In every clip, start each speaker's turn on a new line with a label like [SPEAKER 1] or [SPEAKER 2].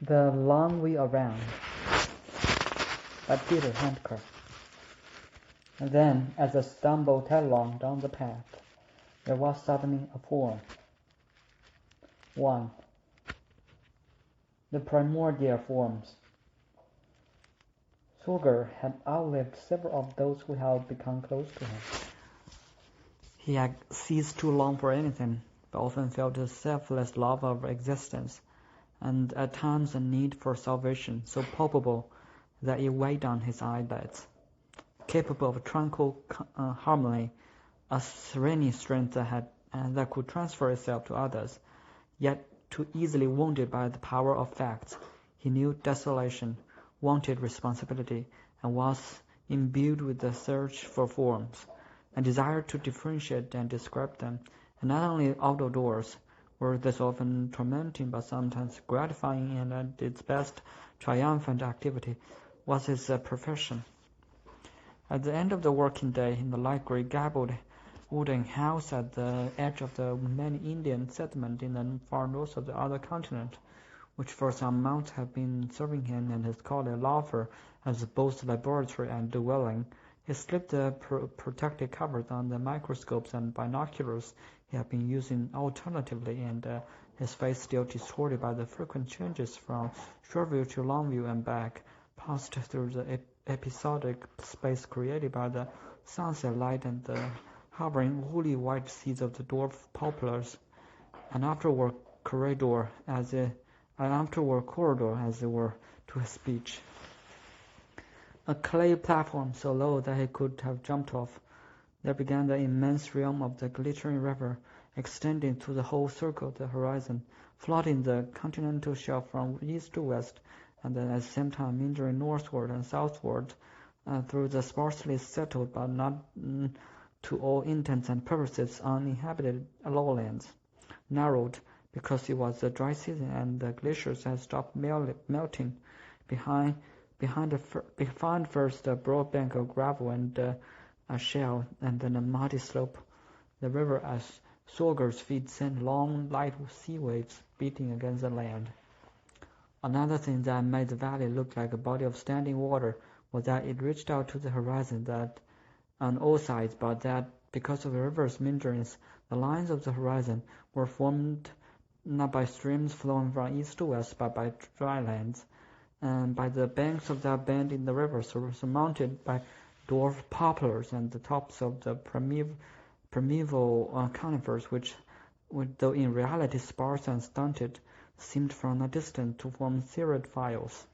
[SPEAKER 1] The Long Way Around by Peter Handke. And then, as I stumbled headlong down the path, there was suddenly a form. 1. The primordial forms. Sorger had outlived several of those who had become close to him. He had ceased too long for anything, but often felt a selfless love of existence, and at times a need for salvation so palpable that it weighed down his eyelids. Capable of tranquil harmony, a serene strength that could transfer itself to others, yet too easily wounded by the power of facts, he knew desolation, wanted responsibility, and was imbued with the search for forms, and desire to differentiate and describe them, and not only out of doors, where this often tormenting but sometimes gratifying and at its best triumphant activity was his profession. At the end of the working day, in the light grey gabled wooden house at the edge of the many Indian settlement in the far north of the other continent, which for some months had been serving him and his colleague Laufer as both laboratory and dwelling, he slipped the protective covers on the microscopes and binoculars he had been using alternatively, and his face still distorted by the frequent changes from short view to long view and back, passed through the episodic space created by the sunset light and the hovering woolly white seeds of the dwarf poplars, an afterward corridor as it were, to his speech. A clay platform so low that he could have jumped off. There began the immense realm of the glittering river, extending to the whole circle of the horizon, flooding the continental shelf from east to west, and then at the same time meandering northward and southward through the sparsely settled but not to all intents and purposes uninhabited lowlands, narrowed because it was the dry season and the glaciers had stopped melting. Behind first a broad bank of gravel and a shell, and then a muddy slope. The river, as Sorger's feet sent long, light sea waves beating against the land. Another thing that made the valley look like a body of standing water was that it reached out to the horizon that on all sides, but that because of the river's meanderings, the lines of the horizon were formed not by streams flowing from east to west, but by dry lands, and by the banks of that bend in the river surmounted by dwarf poplars and the tops of the primeval conifers, which, though in reality sparse and stunted, seemed from a distance to form serried files.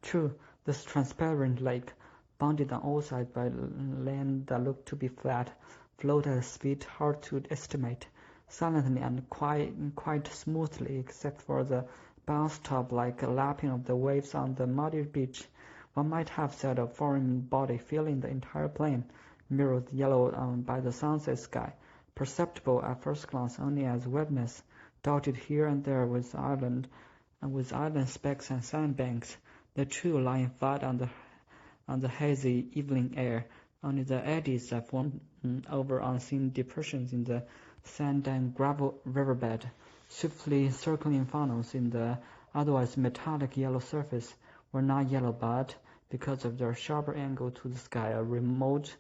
[SPEAKER 1] True, this transparent lake, bounded on all sides by land that looked to be flat, flowed at a speed hard to estimate, silently and quite smoothly, except for the bounce-top-like lapping of the waves on the muddy beach. One might have said a foreign body filling the entire plain, mirrored yellow by the sunset sky, perceptible at first glance only as wetness, dotted here and there with island specks and sandbanks, the two lying flat on the hazy evening air, only the eddies that formed over unseen depressions in the sand and gravel riverbed, swiftly circling funnels in the otherwise metallic yellow surface, were not yellow, but, because of their sharper angle to the sky, a remote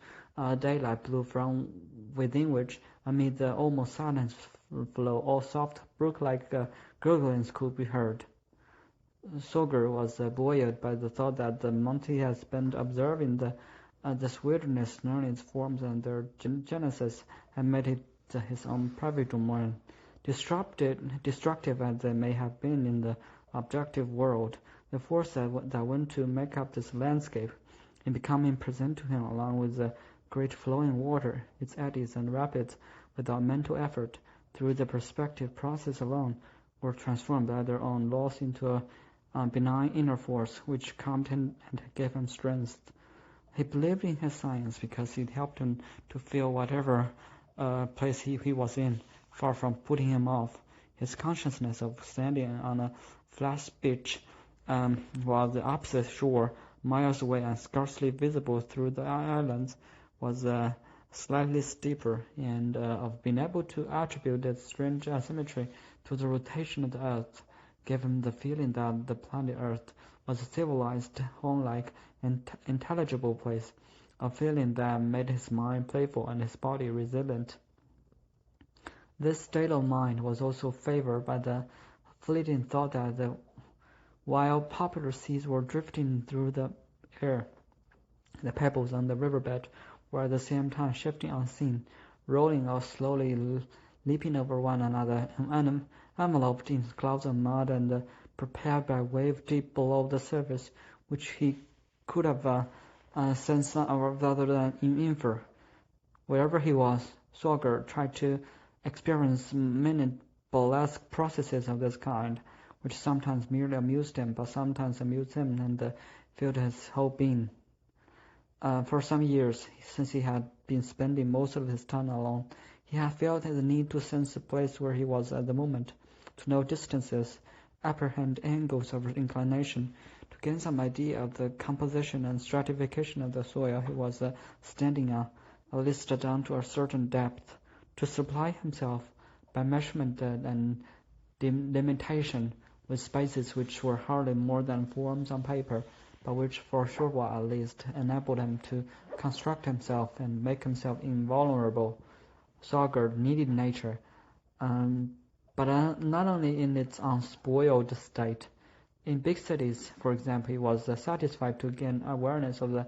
[SPEAKER 1] daylight blew from within which, amid the almost silent flow, all soft brook-like gurglings could be heard. Sorger was buoyed by the thought that the month he had spent observing this wilderness, learning its forms and their genesis, had made it his own private domain. Destructive as they may have been in the objective world, the force that went to make up this landscape, in becoming present to him along with the great flowing water, its eddies and rapids, without mental effort, through the perspective process alone, were transformed by their own laws into a benign inner force which calmed him and gave him strength. He believed in his science because it helped him to feel whatever place he was in, far from putting him off. His consciousness of standing on a flat beach, while the opposite shore, miles away and scarcely visible through the islands, was slightly steeper, and of being able to attribute that strange asymmetry to the rotation of the earth, gave him the feeling that the planet Earth was a civilized, home-like, and intelligible place, a feeling that made his mind playful and his body resilient. This state of mind was also favored by the fleeting thought that while popular seeds were drifting through the air, the pebbles on the riverbed were at the same time shifting unseen, rolling or slowly leaping over one another, enveloped in clouds of mud and propelled by waves deep below the surface, which he could have sensed rather than infer. Wherever he was, Sorger tried to experience many burlesque processes of this kind, which sometimes merely amused him, but sometimes amused him and filled his whole being. For some years, since he had been spending most of his time alone, he had felt the need to sense the place where he was at the moment, to know distances, apprehend angles of inclination, to gain some idea of the composition and stratification of the soil he was standing on, at least down to a certain depth, to supply himself by measurement and delimitation with spaces which were hardly more than forms on paper, but which for a short while at least enabled him to construct himself and make himself invulnerable. Sorger needed nature, but not only in its unspoiled state. In big cities, for example, he was satisfied to gain awareness of the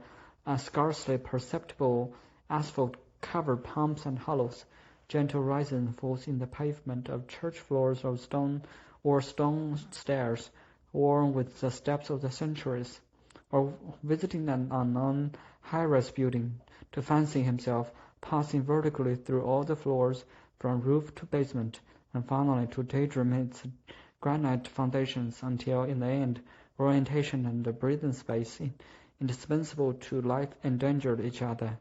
[SPEAKER 1] scarcely perceptible asphalt-covered pumps and hollows, gentle rises and falls in the pavement of church floors of stone stairs, worn with the steps of the centuries, or visiting an unknown high-rise building, to fancy himself passing vertically through all the floors from roof to basement, and finally to daydream its granite foundations until in the end orientation and the breathing space indispensable to life endangered each other.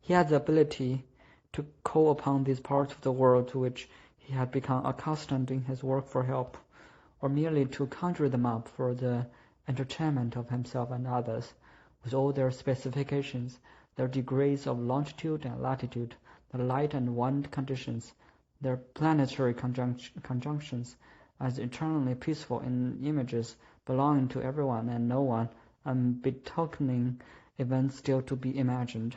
[SPEAKER 1] He had the ability to call upon these parts of the world to which he had become accustomed in his work for help, or merely to conjure them up for the entertainment of himself and others, with all their specifications, their degrees of longitude and latitude, the light and wind conditions, their planetary conjunctions, as eternally peaceful in images belonging to everyone and no one, and betokening events still to be imagined.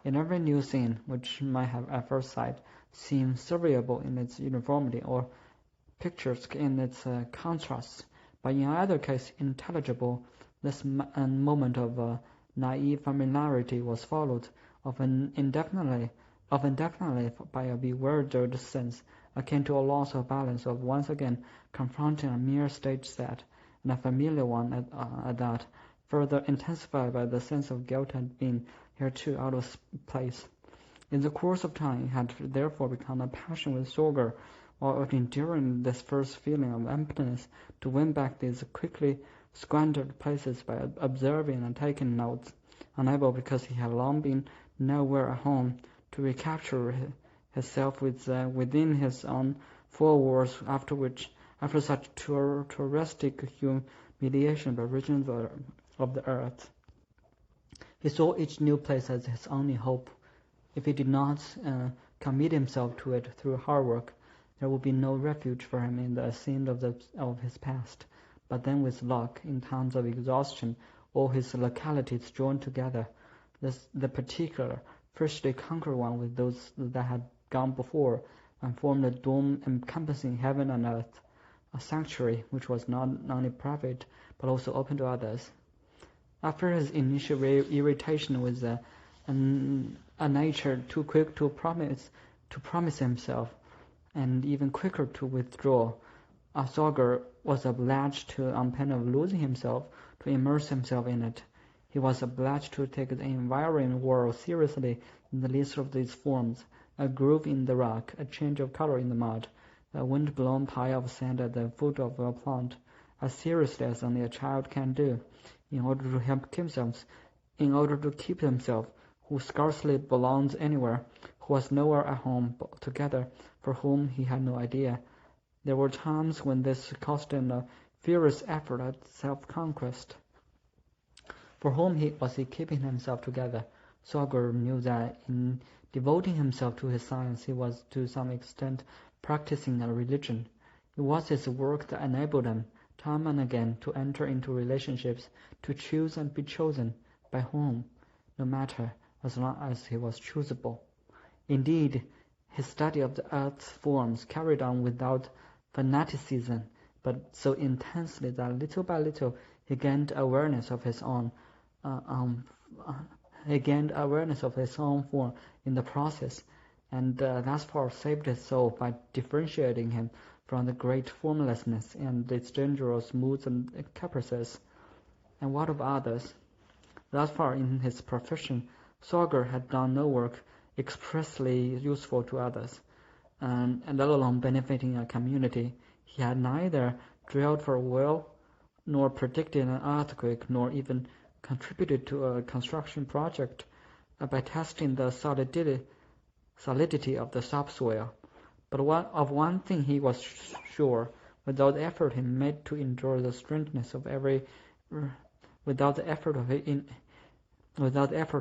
[SPEAKER 1] In every new scene, which might have at first sight seemed serviceable in its uniformity or picturesque in its contrasts, but in either case intelligible, this moment of naive familiarity was followed often indefinitely by a bewildered sense, akin to a loss of balance of once again confronting a mere stage set, and a familiar one at that, further intensified by the sense of guilt at being hereto out of place. In the course of time, it had therefore become a passion with Sorger, while enduring this first feeling of emptiness, to win back these quickly squandered places by observing and taking notes, unable, because he had long been nowhere at home, to recapture himself within his own four walls, after such touristic humiliation by regions of the earth. He saw each new place as his only hope. If he did not commit himself to it through hard work, there would be no refuge for him in the scene of his past. But then with luck, in times of exhaustion, all his localities joined together, the particular, freshly conquered one with those that had gone before, and formed a dome encompassing heaven and earth, a sanctuary which was not only private, but also open to others. After his initial irritation with a nature too quick to promise himself, and even quicker to withdraw, Sorger was obliged to, on pain of losing himself, to immerse himself in it. He was obliged to take the environment world seriously in the least of these forms: a groove in the rock, a change of color in the mud, a wind-blown pile of sand at the foot of a plant, as seriously as only a child can do, in order to keep himself, who scarcely belongs anywhere, who was nowhere at home altogether, for whom he had no idea. There were times when this cost him a furious effort at self-conquest. For whom was he keeping himself together? Sorger knew that in devoting himself to his science he was to some extent practicing a religion. It was his work that enabled him, time and again, to enter into relationships, to choose and be chosen, by whom, no matter, as long as he was choosable. Indeed, his study of the earth's forms carried on without fanaticism, but so intensely that little by little he gained awareness of his own form in the process, and thus far saved his soul by differentiating him from the great formlessness and its dangerous moods and caprices. And what of others? Thus far in his profession, Sorger had done no work expressly useful to others, and let alone benefiting a community. He had neither drilled for a well, nor predicted an earthquake, nor even contributed to a construction project by testing the solidity of the subsoil. But of one thing he was sure: without the effort he made to endure the strangeness of every, without the effort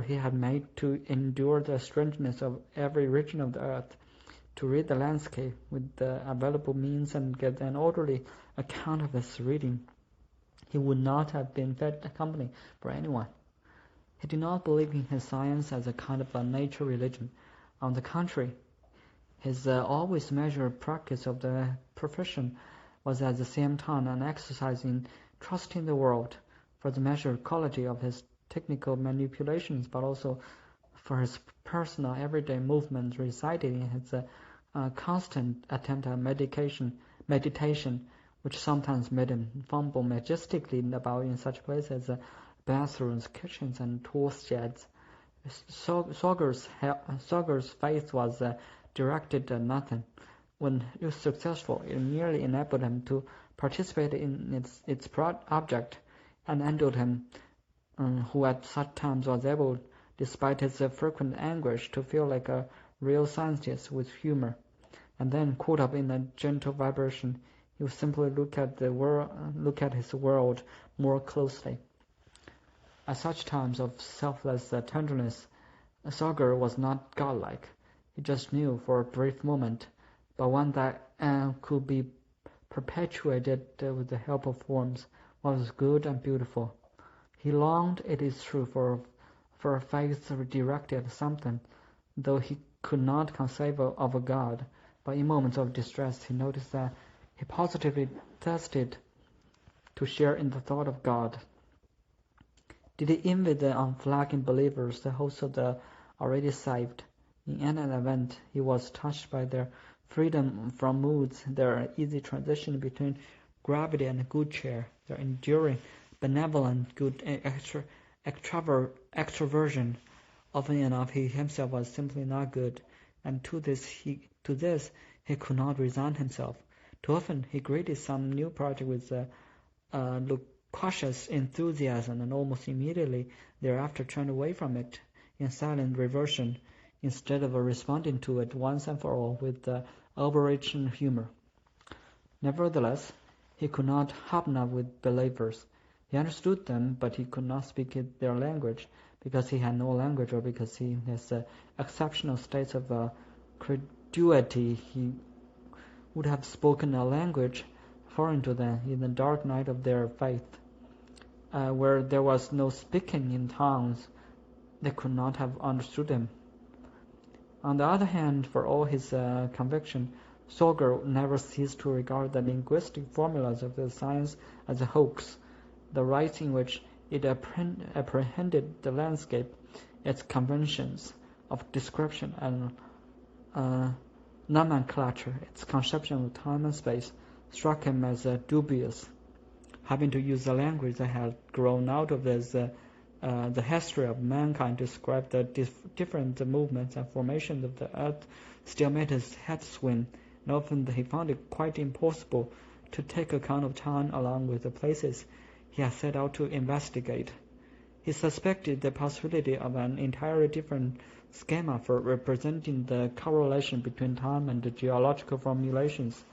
[SPEAKER 1] he had made to endure the strangeness of every region of the earth, to read the landscape with the available means and get an orderly account of its reading, he would not have been fit company for anyone. He did not believe in his science as a kind of a nature religion. On the contrary, his always measured practice of the profession was at the same time an exercise in trusting the world for the measured quality of his technical manipulations, but also for his personal everyday movements resided in his constant attempt at meditation, which sometimes made him fumble majestically about in such places as bathrooms, kitchens, and tool sheds. Sorger's faith was directed at nothing. When it was successful, it merely enabled him to participate in its object, and enabled him, who at such times was able, despite his frequent anguish, to feel like a real scientist with humor. And then, caught up in a gentle vibration, he would simply look at his world more closely. At such times of selfless tenderness, Sorger was not godlike. He just knew for a brief moment, but one that could be perpetuated with the help of forms, what was good and beautiful. He longed, it is true, for a faith directed at something, though he could not conceive of a God. But in moments of distress, he noticed that he positively thirsted to share in the thought of God. Did he envy the unflagging believers, the hosts of the already saved? In any event, he was touched by their freedom from moods, their easy transition between gravity and good cheer, their enduring, benevolent good extroversion. Often enough, he himself was simply not good, and to this he could not resign himself. Too often, he greeted some new project with loquacious enthusiasm, and almost immediately thereafter turned away from it in silent reversion, instead of responding to it once and for all with overreaching humor. Nevertheless, he could not hobnob with believers. He understood them, but he could not speak their language, because he had no language, or because he has exceptional states of credulity. He would have spoken a language foreign to them in the dark night of their faith, where there was no speaking in tongues. They could not have understood him. On the other hand, for all his conviction, Sorger never ceased to regard the linguistic formulas of the science as a hoax, the rites in which it apprehended the landscape, its conventions of description and nomenclature, its conception of time and space, struck him as dubious. Having to use the language that had grown out of the history of mankind to describe the different movements and formations of the earth still made his head swim, and often he found it quite impossible to take account of time along with the places he had set out to investigate. He suspected the possibility of an entirely different schema for representing the correlation between time and the geological formulations,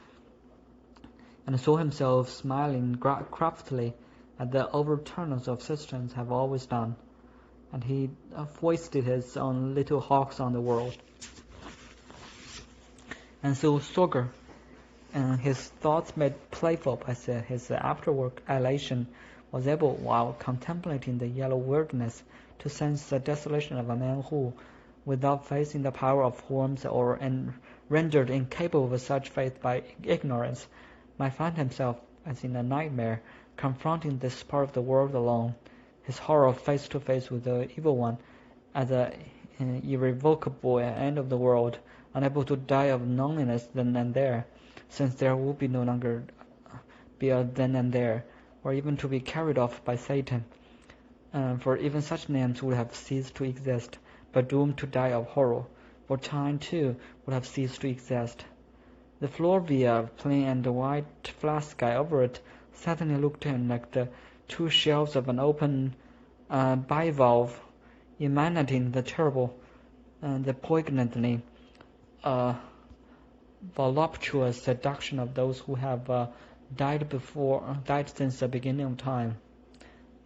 [SPEAKER 1] and saw himself smiling craftily at the overturners of systems have always done, and he foisted his own little hawks on the world. And so Sorger his thoughts made playful by his after-work elation, was able, while contemplating the yellow wilderness, to sense the desolation of a man who, without facing the power of worms or rendered incapable of such faith by ignorance, might find himself, as in a nightmare, confronting this part of the world alone, his horror face to face with the evil one at the irrevocable end of the world, unable to die of loneliness then and there, since there would be no longer be a then and there, or even to be carried off by Satan, for even such names would have ceased to exist, but doomed to die of horror, for time too would have ceased to exist. The Flovia plain and the white flat sky over it suddenly looked to him like the two shelves of an open bivalve, emanating the terrible, the poignantly voluptuous seduction of those who have died since the beginning of time.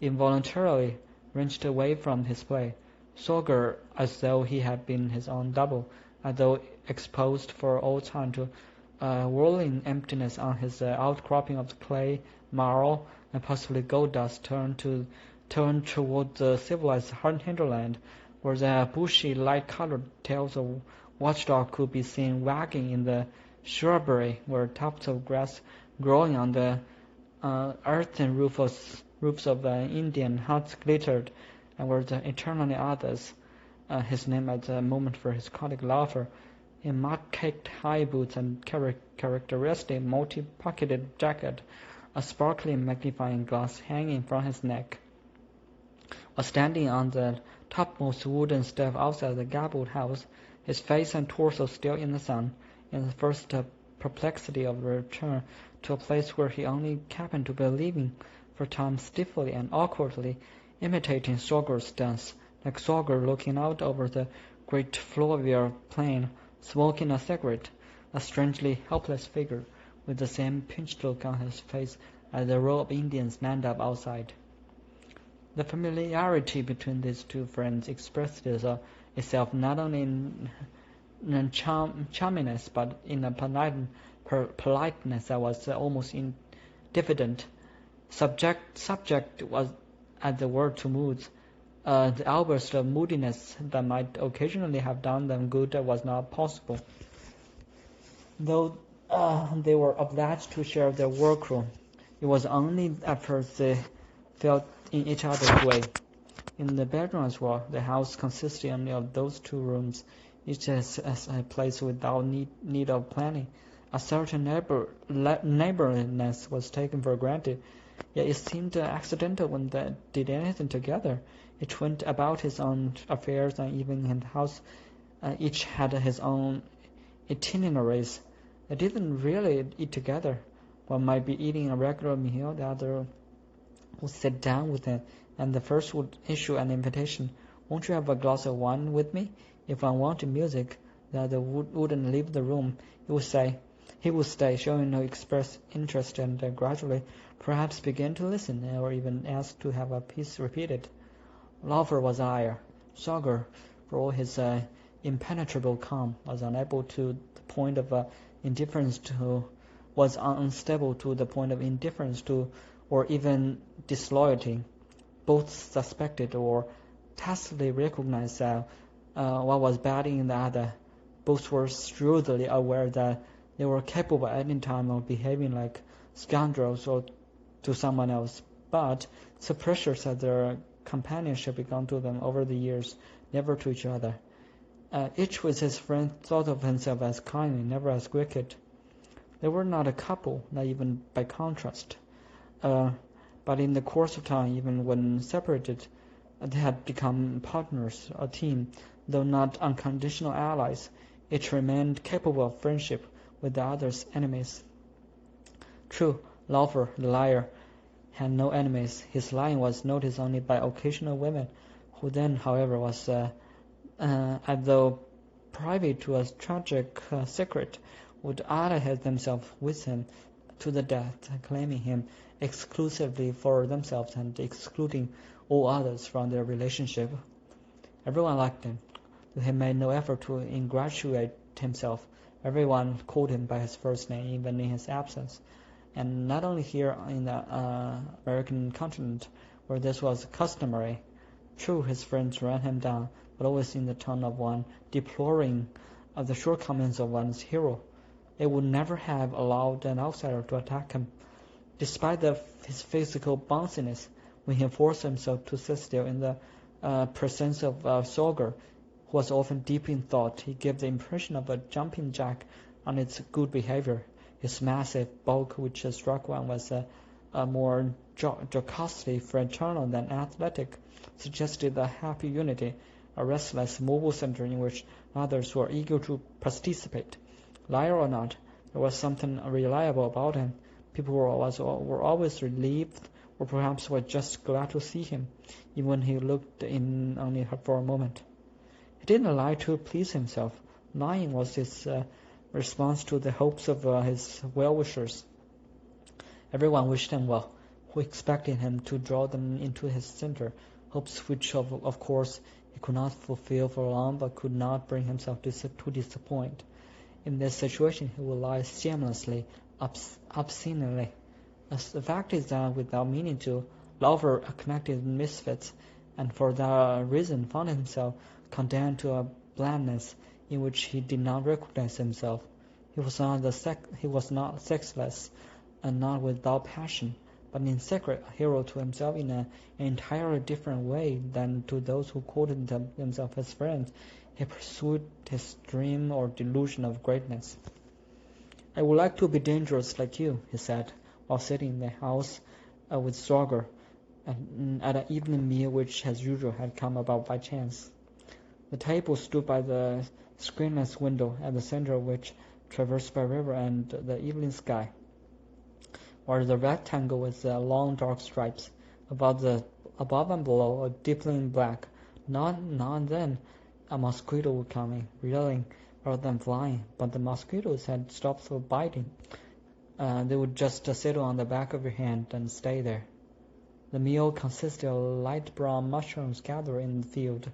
[SPEAKER 1] Involuntarily wrenched away from his play, Sorger, as though he had been his own double, as though exposed for all time to whirling emptiness on his outcropping of clay, marl, and possibly gold dust, turned toward the civilized hinterland, where the bushy, light-colored tails of watchdog could be seen wagging in the shrubbery, where tufts of grass growing on the earthen roofs of Indian huts glittered, and where the eternally others, his name at the moment for his colleague Laufer, in mud-caked high boots and characteristic multi-pocketed jacket, a sparkling magnifying glass hanging from his neck, was standing on the topmost wooden step outside the gabled house, his face and torso still in the sun, in the first perplexity of return to a place where he only happened to be living, for time stiffly and awkwardly imitating Sorger's dance, like Sorger looking out over the great fluvial plain, smoking a cigarette, a strangely helpless figure, with the same pinched look on his face as the row of Indians lined up outside. The familiarity between these two friends expressed itself not only in charmingness, but in a politeness that was almost diffident. Subject was at the word to moods. The outburst of moodiness that might occasionally have done them good was not possible, though they were obliged to share their workroom. It was only at first they felt in each other's way. In the bedroom as well, the house consisted only of those two rooms, each as a place without need of planning. A certain neighborliness was taken for granted, yet it seemed accidental when they did anything together. Each went about his own affairs, and even in the house each had his own itineraries. They didn't really eat together. One might be eating a regular meal, the other would sit down with them, and the first would issue an invitation. "Won't you have a glass of wine with me?" If one wanted music, the other wouldn't leave the room. He would stay, showing no express interest, and gradually perhaps begin to listen, or even ask to have a piece repeated. Laufer was ire. Sorger, for all his impenetrable calm, was unable to the point of unstable to the point of indifference to, or even disloyalty. Both suspected or tacitly recognized what was bad in the other. Both were shrewdly aware that they were capable at any time of behaving like scoundrels or to someone else, but so precious had their companionship become to them over the years, never to each other. Each with his friend thought of himself as kindly, never as wicked. They were not a couple, not even by contrast. But in the course of time, even when separated, they had become partners, a team, though not unconditional allies. Each remained capable of friendship with the other's enemies. True, Laufer, the liar, had no enemies. His lying was noticed only by occasional women, who then, however, was as though privy to a tragic secret, would ally themselves with him to the death, claiming him exclusively for themselves and excluding all others from their relationship. Everyone liked him, though he made no effort to ingratiate himself, Everyone called him by his first name, even in his absence. And not only here in the American continent, where this was customary. True, his friends ran him down, but always in the tone of one deploring the shortcomings of one's hero. They would never have allowed an outsider to attack him. Despite his physical bounciness, when he forced himself to sit still in the presence of Sorger, who was often deep in thought, he gave the impression of a jumping jack on its good behavior. His massive bulk, which struck one, was more jocosely fraternal than athletic, suggested a happy unity, a restless mobile center in which others were eager to participate. Liar or not, there was something reliable about him. People were always relieved, or perhaps were just glad to see him, even when he looked in only for a moment. He didn't lie to please himself. Lying was his response to the hopes of his well-wishers. Everyone wished him well, who expected him to draw them into his center, hopes which, of course, he could not fulfill for long, but could not bring himself to disappoint. In this situation, he would lie shamelessly, obscenely. The fact is that, without meaning to, Lover connected misfits, and for that reason found himself condemned to a blandness in which he did not recognize himself. He was not sexless, and not without passion, but in secret a hero to himself in an entirely different way than to those who called themselves his friends. He pursued his dream or delusion of greatness. "I would like to be dangerous like you," he said, while sitting in the house with Sorger, at an evening meal which, as usual, had come about by chance. The table stood by the screenless window, at the center of which, traversed by river and the evening sky, or the rectangle with long dark stripes, above and below, a deepening black. Now and then a mosquito would come in, reeling rather than flying, but the mosquitoes had stopped biting. They would just settle on the back of your hand and stay there. The meal consisted of light brown mushrooms gathered in the field,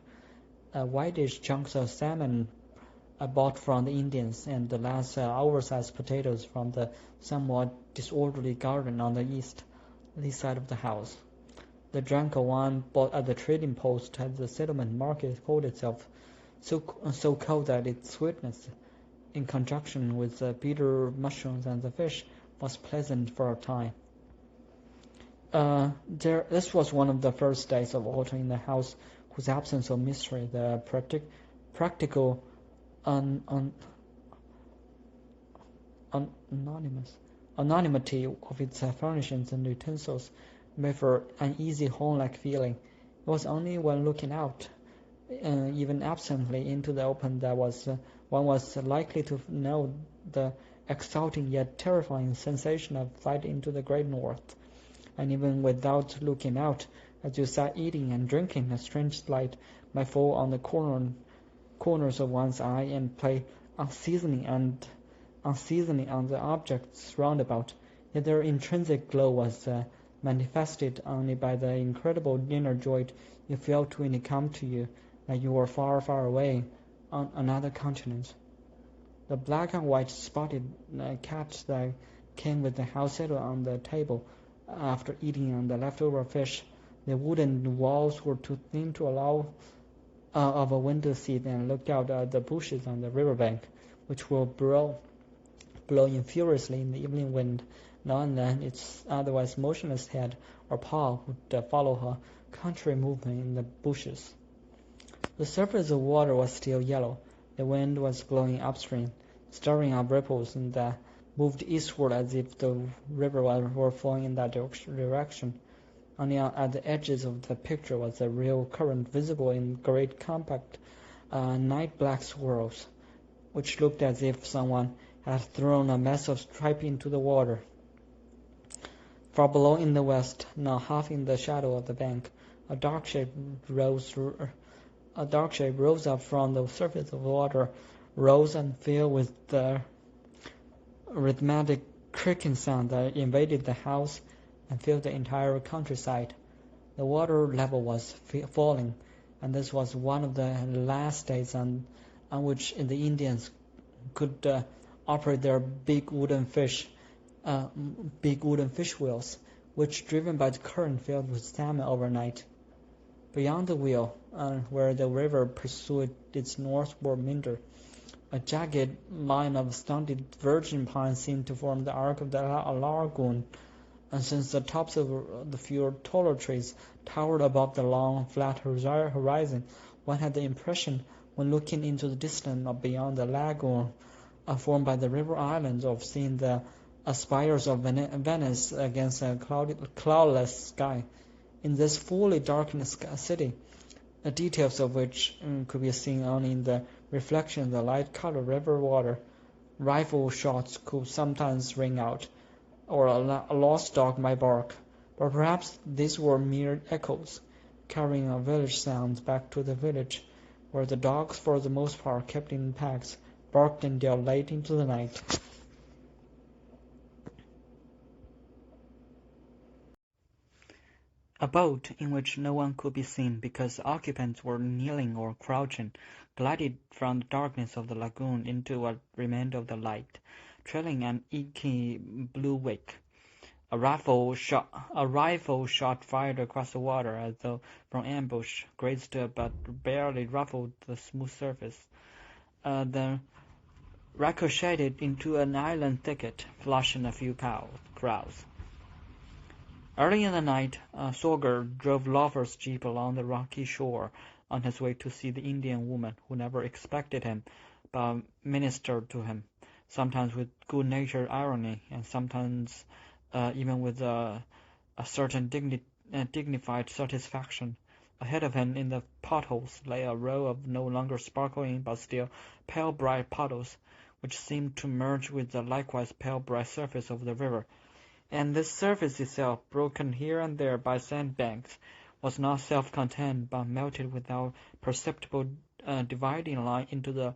[SPEAKER 1] whitish chunks of salmon bought from the Indians, and the last oversized potatoes from the somewhat disorderly garden on the east side of the house. The drink of wine bought at the trading post at the settlement market called itself so cold that its sweetness, in conjunction with the bitter mushrooms and the fish, was pleasant for a time. This was one of the first days of autumn in the house, whose absence of mystery, the practical anonymity of its furnishings and utensils made for an easy home-like feeling. It was only when looking out, even absently, into the open that one was likely to know the exciting yet terrifying sensation of flight into the great north. And even without looking out, as you sat eating and drinking, a strange light might fall on the corners of one's eye and play unceasingly on the objects round about. Yet their intrinsic glow was manifested only by the incredible inner joy you felt when it came to you that you were far, far away on another continent. The black and white spotted cat that came with the house settled on the table after eating on the leftover fish. The wooden walls were too thin to allow of a window seat and looked out at the bushes on the riverbank, which were blowing furiously in the evening wind. Now and then its otherwise motionless head or paw would follow her contrary movement in the bushes. The surface of water was still yellow. The wind was blowing upstream, stirring up ripples that moved eastward as if the river were flowing in that direction. Only at the edges of the picture was a real current visible in great compact night-black swirls, which looked as if someone had thrown a mass of stripe into the water. Far below in the west, now half in the shadow of the bank, a dark shape rose up from the surface of the water, rose and fell with the rhythmic creaking sound that invaded the house and filled the entire countryside. The water level was falling, and this was one of the last days on which the Indians could operate their big wooden fish wheels, which, driven by the current, filled with salmon overnight. Beyond the wheel, where the river pursued its northward meander, a jagged line of stunted virgin pines seemed to form the arc of the lagoon, and since the tops of the few taller trees towered above the long, flat horizon, one had the impression, when looking into the distance beyond the lagoon formed by the river islands, of seeing the spires of Venice against a cloudless sky. In this fully darkened city, the details of which could be seen only in the reflection of the light-colored river water, rifle shots could sometimes ring out, or a lost dog might bark, but perhaps these were mere echoes, carrying a village sound back to the village, where the dogs, for the most part kept in packs, barked until late into the night. A boat, in which no one could be seen because the occupants were kneeling or crouching, glided from the darkness of the lagoon into what remained of the light, trailing an inky blue wick. A rifle shot fired across the water as though from ambush grazed but barely ruffled the smooth surface, then ricocheted into an island thicket, flushing a few crows. Early in the night, Sorger drove Lover's jeep along the rocky shore on his way to see the Indian woman who never expected him, but ministered to him, sometimes with good-natured irony, and sometimes even with a certain dignified satisfaction. Ahead of him, in the potholes, lay a row of no longer sparkling but still pale bright puddles, which seemed to merge with the likewise pale bright surface of the river. And this surface itself, broken here and there by sandbanks, was not self-contained, but melted without perceptible dividing line into the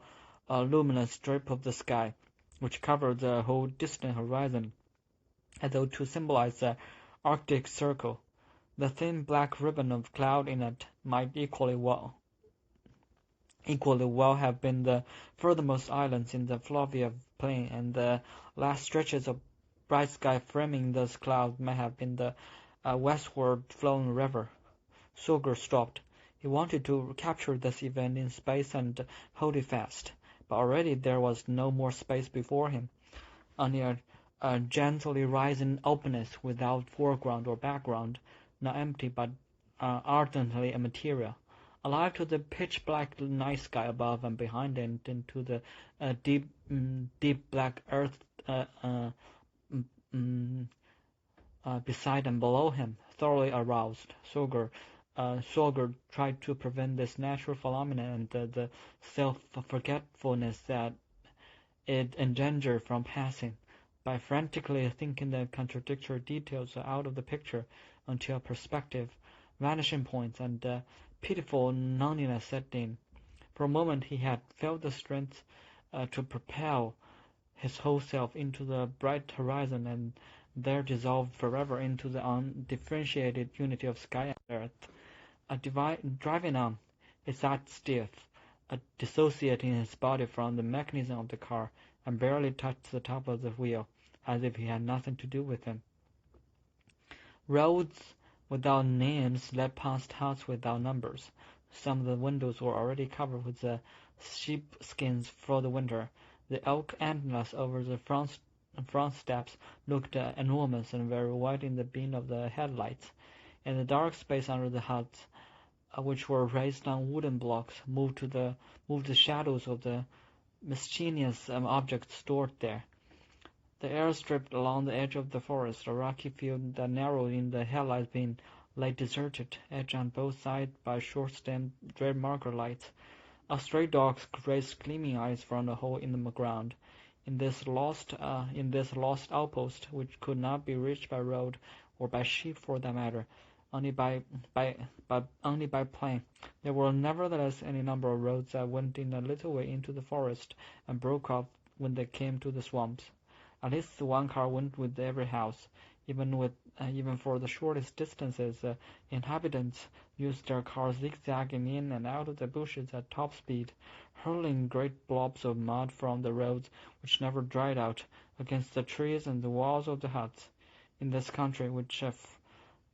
[SPEAKER 1] luminous strip of the sky, which covered the whole distant horizon, as though to symbolize the Arctic Circle. The thin black ribbon of cloud in it might equally well have been the furthermost islands in the Flavia plain, and the last stretches of bright sky framing those clouds might have been the westward flowing river. Sorger stopped. He wanted to capture this event in space and hold it fast, but already there was no more space before him, only a gently rising openness without foreground or background, not empty but ardently immaterial, alive to the pitch-black night sky above and behind it, and to the deep black earth beside and below him. Thoroughly aroused, Sorger tried to prevent this natural phenomenon and the self-forgetfulness that it engendered from passing, by frantically thinking the contradictory details out of the picture until perspective, vanishing points, and pitiful loneliness set in. For a moment he had felt the strength to propel his whole self into the bright horizon, and there dissolved forever into the undifferentiated unity of sky and earth. Driving on, he sat stiff, dissociating his body from the mechanism of the car, and barely touched the top of the wheel, as if he had nothing to do with him. Roads without names led past huts without numbers. Some of the windows were already covered with the sheepskins for the winter. The oak antlers over the front steps looked enormous and very white in the beam of the headlights. In the dark space under the huts, which were raised on wooden blocks, moved the shadows of the miscellaneous objects stored there. The air stripped along the edge of the forest, a rocky field that narrowed in the headlight beam lay deserted, edged on both sides by short-stemmed red marker lights. A stray dog raised gleaming eyes from the hole in the ground. In this lost outpost, which could not be reached by road, or by sheep for that matter, only by plane, there were nevertheless any number of roads that went in a little way into the forest and broke off when they came to the swamps. At least one car went with every house. Even for the shortest distances, inhabitants used their cars zigzagging in and out of the bushes at top speed, hurling great blobs of mud from the roads, which never dried out, against the trees and the walls of the huts. In this country, which,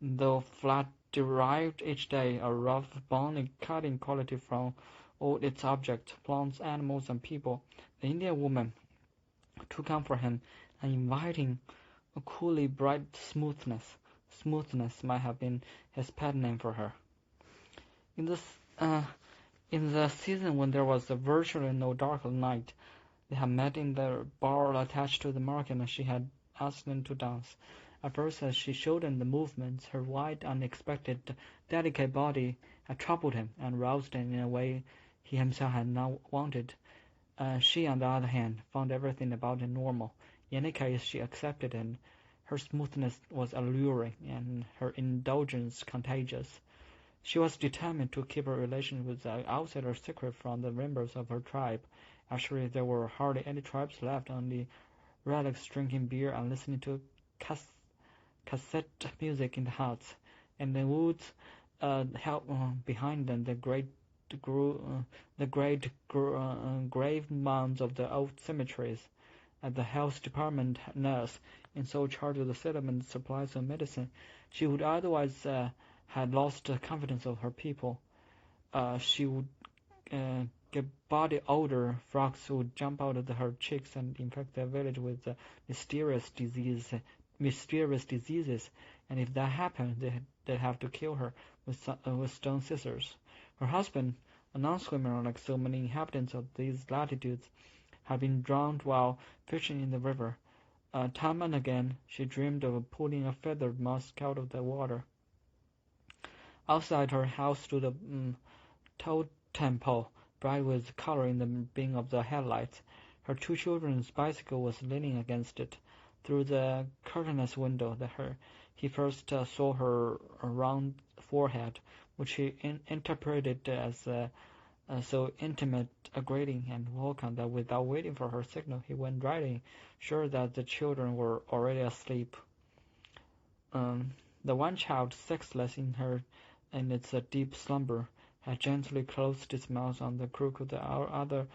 [SPEAKER 1] though flat, derived each day a rough, bony, cutting quality from all its objects, plants, animals, and people, the Indian woman took on for him an inviting, a coolly bright smoothness. Smoothness might have been his pet name for her. In the season when there was virtually no dark night, they had met in the bar attached to the market, and she had asked him to dance. At first, as she showed him the movements, her white, unexpected, delicate body had troubled him and roused him in a way he himself had not wanted. She, on the other hand, found everything about him normal. In any case, she accepted him. Her smoothness was alluring, and her indulgence contagious. She was determined to keep her relation with the outsider secret from the members of her tribe. Actually, there were hardly any tribes left, only relics drinking beer and listening to cassette music in the huts. And the woods behind them, the great grave mounds of the old cemeteries. As the health department nurse in sole charge of the settlement supplies of medicine, she would otherwise had lost confidence of her people. She would get body odor, frogs would jump out of her cheeks and infect their village with mysterious diseases, and if that happened, they'd have to kill her with stone scissors. Her husband, a non-swimmer like so many inhabitants of these latitudes, had been drowned while fishing in the river. Time and again she dreamed of pulling a feathered musk out of the water. Outside her house stood a totem pole, bright with color in the beam of the headlights. Her 2 children's bicycle was leaning against it. Through the curtainless window he first saw her round forehead, which he interpreted as so intimate a greeting and welcome that without waiting for her signal he went riding, sure that the children were already asleep. The one child, sexless in its deep slumber, had gently closed its mouth on the crook of the other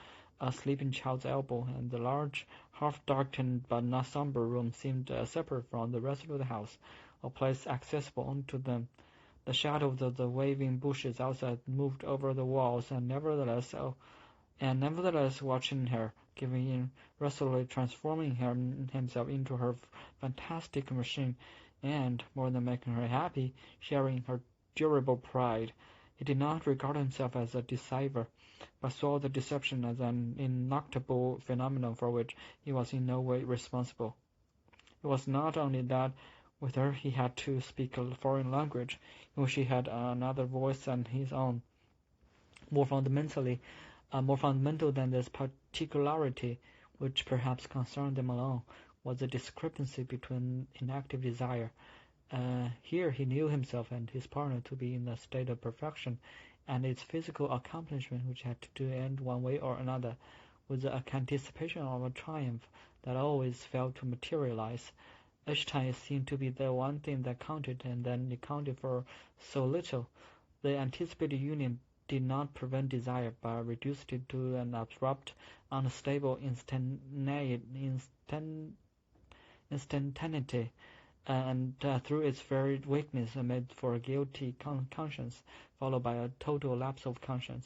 [SPEAKER 1] sleeping child's elbow, and the large, half-darkened but not somber room seemed separate from the rest of the house, a place accessible only to them. The shadows of the waving bushes outside moved over the walls, and nevertheless watching her, giving in, resolutely transforming himself into her fantastic machine, and, more than making her happy, sharing her durable pride. He did not regard himself as a deceiver, but saw the deception as an ineluctable phenomenon for which he was in no way responsible. It was not only that with her he had to speak a foreign language, in which she had another voice than his own. More fundamental than this particularity, which perhaps concerned them alone, was the discrepancy between inactive desire. Here he knew himself and his partner to be in a state of perfection, and its physical accomplishment, which had to end one way or another, with the anticipation of a triumph that always failed to materialize. Each time it seemed to be the one thing that counted, and then it counted for so little. The anticipated union did not prevent desire, but reduced it to an abrupt, unstable instantaneity, and through its very weakness made for a guilty conscience, followed by a total lapse of conscience.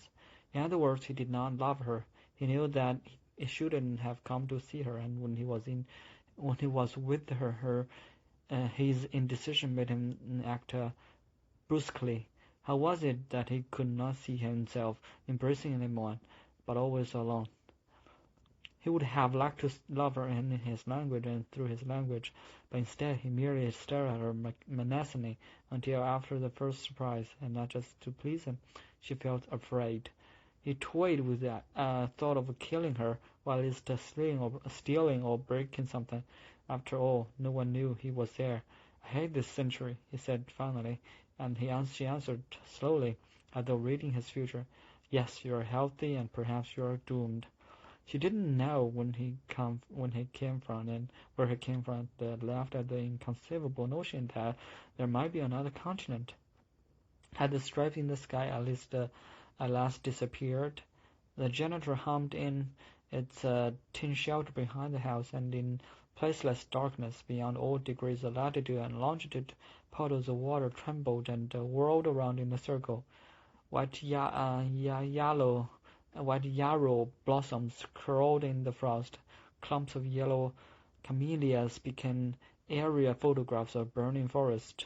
[SPEAKER 1] In other words, he did not love her. He knew that he shouldn't have come to see her, and when he was with her, his indecision made him act brusquely. How was it that he could not see himself embracing anyone, but always alone? He would have liked to love her in his language and through his language, but instead he merely stared at her menacingly until after the first surprise, and not just to please him, she felt afraid. He toyed with the thought of killing her, while it's stealing or breaking something. After all, no one knew he was there. "I hate this century," he said finally, and she answered slowly, as though reading his future. "Yes, you are healthy, and perhaps you are doomed." She didn't know when he came from and where he came from. That left at the inconceivable notion that there might be another continent. Had the stripe in the sky at last disappeared? The janitor hummed in its tin shelter behind the house, and in placeless darkness beyond all degrees of latitude and longitude, puddles of water trembled and whirled around in a circle. White yellow White yarrow blossoms curled in the frost. Clumps of yellow camellias became aerial photographs of burning forest.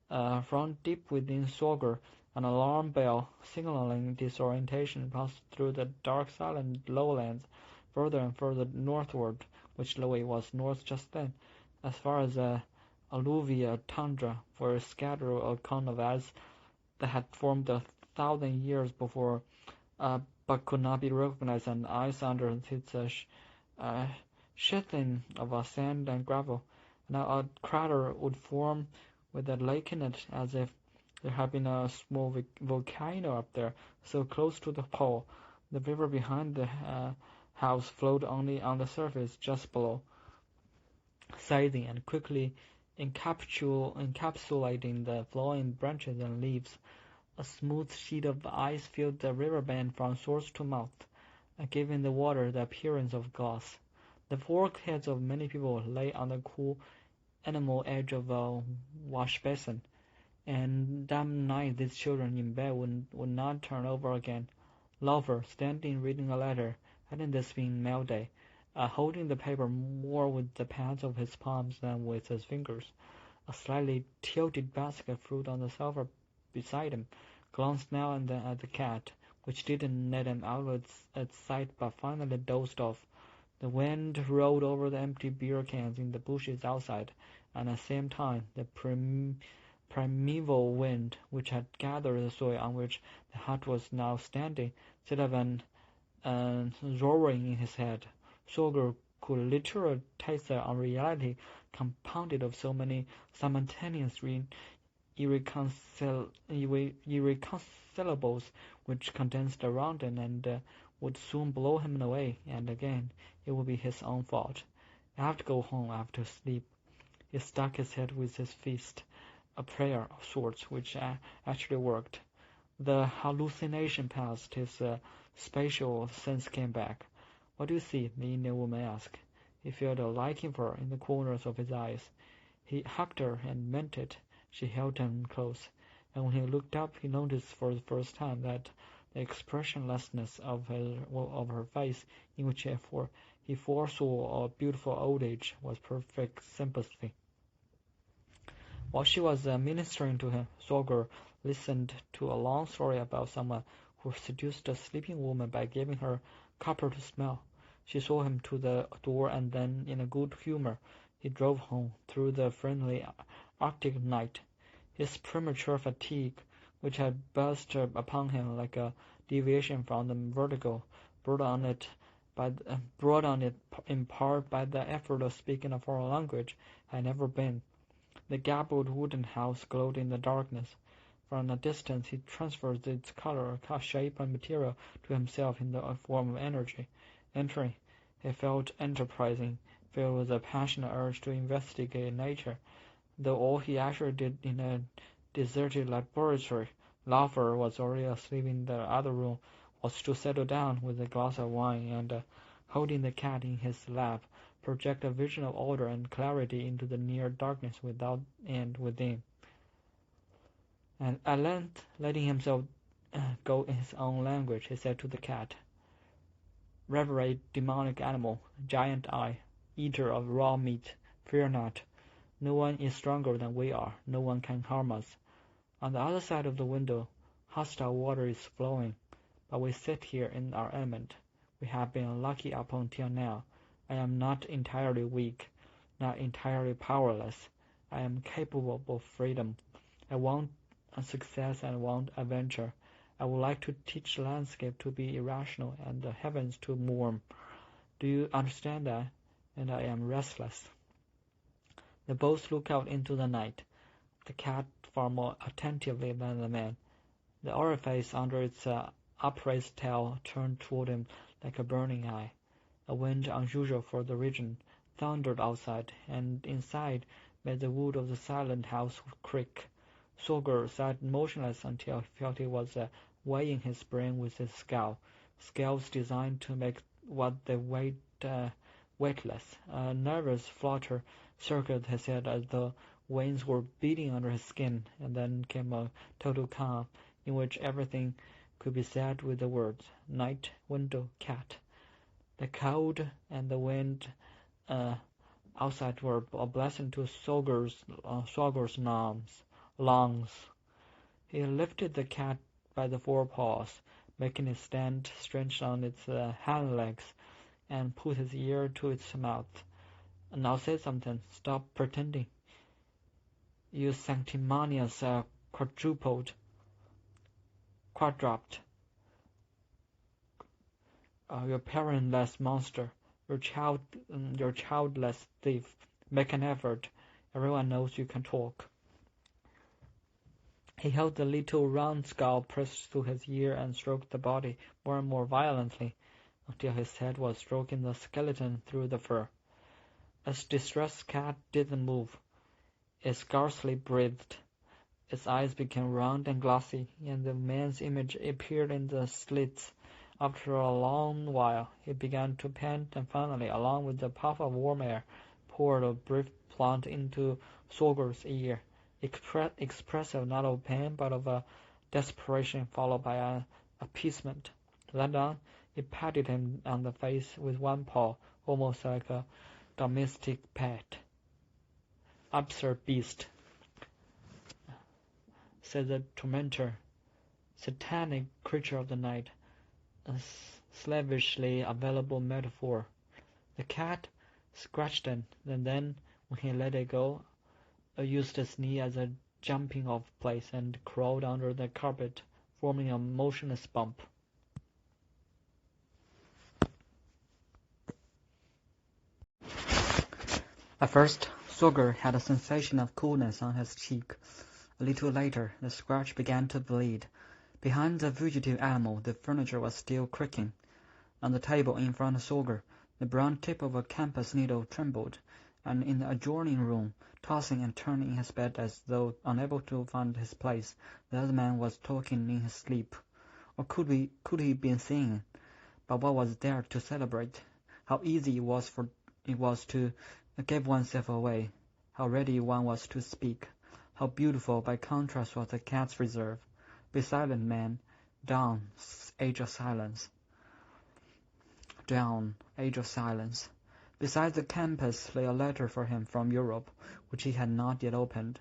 [SPEAKER 1] From deep within Sorger, an alarm bell signaling disorientation passed through the dark silent lowlands, further and further northward, which Louis was north just then, as far as alluvial tundra, where scattered a cone of ice that had formed 1,000 years before, but could not be recognized, and ice under its sheathing of sand and gravel. Now a crater would form with a lake in it, as if there had been a small volcano up there, so close to the pole. The river behind the house flowed only on the surface just below, seething and quickly encapsulating the flowing branches and leaves. A smooth sheet of ice filled the riverbed from source to mouth, giving the water the appearance of glass. The foreheads of many people lay on the cool, animal edge of a wash basin, and that night these children in bed would not turn over again. Laufer, standing reading a letter, hadn't this been mail day, holding the paper more with the pads of his palms than with his fingers. A slightly tilted basket of fruit on the sofa beside him, glanced now and then at the cat, which didn't let him out of its sight but finally dozed off. The wind rolled over the empty beer cans in the bushes outside, and at the same time the primeval wind, which had gathered the soil on which the hut was now standing, set up an roaring in his head. Sorger could literally taste the unreality compounded of so many simultaneous irreconcilables which condensed around him and would soon blow him away, and again it would be his own fault. I have to go home, I have to sleep. He struck his head with his fist, a prayer of sorts which actually worked. The hallucination passed, his spatial sense came back. What do you see? The Indian woman asked. He felt a liking for her in the corners of his eyes. He hugged her and meant it. She held him close, and when he looked up he noticed for the first time that the expressionlessness of her face, in which he foresaw a beautiful old age, was perfect sympathy. While she was ministering to him, Sorger listened to a long story about someone who seduced a sleeping woman by giving her copper to smell. She saw him to the door, and then, in a good humor, he drove home through the friendly Arctic night. His premature fatigue, which had burst upon him like a deviation from the vertigo, brought on it in part by the effort of speaking a foreign language, had never been. The gabled wooden house glowed in the darkness. From a distance he transferred its color, shape, and material to himself in the form of energy. Entering, he felt enterprising, filled with a passionate urge to investigate nature, though all he actually did in a deserted laboratory. Laufer was already asleep in the other room, was to settle down with a glass of wine and, holding the cat in his lap, project a vision of order and clarity into the near darkness without and within. And at length, letting himself go in his own language, he said to the cat, "Reverend demonic animal, giant eye, eater of raw meat, fear not. No one is stronger than we are. No one can harm us. On the other side of the window, hostile water is flowing, but we sit here in our element. We have been lucky up until now. I am not entirely weak, not entirely powerless. I am capable of freedom. I want success and want adventure. I would like to teach the landscape to be irrational and the heavens to mourn. Do you understand that? And I am restless." They both looked out into the night, the cat far more attentively than the man. The orifice under its upraised tail turned toward him like a burning eye. A wind unusual for the region thundered outside, and inside made the wood of the silent house creak. Sorger sat motionless until he felt he was weighing his brain with his scales designed to make what they weighed weightless. A nervous flutter circled his head as though veins were beating under his skin, and then came a total calm, in which everything could be said with the words night, window, cat. The cold and the wind outside were a blessing to Sorger's lungs. He lifted the cat by the forepaws, making it stand straight on its hind legs, and put his ear to its mouth. "Now say something. Stop pretending. You sanctimonious quadruped, you parentless monster, your childless thief. Make an effort. Everyone knows you can talk." He held the little round skull pressed to his ear and stroked the body more and more violently, until his head was stroking the skeleton through the fur. A distressed cat didn't move. It scarcely breathed. Its eyes became round and glassy, and the man's image appeared in the slits. After a long while, it began to pant, and finally, along with the puff of warm air, poured a brief plant into Sorger's ear, expressive not of pain but of desperation followed by appeasement. Then on, it patted him on the face with one paw, almost like a domestic pet. "Absurd beast," said the tormentor. "Satanic creature of the night. A slavishly available metaphor." The cat scratched it, and then, when he let it go, used its knee as a jumping-off place and crawled under the carpet, forming a motionless bump. At first, Sorger had a sensation of coolness on his cheek. A little later, the scratch began to bleed. Behind the fugitive animal, the furniture was still creaking. On the table in front of Sorger, the brown tip of a compass needle trembled, and in the adjoining room, tossing and turning in his bed as though unable to find his place, the other man was talking in his sleep. Or could he be singing? But what was there to celebrate? How easy it was to give oneself away. How ready one was to speak. How beautiful, by contrast, was the cat's reserve. Be silent, man. Down, age of silence. Down, age of silence. Beside the compass lay a letter for him from Europe, which he had not yet opened.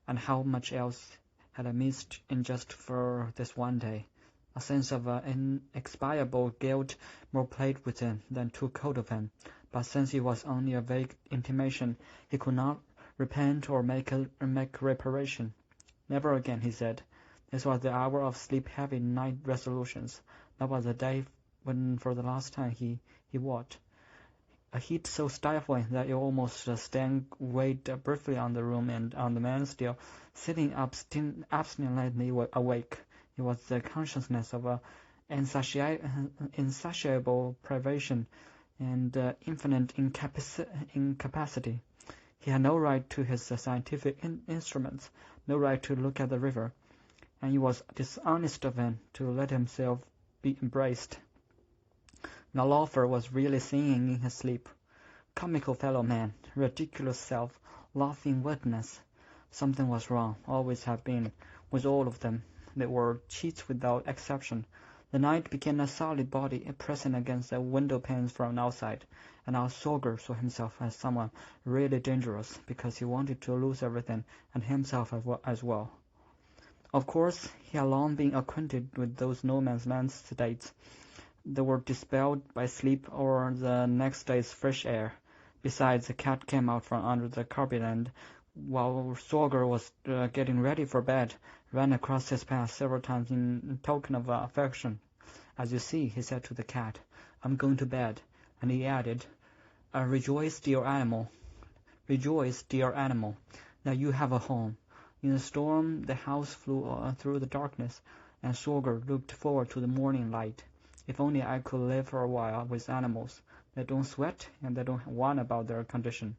[SPEAKER 1] And how much else had I missed in just for this one day? A sense of inexpiable guilt more played with him than took hold of him. But since it was only a vague intimation, he could not repent or make reparation. Never again, he said. This was the hour of sleep-heavy night resolutions. That was the day when for the last time he what? A heat so stifling that it almost weighed briefly on the room and on the man still sitting abstinently awake. It was the consciousness of insatiable privation and infinite incapacity. He had no right to his scientific instruments, no right to look at the river, and it was dishonest of him to let himself be embraced. Now Lawfer was really singing in his sleep. Comical fellow man, ridiculous self, laughing witness. Something was wrong, always had been, with all of them. They were cheats without exception. The night became a solid body pressing against the window panes from outside, and now Sorger saw himself as someone really dangerous, because he wanted to lose everything, and himself as well. Of course, he had long been acquainted with those no-man's-land states. They were dispelled by sleep or the next day's fresh air. Besides, the cat came out from under the carpet and, while Sorger was getting ready for bed, ran across his path several times in token of affection. "As you see," he said to the cat, "I'm going to bed." And he added, "Rejoice, dear animal. Rejoice, dear animal. Now you have a home." In the storm, the house flew through the darkness, and Sorger looked forward to the morning light. If only I could live for a while with animals, They don't sweat, and they don't whine about their condition.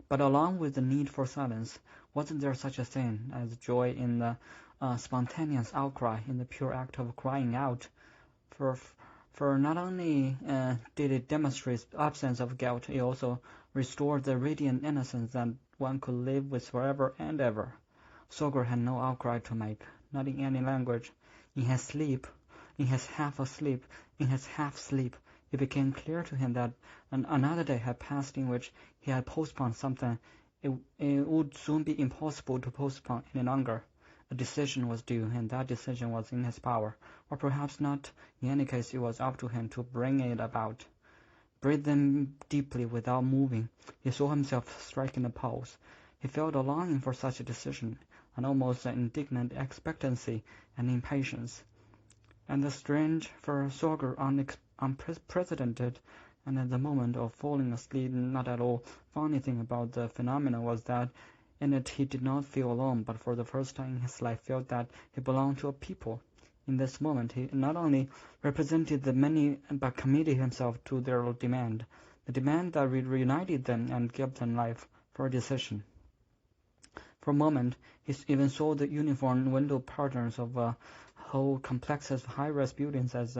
[SPEAKER 1] But along with the need for silence, wasn't there such a thing as joy in the spontaneous outcry, in the pure act of crying out? For, for not only did it demonstrate absence of guilt, it also restored the radiant innocence that one could live with forever and ever. Sorger had no outcry to make, not in any language. In his sleep, in his half-sleep, it became clear to him that another day had passed in which he had postponed something it would soon be impossible to postpone any longer. A decision was due, and that decision was in his power, or perhaps not. In any case, it was up to him to bring it about. Breathing deeply without moving, he saw himself striking a pose. He felt a longing for such a decision, and almost an indignant expectancy and impatience. And the strange, for Sorger, unprecedented, and at the moment of falling asleep not at all funny thing about the phenomenon was that in it he did not feel alone, but for the first time in his life felt that he belonged to a people. In this moment he not only represented the many, but committed himself to their demand, the demand that reunited them and gave them life, for a decision. For a moment he even saw the uniform window patterns of whole complexes of high-rise buildings as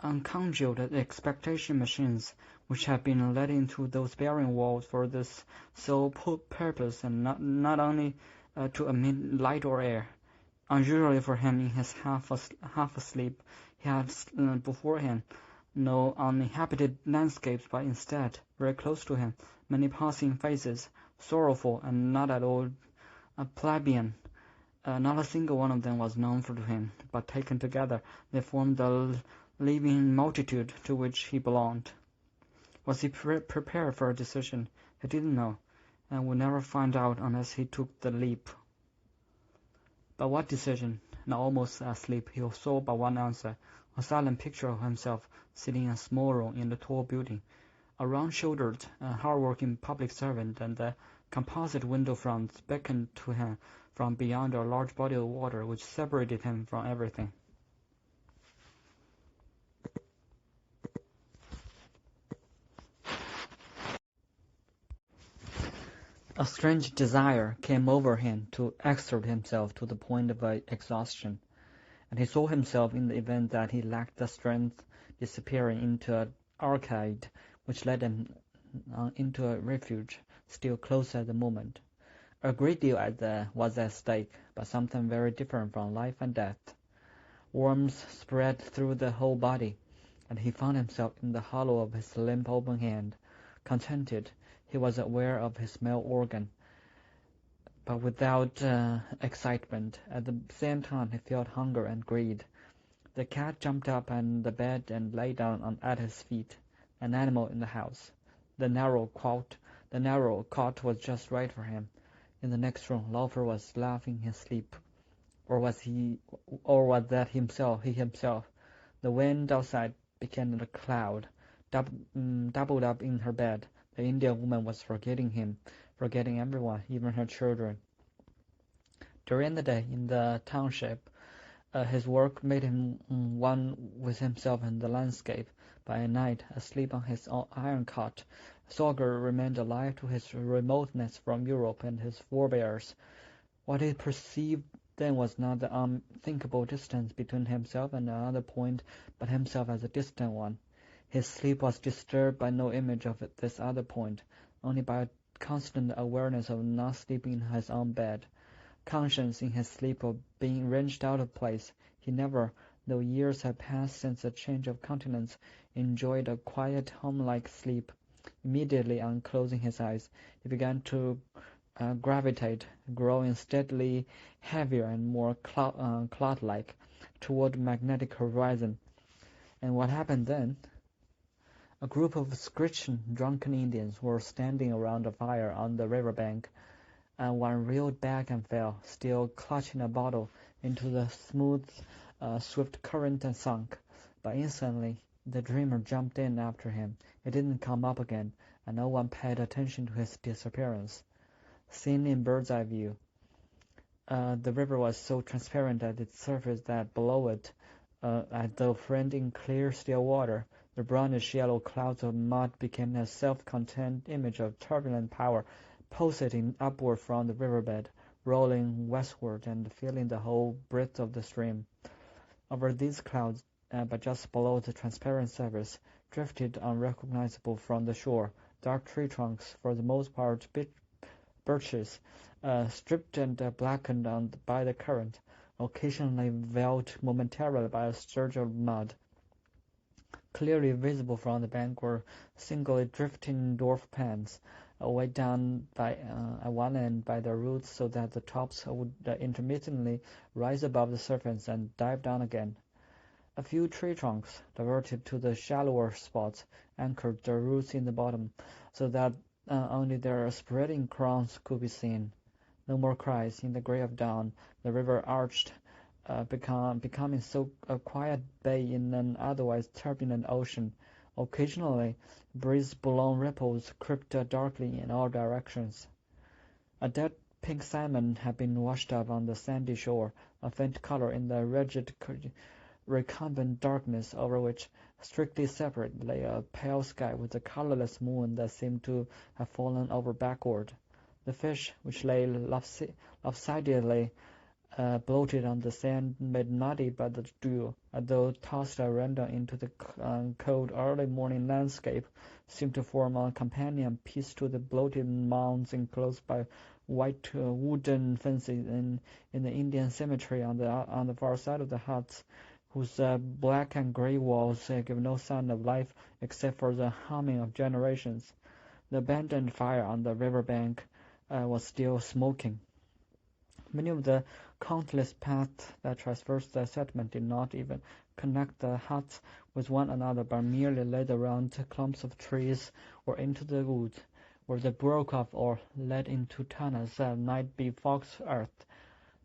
[SPEAKER 1] uncongealed expectation machines which had been let into those barren walls for this sole purpose, and not only to emit light or air. Unusually for him, in his half asleep, he had before him no uninhabited landscapes, but instead, very close to him, many passing faces, sorrowful and not at all plebeian. Not a single one of them was known to him, but taken together they formed the living multitude to which he belonged. Was he prepared for a decision? He didn't know, and would never find out unless he took the leap. But what decision? Now almost asleep, he saw but one answer, a silent picture of himself sitting in a small room in the tall building, a round-shouldered, hard-working public servant, and the composite window fronts beckoned to him from beyond a large body of water which separated him from everything. A strange desire came over him to exert himself to the point of exhaustion, and he saw himself, in the event that he lacked the strength, disappearing into an arcade which led him into a refuge still closer at the moment. A great deal was at stake, but something very different from life and death. Worms spread through the whole body, and he found himself in the hollow of his limp open hand. Contented, he was aware of his male organ, but without excitement. At the same time he felt hunger and greed. The cat jumped up on the bed and lay down at his feet, an animal in the house. The narrow cot was just right for him. In the next room Laufer was laughing in his sleep. Or was that he himself? The wind outside became a cloud, doubled up in her bed. The Indian woman was forgetting him, forgetting everyone, even her children. During the day in the township, his work made him one with himself and the landscape. But at night, asleep on his iron cot, Sorger remained alive to his remoteness from Europe and his forebears. What he perceived then was not the unthinkable distance between himself and another point, but himself as a distant one. His sleep was disturbed by no image of this other point, only by a constant awareness of not sleeping in his own bed. Conscious in his sleep of being wrenched out of place, he never, though years had passed since the change of continents, enjoyed a quiet, home-like sleep. Immediately on closing his eyes, he began to gravitate, growing steadily heavier and more cloud-like, toward the magnetic horizon. And what happened then? A group of screeching, drunken Indians were standing around a fire on the river bank, and one reeled back and fell, still clutching a bottle, into the smooth, swift current and sunk. But instantly the dreamer jumped in after him. He didn't come up again, and no one paid attention to his disappearance. Seen in bird's-eye view, the river was so transparent at its surface that below it, as though framed in clear still water, The brownish-yellow clouds of mud became a self-contained image of turbulent power pulsating upward from the riverbed, rolling westward and filling the whole breadth of the stream. Over these clouds, but just below the transparent surface, drifted unrecognizable from the shore, dark tree trunks, for the most part birches, stripped and blackened by the current, occasionally veiled momentarily by a surge of mud. Clearly visible from the bank were singly drifting dwarf pines, weighed down at one end by their roots so that the tops would intermittently rise above the surface and dive down again. A few tree trunks, diverted to the shallower spots, anchored their roots in the bottom, so that only their spreading crowns could be seen. No more cries. In the grey of dawn, the river arched, becoming a quiet bay in an otherwise turbulent ocean. Occasionally, breeze-blown ripples crept darkly in all directions. A dead pink salmon had been washed up on the sandy shore, a faint colour in the rigid, recumbent darkness over which, strictly separate, lay a pale sky with a colourless moon that seemed to have fallen over backward. The fish, which lay lopsidedly bloated on the sand, made muddy by the dew, as though tossed at random into the cold early morning landscape, seemed to form a companion piece to the bloated mounds enclosed by white wooden fences in the Indian cemetery on the far side of the huts, whose black and grey walls give no sign of life except for the humming of generations. The abandoned fire on the river bank was still smoking. Many of the countless paths that traversed the settlement did not even connect the huts with one another, but merely led around clumps of trees or into the woods, where they broke off or led into tunnels that might be fox earth.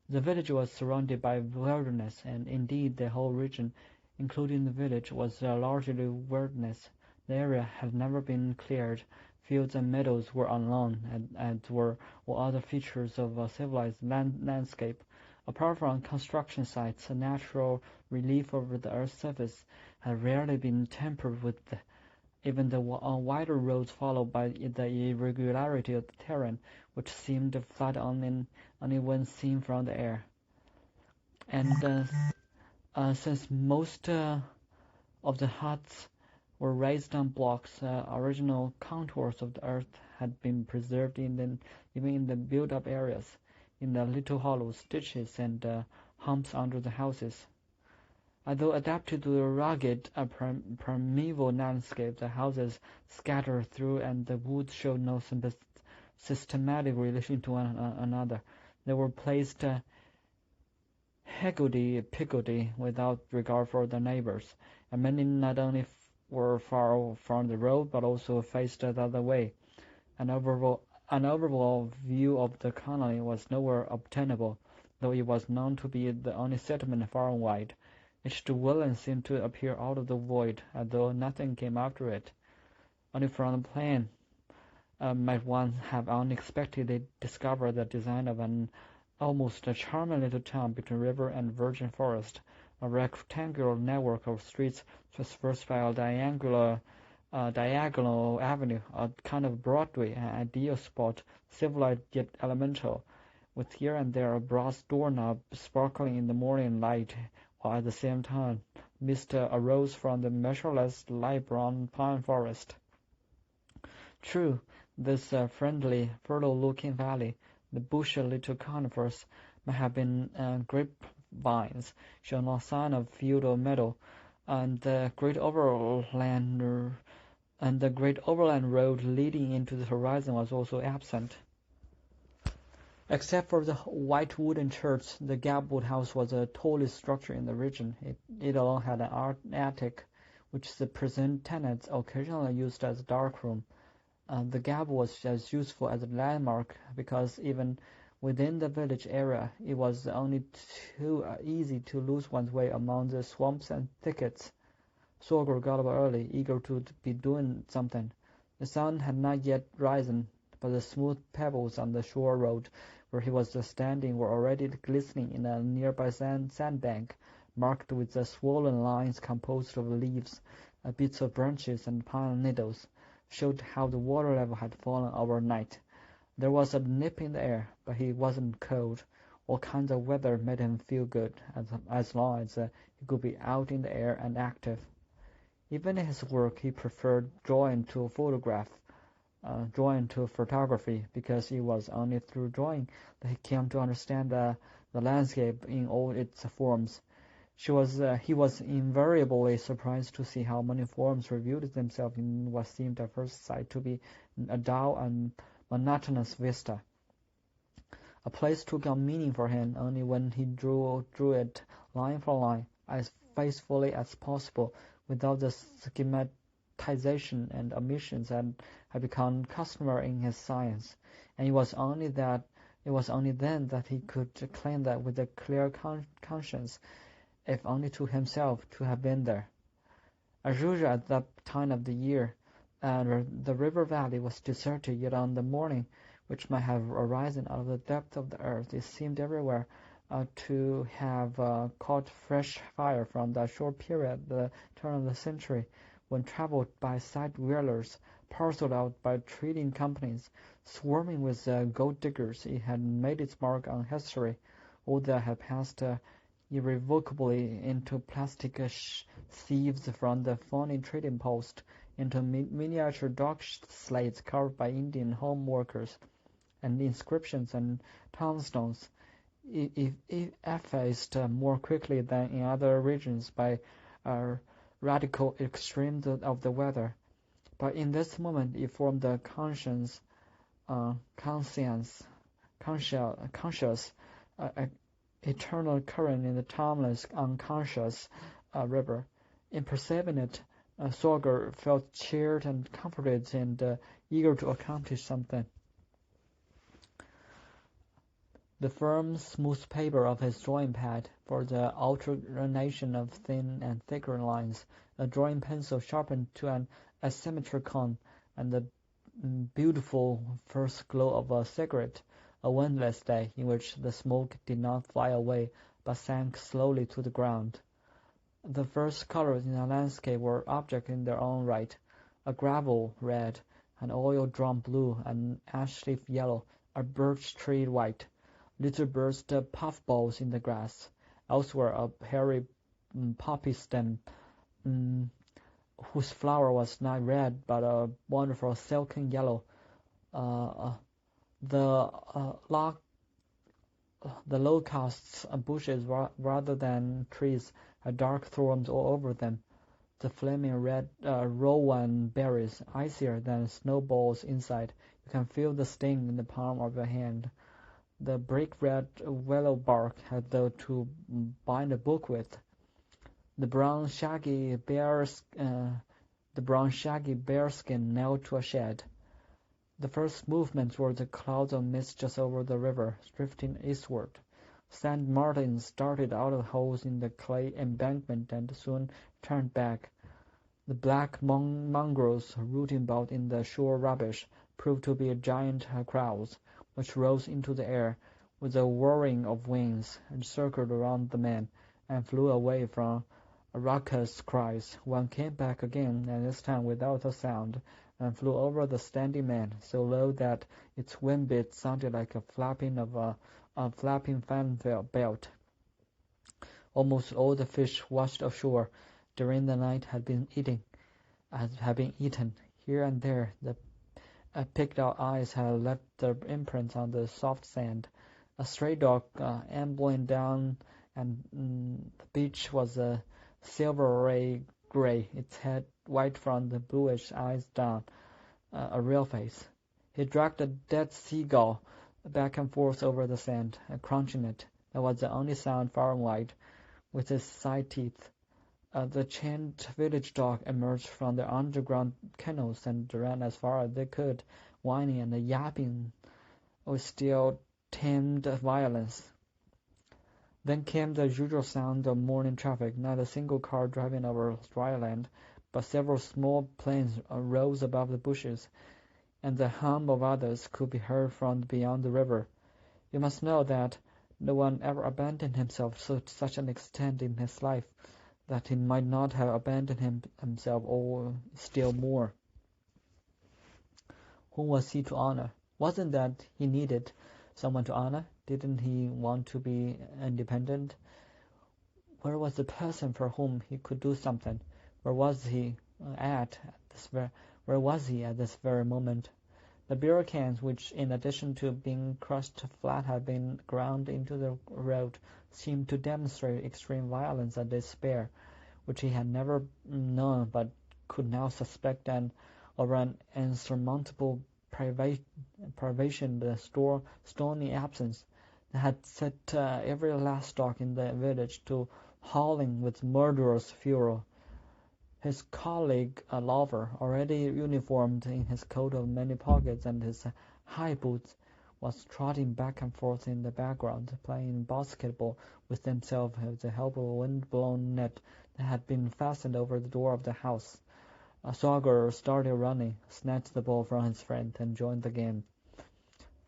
[SPEAKER 1] The village was surrounded by wilderness, and indeed the whole region, including the village, was largely wilderness. The area had never been cleared. Fields and meadows were unknown, and were all other features of a civilized landscape. Apart from construction sites, a natural relief over the earth's surface had rarely been tempered with even the wider roads followed by the irregularity of the terrain, which seemed flat only when seen from the air. And since most of the huts were raised on blocks, original contours of the earth had been preserved even in the built-up areas, in the little hollows, ditches, and humps under the houses. Although adapted to the rugged, primeval landscape, the houses scattered through and the woods showed no systematic relation to one another. They were placed higgledy-piggledy without regard for their neighbors, and many not only were far from the road, but also faced the other way. An overall view of the colony was nowhere obtainable, though it was known to be the only settlement far and wide. Each dwelling seemed to appear out of the void, as though nothing came after it. Only from the plain might one have unexpectedly discovered the design of an almost charming little town between river and virgin forest, a rectangular network of streets traversed by a diagonal avenue, a kind of Broadway, an ideal spot, civilized yet elemental, with here and there a brass doorknob sparkling in the morning light, while at the same time mist arose from the measureless light brown pine forest. True, this friendly, fertile-looking valley, the bushy little conifers, might have been grapevines, showed no sign of field or meadow, and the great overland road leading into the horizon was also absent. Except for the white wooden church, the gabled house was the tallest structure in the region. It alone had an attic, which the present tenants occasionally used as a darkroom. The gable was as useful as a landmark because even within the village area it was only too easy to lose one's way among the swamps and thickets. Sorger got up early, eager to be doing something. The sun had not yet risen, but the smooth pebbles on the shore road where he was standing were already glistening in a nearby sandbank, marked with the swollen lines composed of leaves, bits of branches and pine needles showed how the water level had fallen overnight. There was a nip in the air, but he wasn't cold. All kinds of weather made him feel good, as long as he could be out in the air and active. Even in his work, he preferred drawing to photography, because it was only through drawing that he came to understand the landscape in all its forms. He was invariably surprised to see how many forms revealed themselves in what seemed at first sight to be a dull and monotonous vista. A place took on meaning for him only when he drew it line for line, as faithfully as possible, without the schematization and omissions that had become customary in his science. And it was only then that he could claim that with a clear conscience, if only to himself, to have been there. As usual at that time of the year, the river valley was deserted, yet on the morning which might have arisen out of the depth of the earth, it seemed everywhere to have caught fresh fire from that short period, the turn of the century, when travelled by side-wheelers, parcelled out by trading companies, swarming with gold diggers. It had made its mark on history. All that had passed irrevocably into plastic sieves, from the phony trading post into miniature dock slates carved by Indian home workers, and inscriptions and tombstones, effaced more quickly than in other regions by radical extremes of the weather. But in this moment it formed a conscious, eternal current in the timeless, unconscious river. In perceiving it, Sorger felt cheered and comforted and eager to accomplish something. The firm, smooth paper of his drawing pad for the alternation of thin and thicker lines, a drawing pencil sharpened to an asymmetric cone, and the beautiful first glow of a cigarette, a windless day in which the smoke did not fly away but sank slowly to the ground. The first colors in the landscape were objects in their own right: a gravel red, an oil drum blue, an ash leaf yellow, a birch tree white, little burst puffballs in the grass, elsewhere a hairy poppy stem, whose flower was not red but a wonderful silken yellow. The locusts' bushes, rather than trees, had dark thorns all over them. The flaming red rowan berries, icier than snowballs inside. You can feel the sting in the palm of your hand. The brick red willow bark had though to bind a book with. The brown shaggy bearskin nailed to a shed. The first movements were the clouds of mist just over the river, drifting eastward. Sand martins darted out of holes in the clay embankment and soon turned back. The black mongrels rooting about in the shore rubbish proved to be giant crows, which rose into the air with a whirring of wings, and circled around the men, and flew away from raucous cries. One came back again, and this time without a sound, and flew over the standing man, so low that its wing-beat sounded like a flapping of a flapping fan belt. Almost all the fish washed ashore during the night had been eaten. Here and there, the picked-out eyes had left their imprints on the soft sand. A stray dog ambling down and the beach was a silvery grey, its head white from the bluish eyes down, a real face. He dragged a dead seagull back and forth over the sand, crunching it. That was the only sound far and wide, with his side teeth. The chained village dog emerged from their underground kennels and ran as far as they could, whining and yapping with still tamed violence. Then came the usual sound of morning traffic, not a single car driving over dry land, but several small planes rose above the bushes, and the hum of others could be heard from beyond the river. You must know that no one ever abandoned himself to such an extent in his life. that he might not have abandoned himself, or still more, whom was he to honor? Wasn't that he needed someone to honor? Didn't he want to be independent? Where was the person for whom he could do something? Where was he where was he at this very moment? The beer cans, which in addition to being crushed flat had been ground into the road, seemed to demonstrate extreme violence and despair, which he had never known but could now suspect, and over an insurmountable privation, the stony absence that had set every last dog in the village to howling with murderous fury. His colleague, a lover, already uniformed in his coat of many pockets and his high boots, was trotting back and forth in the background, playing basketball with himself with the help of a wind-blown net that had been fastened over the door of the house. Sorger started running, snatched the ball from his friend, and joined the game.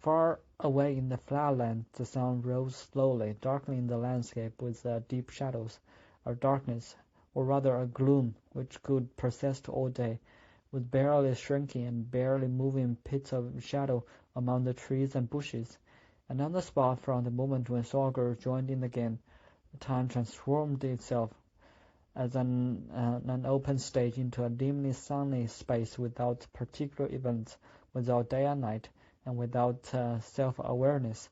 [SPEAKER 1] Far away in the flatland the sun rose slowly, darkening the landscape with deep shadows, a darkness, or rather a gloom, which could persist all day, with barely shrinking and barely moving pits of shadow among the trees and bushes. And on the spot from the moment when Sorger joined in the game, time transformed itself as an open stage into a dimly sunny space without particular events, without day and night, and without self-awareness,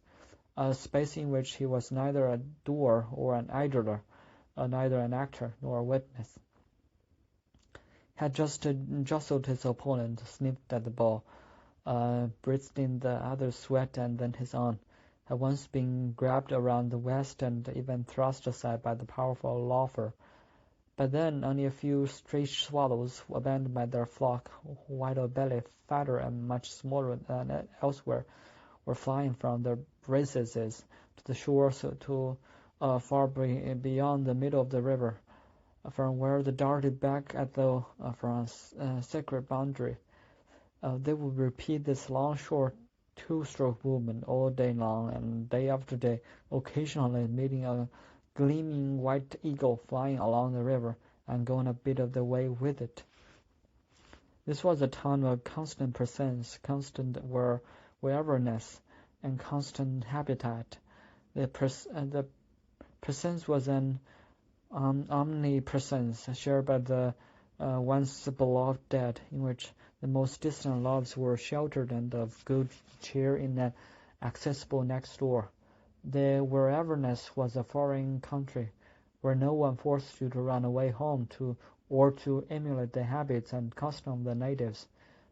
[SPEAKER 1] a space in which he was neither a doer or an idler, neither an actor nor a witness. Had just jostled his opponent, sniffed at the ball, breathed in the other's sweat and then his own, had once been grabbed around the waist and even thrust aside by the powerful loafer. But then only a few stray swallows, abandoned by their flock, white of belly, fatter and much smaller than elsewhere, were flying from their recesses to the shore, to far beyond the middle of the river, from where they darted back as though from a sacred boundary. They would repeat this long, short, two-stroke movement all day long, and day after day, occasionally meeting a gleaming white eagle flying along the river and going a bit of the way with it. This was a town of constant presence, constant wherewitherness, and constant habitat. The presence was an omnipresence shared by the once beloved dead, in which the most distant loves were sheltered and of good cheer in an accessible next door. The wherewitherness was a foreign country, where no one forced you to run away home or to emulate the habits and customs of the natives,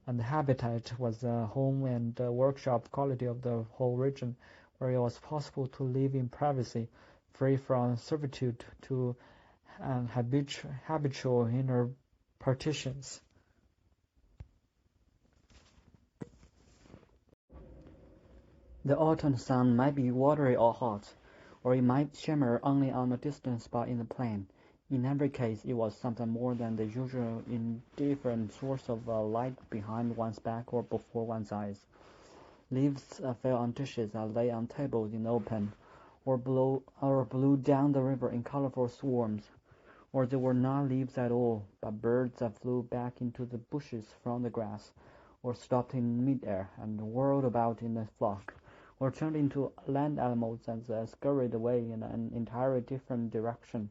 [SPEAKER 1] and the habitat was the home and workshop quality of the whole region, where it was possible to live in privacy, free from servitude to habitual inner partitions. The autumn sun might be watery or hot, or it might shimmer only on a distant spot in the plain. In every case, it was something more than the usual indifferent source of light behind one's back or before one's eyes. Leaves fell on dishes that lay on tables in the open, or blew down the river in colorful swarms, or there were not leaves at all, but birds that flew back into the bushes from the grass, or stopped in mid-air and whirled about in a flock, or turned into land animals and scurried away in an entirely different direction.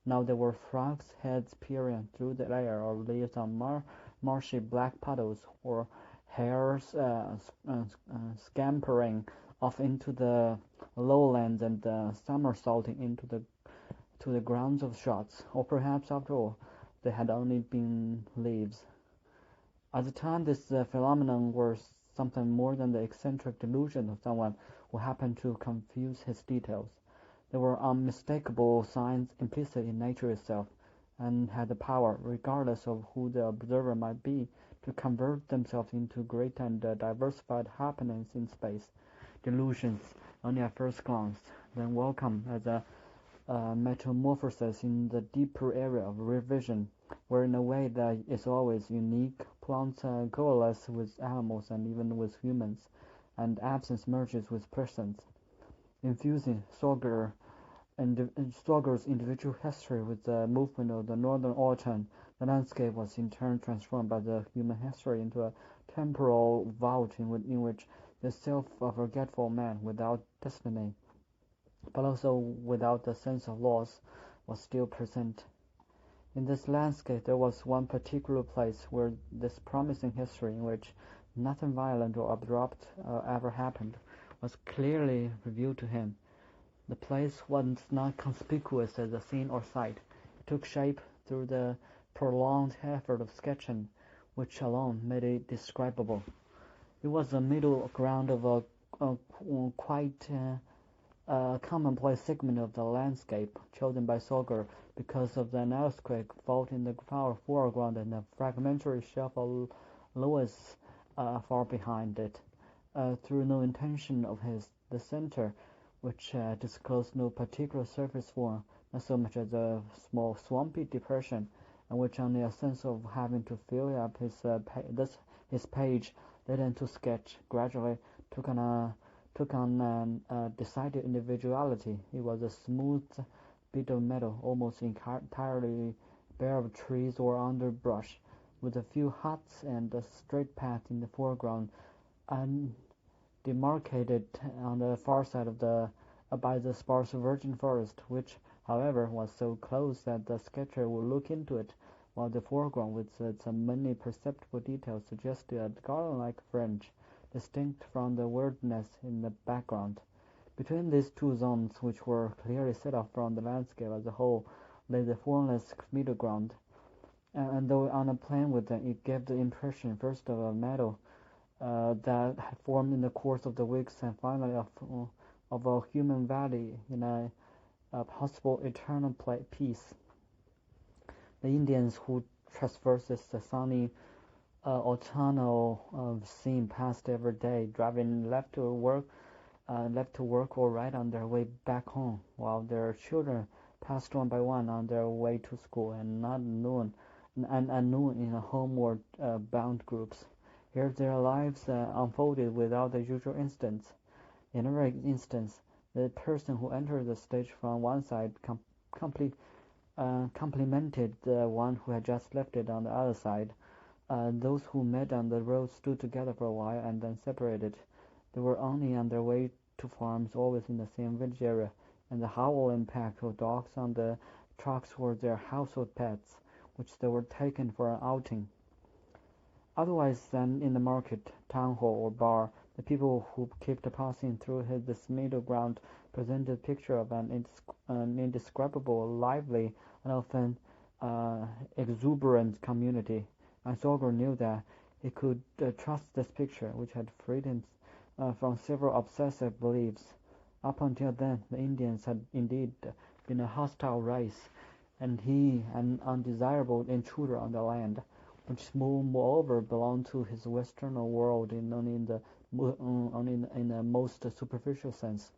[SPEAKER 1] Now there were frogs' heads peering through the layer of leaves on marshy black puddles, or hares scampering off into the lowlands and somersaulting into the grounds of shots, or perhaps, after all, they had only been leaves. At the time, this phenomenon was something more than the eccentric delusion of someone who happened to confuse his details. There were unmistakable signs implicit in nature itself, and had the power, regardless of who the observer might be, to convert themselves into great and diversified happenings in space, delusions only at first glance, then welcome as a metamorphosis in the deeper area of revision, where in a way that is always unique, plants coalesce with animals and even with humans, and absence merges with presence. Infusing Sorger and Sorger's individual history with the movement of the northern autumn, the landscape was in turn transformed by the human history into a temporal vault in which the self-forgetful man without destiny, but also without the sense of loss, was still present. In this landscape there was one particular place where this promising history, in which nothing violent or abrupt ever happened, was clearly revealed to him. The place was not conspicuous as a scene or sight. It took shape through the prolonged effort of sketching, which alone made it describable. It was the middle ground of a quite commonplace segment of the landscape, chosen by Sorger because of an earthquake fault in the foreground and a fragmentary shelf of loess far behind it. Through no intention of his, the center, which disclosed no particular surface form, not so much as a small swampy depression, and which only a sense of having to fill up his page led him to sketch, gradually took on decided individuality. It was a smooth bit of meadow, almost entirely bare of trees or underbrush, with a few huts and a straight path in the foreground, and demarcated on the far side of by the sparse virgin forest, which, however, was so close that the sketcher would look into it, while the foreground, with its many perceptible details, suggested a garden-like fringe, distinct from the wilderness in the background. Between these two zones, which were clearly set off from the landscape as a whole, lay the formless middle ground, and though on a plane with them, it gave the impression first of a meadow that had formed in the course of the weeks, and finally of a human valley in a possible eternal peace. The Indians who traversed the sunny autumnal scene passed every day, driving left to work or right on their way back home, while their children passed one by one on their way to school, and at noon in a homeward bound groups. Here their lives unfolded without the usual incidents. In every instance, the person who entered the stage from one side complimented the one who had just left it on the other side. Those who met on the road stood together for a while and then separated. They were only on their way to farms, always in the same village area, and the howl and pack of dogs on the trucks were their household pets, which they were taken for an outing. Otherwise than in the market, town hall, or bar, the people who kept passing through this middle ground presented a picture of an indescribable, lively, and often exuberant community. And Sorger knew that he could trust this picture, which had freed him from several obsessive beliefs. Up until then, the Indians had indeed been a hostile race, and he an undesirable intruder on the land, which moreover belonged to his western world only in the most superficial sense.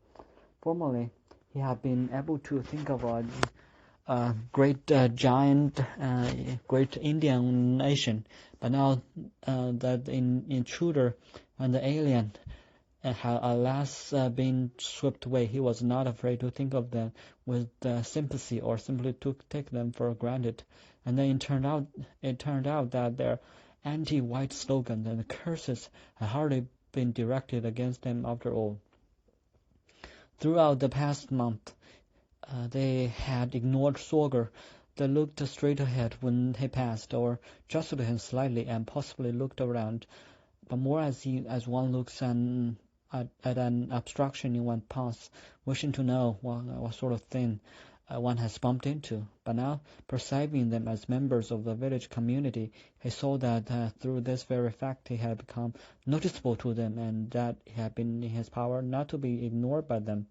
[SPEAKER 1] Formerly, he had been able to think of a great giant, great Indian nation, but now that the intruder and the alien had alas been swept away, he was not afraid to think of them with sympathy, or simply to take them for granted. And then it turned out that their anti-white slogans and curses had hardly been directed against them after all. Throughout the past month, they had ignored Sorger. They looked straight ahead when he passed, or jostled him slightly, and possibly looked around, but more as one looks at an obstruction in one's path, wishing to know what sort of thing one has bumped into. But now, perceiving them as members of the village community, he saw that through this very fact he had become noticeable to them, and that it had been in his power not to be ignored by them.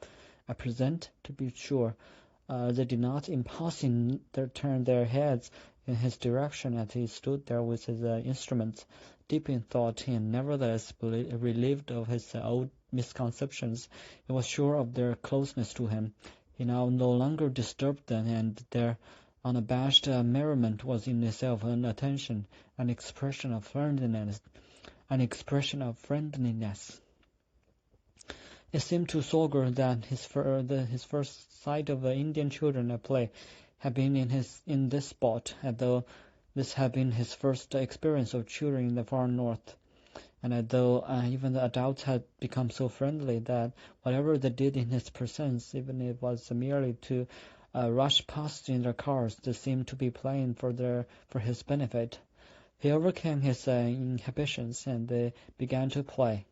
[SPEAKER 1] At present, to be sure, they did not in passing turn their heads in his direction as he stood there with his instruments, deep in thought, and nevertheless relieved of his old misconceptions. He was sure of their closeness to him. He now no longer disturbed them, and their unabashed merriment was in itself an attention, an expression of friendliness. It seemed to Sorger that his first sight of the Indian children at play had been in this spot, as though this had been his first experience of children in the far north, and as though even the adults had become so friendly that whatever they did in his presence, even if it was merely to rush past in their cars, they seemed to be playing for his benefit. He overcame his inhibitions, and they began to play.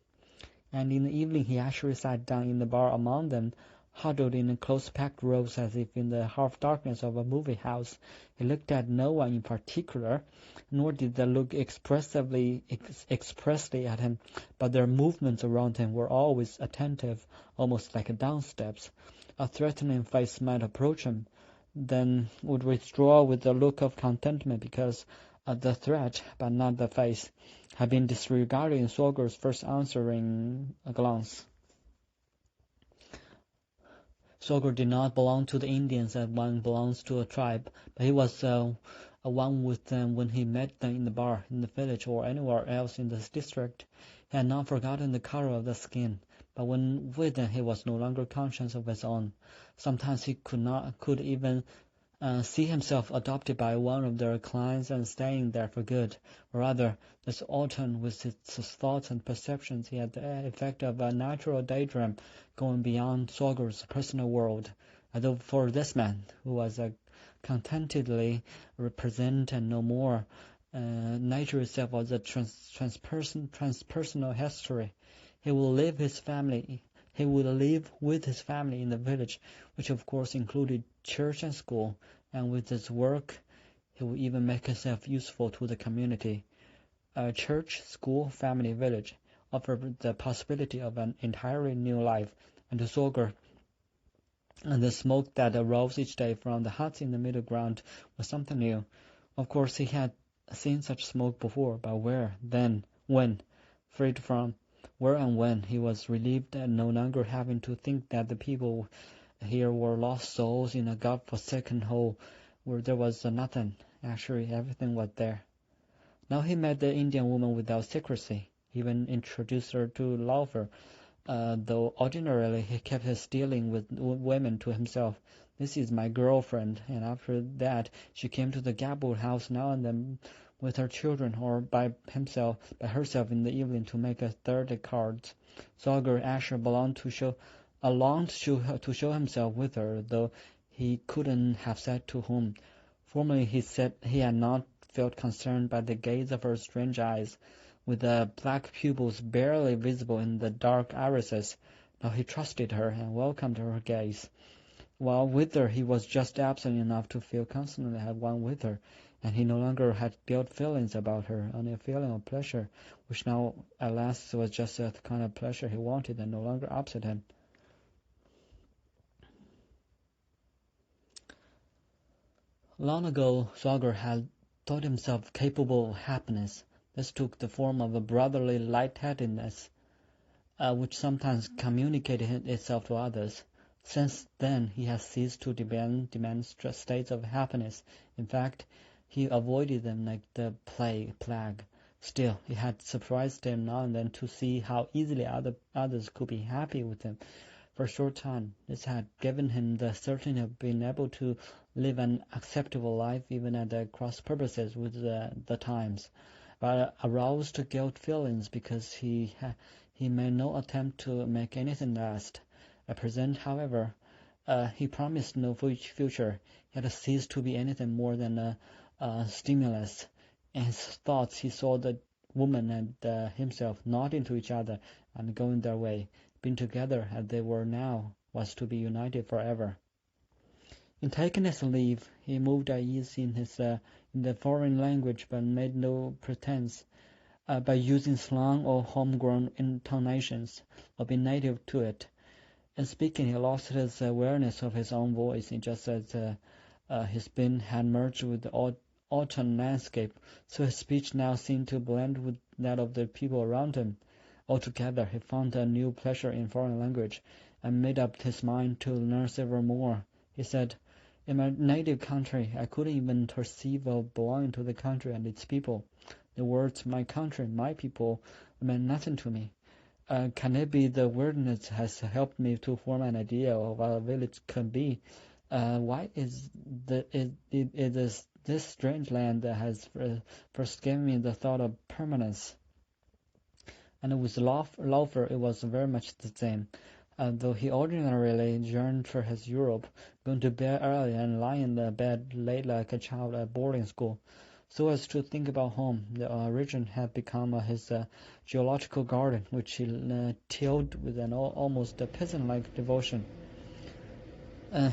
[SPEAKER 1] And in the evening he actually sat down in the bar among them, huddled in close-packed rows as if in the half-darkness of a movie house. He looked at no one in particular, nor did they look expressly at him, but their movements around him were always attentive, almost like downsteps. A threatening face might approach him, then would withdraw with a look of contentment because the threat, but not the face, had been disregarded in Sorger's first answering glance. Sorger did not belong to the Indians as one belongs to a tribe, but he was one with them when he met them in the bar, in the village, or anywhere else in this district. He had not forgotten the color of the skin, but when with them he was no longer conscious of his own. Sometimes he could even see himself adopted by one of their clients and staying there for good. Or rather, this autumn, with its thoughts and perceptions, he had the effect of a natural daydream going beyond Sorger's personal world. Although for this man, who was contentedly represent and no more, nature itself was a transpersonal history. He will live with his family in the village, which of course included church and school, and with his work he will even make himself useful to the community. Church, school, family, village offered the possibility of an entirely new life, and to Sorger, and the smoke that arose each day from the huts in the middle ground was something new. Of course he had seen such smoke before, but where, then, when, freed from where and when, he was relieved at no longer having to think that the people here were lost souls in a god-forsaken hole where there was nothing. Actually, everything was there. Now he met the Indian woman without secrecy. He even introduced her to Laufer, though ordinarily he kept his dealing with women to himself. This is my girlfriend, and after that she came to the Gabble house now and then with her children, or by herself in the evening to make a third cards. Sorger Asher longed to show himself with her, though he couldn't have said to whom. Formerly he said he had not felt concerned by the gaze of her strange eyes, with the black pupils barely visible in the dark irises. Now he trusted her and welcomed her gaze. While with her he was just absent enough to feel constantly at one with her, and he no longer had guilt feelings about her, only a feeling of pleasure, which now at last was just the kind of pleasure he wanted and no longer upset him. Long ago Sorger had thought himself capable of happiness. This took the form of a brotherly light-headedness, which sometimes communicated itself to others. Since then he has ceased to demand states of happiness. In fact, he avoided them like the plague. Still, it had surprised him now and then to see how easily others could be happy with him. For a short time, this had given him the certainty of being able to live an acceptable life even at cross purposes with the times, but aroused guilt feelings because he made no attempt to make anything last. At present, however, he promised no future. He had ceased to be anything more than a stimulus. In his thoughts he saw the woman and himself nodding to each other and going their way. Being together as they were now was to be united forever. In taking his leave, he moved at ease in the foreign language, but made no pretense by using slang or homegrown intonations, or being native to it. In speaking, he lost his awareness of his own voice, just as his being had merged with the autumn landscape, so his speech now seemed to blend with that of the people around him. Altogether, he found a new pleasure in foreign language, and made up his mind to learn several more. He said, "In my native country, I couldn't even perceive of belonging to the country and its people. The words 'my country,' 'my people' meant nothing to me. Can it be the wilderness has helped me to form an idea of what a village can be? Why is it is this strange land that has first given me the thought of permanence? And with Laufer it was very much the same. Though he ordinarily yearned for his Europe, going to bed early and lying in the bed late like a child at boarding school, so as to think about home, the region had become his geological garden, which he tilled with an almost peasant-like devotion.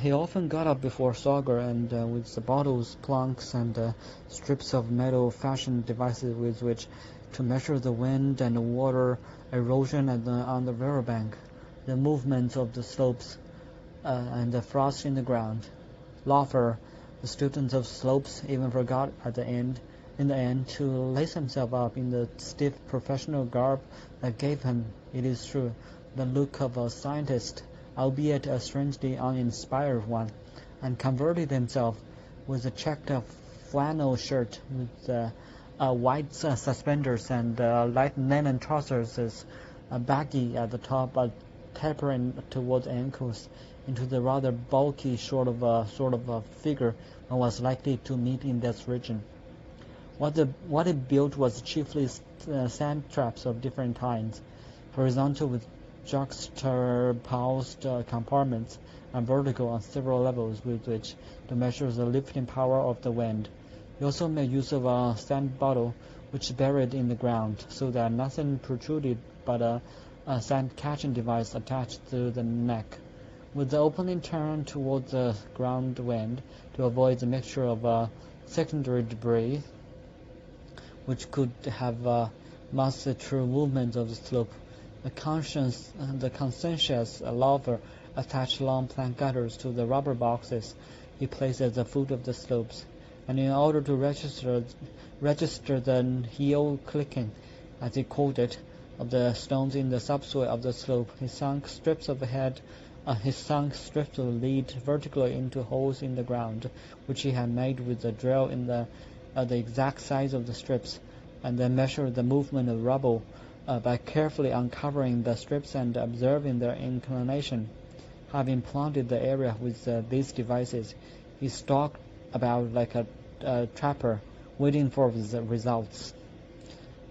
[SPEAKER 1] He often got up before Sorger and with the bottles, planks, and strips of metal fashioned devices with which to measure the wind and water erosion on the river bank, the movements of the slopes, and the frost in the ground. Laufer, the student of slopes, even forgot in the end, to lace himself up in the stiff professional garb that gave him, it is true, the look of a scientist, albeit a strangely uninspired one, and converted himself with a checked flannel shirt with white suspenders and light linen trousers, baggy at the top but tapering towards the ankles, into the rather bulky sort of a figure one was likely to meet in this region. What it built was chiefly sand traps of different kinds, horizontal with juxtaposed compartments, and vertical on several levels with which to measure the lifting power of the wind. He also made use of a sand bottle which buried in the ground, so that nothing protruded but a sand-catching device attached to the neck, with the opening turned toward the ground wind to avoid the mixture of secondary debris which could have masked the true movement of the slope. The conscientious Laufer attached long plank gutters to the rubber boxes he placed at the foot of the slopes, and in order to register the heel clicking, as he called it, of the stones in the subsoil of the slope, he sunk strips of lead vertically into holes in the ground, which he had made with a drill in the exact size of the strips, and then measured the movement of rubble by carefully uncovering the strips and observing their inclination. Having planted the area with these devices, he stalked about like a trapper, waiting for the results.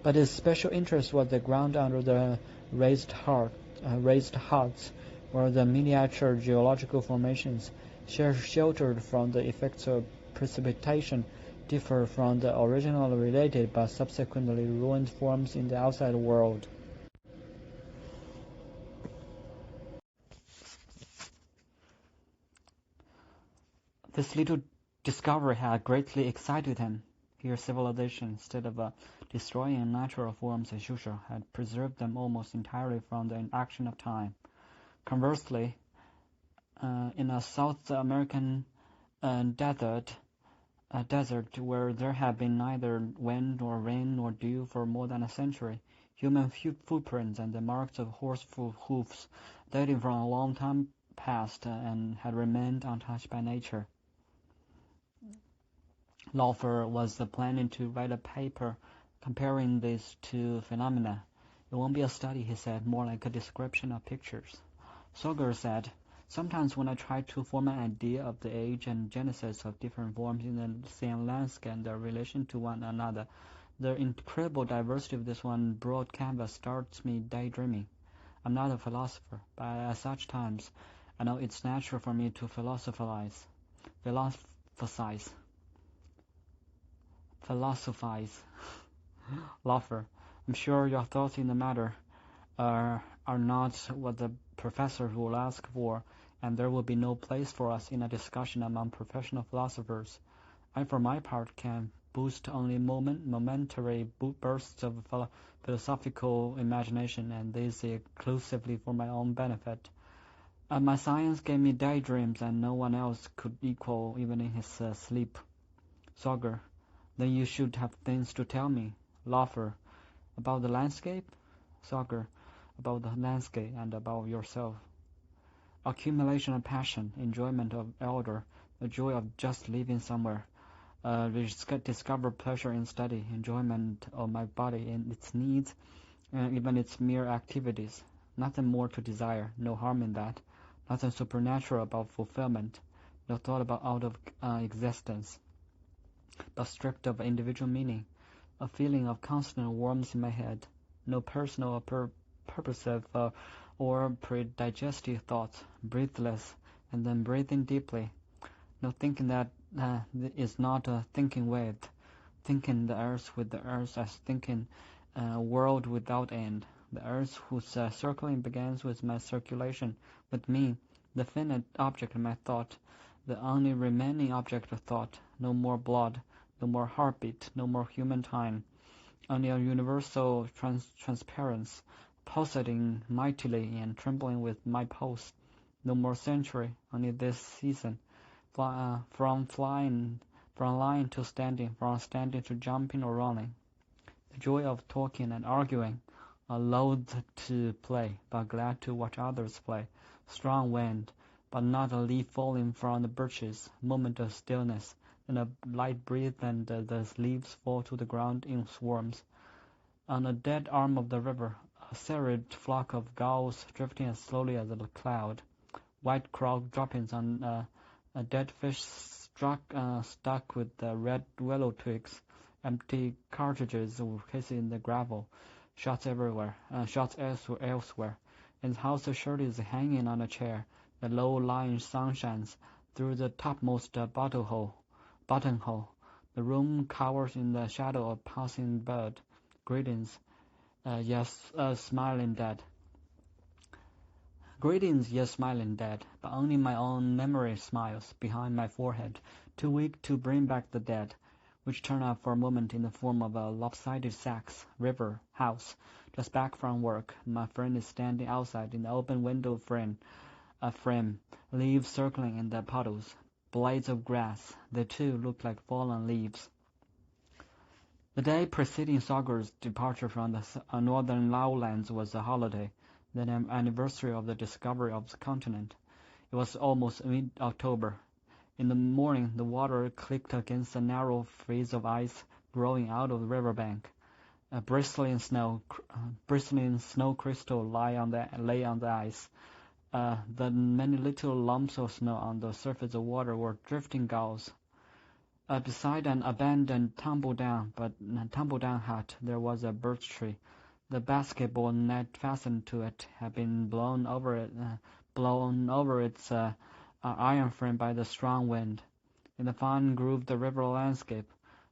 [SPEAKER 1] But his special interest was the ground under the raised huts, where the miniature geological formations, sheltered from the effects of precipitation, differ from the originally related but subsequently ruined forms in the outside world. This little discovery had greatly excited him. Here civilization, instead of destroying natural forms as usual, had preserved them almost entirely from the action of time. Conversely, in a South American desert, where there had been neither wind nor rain nor dew for more than a century, human footprints and the marks of horse hoofs dating from a long time past and had remained untouched by nature. Laufer was planning to write a paper comparing these two phenomena. It won't be a study, he said, more like a description of pictures. Sorger said, sometimes when I try to form an idea of the age and genesis of different forms in the same landscape and their relation to one another, the incredible diversity of this one broad canvas starts me daydreaming. I'm not a philosopher, but at such times I know it's natural for me to philosophize. Laufer, I'm sure your thoughts in the matter are not what the professors will ask for, and there will be no place for us in a discussion among professional philosophers. I, for my part, can boast only momentary bursts of philosophical imagination, and these exclusively for my own benefit. My science gave me daydreams, and no one else could equal even in his sleep. Sorger, then you should have things to tell me. Laufer, about the landscape? Sorger, about the landscape and about yourself. Accumulation of passion, enjoyment of elder, the joy of just living somewhere, discover pleasure in study, enjoyment of my body and its needs, even its mere activities. Nothing more to desire, no harm in that. Nothing supernatural about fulfillment, no thought about out of existence, but stripped of individual meaning. A feeling of constant warmth in my head, no personal or purposive or predigestive thoughts, breathless, and then breathing deeply. No thinking that is not a thinking with, thinking the earth with the earth as thinking world without end. The earth whose circling begins with my circulation, with me, the finite object of my thought, the only remaining object of thought, no more blood, no more heartbeat, no more human time, only a universal transparence, pulsating mightily and trembling with my pulse, no more century, only this season, from lying to standing, from standing to jumping or running. The joy of talking and arguing, loath to play, but glad to watch others play. Strong wind, but not a leaf falling from the birches. Moment of stillness, then a light breeze, and the leaves fall to the ground in swarms. On a dead arm of the river, a serried flock of gulls drifting as slowly as a cloud. White crow droppings on a dead fish stuck with red willow twigs. Empty cartridges hissing in the gravel. Shots everywhere. Shots elsewhere. His house shirt is hanging on a chair. The low-lying sun shines through the topmost buttonhole. The room cowers in the shadow of passing bird. Greetings, yes, smiling dead. Greetings, yes, smiling dead, but only my own memory smiles behind my forehead, too weak to bring back the dead, which turn up for a moment in the form of a lopsided sacks, river, house. Just back from work, my friend is standing outside in the open window frame, leaves circling in the puddles, blades of grass. They too look like fallen leaves. The day preceding Sorger's departure from the northern lowlands was a holiday, the anniversary of the discovery of the continent. It was almost mid-October. In the morning the water clicked against a narrow frieze of ice growing out of the river bank. A bristling snow crystal lay on the ice. The many little lumps of snow on the surface of water were drifting gulls. Beside an abandoned tumble-down hut there was a birch tree. The basketball net fastened to it had been blown over its iron frame by the strong wind. In the fine grooved river landscape,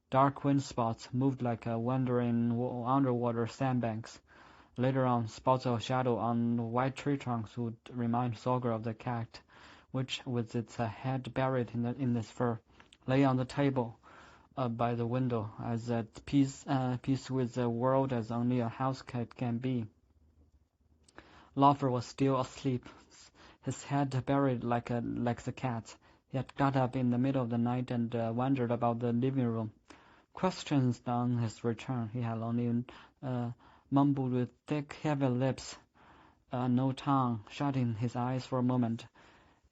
[SPEAKER 1] dark wind spots moved like wandering underwater sandbanks. Later on, spots of shadow on white tree trunks would remind Sorger of the cat, which, with its head buried in its fur, lay on the table by the window, as at peace with the world as only a house cat can be. Laufer was still asleep, his head buried like the cat's. He had got up in the middle of the night and wandered about the living room. Questions on his return he had only mumbled with thick, heavy lips, no tongue, shutting his eyes for a moment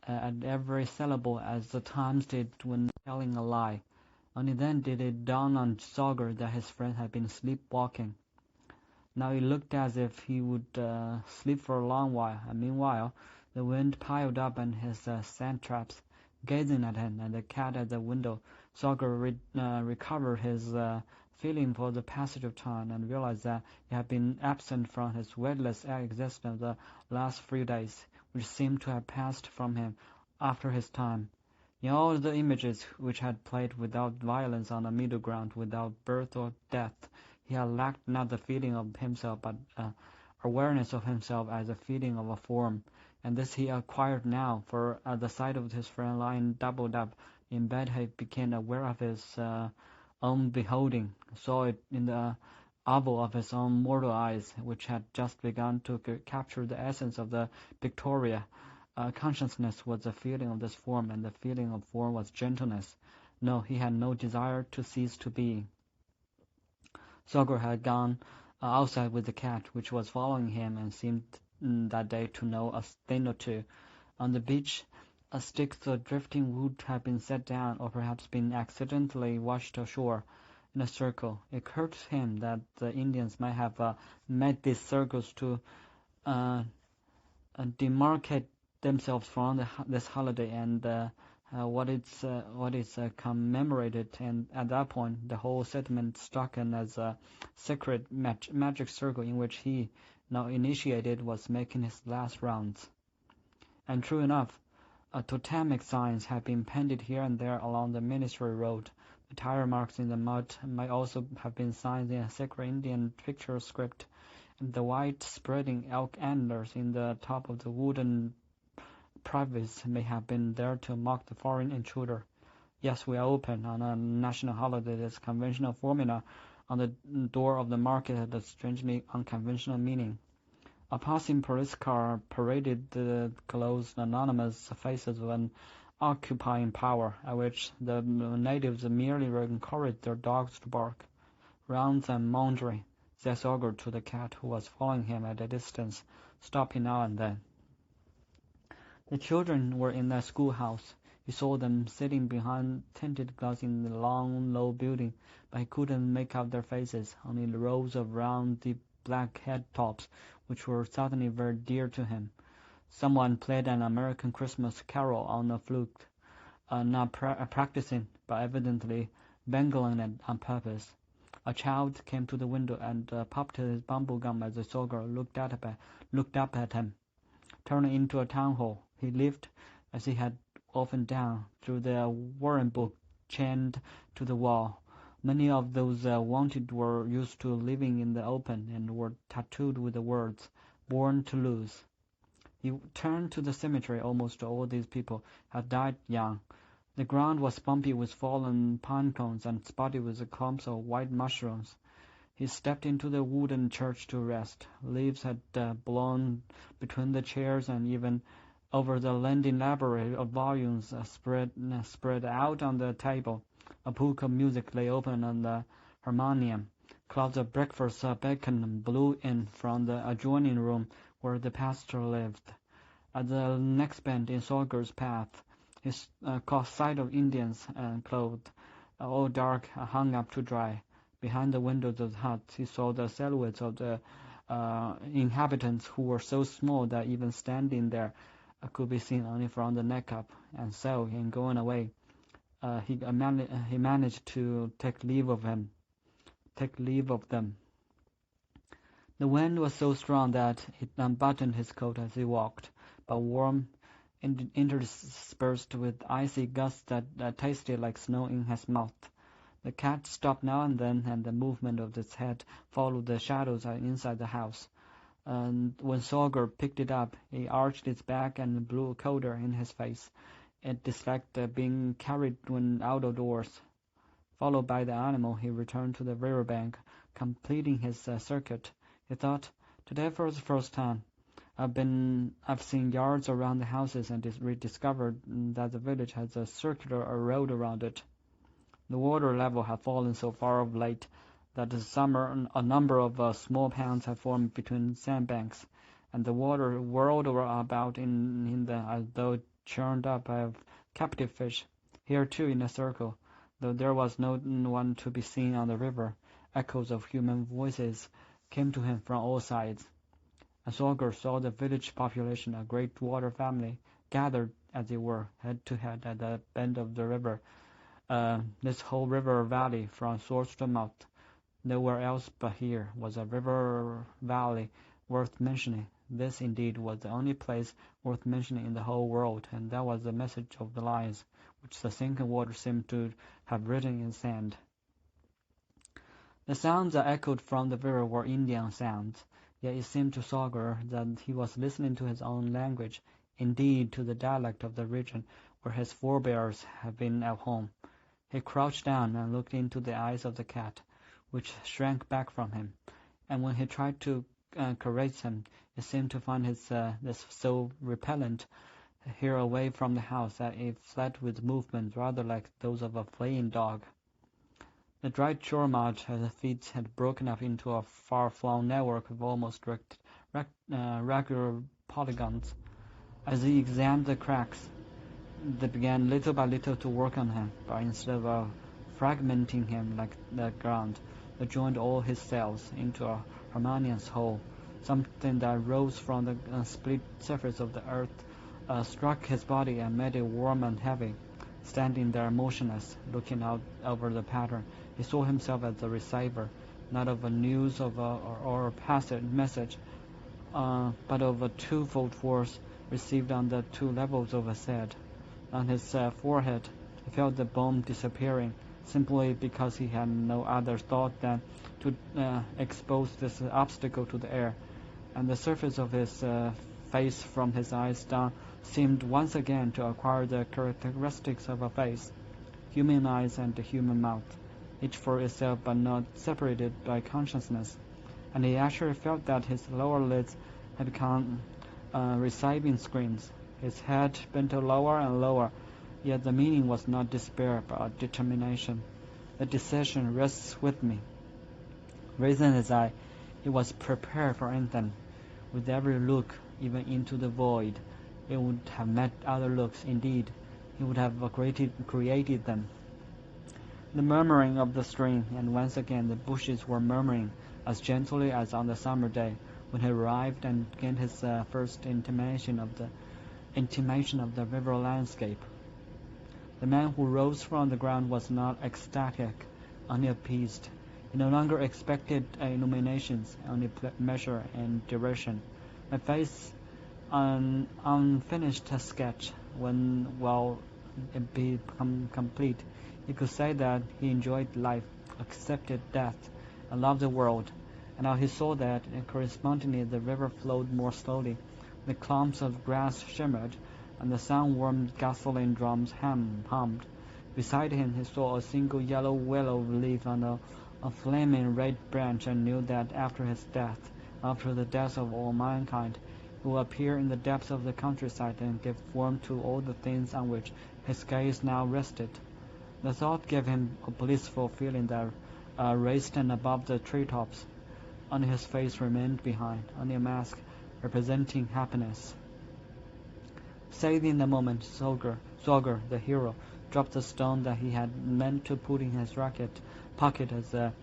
[SPEAKER 1] at every syllable as the times did when telling a lie. Only then did it dawn on Sorger that his friend had been sleepwalking. Now it looked as if he would sleep for a long while, and meanwhile the wind piled up on his sand traps. Gazing at him and the cat at the window, Sorger recovered his feeling for the passage of time and realized that he had been absent from his weightless existence the last few days, which seemed to have passed from him after his time. In all the images which had played without violence on a middle ground, without birth or death, he had lacked not the feeling of himself, but awareness of himself as a feeling of a form, and this he acquired now, for at the sight of his friend lying doubled up in bed he became aware of his own beholding, saw it in the oval of his own mortal eyes, which had just begun to capture the essence of the pictorial. Consciousness was the feeling of this form, and the feeling of form was gentleness. No, he had no desire to cease to be. Sorger had gone outside with the cat, which was following him and seemed that day to know a thing or two. On the beach, sticks of drifting wood had been set down, or perhaps been accidentally washed ashore. in a circle. It occurred to him that the Indians might have made these circles to demarcate themselves from this holiday and what is commemorated, and at that point the whole settlement struck in as a sacred magic circle in which he, now initiated, was making his last rounds. And true enough, totemic signs had been painted here and there along the ministry road. The tire marks in the mud might also have been signs in a sacred Indian picture script, and the white spreading elk antlers in the top of the wooden privies may have been there to mock the foreign intruder. Yes, we are open on a national holiday. This conventional formula on the door of the market had a strangely unconventional meaning. A passing police car paraded the closed, anonymous faces of an occupying power, at which the natives merely encouraged their dogs to bark. Rounds and Mondre, said Sorger to the cat, who was following him at a distance, stopping now and then. The children were in the schoolhouse. He saw them sitting behind tinted glass in the long, low building, but he couldn't make out their faces, only the rows of round, deep black head-tops, which were suddenly very dear to him. Someone played an American Christmas carol on a flute, not practicing, but evidently bangling it on purpose. A child came to the window and popped his bumble gum as the soldier looked up at him. Turning into a town hall, he lived, as he had often done, through the warrant book chained to the wall. Many of those wanted were used to living in the open and were tattooed with the words, "Born to lose." He turned to the cemetery. Almost all these people had died young. The ground was bumpy with fallen pine cones and spotty with clumps of white mushrooms. He stepped into the wooden church to rest. Leaves had blown between the chairs, and even over the lending library of volumes spread out on the table. A book of music lay open on the harmonium. Clouds of breakfast bacon blew in from the adjoining room where the pastor lived. At the next bend in Sorger's path, he caught sight of Indians clothed, all dark, hung up to dry. Behind the windows of the huts, he saw the silhouettes of the inhabitants, who were so small that even standing there could be seen only from the neck up. And so, in going away, he managed to take leave of them. The wind was so strong that it unbuttoned his coat as he walked, but warm, interspersed with icy gusts that tasted like snow in his mouth. The cat stopped now and then, and the movement of its head followed the shadows inside the house. And when Sorger picked it up, he arched its back and blew colder in his face. It disliked being carried when out of doors. Followed by the animal, he returned to the river bank, completing his circuit. He thought, "Today for the first time, I've seen yards around the houses and rediscovered that the village has a circular road around it." The water level had fallen so far of late that this summer a number of small ponds had formed between sandbanks, and the water whirled about in the as though churned up by captive fish. Here too, in a circle, though there was no one to be seen on the river, echoes of human voices came to him from all sides. And Sorger saw the village population, a great water family, gathered, as it were, head to head at the bend of the river. This whole river valley, from source to mouth, nowhere else but here was a river valley worth mentioning. This, indeed, was the only place worth mentioning in the whole world, and that was the message of the lines, which the sinking water seemed to have written in sand. The sounds that echoed from the river were Indian sounds, yet it seemed to Sorger that he was listening to his own language, indeed to the dialect of the region where his forebears had been at home. He crouched down and looked into the eyes of the cat, which shrank back from him, and when he tried to caress him, it seemed to find this so repellent here away from the house that it fled with movements rather like those of a fleeing dog. The dried shore mud at the feet had broken up into a far-flung network of almost regular polygons. As he examined the cracks, they began little by little to work on him, but instead of a fragmenting him like the ground. They joined all his cells into a harmonious whole. Something that rose from the split surface of the earth struck his body and made it warm and heavy. Standing there motionless, looking out over the pattern, he saw himself as the receiver, not of a news or a passive message, but of a twofold force received on the two levels of his head. On his forehead, he felt the bone disappearing, simply because he had no other thought than to expose this obstacle to the air, and the surface of his face from his eyes down seemed once again to acquire the characteristics of a face, human eyes and a human mouth, each for itself but not separated by consciousness, and he actually felt that his lower lids had become receiving screams. His head bent lower and lower, yet the meaning was not despair but determination. The decision rests with me. Raising his eye, he was prepared for anything. With every look, even into the void, it would have met other looks. Indeed, he would have created them. The murmuring of the stream, and once again the bushes were murmuring as gently as on the summer day when he arrived and gained his first intimation of the river landscape. The man who rose from the ground was not ecstatic, only appeased. He no longer expected illuminations, only measure and duration. My face, an unfinished sketch, when it become complete, he could say that he enjoyed life, accepted death, and loved the world. And now he saw that, correspondingly, the river flowed more slowly, the clumps of grass shimmered, and the sun-warmed gasoline drums hummed. Beside him he saw a single yellow willow leaf on a flaming red branch, and knew that after his death, after the death of all mankind, he will appear in the depths of the countryside and give form to all the things on which his gaze now rested. The thought gave him a blissful feeling that raised him above the treetops. Only his face remained behind, only a mask representing happiness. Seizing the moment, Sorger, the hero, dropped the stone that he had meant to put in his pocket as a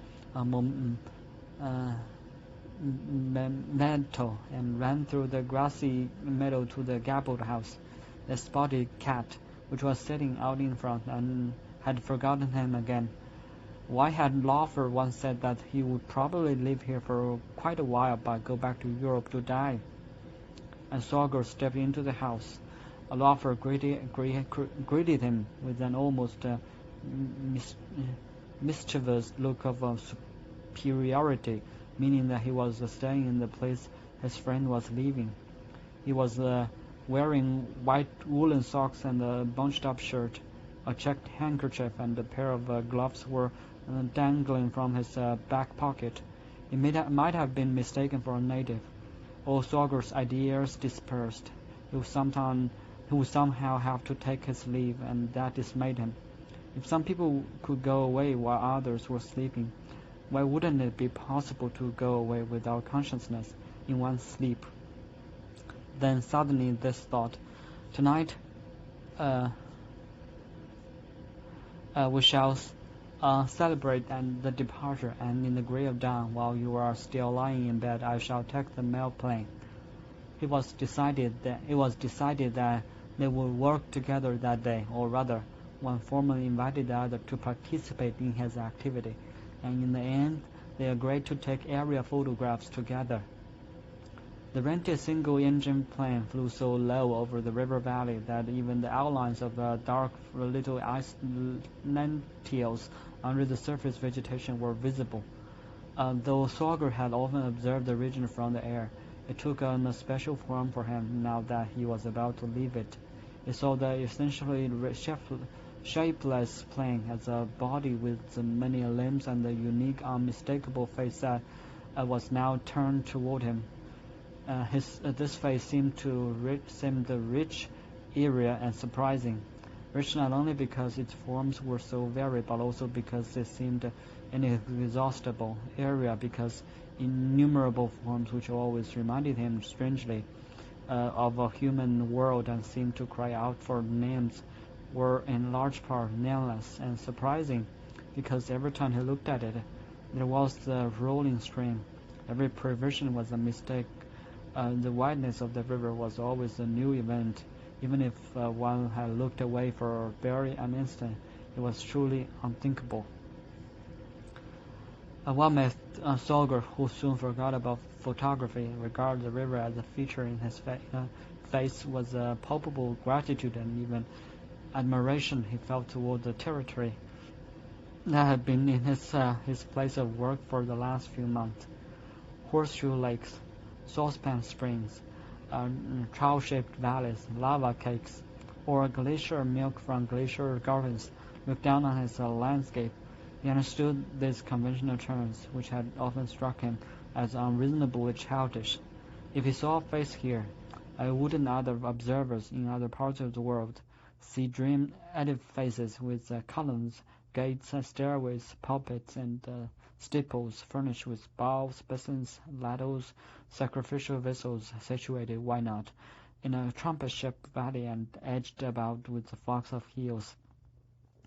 [SPEAKER 1] memento, and ran through the grassy meadow to the gabled house. The spotted cat, which was sitting out in front, and had forgotten him again. Why had Laufer once said that he would probably live here for quite a while but go back to Europe to die? And Sorger stepped into the house. Laufer greeted him with an almost mischievous look of superiority, meaning that he was staying in the place his friend was leaving. He was wearing white woolen socks and a bunched-up shirt. A checked handkerchief and a pair of gloves were dangling from his back pocket. He might have been mistaken for a native. All Sorger's ideas dispersed. He would somehow have to take his leave, and that dismayed him. If some people could go away while others were sleeping, why wouldn't it be possible to go away without consciousness in one's sleep? Then suddenly this thought, tonight we shall celebrate the departure, and in the grey of dawn, while you are still lying in bed, I shall take the mail plane. It was decided that they would work together that day, or rather, one formally invited the other to participate in his activity, and in the end, they agreed to take aerial photographs together. The rented single-engine plane flew so low over the river valley that even the outlines of the dark little ice lentilles under the surface vegetation were visible. Though Sorger had often observed the region from the air, it took on a special form for him now that he was about to leave it. He saw the essentially shapeless plane as a body with many limbs and the unique, unmistakable face that was now turned toward him. This face seemed rich, eerie, and surprising. Rich not only because its forms were so varied, but also because it seemed inexhaustible. Eerie because innumerable forms which always reminded him strangely of a human world and seemed to cry out for names were in large part nameless, and surprising because every time he looked at it, there was the rolling stream. Every prevision was a mistake. The wideness of the river was always a new event. Even if one had looked away for barely an instant, it was truly unthinkable. One met Sorger, who soon forgot about photography, regarded the river as a feature in his face, was a palpable gratitude and even admiration he felt toward the territory that had been in his place of work for the last few months. Horseshoe lakes, saucepan springs, trough-shaped valleys, lava cakes, or glacier milk from glacier gardens looked down on his landscape. He understood these conventional terms, which had often struck him as unreasonably childish. If he saw a face here, wouldn't other observers in other parts of the world see dream edifices with columns, gates, stairways, pulpits, and steeples furnished with bowls, basins, ladles, sacrificial vessels situated, why not, in a trumpet-shaped valley and edged about with flocks of hills?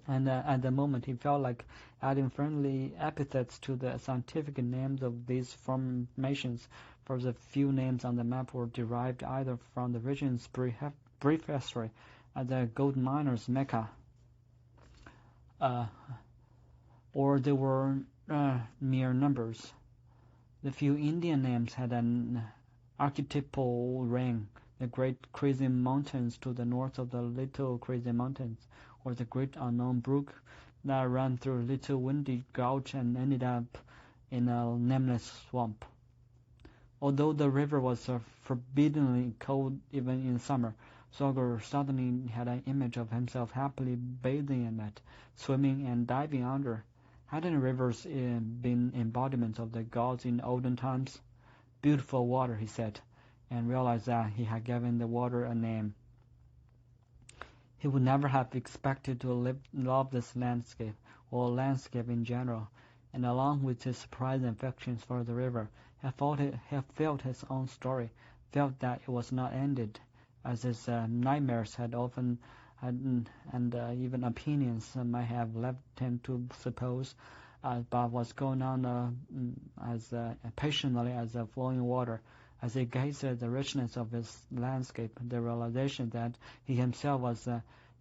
[SPEAKER 1] And at the moment he felt like adding friendly epithets to the scientific names of these formations, for the few names on the map were derived either from the region's brief history as a gold miner's Mecca, or they were mere numbers. The few Indian names had an archetypal ring: the Great Crazy Mountains to the north of the Little Crazy Mountains, or the great unknown brook that ran through Little Windy Gulch and ended up in a nameless swamp. Although the river was forbiddingly cold even in summer, Sorger suddenly had an image of himself happily bathing in it, swimming and diving under. Hadn't rivers been embodiments of the gods in olden times? Beautiful water, he said, and realized that he had given the water a name. He would never have expected to love this landscape, or landscape in general, and along with his surprising affections for the river, he felt his own story, felt that it was not ended, as his nightmares had often and even opinions might have led him to suppose, but was going on as patiently as the flowing water. As he gazed at the richness of his landscape, the realization that he himself was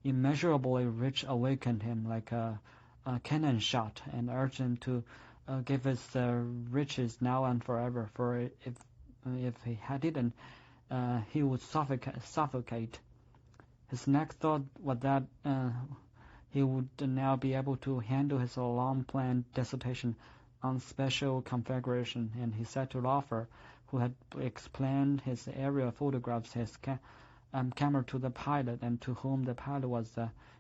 [SPEAKER 1] immeasurably rich awakened him like a cannon shot, and urged him to give his riches now and forever. For if he didn't, he would suffocate. His next thought was that he would now be able to handle his long-planned dissertation on special configuration, and he said to Laufer, who had explained his aerial photographs, his camera to the pilot, and to whom the pilot was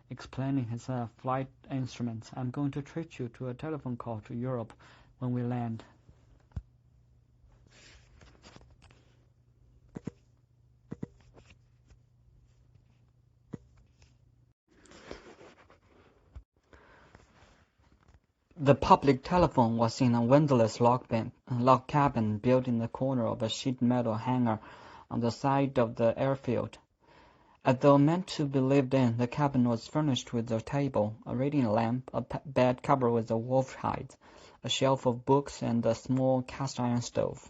[SPEAKER 1] explaining his flight instruments, "I'm going to treat you to a telephone call to Europe when we land." The public telephone was in a windowless log cabin built in the corner of a sheet metal hangar on the side of the airfield. Although meant to be lived in, the cabin was furnished with a table, a reading lamp, a bed covered with a wolf hide, a shelf of books, and a small cast-iron stove.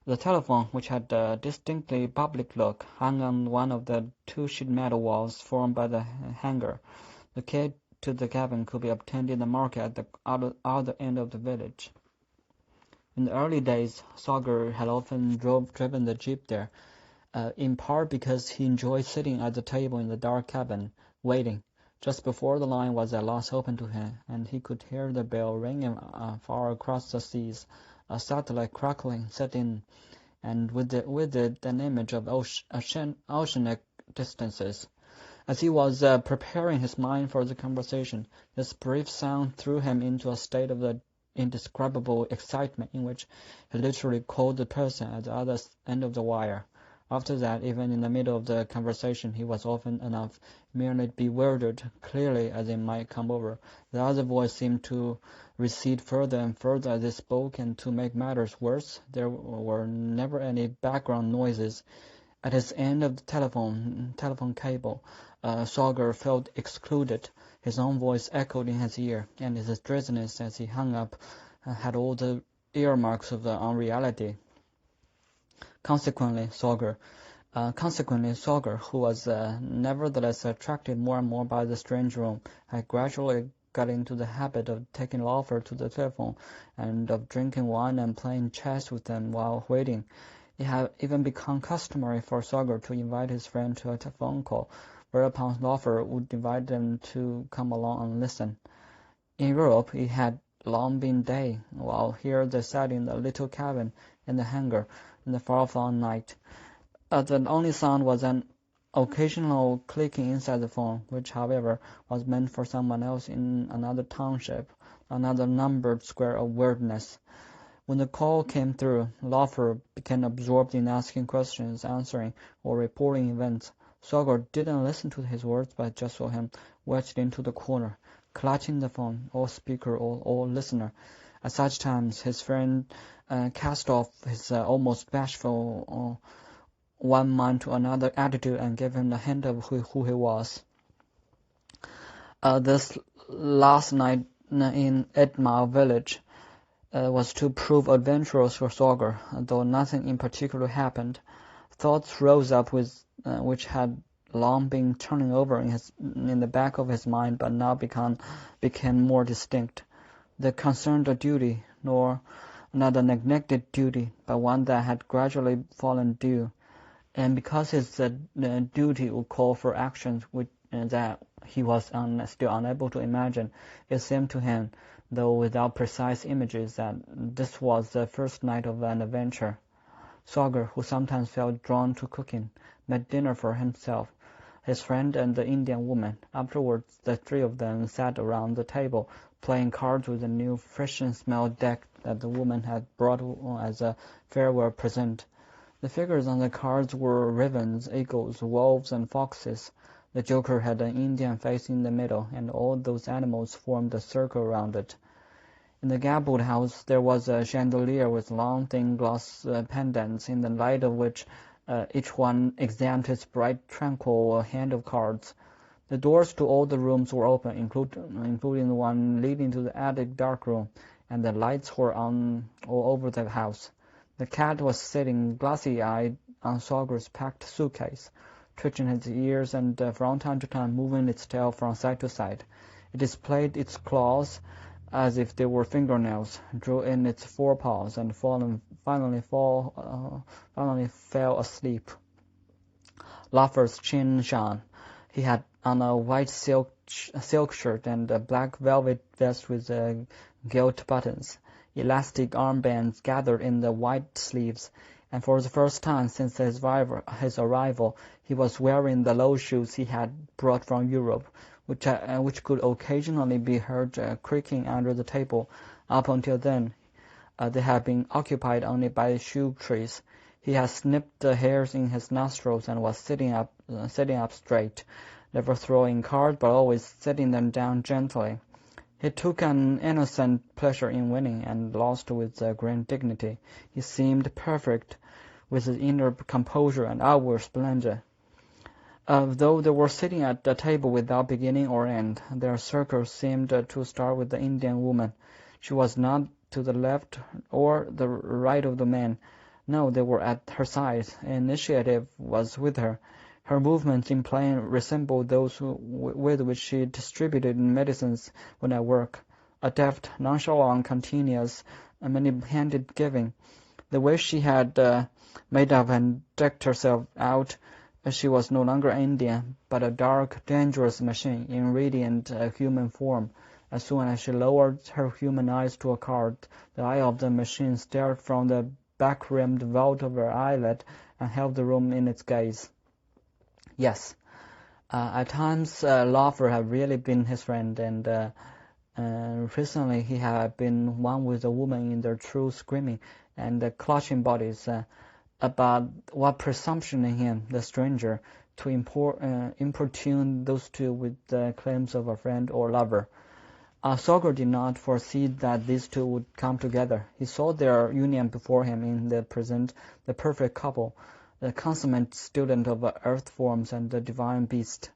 [SPEAKER 1] The telephone, which had a distinctly public look, hung on one of the two sheet metal walls formed by the hangar. The key to the cabin could be obtained in the market at the other end of the village. In the early days, Sorger had often driven the jeep there, in part because he enjoyed sitting at the table in the dark cabin, waiting, just before the line was at last opened to him, and he could hear the bell ringing far across the seas, a satellite crackling set in, and with it an image of oceanic distances. As he was preparing his mind for the conversation, this brief sound threw him into a state of the indescribable excitement in which he literally called the person at the other end of the wire. After that, even in the middle of the conversation, he was often enough merely bewildered, clearly as it might come over. The other voice seemed to recede further and further as he spoke, and to make matters worse, there were never any background noises. At his end of the telephone cable, Sorger felt excluded. His own voice echoed in his ear, and his dizziness as he hung up had all the earmarks of the unreality. Consequently, Sorger, who was nevertheless attracted more and more by the strange room, had gradually got into the habit of taking Laufer to the telephone and of drinking wine and playing chess with them while waiting. It had even become customary for Sorger to invite his friend to a phone call, whereupon Laufer would invite them to come along and listen. In Europe it had long been day, while here they sat in the little cabin in the hangar in the far-flung night. The only sound was an occasional clicking inside the phone, which, however, was meant for someone else in another township, another numbered square of weirdness. When the call came through, Laufer became absorbed in asking questions, answering, or reporting events. Sorger didn't listen to his words, but just saw him wedged into the corner, clutching the phone, all speaker, all listener. At such times, his friend cast off his almost bashful one mind to another attitude and gave him a hint of who he was. This last night in 8 Mile Village was to prove adventurous for Sorger, though nothing in particular happened. Thoughts rose up which had long been turning over in the back of his mind, but now became more distinct. They concerned a duty, not a neglected duty, but one that had gradually fallen due. And because his duty would call for actions that he was still unable to imagine, it seemed to him, though without precise images, that this was the first night of an adventure. Sorger, who sometimes felt drawn to cooking, made dinner for himself, his friend, and the Indian woman. Afterwards, the three of them sat around the table, playing cards with a new fresh-smelled deck that the woman had brought as a farewell present. The figures on the cards were ravens, eagles, wolves, and foxes. The joker had an Indian face in the middle, and all those animals formed a circle around it. In the gabled house there was a chandelier with long, thin glass pendants, in the light of which each one examined its bright, tranquil hand of cards. The doors to all the rooms were open, including the one leading to the attic dark room, and the lights were on all over the house. The cat was sitting glassy-eyed on Sorger's packed suitcase, twitching its ears and from time to time moving its tail from side to side. It displayed its claws as if they were fingernails, drew in its forepaws, and finally fell asleep. Laufer's chin shone. He had on a white silk shirt and a black velvet vest with gilt buttons. Elastic armbands gathered in the white sleeves, and for the first time since his arrival he was wearing the low shoes he had brought from Europe, which could occasionally be heard creaking under the table. Up until then, they had been occupied only by shoe trees. He had snipped the hairs in his nostrils and was sitting up straight, never throwing cards, but always setting them down gently. He took an innocent pleasure in winning, and lost with great dignity. He seemed perfect, with his inner composure and outward splendor. Though they were sitting at the table without beginning or end, their circle seemed to start with the Indian woman. She was not to the left or the right of the man. No, they were at her side. Initiative was with her. Her movements in playing resembled those with which she distributed medicines when at work. A deft, nonchalant, continuous, many-handed giving. The way she had made up and decked herself out, she was no longer Indian, but a dark, dangerous machine in radiant human form. As soon as she lowered her human eyes to a card, the eye of the machine stared from the back-rimmed vault of her eyelid and held the room in its gaze. Yes, at times Laufer had really been his friend, and recently he had been one with a woman in their true screaming and clutching bodies. But what presumption in him, the stranger, to importune those two with the claims of a friend or lover. Sorger did not foresee that these two would come together. He saw their union before him in the present, the perfect couple. the consummate student of earth forms and the divine beast.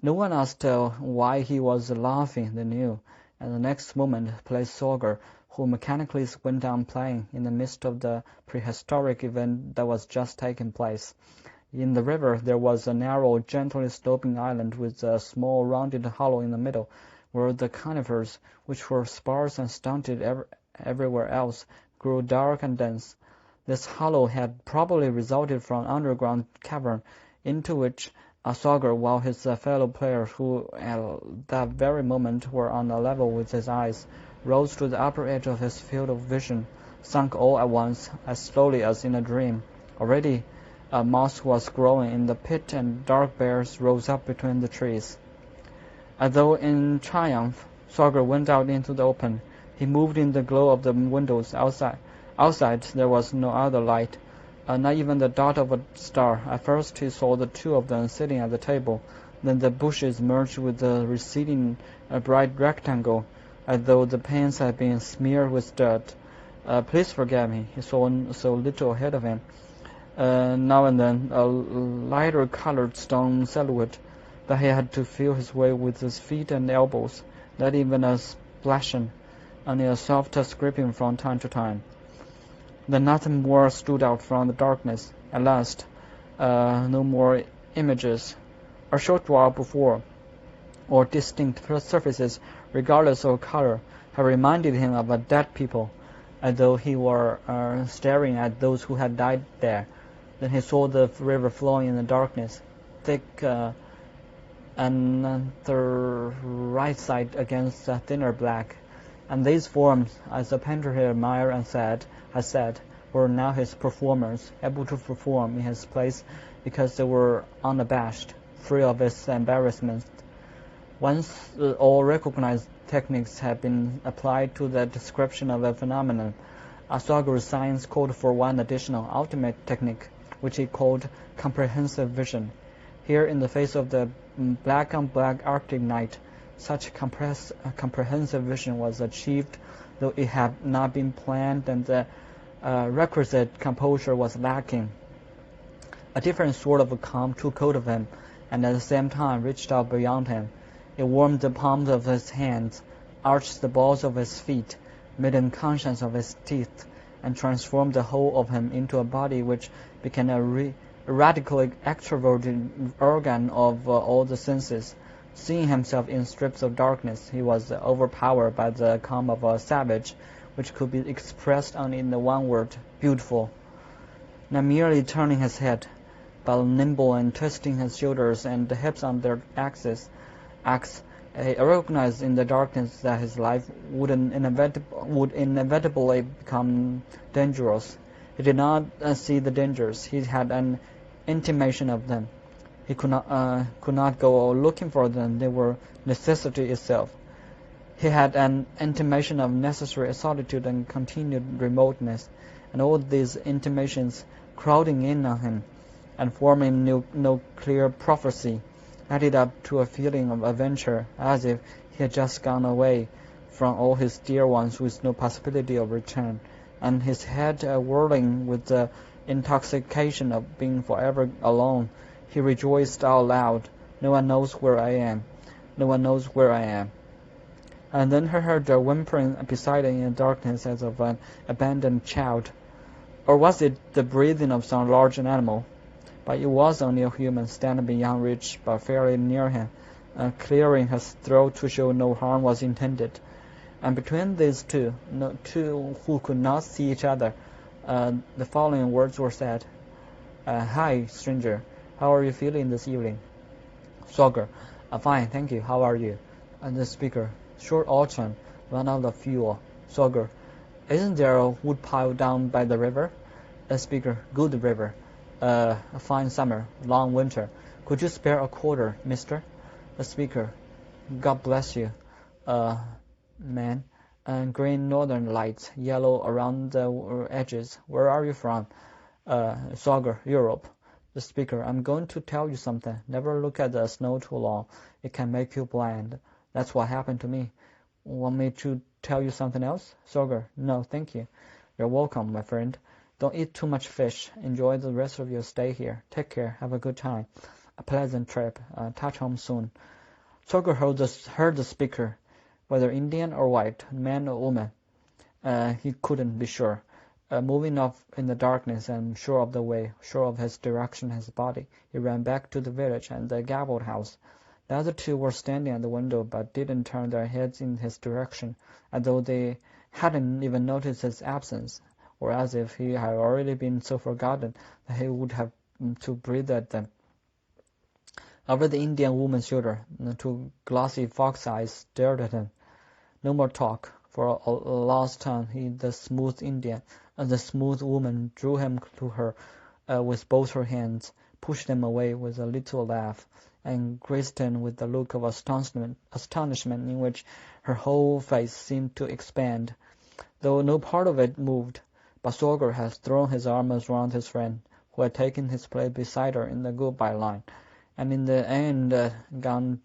[SPEAKER 1] No one asked why he was laughing, they knew, and the next moment played Sorger, who mechanically went on playing in the midst of the prehistoric event that was just taking place. In the river there was a narrow, gently sloping island with a small rounded hollow in the middle, where the conifers, which were sparse and stunted everywhere else, grew dark and dense. This hollow had probably resulted from an underground cavern into which Sorger, while his fellow players, who at that very moment were on a level with his eyes, rose to the upper edge of his field of vision, sunk all at once, as slowly as in a dream. Already moss was growing in the pit, and dark bears rose up between the trees. As though in triumph, Sorger went out into the open. He moved in the glow of the windows outside. Outside there was no other light, not even the dot of a star. At first he saw the two of them sitting at the table. Then the bushes merged with the receding bright rectangle, as though the panes had been smeared with dirt. Please forgive me. He saw so little ahead of him. Now and then a lighter colored stone silhouette, but he had to feel his way with his feet and elbows, not even a splashing, only a soft scraping from time to time. Then nothing more stood out from the darkness. At last, no more images. A short while before, or distinct surfaces, regardless of color, had reminded him of a dead people, as though he were staring at those who had died there. Then he saw the river flowing in the darkness, thick anthracite against a thinner black. And these forms, as the painter he admired and had said, were now his performers, able to perform in his place because they were unabashed, free of its embarrassment. Once all recognized techniques had been applied to the description of a phenomenon, Sorger's science called for one additional, ultimate technique, which he called comprehensive vision. Here, in the face of the black-on-black Arctic night, such comprehensive vision was achieved, though it had not been planned and the requisite composure was lacking. A different sort of calm took hold of him, and at the same time reached out beyond him. It warmed the palms of his hands, arched the balls of his feet, made him conscious of his teeth, and transformed the whole of him into a body which became a radically extroverted organ of all the senses. Seeing himself in strips of darkness, he was overpowered by the calm of a savage, which could be expressed only in the one word, beautiful. Not merely turning his head, but nimble and twisting his shoulders and hips on their axis, he recognized in the darkness that his life would inevitably become dangerous. He did not see the dangers. He had an intimation of them. He could not go looking for them. They were necessity itself. He had an intimation of necessary solitude and continued remoteness, and all these intimations crowding in on him and forming no clear prophecy, added up to a feeling of adventure, as if he had just gone away from all his dear ones with no possibility of return, and his head whirling with the intoxication of being forever alone. He rejoiced out loud. No one knows where I am. No one knows where I am. And then he heard a whimpering beside him in the darkness as of an abandoned child. Or was it the breathing of some large animal? But it was only a human standing beyond reach, but fairly near him, clearing his throat to show no harm was intended. And between these two who could not see each other, the following words were said. Hi, stranger. How are you feeling this evening? Sorger. Fine, thank you. How are you? And the speaker. Short autumn. Run out of fuel. Sorger. Isn't there a wood pile down by the river? The speaker. Good river. A fine summer. Long winter. Could you spare a quarter, mister? The speaker. God bless you. Man. Green northern lights. Yellow around the edges. Where are you from? Sorger. Europe. The speaker. I'm going to tell you something. Never look at the snow too long. It can make you blind. That's what happened to me. Want me to tell you something else? Sorger. No, thank you. You're welcome, my friend. Don't eat too much fish. Enjoy the rest of your stay here. Take care. Have a good time. A pleasant trip. Touch home soon. Sorger heard the speaker, whether Indian or white, man or woman. He couldn't be sure. Moving off in the darkness and sure of the way, sure of his direction, his body, he ran back to the village and the gabled house. The other two were standing at the window, but didn't turn their heads in his direction, as though they hadn't even noticed his absence, or as if he had already been so forgotten that he would have to breathe at them. Over the Indian woman's shoulder, two glossy fox eyes stared at him. No more talk. For a last time, the smooth Indian and the smooth woman drew him to her with both her hands, pushed him away with a little laugh, and graced him with a look of astonishment in which her whole face seemed to expand, though no part of it moved. But Sorger had thrown his arms round his friend, who had taken his place beside her in the goodbye line, and in the end gone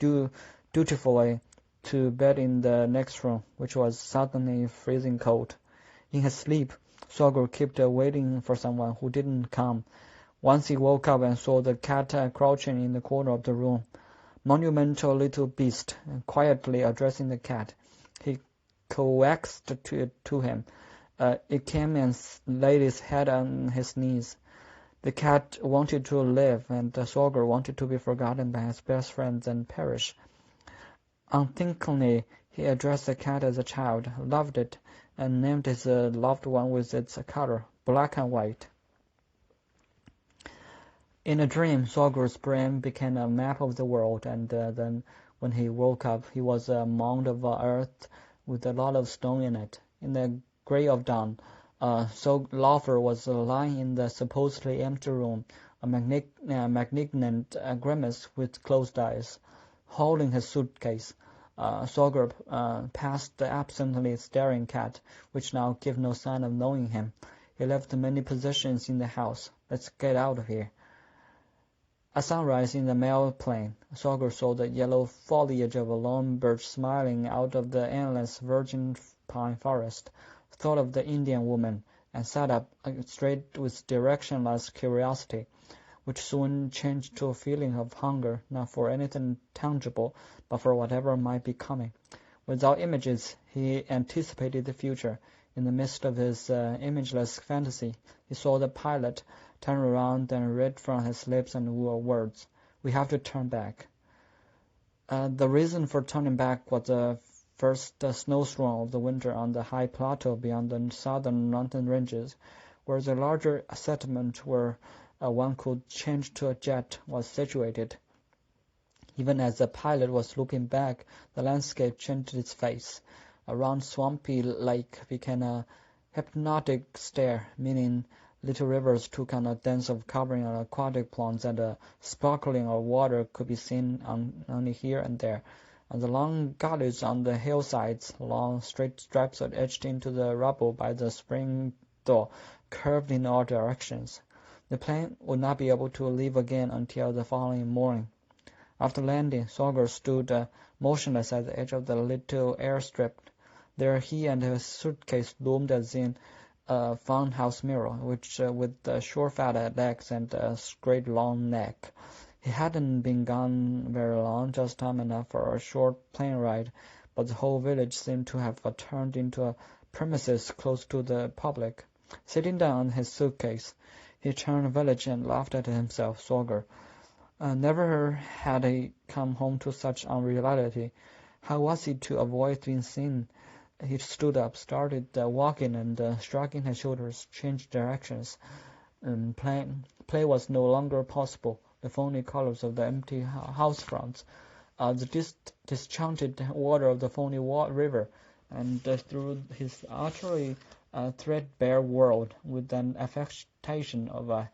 [SPEAKER 1] dutifully to bed in the next room, which was suddenly freezing cold. In his sleep, Sorger kept waiting for someone who didn't come. Once he woke up and saw the cat crouching in the corner of the room. Monumental little beast, quietly addressing the cat. He coaxed to him. It came and laid its head on his knees. The cat wanted to live, and Sorger wanted to be forgotten by his best friends and perish. Unthinkingly, he addressed the cat as a child, loved it, and named his loved one with its color, black and white. In a dream, Sorger's brain became a map of the world, and then when he woke up, he was a mound of earth with a lot of stone in it. In the grey of dawn, so Laufer was lying in the supposedly empty room, a malignant grimace with closed eyes, holding his suitcase. Sorger passed the absently staring cat, which now gave no sign of knowing him. He left many possessions in the house. Let's get out of here. At sunrise in the mail plane, Sorger saw the yellow foliage of a lone birch smiling out of the endless virgin pine forest, thought of the Indian woman, and sat up straight with directionless curiosity, which soon changed to a feeling of hunger, not for anything tangible, but for whatever might be coming. Without images, he anticipated the future. In the midst of his imageless fantasy, he saw the pilot turn around and read from his lips and words, "We have to turn back." The reason for turning back was the first snowstorm of the winter on the high plateau beyond the southern mountain ranges, where the larger settlement where one could change to a jet was situated. Even as the pilot was looking back, the landscape changed its face. A round swampy lake became a hypnotic stare, meaning little rivers took on a dance of covering aquatic plants, and a sparkling of water could be seen only here and there. And the long gullies on the hillsides, long straight stripes etched into the rubble by the spring thaw, curved in all directions. The plane would not be able to leave again until the following morning. After landing, Sorger stood motionless at the edge of the little airstrip. There he and his suitcase loomed as in a farmhouse mirror, which with short fat legs and a straight long neck. He hadn't been gone very long, just time enough for a short plane ride, but the whole village seemed to have turned into a premises closed to the public. Sitting down on his suitcase, he turned village and laughed at himself, Sorger. Never had he come home to such unreality. How was he to avoid being seen? He stood up, started walking, and shrugging his shoulders, changed directions. Play was no longer possible. The phony colors of the empty house fronts, the disenchanted water of the phony river, and through his utterly threadbare world, with an affectation of a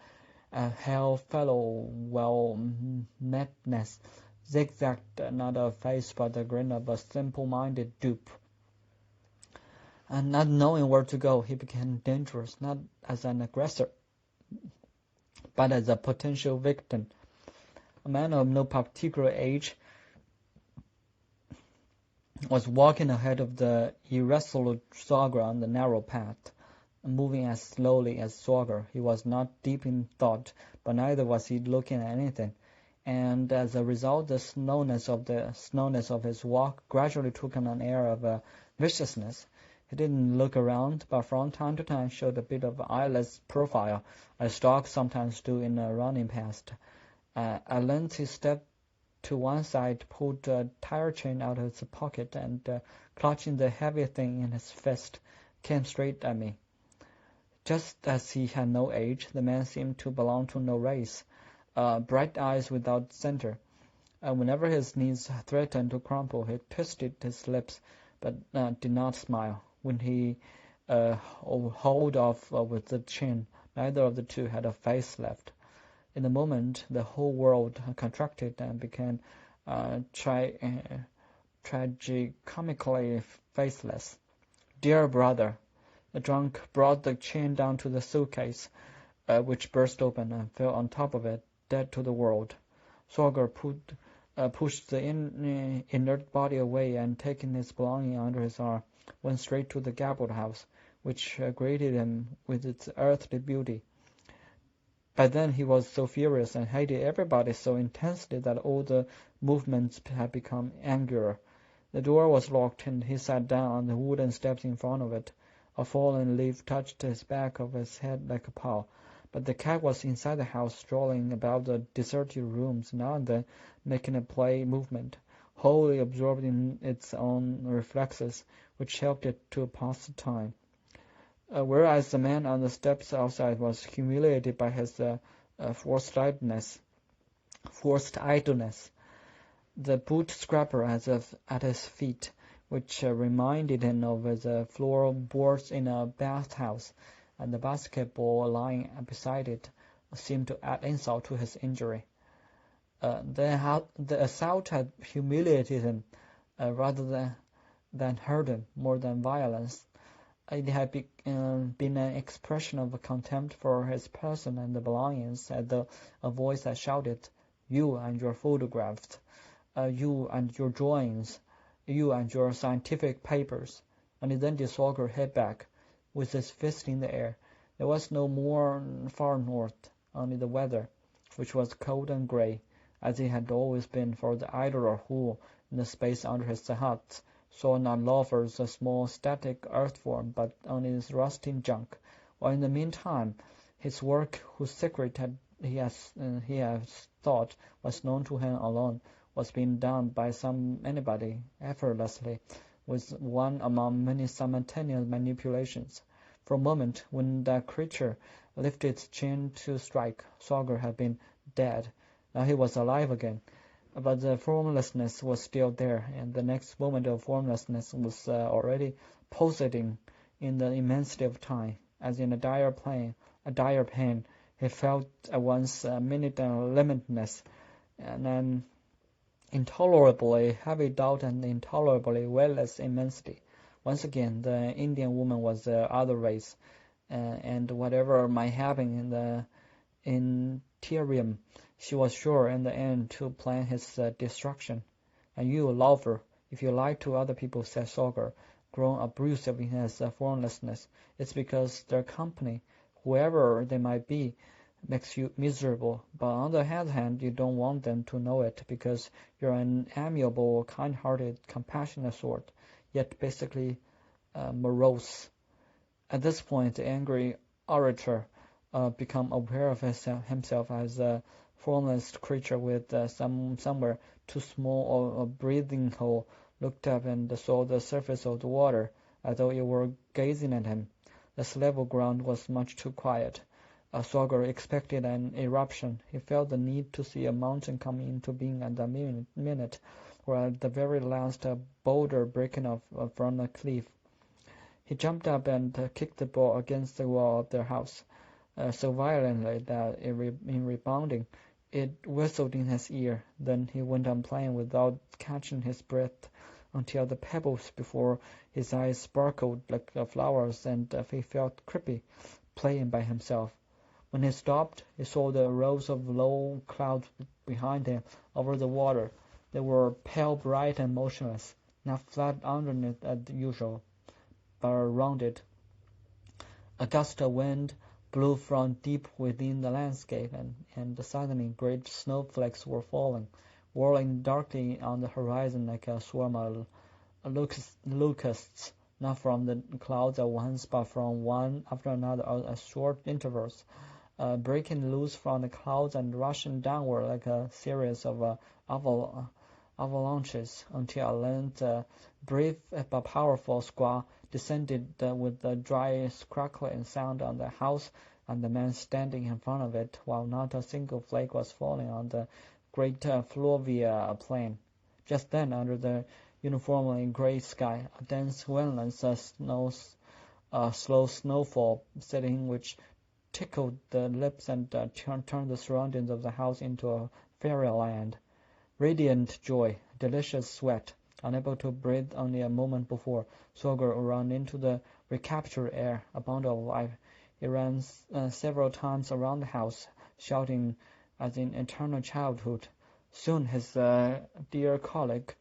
[SPEAKER 1] hail-fellow well-metness, zigzagged not a face but the grin of a simple-minded dupe. And not knowing where to go, he became dangerous, not as an aggressor, but as a potential victim. A man of no particular age was walking ahead of the irresolute Sorger on the narrow path. moving as slowly as Sorger. He was not deep in thought, but neither was he looking at anything, and as a result the slowness of his walk gradually took on an air of viciousness. He didn't look around, but from time to time showed a bit of eyeless profile, as dogs sometimes do in running past. At length he stepped to one side, pulled a tire chain out of his pocket, and clutching the heavy thing in his fist, came straight at me. Just as he had no age, the man seemed to belong to no race. Bright eyes without center. Whenever his knees threatened to crumple, he twisted his lips, but did not smile. When he hauled off with the chain, neither of the two had a face left. In a moment, the whole world contracted and became tragicomically faceless. Dear brother, the drunk brought the chain down to the suitcase, which burst open and fell on top of it, dead to the world. Sorger pushed the inert body away and, taking his belongings under his arm, went straight to the gabled house, which greeted him with its earthly beauty. By then he was so furious and hated everybody so intensely that all the movements had become angular. The door was locked, and he sat down on the wooden steps in front of it. A fallen leaf touched his back of his head like a paw, but the cat was inside the house, strolling about the deserted rooms, now and then making a play movement, wholly absorbed in its own reflexes, which helped it to pass the time. Whereas the man on the steps outside was humiliated by his forced idleness. The boot scraper at his feet, which reminded him of the floorboards in a bathhouse, and the basketball lying beside it, seemed to add insult to his injury. The assault had humiliated him rather than hurt him more than violence. It had been an expression of contempt for his person and the belongings, as though a voice had shouted, "You and your photographs, you and your drawings, you and your scientific papers." And then the Sorger hit back, with his fist in the air. There was no more far north, only the weather, which was cold and grey, as it had always been for the idler who, in the space under his hut, saw not loafers a small static earth form, but only its rusting junk, while in the meantime his work, whose secret he has thought was known to him alone, was being done by anybody effortlessly, with one among many simultaneous manipulations. For a moment, when that creature lifted its chin to strike, Sorger had been dead. Now he was alive again. But the formlessness was still there, and the next moment of formlessness was already pulsating in the immensity of time, as in a dire pain. He felt at once a minute and limitless, and an intolerably heavy doubt and intolerably weightless immensity. Once again, the Indian woman was the other race, and whatever might happen in the interim, she was sure in the end to plan his destruction. "And you, loafer, if you lie to other people," said Sorger, grown abusive in his formlessness, "it's because their company, whoever they might be, makes you miserable. But on the other hand, you don't want them to know it, because you're an amiable, kind-hearted, compassionate sort, yet basically morose." At this point, the angry orator became aware of himself as a formless creature with somewhere too small a breathing hole, looked up and saw the surface of the water, as though it were gazing at him. This level ground was much too quiet. Sorger expected an eruption. He felt the need to see a mountain come into being at that minute, or at the very last a boulder breaking off from a cliff. He jumped up and kicked the ball against the wall of their house, so violently that in rebounding it whistled in his ear. Then he went on playing without catching his breath, until the pebbles before his eyes sparkled like flowers, and he felt creepy, playing by himself. When he stopped, he saw the rows of low clouds behind him over the water. They were pale bright and motionless, not flat underneath as usual, but rounded. A gust of wind blew from deep within the landscape, and suddenly great snowflakes were falling, whirling darkly on the horizon like a swarm of locusts, not from the clouds at once, but from one after another at short intervals, breaking loose from the clouds and rushing downward like a series of avalanches, until at length a brief but powerful squall descended with a dry crackling sound on the house and the man standing in front of it, while not a single flake was falling on the great fluvial plain. Just then, under the uniformly grey sky, a dense windless slow snowfall setting which tickled the lips and turned the surroundings of the house into a fairyland. Radiant joy, delicious sweat. Unable to breathe only a moment before, Sorger ran into the recaptured air, a bundle of life. He ran several times around the house, shouting as in eternal childhood. Soon his dear colleague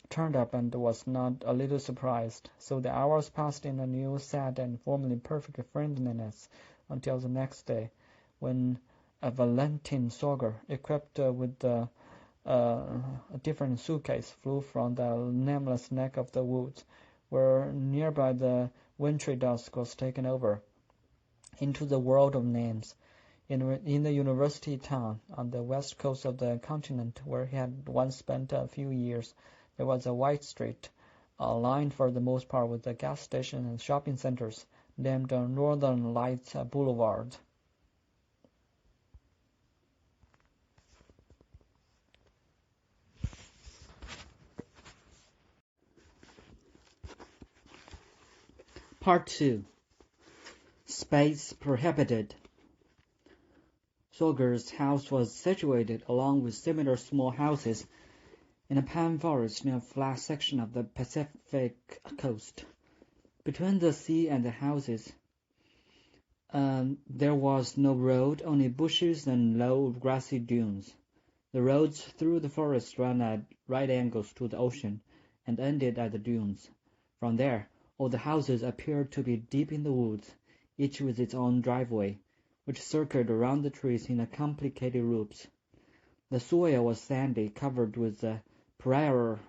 [SPEAKER 1] turned up and was not a little surprised. So the hours passed in a new, sad, and formerly perfect friendliness until the next day, when Valentin Sorger, equipped with a different suitcase, flew from the nameless neck of the woods, where nearby the wintry dusk was taken over, into the world of names. In the university town on the west coast of the continent, where he had once spent a few years, there was a wide street, lined for the most part with the gas stations and shopping centers, named Northern Lights Boulevard. Part 2. Space prohibited. Sorger's house was situated along with similar small houses in a pine forest near a flat section of the Pacific coast. Between the sea and the houses, there was no road, only bushes and low grassy dunes. The roads through the forest ran at right angles to the ocean and ended at the dunes. From there, all the houses appeared to be deep in the woods, each with its own driveway, which circled around the trees in complicated loops. The soil was sandy, covered with prairie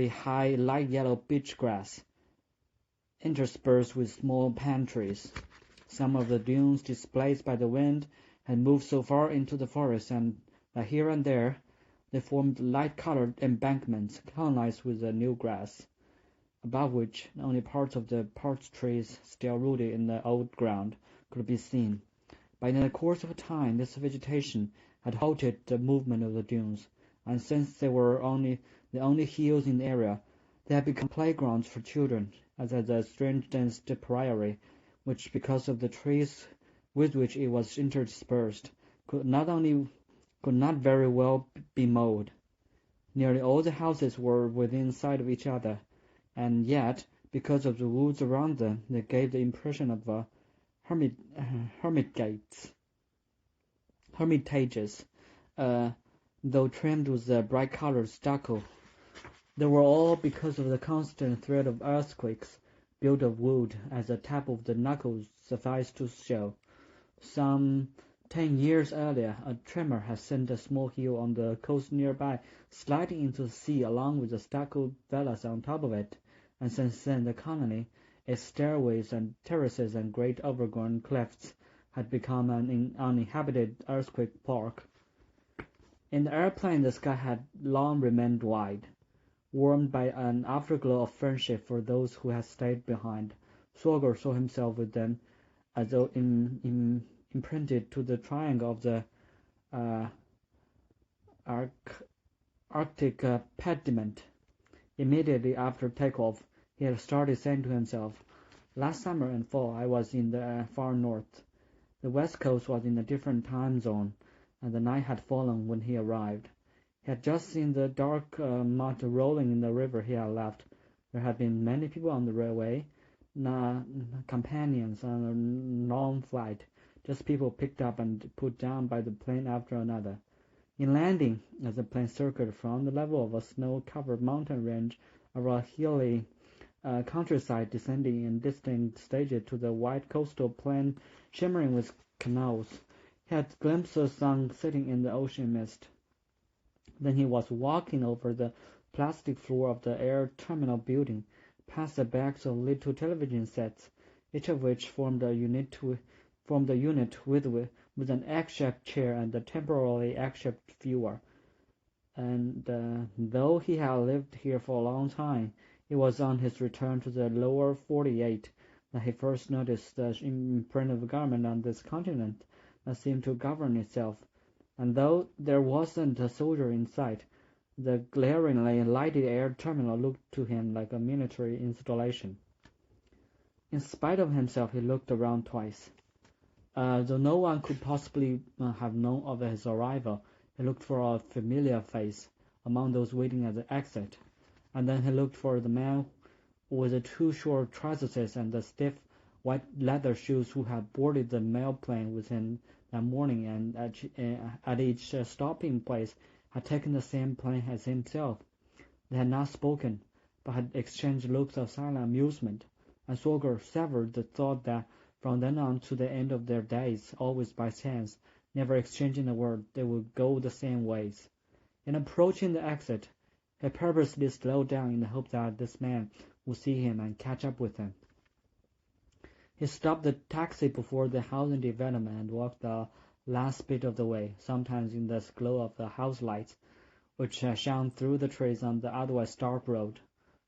[SPEAKER 1] high light yellow beach grass, interspersed with small pine trees. Some of the dunes, displaced by the wind, had moved so far into the forest that here and there they formed light-colored embankments colonized with the new grass, above which only parts of the parched trees still rooted in the old ground could be seen. But in the course of time this vegetation had halted the movement of the dunes, and since they were the only hills in the area, they had become playgrounds for children, as at the strange dense prairie, which, because of the trees with which it was interspersed, could not very well be mowed. Nearly all the houses were within sight of each other, and yet, because of the woods around them, they gave the impression of hermitages, though trimmed with bright-colored stucco. They were all, because of the constant threat of earthquakes, built of wood, as the tap of the knuckles sufficed to show. Some 10 years earlier, a tremor had sent a small hill on the coast nearby sliding into the sea along with the stucco villas on top of it, and since then the colony, its stairways and terraces and great overgrown clefts, had become an uninhabited earthquake park. In the airplane the sky had long remained wide, warmed by an afterglow of friendship for those who had stayed behind. Sorger saw himself with them, as though imprinted to the triangle of the Arctic pediment. Immediately after takeoff, he had started saying to himself, "Last summer and fall I was in the far north." The west coast was in a different time zone, and the night had fallen when he arrived. He had just seen the dark mud rolling in the river he had left. There had been many people on the railway, companions on a long flight, just people picked up and put down by the plane after another. In landing, as the plane circled from the level of a snow-covered mountain range over a hilly countryside descending in distinct stages to the white coastal plain shimmering with canals. He had glimpsed the sun setting in the ocean mist. Then he was walking over the plastic floor of the air terminal building, past the backs of little television sets, each of which formed a unit with an egg-shaped chair and a temporarily egg-shaped viewer. And though he had lived here for a long time, it was on his return to the lower 48 that he first noticed the imprint of government on this continent that seemed to govern itself. And though there wasn't a soldier in sight, the glaringly lighted air terminal looked to him like a military installation. In spite of himself, he looked around twice. Though no one could possibly have known of his arrival, he looked for a familiar face among those waiting at the exit, and then he looked for the man with the two short trousers and the stiff white leather shoes who had boarded the mail plane with him that morning and at each stopping place had taken the same plane as himself. They had not spoken, but had exchanged looks of silent amusement, and Sorger severed the thought that from then on to the end of their days, always by chance, never exchanging a word, they would go the same ways. In approaching the exit, he purposely slowed down in the hope that this man would see him and catch up with him. He stopped the taxi before the housing development and walked the last bit of the way, sometimes in the glow of the house lights, which shone through the trees on the otherwise dark road.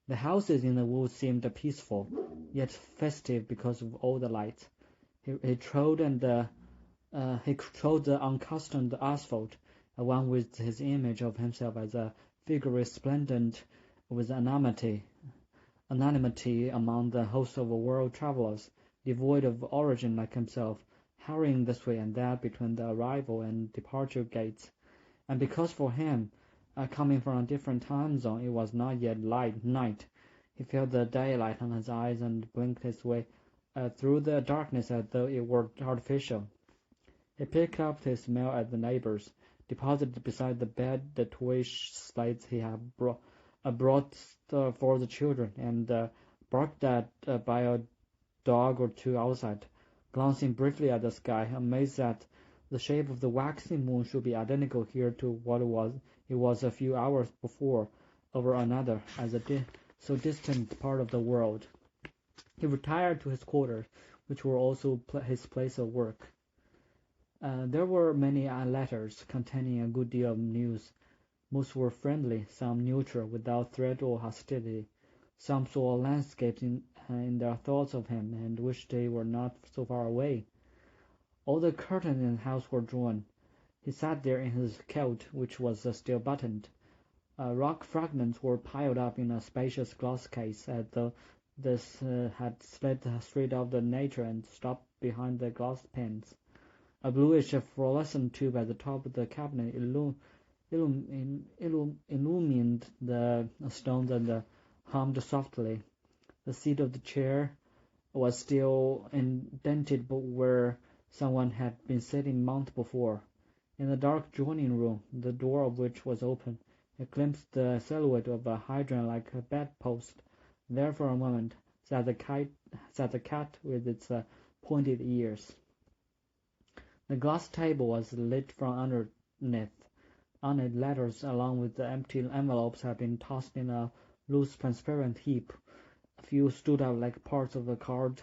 [SPEAKER 1] The houses in the woods seemed peaceful, yet festive because of all the lights. He trod the unaccustomed asphalt, one with his image of himself as a figure resplendent with anonymity among the host of world travelers, devoid of origin like himself, hurrying this way and that between the arrival and departure gates. And because for him, coming from a different time zone, it was not yet night, he felt the daylight on his eyes and blinked his way through the darkness as though it were artificial. He picked up his mail at the neighbor's, deposited beside the bed the toy slates he had brought for the children, and barked at by a dog or two outside, glancing briefly at the sky, amazed that the shape of the waxing moon should be identical here to what it was a few hours before over another, as a so distant part of the world. He retired to his quarters, which were also his place of work. There were many letters containing a good deal of news. Most were friendly, some neutral, without threat or hostility. Some saw landscapes in their thoughts of him, and wished they were not so far away. All the curtains in the house were drawn. He sat there in his coat, which was still buttoned. Rock fragments were piled up in a spacious glass case, as though this had slid straight out of nature and stopped behind the glass panes. A bluish fluorescent tube at the top of the cabinet illumined the stones and hummed softly. The seat of the chair was still indented where someone had been sitting months before. In the dark drawing room, the door of which was open, he glimpsed the silhouette of a hydrant like a bedpost. There for a moment sat the cat with its pointed ears. The glass table was lit from underneath. On it, letters along with the empty envelopes had been tossed in a loose transparent heap. A few stood out like parts of a card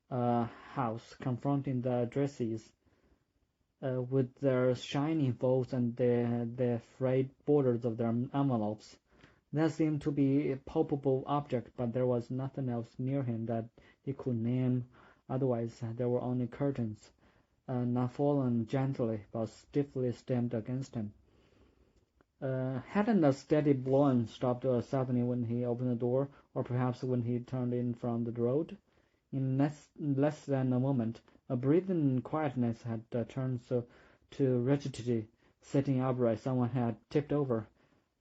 [SPEAKER 1] house, confronting the addresses, with their shining folds and the frayed borders of their envelopes. There seemed to be a palpable object, but there was nothing else near him that he could name. Otherwise, there were only curtains, not fallen gently, but stiffly stamped against him. Hadn't a steady blowing stopped suddenly when he opened the door, or perhaps when he turned in from the road? In less than a moment, a breathing quietness had turned to rigidity. Sitting upright, someone had tipped over,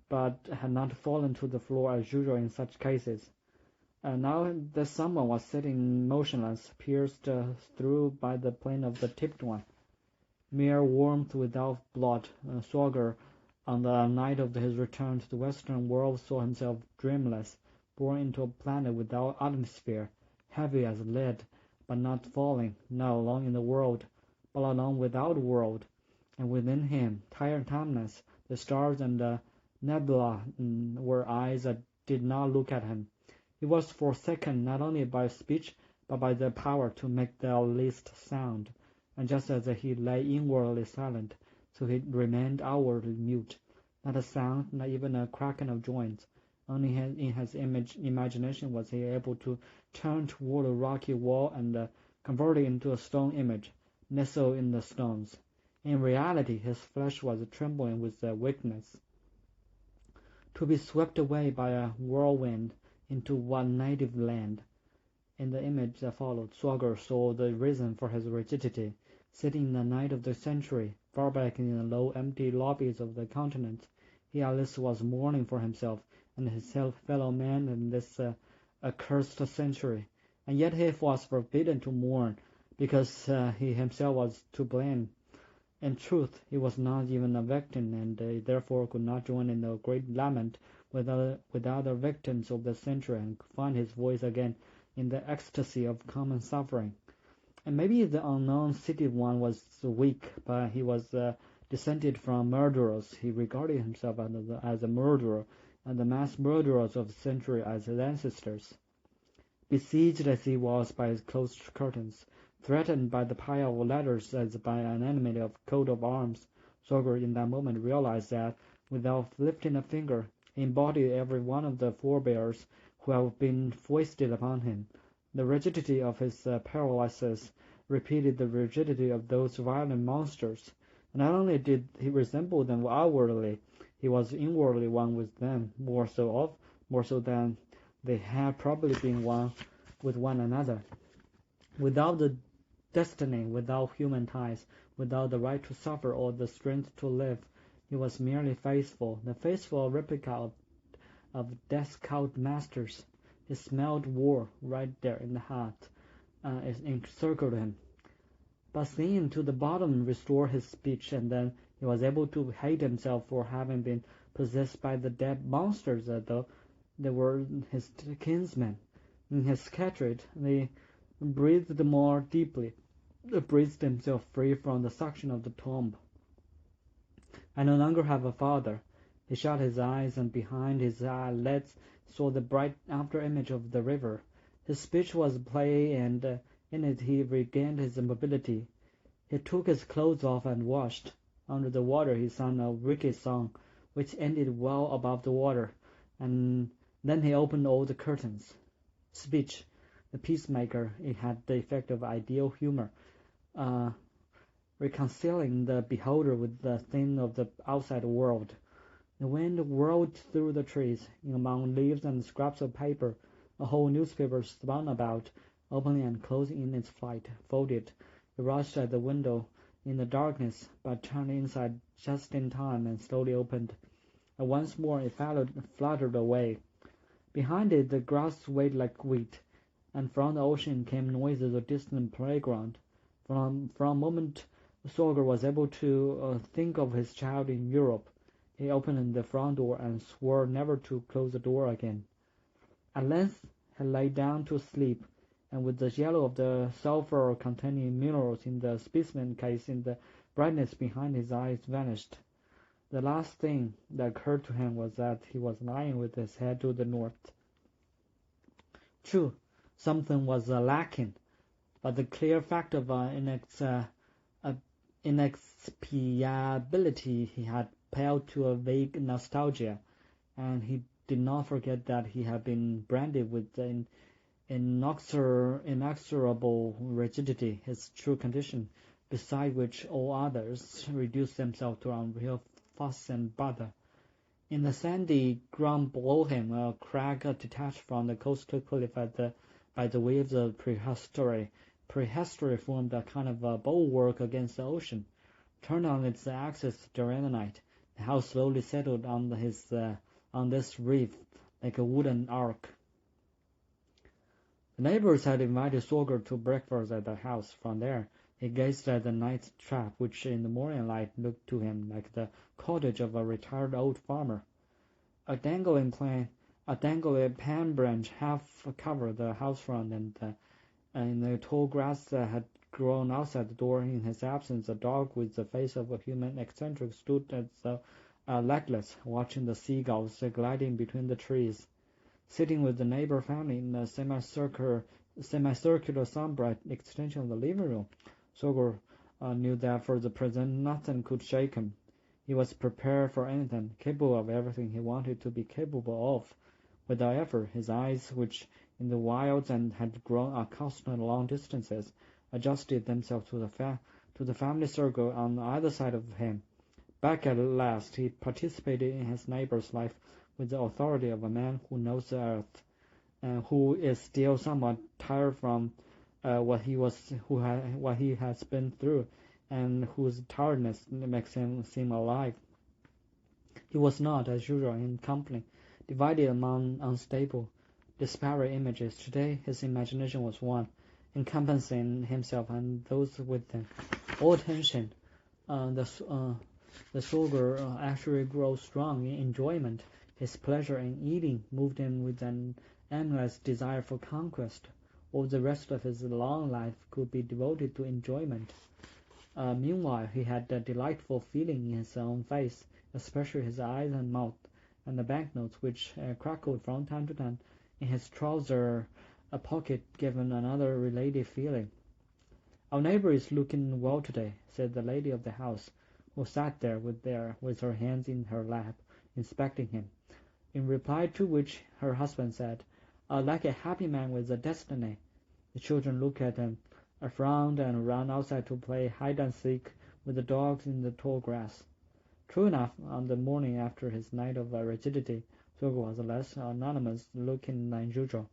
[SPEAKER 1] but had not fallen to the floor as usual in such cases. Now the someone was sitting motionless, pierced through by the plane of the tipped one. Mere warmth without blood. Sorger, on the night of his return to the Western world, saw himself dreamless, born into a planet without atmosphere, heavy as lead, but not falling, not alone in the world, but alone without a world, and within him, timeless, the stars and the nebula were eyes that did not look at him. He was forsaken not only by speech, but by the power to make the least sound, and just as he lay inwardly silent, so he remained outwardly mute. Not a sound, not even a cracking of joints. Only in his imagination was he able to turn toward a rocky wall and convert it into a stone image, nestled in the stones. In reality, his flesh was trembling with weakness. To be swept away by a whirlwind into one native land. In the image that followed, Sorger saw the reason for his rigidity. Sitting in the night of the century, far back in the low, empty lobbies of the continent, he at least was mourning for himself and his fellow men in this accursed century. And yet he was forbidden to mourn, because he himself was to blame. In truth, he was not even a victim, and therefore could not join in the great lament with other victims of the century and find his voice again in the ecstasy of common suffering. And maybe the unknown city one was weak, but he was descended from murderers. He regarded himself as a murderer, and the mass murderers of the century as his ancestors. Besieged as he was by his closed curtains, threatened by the pile of letters as by an enemy of coat of arms, Sorger in that moment realized that, without lifting a finger, he embodied every one of the forebears who have been foisted upon him. The rigidity of his paralysis repeated the rigidity of those violent monsters. Not only did he resemble them outwardly, he was inwardly one with them, more so than they had probably been one with one another. Without the destiny, without human ties, without the right to suffer or the strength to live, he was merely faithful, the faithful replica of death's cowed masters. He smelled war right there in the heart. It encircled him. But seeing to the bottom restored his speech, and then he was able to hate himself for having been possessed by the dead monsters, though they were his kinsmen. In his hatred, he breathed more deeply, breathed himself free from the suction of the tomb. I no longer have a father. He shut his eyes, and behind his eyelids saw the bright after-image of the river. His speech was play, and in it he regained his mobility. He took his clothes off and washed. Under the water he sang a wicked song, which ended well above the water, and then he opened all the curtains. Speech, the peacemaker, it had the effect of ideal humor, reconciling the beholder with the thing of the outside world. The wind whirled through the trees. Among leaves and scraps of paper, a whole newspaper spun about, opening and closing in its flight. Folded, it rushed at the window in the darkness, but turned inside just in time and slowly opened. And once more it fluttered away. Behind it the grass swayed like wheat, and from the ocean came noises of distant playground. From a moment Sorger was able to think of his child in Europe. He opened the front door and swore never to close the door again. At length he lay down to sleep, and with the yellow of the sulphur-containing minerals in the specimen case in the brightness behind his eyes vanished. The last thing that occurred to him was that he was lying with his head to the north. True, something was lacking, but the clear fact of inexpiability he had paled to a vague nostalgia, and he did not forget that he had been branded with an inexorable rigidity, his true condition, beside which all others reduced themselves to unreal fuss and bother. In the sandy ground below him, a crag detached from the coastal cliff by the waves of prehistory formed a kind of bulwark against the ocean. Turned on its axis during the night, the house slowly settled on this reef like a wooden ark. The neighbors had invited Sorger to breakfast at their house. From there, he gazed at the night trap, which in the morning light looked to him like the cottage of a retired old farmer. A dangling A dangling palm branch half covered the house front, and the tall grass that had grown outside the door. In his absence, a dog with the face of a human eccentric stood as legless, watching the seagulls gliding between the trees. Sitting with the neighbor family in a semicircular sunbright extension of the living room, Sorger knew that for the present nothing could shake him. He was prepared for anything, capable of everything he wanted to be capable of. Without effort, his eyes, which in the wilds and had grown accustomed to long distances, adjusted themselves to the family circle on either side of him. Back at last, he participated in his neighbor's life with the authority of a man who knows the earth, and who is still somewhat tired from what he has been through, and whose tiredness makes him seem alive. He was not, as usual in company, divided among unstable, disparate images. Today his imagination was one, encompassing himself and those with him. All attention, the soldier actually grew strong in enjoyment. His pleasure in eating moved him with an endless desire for conquest. All the rest of his long life could be devoted to enjoyment. Meanwhile, he had a delightful feeling in his own face, especially his eyes and mouth, and the banknotes which crackled from time to time in his trouser pocket gave him another related feeling. "Our neighbor is looking well today," said the lady of the house, who sat there with her hands in her lap, inspecting him. In reply to which her husband said, "Like a happy man with a destiny." The children looked at him, frowned, and ran outside to play hide-and-seek with the dogs in the tall grass. True enough, on the morning after his night of rigidity, Sorger was less anonymous-looking than usual.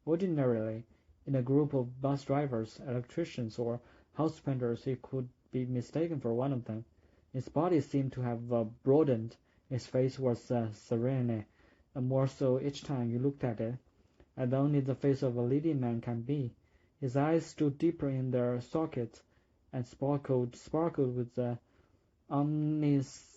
[SPEAKER 1] Ordinarily, in a group of bus drivers, electricians, or house-painters, he could be mistaken for one of them. His body seemed to have broadened. His face was serene, more so each time you looked at it, as only the face of a leading man can be. His eyes stood deeper in their sockets, and sparkled with omniscience.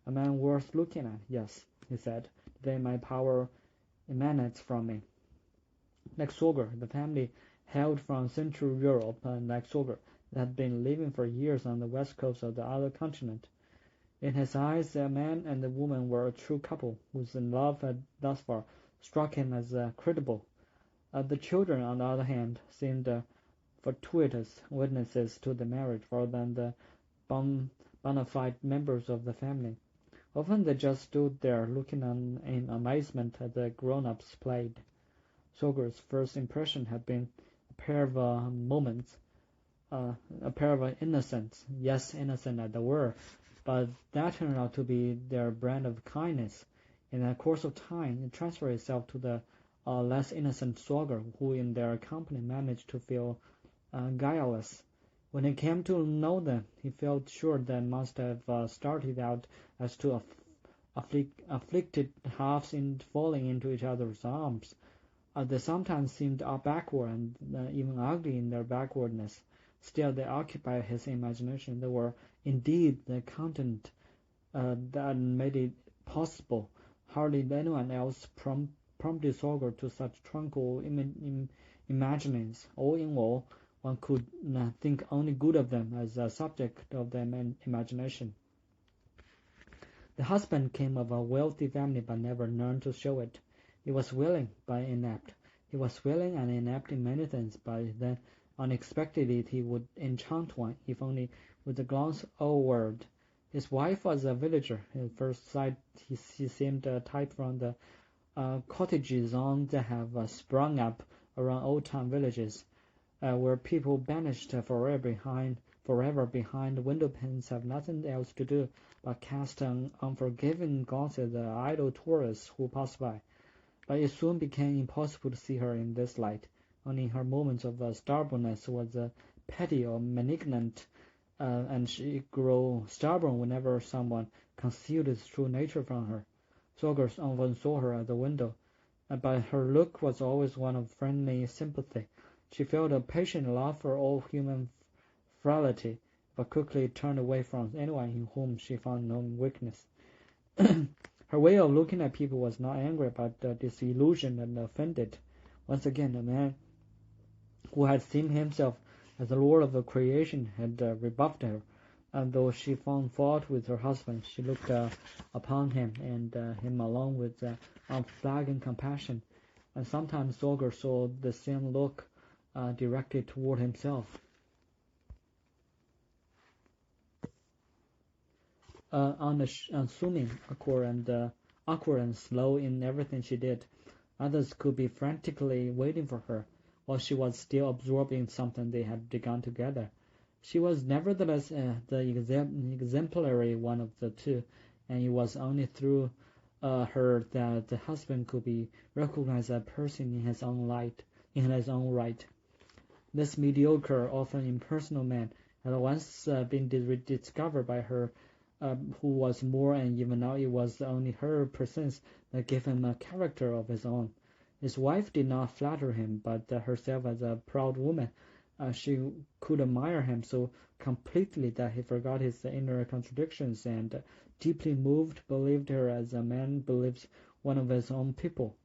[SPEAKER 1] "A man worth looking at, yes," he said. "Today my power emanates from me." Like Sorger, the family hailed from Central Europe, and like Sorger, they had been living for years on the west coast of the other continent. In his eyes, the man and the woman were a true couple, whose love had thus far struck him as credible. The children, on the other hand, seemed fortuitous witnesses to the marriage rather than the bona fide members of the family. Often they just stood there looking on in amazement as the grown-ups played. Sorger's first impression had been a pair of innocents. Yes, innocent as they were, but that turned out to be their brand of kindness. In the course of time, it transferred itself to the less innocent Sorger, who in their company managed to feel guileless. When he came to know them, he felt sure they must have started out as two afflicted halves in falling into each other's arms. They sometimes seemed backward and even ugly in their backwardness. Still, they occupied his imagination. They were indeed the content that made it possible. Hardly anyone else prompted Sorger to such tranquil imaginings. All in all, one could think only good of them as a subject of their imagination. The husband came of a wealthy family, but never learned to show it. He was willing, but inept. He was willing and inept in many things, but then unexpectedly he would enchant one, if only with a glance or word. His wife was a villager. At first sight she seemed a type from the cottages that have sprung up around old-town villages, where people banished forever behind window panes have nothing else to do but cast an unforgiving glance at the idle tourists who pass by. But it soon became impossible to see her in this light. Only in her moments of stubbornness was petty or malignant, and she grew stubborn whenever someone concealed its true nature from her. Sorger often saw her at the window, but her look was always one of friendly sympathy. She felt a patient love for all human frailty, but quickly turned away from anyone in whom she found no weakness. Her way of looking at people was not angry, but disillusioned and offended. Once again, a man who had seen himself as the lord of the creation had rebuffed her, and though she found fault with her husband, she looked upon him and him alone with unflagging compassion, and sometimes Sorger saw the same look directed toward himself. Unassuming, awkward and slow in everything she did, others could be frantically waiting for her, while she was still absorbed in something they had begun together. She was nevertheless the exemplary one of the two, and it was only through her that the husband could be recognized as a person in his own right. This mediocre, often impersonal man had once been rediscovered by her, who was more, and even now it was only her presence that gave him a character of his own. His wife did not flatter him, but herself as a proud woman, she could admire him so completely that he forgot his inner contradictions and, deeply moved, believed her as a man believes one of his own people.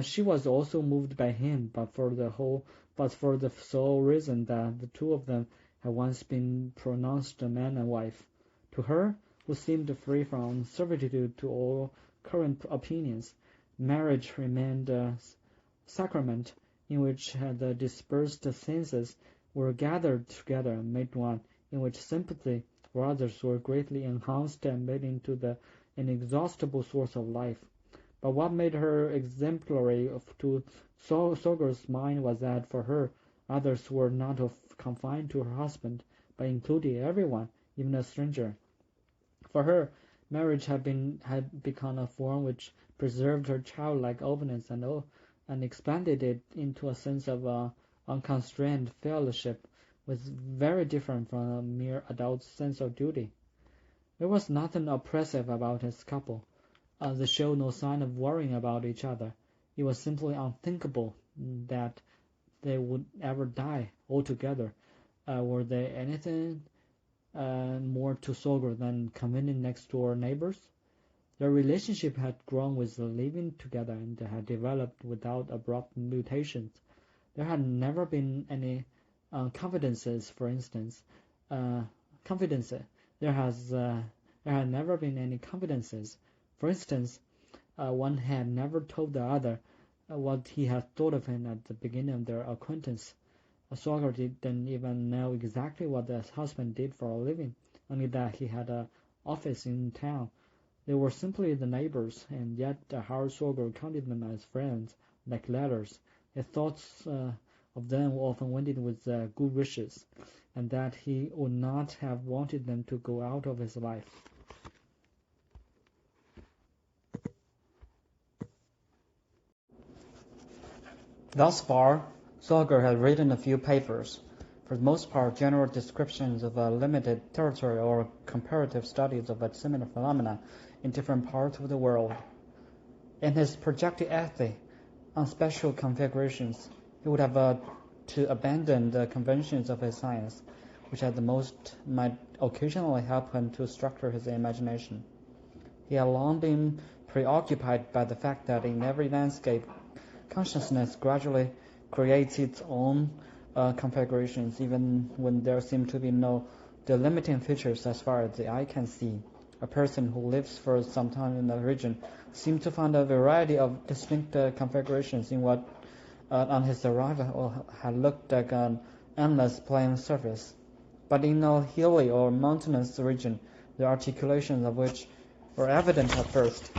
[SPEAKER 1] She was also moved by him, but for the sole reason that the two of them had once been pronounced man and wife. To her, who seemed free from servitude to all current opinions, marriage remained a sacrament in which the dispersed senses were gathered together and made one, in which sympathy for others were greatly enhanced and made into the inexhaustible source of life. But what made her exemplary to Sorger's mind was that for her, others were not confined to her husband, but included everyone, even a stranger. For her, marriage had become a form which preserved her childlike openness and expanded it into a sense of unconstrained fellowship, was very different from a mere adult sense of duty. There was nothing oppressive about this couple. They showed no sign of worrying about each other. It was simply unthinkable that they would ever die altogether. Were they anything more to Sorger than convenient next-door neighbors? Their relationship had grown with the living together and had developed without abrupt mutations. There had never been any confidences, for instance. Confidences. There had never been any confidences. For instance, one had never told the other what he had thought of him at the beginning of their acquaintance. Sorger didn't even know exactly what the husband did for a living, only that he had an office in town. They were simply the neighbors, and yet Howard Sorger counted them as friends, like letters. His thoughts of them often went in with good wishes, and that he would not have wanted them to go out of his life. Thus far, Sorger had written a few papers, for the most part general descriptions of a limited territory or comparative studies of a similar phenomena in different parts of the world. In his projected essay on special configurations, he would have to abandon the conventions of his science, which at the most might occasionally help him to structure his imagination. He had long been preoccupied by the fact that in every landscape, consciousness gradually creates its own configurations, even when there seem to be no delimiting features as far as the eye can see. A person who lives for some time in a region seems to find a variety of distinct configurations in what on his arrival had looked like an endless plain surface. But in a hilly or mountainous region, the articulations of which were evident at first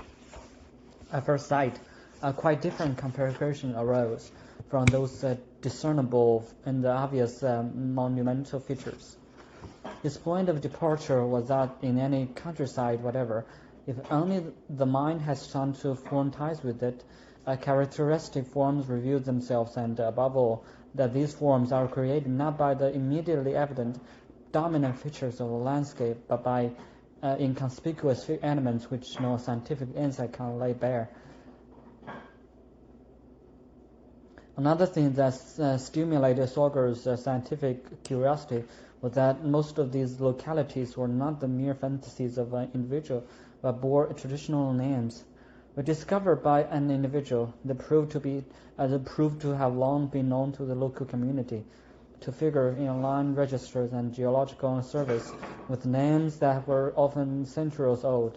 [SPEAKER 1] sight, a quite different configuration arose from those discernible in the obvious monumental features. His point of departure was that in any countryside whatever, if only the mind has time to form ties with it, characteristic forms reveal themselves, and above all, that these forms are created not by the immediately evident dominant features of the landscape, but by inconspicuous elements which no scientific insight can lay bare. Another thing that stimulated Sorger's scientific curiosity was that most of these localities were not the mere fantasies of an individual, but bore traditional names. When discovered by an individual, they proved to have long been known to the local community, to figure in land registers and geological surveys with names that were often centuries old.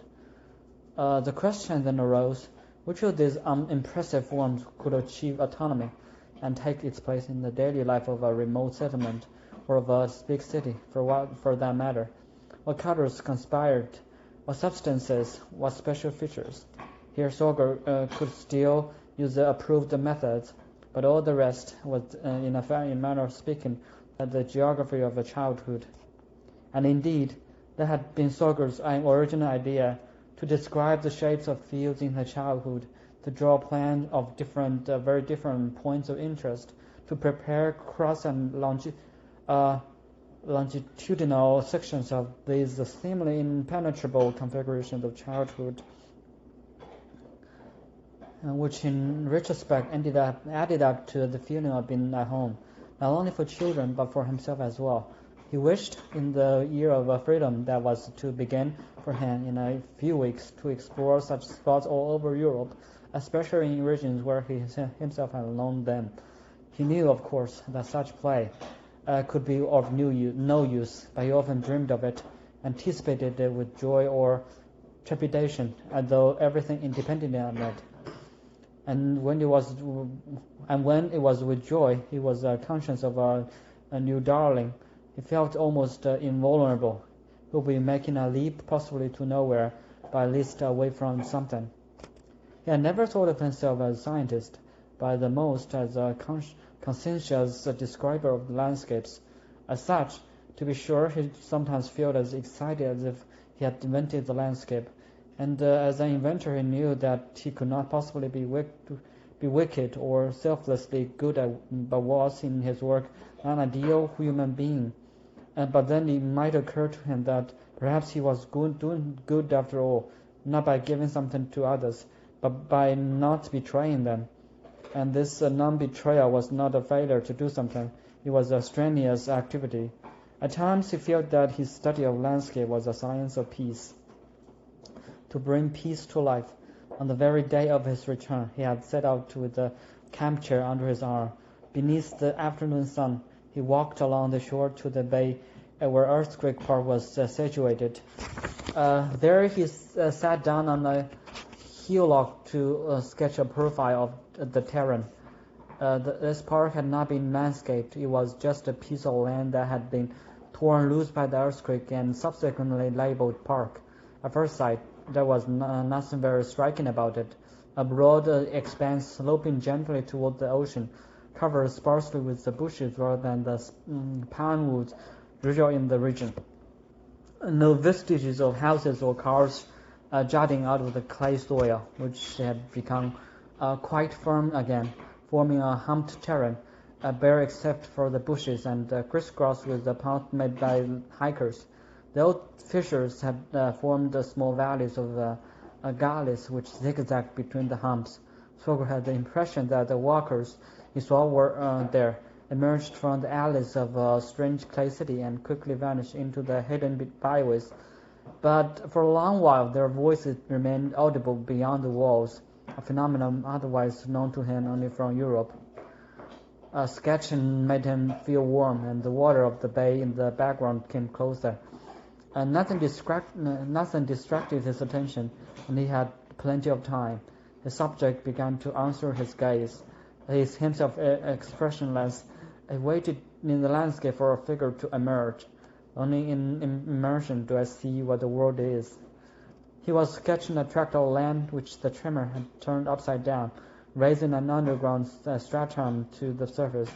[SPEAKER 1] The question then arose, which of these unimpressive forms could achieve autonomy and take its place in the daily life of a remote settlement or of a big city, for that matter? What colors conspired? What substances? What special features? Here Sorger could still use the approved methods, but all the rest was, in a manner of speaking, the geography of a childhood. And indeed, that had been Sorger's original idea, to describe the shapes of fields in her childhood, to draw plans of very different points of interest, to prepare cross and longitudinal sections of these seemingly impenetrable configurations of childhood, which in retrospect added up to the feeling of being at home, not only for children but for himself as well. He wished, in the year of freedom that was to begin for him in a few weeks, to explore such spots all over Europe, especially in regions where he himself had known them. He knew, of course, that such play could be of no use, but he often dreamed of it, anticipated it with joy or trepidation, as though everything depended on it. And when it was with joy, he was conscious of a new darling. He felt almost invulnerable. He would be making a leap, possibly to nowhere, but at least away from something. He had never thought of himself as a scientist, but at the most as a conscientious describer of landscapes. As such, to be sure, he sometimes felt as excited as if he had invented the landscape. And as an inventor, he knew that he could not possibly be wicked or selflessly good but was, in his work, an ideal human being. But then it might occur to him that perhaps he was doing good after all, not by giving something to others, but by not betraying them. And this non-betrayal was not a failure to do something. It was a strenuous activity. At times he felt that his study of landscape was a science of peace. To bring peace to life. On the very day of his return, he had set out with the camp chair under his arm. Beneath the afternoon sun, he walked along the shore to the bay where Earthquake Park was situated. There he sat down on a hillock to sketch a profile of the terrain. This park had not been landscaped. It was just a piece of land that had been torn loose by the earthquake and subsequently labeled park. At first sight, there was nothing very striking about it. A broad expanse sloping gently toward the ocean, covered sparsely with the bushes rather than the pine woods usual in the region. No vestiges of houses or cars jutting out of the clay soil, which had become quite firm again, forming a humped terrain, bare except for the bushes and crisscrossed with the paths made by hikers. The old fissures had formed small valleys of gullies which zigzagged between the humps. Sorger had the impression that the walkers he saw were there, emerged from the alleys of a strange clay city and quickly vanished into the hidden byways. But for a long while their voices remained audible beyond the walls, a phenomenon otherwise known to him only from Europe. Sketching made him feel warm, and the water of the bay in the background came closer. Nothing distracted his attention, and he had plenty of time. The subject began to answer his gaze. He is himself expressionless. He waited in the landscape for a figure to emerge. Only in immersion do I see what the world is. He was sketching a tract of land which the trimmer had turned upside down, raising an underground stratum to the surface.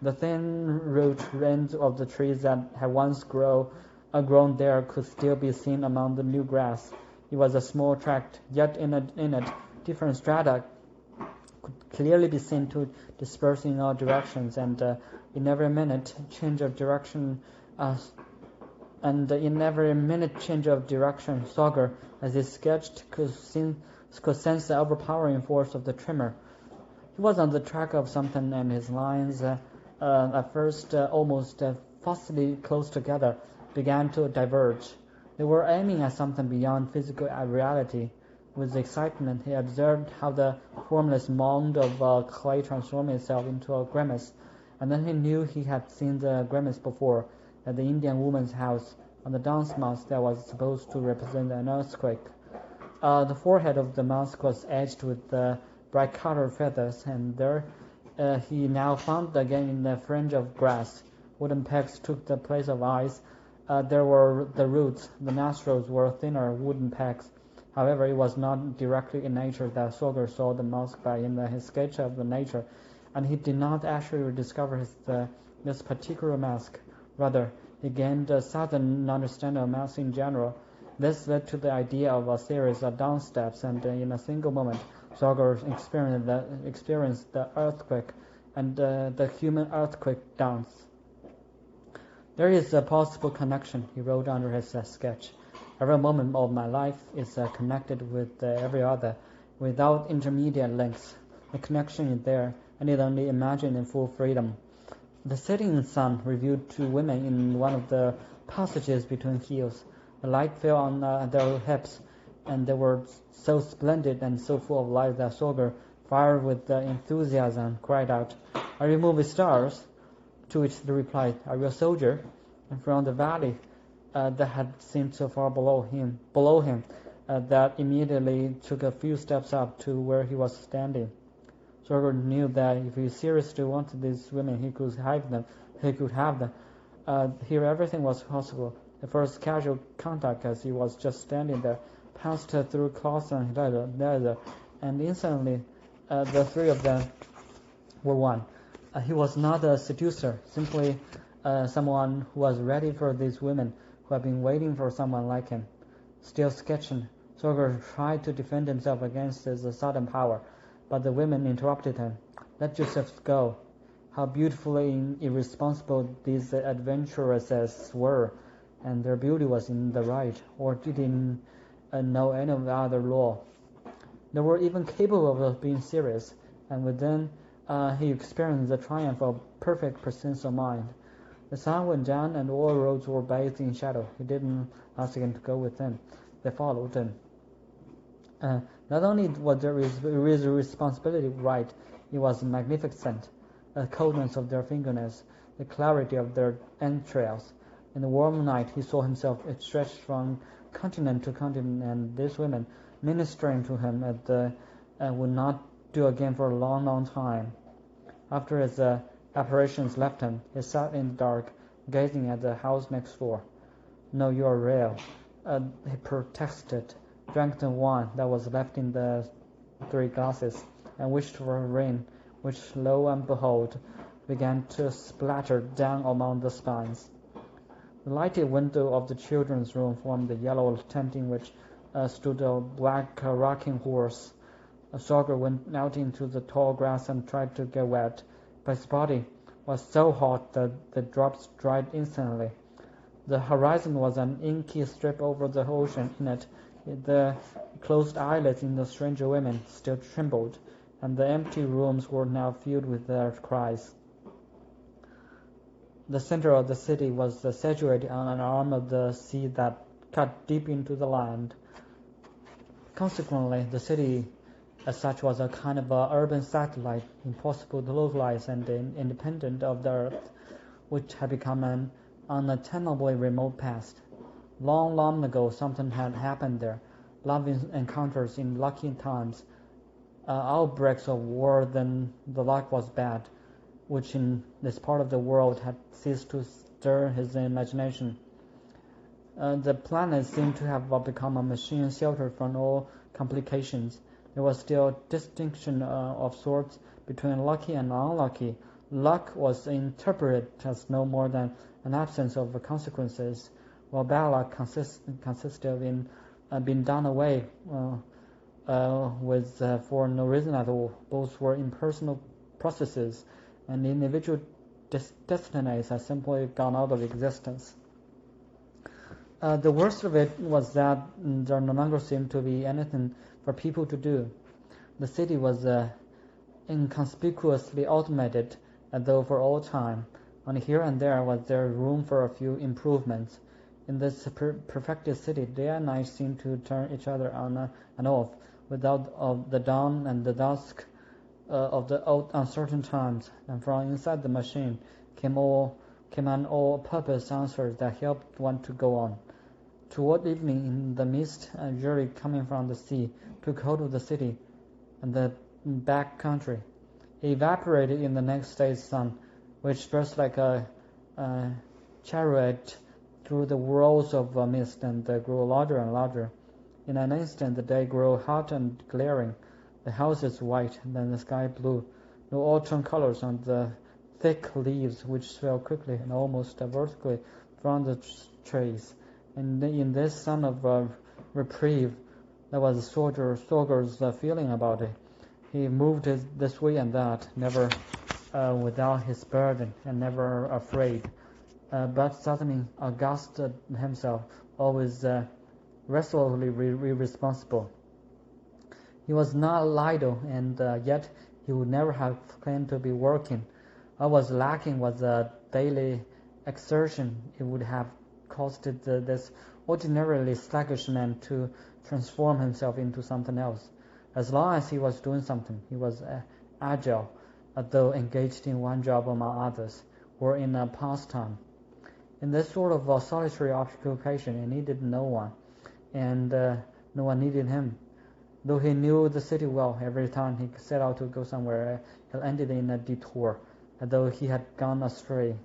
[SPEAKER 1] The thin root ends of the trees that had once grown there could still be seen among the new grass. It was a small tract, yet in it different strata could clearly be seen to disperse in all directions, and in every minute change of direction. Sorger, as he sketched, could sense the overpowering force of the trimmer. He was on the track of something, and his lines, at first almost fussily close together, began to diverge. They were aiming at something beyond physical reality. With excitement, he observed how the formless mound of clay transformed itself into a grimace, and then he knew he had seen the grimace before, at the Indian woman's house, on the dance mask that was supposed to represent an earthquake. The forehead of the mask was edged with bright-colored feathers, and there he now found again in a fringe of grass. Wooden pegs took the place of eyes. There were the roots. The nostrils were thinner wooden pegs. However, it was not directly in nature that Sorger saw the mask by in his sketch of the nature, and he did not actually discover this particular mask. Rather, he gained a sudden understanding of masks in general. This led to the idea of a series of down steps, and in a single moment, Sorger experienced the earthquake and the human earthquake dance. There is a possible connection, he wrote under his sketch. Every moment of my life is connected with every other, without intermediate links. The connection is there, and is only imagined in full freedom. The setting sun revealed two women in one of the passages between hills. The light fell on their hips, and they were so splendid and so full of life that Sorger, fired with enthusiasm, cried out, "Are you movie stars?" To which they replied, "Are you a soldier?" And from the valley that had seemed so far below him, that immediately took a few steps up to where he was standing. Sorger knew that if he seriously wanted these women, he could have them. Here everything was possible. The first casual contact, as he was just standing there, passed through cloth and leather, and instantly the three of them were one. He was not a seducer, simply someone who was ready for these women, who had been waiting for someone like him. Still sketching, Sorger tried to defend himself against his sudden power, but the women interrupted him. "Let yourselves go." How beautifully irresponsible these adventuresses were, and their beauty was in the right, or didn't know any other law. They were even capable of being serious, and within he experienced the triumph of perfect presence of mind. The sun went down, and all roads were bathed in shadow. He didn't ask them to go with him. They followed him. Not only was their responsibility right, it was magnificent. The coldness of their fingernails, the clarity of their entrails. In the warm night, he saw himself stretched from continent to continent, and these women, ministering to him, would not do again for a long, long time. After his apparitions left him, he sat in the dark, gazing at the house next door. "No, you are real," he protested, drank the wine that was left in the 3 glasses, and wished for rain, which, lo and behold, began to splatter down among the spines. The lighted window of the children's room formed the yellow tent in which stood a black rocking horse. Sorger went out into the tall grass and tried to get wet, but his body was so hot that the drops dried instantly. The horizon was an inky strip over the ocean. In it, the closed eyelids in the stranger women still trembled, and the empty rooms were now filled with their cries. The center of the city was situated on an arm of the sea that cut deep into the land. Consequently, the city as such was a kind of urban satellite, impossible to localize and independent of the earth, which had become an unattainably remote past. Long, long ago, something had happened there. Love encounters in lucky times, outbreaks of war, then the luck was bad, which in this part of the world had ceased to stir his imagination. The planet seemed to have become a machine sheltered from all complications. There was still distinction of sorts between lucky and unlucky. Luck was interpreted as no more than an absence of consequences, while bad luck consisted in being done away with for no reason at all. Both were impersonal processes, and individual destinies had simply gone out of existence. The worst of it was that there no longer seemed to be anything for people to do. The city was inconspicuously automated, as though for all time. Only here and there was there room for a few improvements. In this perfected city, day and night seemed to turn each other on and off, without of the dawn and the dusk of the old uncertain times. And from inside the machine came an all-purpose answer that helped one to go on. Toward evening, in the mist and jury coming from the sea took hold of the city and the back country. It evaporated in the next day's sun, which burst like a chariot through the whirls of mist and grew larger and larger. In an instant the day grew hot and glaring, the houses white, then the sky blue, no autumn colors on the thick leaves which fell quickly and almost vertically from the trees. And in this sun of reprieve, there was Sorger's feeling about it. He moved this way and that, never without his burden and never afraid, but suddenly august himself, always resolutely responsible. He was not idle, and yet he would never have claimed to be working. What was lacking was a daily exertion. It would have costed this ordinarily sluggish man to transform himself into something else. As long as he was doing something, he was agile, though engaged in one job among others, or in a pastime. In this sort of solitary occupation, he needed no one, and no one needed him. Though he knew the city well, every time he set out to go somewhere, he ended in a detour, as though he had gone astray.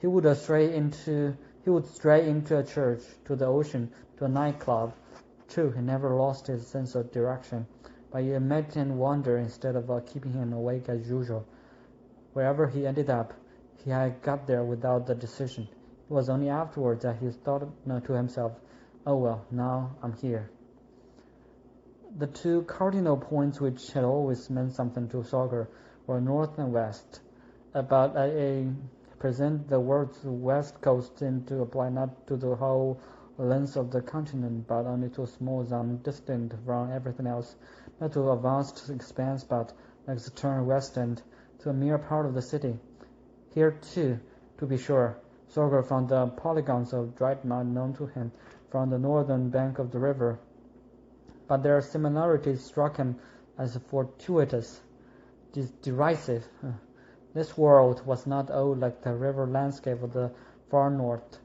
[SPEAKER 1] He would stray into a church, to the ocean, to a nightclub. True, he never lost his sense of direction, but it made him wander instead of keeping him awake as usual. Wherever he ended up, he had got there without the decision. It was only afterwards that he thought to himself, "Oh well, now I'm here." The two cardinal points which had always meant something to Sorger were north and west. But I present the words west coast seemed to apply not to the whole length of the continent, but only to a small zone distant from everything else, not to a vast expanse, but, like the term west end, to a mere part of the city. Here, too, to be sure, Sorger found the polygons of dried mud known to him from the northern bank of the river, but their similarities struck him as fortuitous, derisive. This world was not old like the river landscape of the far north,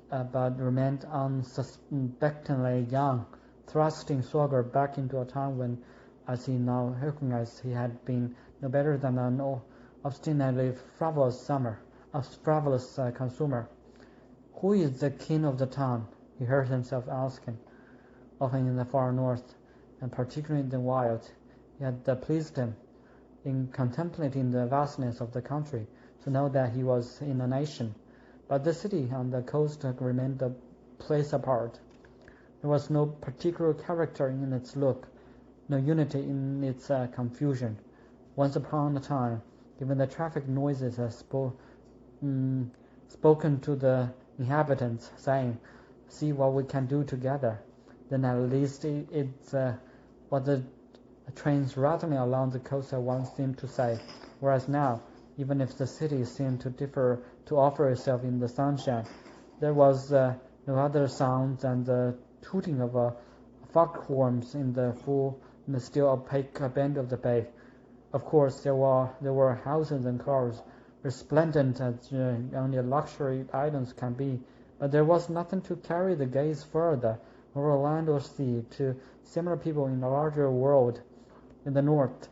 [SPEAKER 1] but remained unsuspectingly young, thrusting Sorger back into a time when, as he now recognized, he had been no better than an obstinately frivolous consumer. "Who is the king of the town?" he heard himself asking. Often in the far north, and particularly in the wild, it had pleased him, in contemplating the vastness of the country, to know that he was in a nation. But the city on the coast remained a place apart. There was no particular character in its look, no unity in its confusion. Once upon a time, even the traffic noises had spoken to the inhabitants, saying, "See what we can do together." Then at least it's what the trains rattling along the coast had once seemed to say. Whereas now, even if the city seemed to offer itself in the sunshine, there was no other sound than the tooting of foghorns in the still opaque bend of the bay. Of course, there were houses and cars, resplendent as only luxury items can be, but there was nothing to carry the gaze further, over land or sea, to similar people in a larger world. In the north,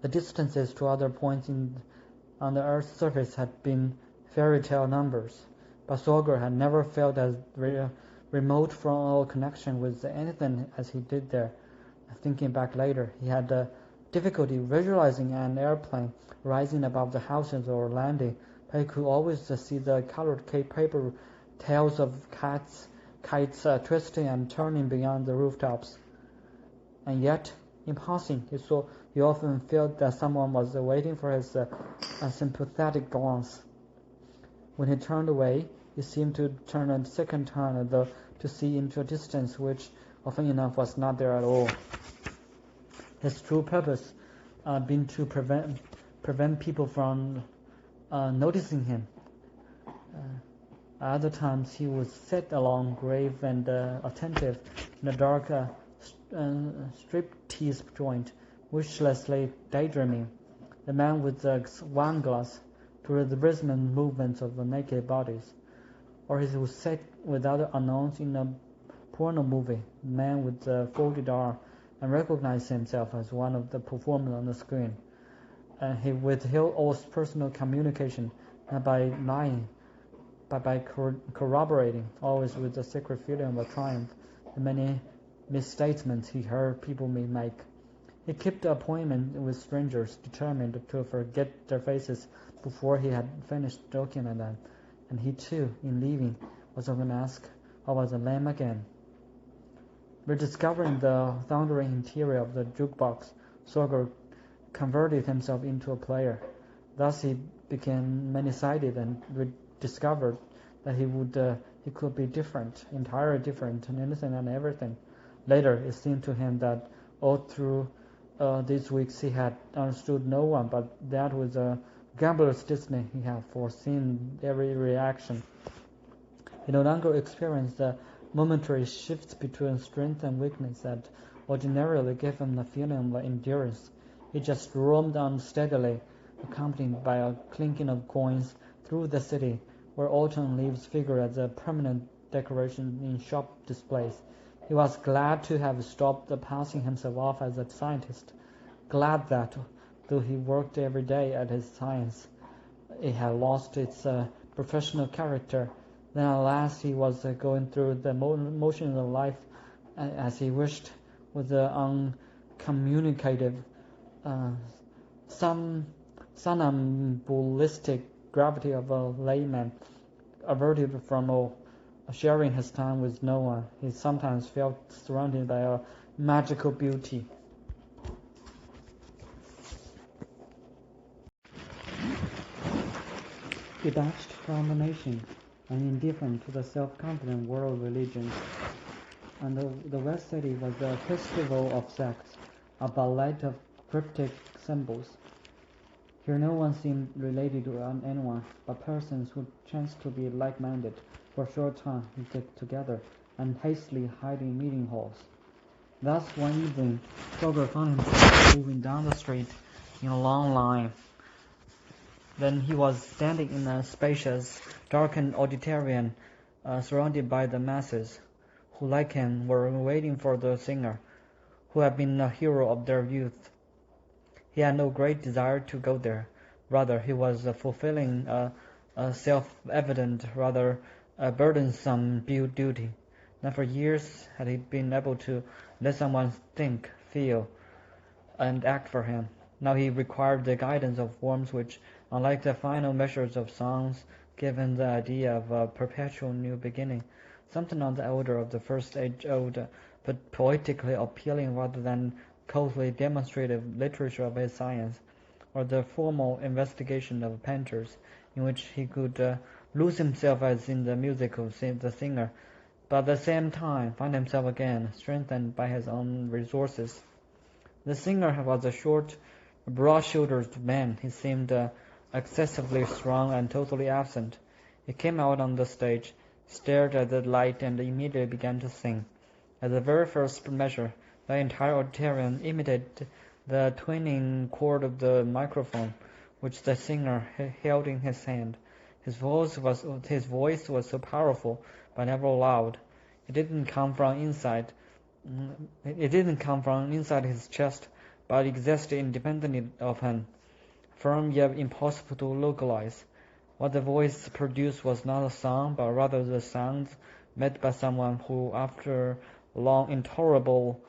[SPEAKER 1] the distances to other points on the earth's surface had been fairy tale numbers, but Sorger had never felt as remote from all connection with anything as he did there. Thinking back later, he had difficulty visualizing an airplane rising above the houses or landing, but he could always see the colored paper tails of kites twisting and turning beyond the rooftops. And yet, in passing, he often felt that someone was waiting for his sympathetic glance. When he turned away, he seemed to turn a second time, though to see into a distance which often enough was not there at all. His true purpose been to prevent people from noticing him. Other times he would sit alone, grave and attentive, in a dark striptease joint, wishlessly daydreaming. The man with the wine glass to the rhythmic movements of the naked bodies. Or he would sit without announced in a porno movie, the man with the folded arm, and recognize himself as one of the performers on the screen. He withheld all personal communication, not by lying, but by corroborating, always with the secret feeling of triumph, the many misstatements he heard people may make. He kept appointments with strangers, determined to forget their faces before he had finished looking at them, and he too, in leaving, was often asked, "How was the lamb again?" Rediscovering the thundering interior of the jukebox, Sorger converted himself into a player. Thus he became many-sided and discovered that he could be different, entirely different in anything and everything. Later, it seemed to him that all through these weeks he had understood no one, but that with a gambler's dismay he had foreseen every reaction. He no longer experienced the momentary shifts between strength and weakness that ordinarily gave him the feeling of endurance. He just roamed on steadily, accompanied by a clinking of coins through the city, where autumn leaves figured as a permanent decoration in shop displays. He was glad to have stopped passing himself off as a scientist, glad that, though he worked every day at his science, it had lost its professional character. Then at last he was going through the motions of life as he wished, with the uncommunicative, somnambulistic gravity of a layman, averted from all, sharing his time with no one. He sometimes felt surrounded by a magical beauty. Detached from the nation and indifferent to the self-confident world religions, and the West City was a festival of sects, a ballet of cryptic symbols. Here no one seemed related to anyone, but persons who chanced to be like-minded for a short time would get together and hastily hide in meeting halls. Thus one evening, Sorger found himself moving down the street in a long line. Then he was standing in a spacious, darkened auditorium, surrounded by the masses, who, like him, were waiting for the singer, who had been a hero of their youth. He had no great desire to go there. Rather, he was fulfilling a self-evident, rather burdensome duty. Not for years had he been able to let someone think, feel, and act for him. Now he required the guidance of forms which, unlike the final measures of songs, gave him the idea of a perpetual new beginning, something on the order of the first age-old, but poetically appealing rather than coldly demonstrative literature of his science, or the formal investigation of painters, in which he could lose himself as in the music of the singer, but at the same time find himself again strengthened by his own resources. The singer was a short, broad-shouldered man. He seemed excessively strong and totally absent. He came out on the stage, stared at the light, and immediately began to sing. At the very first measure, the entire auditorium imitated the twanging chord of the microphone, which the singer held in his hand. His voice was so powerful, but never loud. It didn't come from inside his chest, but existed independently of him, firm yet impossible to localize. What the voice produced was not a song, but rather the sounds made by someone who, after long intolerable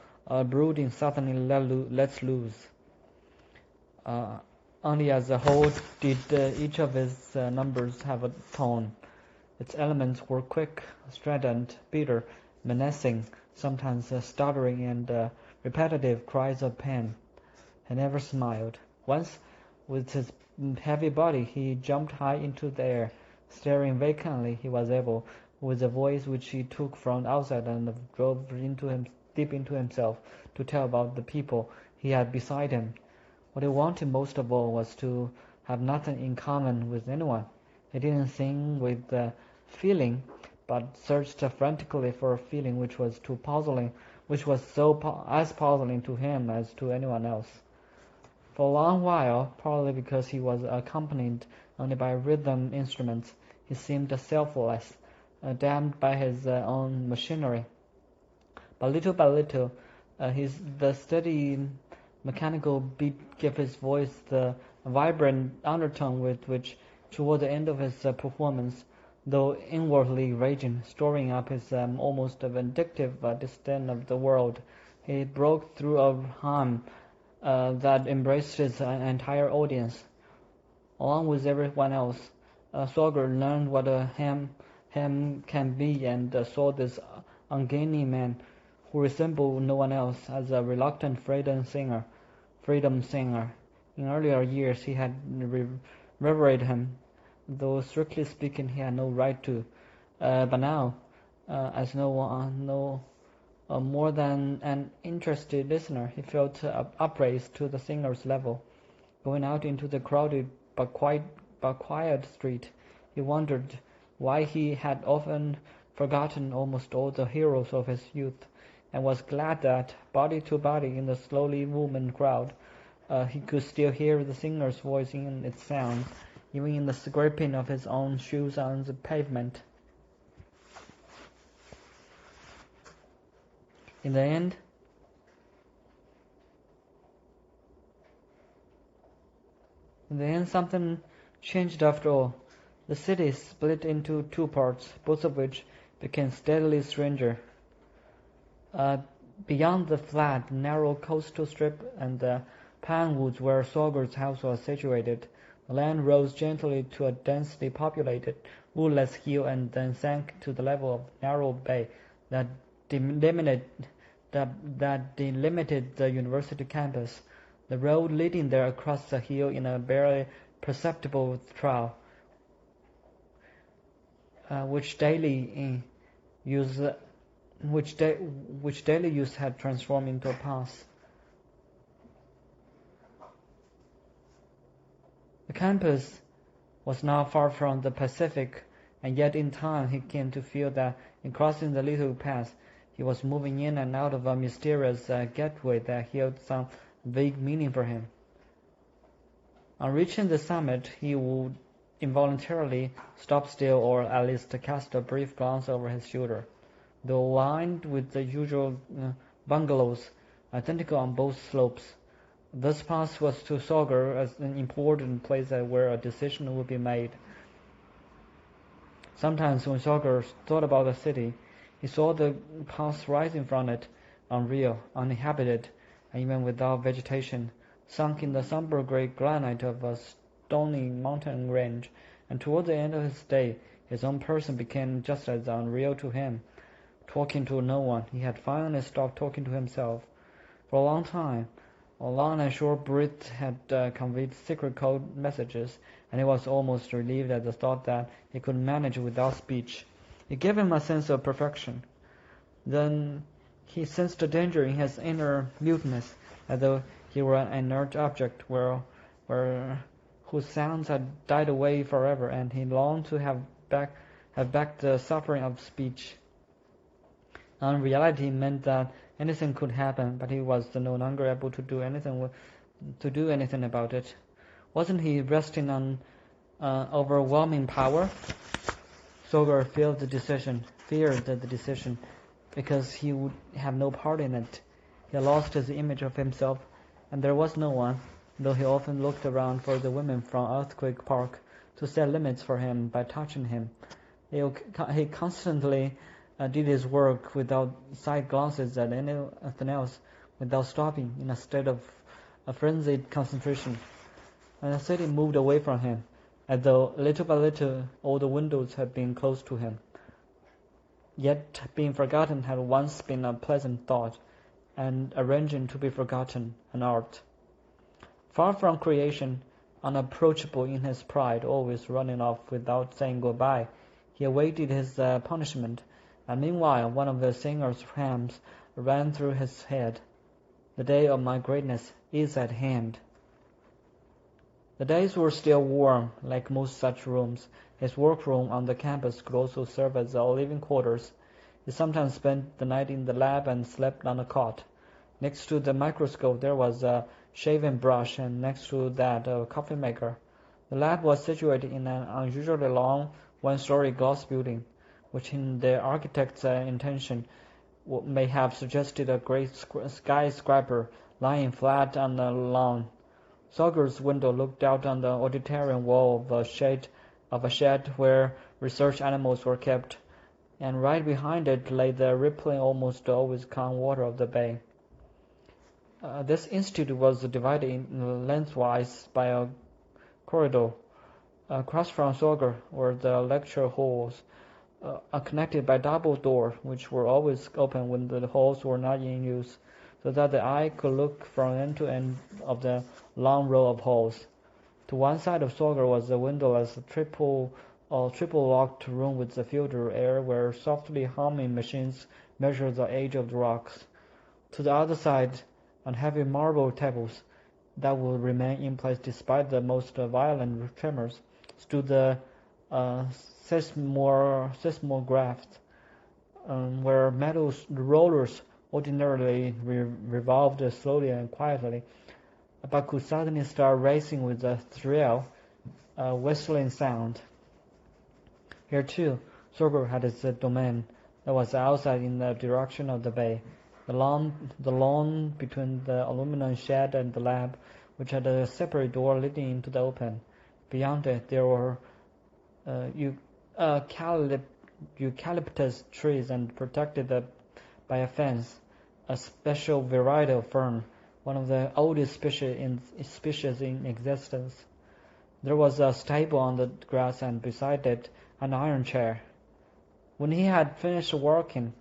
[SPEAKER 1] brooding, suddenly lets loose. Only as a whole did each of its numbers have a tone. Its elements were quick, strident, bitter, menacing, sometimes stuttering and repetitive cries of pain. He never smiled. Once, with his heavy body, he jumped high into the air. Staring vacantly, he was able, with a voice which he took from outside and drove deep into himself, to tell about the people he had beside him, What he wanted most of all was to have nothing in common with anyone. He didn't sing with feeling, but searched frantically for a feeling which was as puzzling to him as to anyone else. For a long while, partly because he was accompanied only by rhythm instruments, he seemed selfless, damned by his own machinery. But little by little, the steady mechanical beat gave his voice the vibrant undertone with which, toward the end of his performance, though inwardly raging, storing up his almost vindictive disdain of the world, he broke through a hum that embraced his entire audience. Along with everyone else, Sorger learned what a ham can be, and saw this ungainly man, who resembled no one else, as a reluctant freedom singer. In earlier years he had revered him, though strictly speaking he had no right to. But now, as no more than an interested listener, he felt upraised to the singer's level. Going out into the crowded but quiet street, he wondered why he had often forgotten almost all the heroes of his youth, and was glad that, body to body in the slowly moving crowd, he could still hear the singer's voice in its sound, even in the scraping of his own shoes on the pavement. In the end, something changed after all. The city split into two parts, both of which became steadily stranger. Beyond the flat, narrow coastal strip and the pine woods where Sorger's house was situated, the land rose gently to a densely populated, woodless hill and then sank to the level of a narrow bay that delimited the university campus. The road leading there across the hill in a barely perceptible trail, which daily use had transformed into a path. The campus was now far from the Pacific, and yet in time he came to feel that in crossing the little path he was moving in and out of a mysterious gateway that held some vague meaning for him. On reaching the summit, he would involuntarily stop still, or at least cast a brief glance over his shoulder. Though lined with the usual bungalows, identical on both slopes, this pass was to Sorger as an important place where a decision would be made. Sometimes when Sorger thought about the city, he saw the pass rising from it, unreal, uninhabited, and even without vegetation, sunk in the somber grey granite of a stony mountain range, and toward the end of his day his own person became just as unreal to him. Talking to no one, he had finally stopped talking to himself. For a long time, a long and short breath had conveyed secret code messages, and he was almost relieved at the thought that he could manage without speech. It gave him a sense of perfection. Then he sensed a danger in his inner muteness, as though he were an inert object whose sounds had died away forever, and he longed to have back the suffering of speech. Unreality meant that anything could happen, but he was no longer able to do anything about it. Wasn't he resting on overwhelming power? Sorger feared the decision, because he would have no part in it. He had lost his image of himself, and there was no one, though he often looked around for the women from Earthquake Park to set limits for him by touching him. He constantly did his work without side glances at anything else, without stopping, in a state of a frenzied concentration. And the city moved away from him, as though little by little all the windows had been closed to him. Yet being forgotten had once been a pleasant thought, and arranging to be forgotten an art. Far from creation, unapproachable in his pride, always running off without saying goodbye, he awaited his punishment, and meanwhile one of the singer's hymns ran through his head. The day of my greatness is at hand. The days were still warm. Like most such rooms, his workroom on the campus could also serve as a living quarters. He sometimes spent the night in the lab and slept on a cot. Next to the microscope there was a shaving brush, and next to that a coffee maker. The lab was situated in an unusually long one-story glass building, which in the architect's intention may have suggested a great skyscraper lying flat on the lawn. Sorger's window looked out on the auditorium wall of a shed where research animals were kept, and right behind it lay the rippling, almost always calm water of the bay. This institute was divided lengthwise by a corridor. Across from Sorger were the lecture halls, connected by double doors, which were always open when the halls were not in use, so that the eye could look from end to end of the long row of halls. To one side of Sorger was a windowless triple-locked room with a filtered air where softly humming machines measured the age of the rocks. To the other side, on heavy marble tables that would remain in place despite the most violent tremors, stood the seismograph, where metal rollers ordinarily revolved slowly and quietly, but could suddenly start racing with a whistling sound. Here too, Sorger had his domain that was outside in the direction of the bay. The lawn between the aluminum shed and the lab, which had a separate door leading into the open. Beyond it, there were eucalyptus trees and protected by a fence, a special variety of fern, one of the oldest species in existence. There was a stable on the grass, and beside it an iron chair. When he had finished working,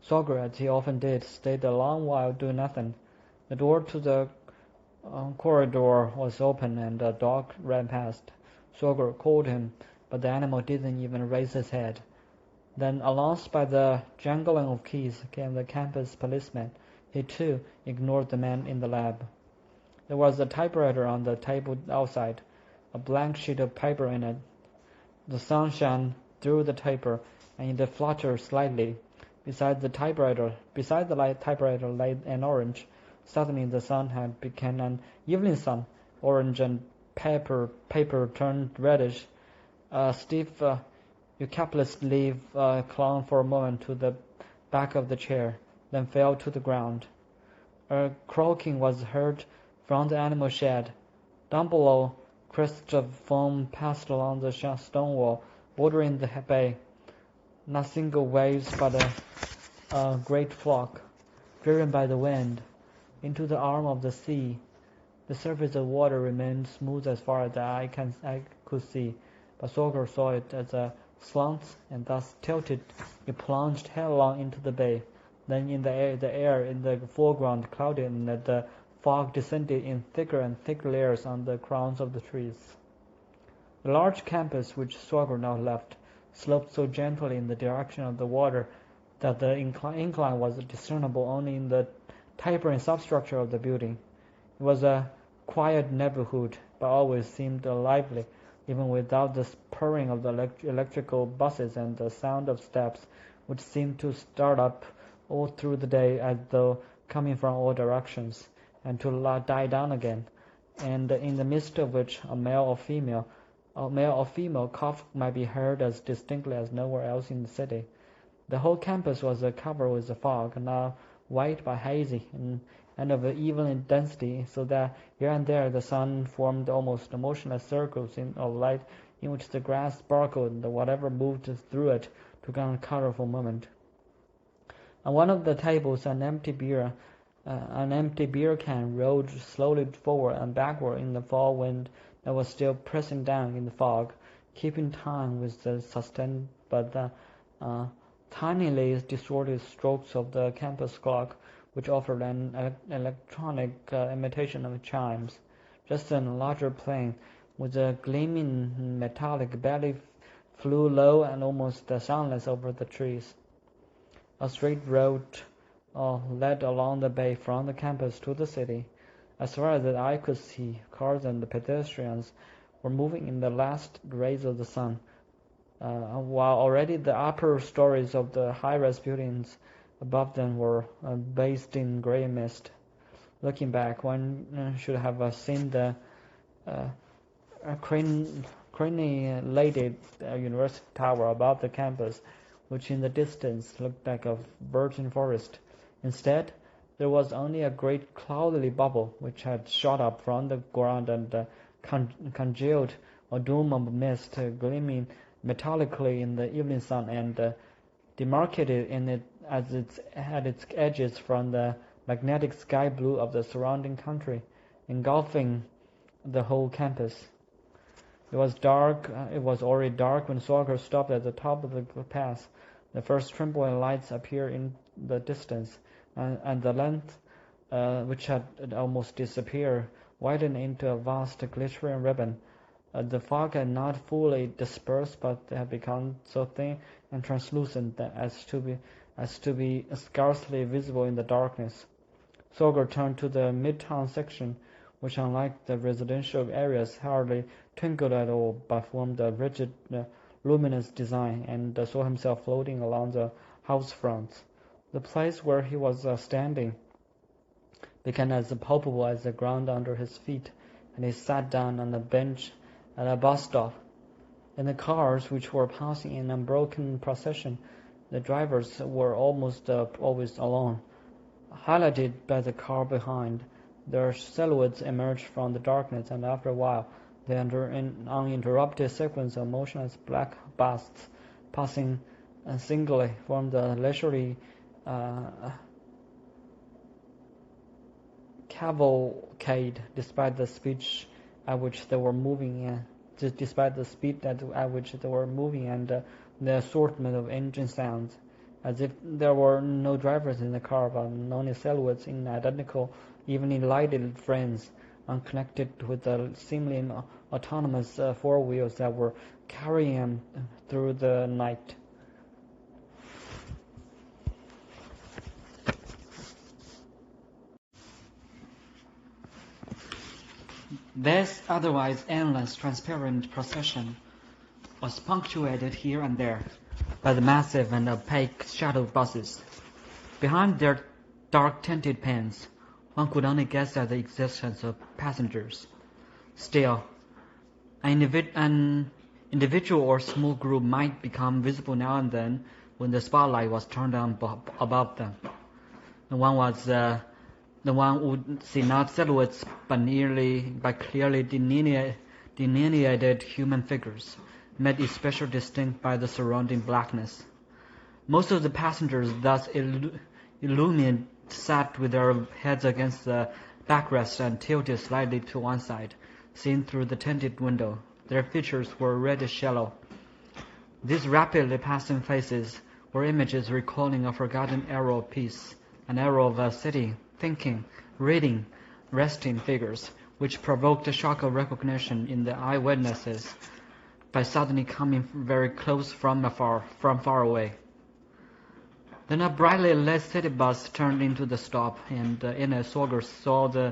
[SPEAKER 1] Sorger, as he often did, stayed a long while doing nothing. The door to the corridor was open, and a dog ran past. Sorger called him, but the animal didn't even raise his head. Then, announced by the jangling of keys, came the campus policeman. He, too, ignored the man in the lab. There was a typewriter on the table outside, a blank sheet of paper in it. The sun shone through the paper, and it fluttered slightly. Beside the typewriter lay an orange. Suddenly the sun had become an evening sun. Orange and paper turned reddish. A stiff eucalyptus leaf clung for a moment to the back of the chair, then fell to the ground. A croaking was heard from the animal shed. Down below, crests of foam passed along the stone wall, bordering the bay. Not single waves, but a great flock, driven by the wind, into the arm of the sea. The surface of water remained smooth as far as the eye could see, but Sorger saw it as a slant, and thus tilted, it plunged headlong into the bay. Then in the air in the foreground clouded, and the fog descended in thicker and thicker layers on the crowns of the trees. The large campus which Sorger now left sloped so gently in the direction of the water that the incline was discernible only in the tapering substructure of the building. It was a quiet neighborhood, but always seemed lively, even without the purring of the electrical buses and the sound of steps, which seemed to start up all through the day as though coming from all directions, and to die down again, and in the midst of which a male or female cough might be heard as distinctly as nowhere else in the city. The whole campus was covered with a fog, now white but hazy, and of even density, so that here and there the sun formed almost motionless circles of light in which the grass sparkled, and whatever moved through it took on color for a moment. On one of the tables an empty beer can rolled slowly forward and backward in the fall wind that was still pressing down in the fog, keeping time with the sustained but tinily distorted strokes of the campus clock, which offered an electronic imitation of chimes. Just then a larger plane, with a gleaming metallic belly, flew low and almost soundless over the trees. A straight road led along the bay from the campus to the city. As far as the eye could see, cars and pedestrians were moving in the last rays of the sun, while already the upper stories of the high-rise buildings above them were bathed in grey mist. Looking back, one should have seen the uh, crenulated university tower above the campus, which in the distance looked like a virgin forest. Instead, there was only a great cloudy bubble which had shot up from the ground and congealed, a dome of mist gleaming metallically in the evening sun and demarcated in it as it had its edges from the magnetic sky blue of the surrounding country, engulfing the whole campus. It was dark. It was already dark when Sorger stopped at the top of the pass. The first trembling lights appeared in the distance, and the length, which had almost disappeared, widened into a vast glittering ribbon. The fog had not fully dispersed, but had become so thin and translucent as to be scarcely visible in the darkness. Sorger turned to the midtown section, which, unlike the residential areas, hardly twinkled at all, but formed a rigid, luminous design, and saw himself floating along the house fronts. The place where he was standing became as palpable as the ground under his feet, and he sat down on a bench at a bus stop. In the cars, which were passing in unbroken procession, the drivers were almost always alone. Highlighted by the car behind, their silhouettes emerged from the darkness, and after a while, the uninterrupted sequence of motionless black busts passing singly formed a leisurely cavalcade, despite the speed at which they were moving, and the assortment of engine sounds, as if there were no drivers in the car, but only silhouettes in identical, evenly lighted frames, unconnected with the seemingly autonomous four wheels that were carrying them through the night. This otherwise endless transparent procession was punctuated here and there by the massive and opaque shuttle buses. Behind their dark-tinted panes, one could only guess at the existence of passengers. Still, an individual or small group might become visible now and then when the spotlight was turned on above them. The one would see not silhouettes but clearly delineated human figures, made especially distinct by the surrounding blackness. Most of the passengers thus illuminated sat with their heads against the backrest and tilted slightly to one side, seen through the tinted window. Their features were reddish yellow. These rapidly passing faces were images recalling a forgotten era of peace, an era of sitting, thinking, reading, resting figures, which provoked a shock of recognition in the eyewitnesses by suddenly coming very close from far away. Then a brightly lit city bus turned into the stop, and in it Sorger saw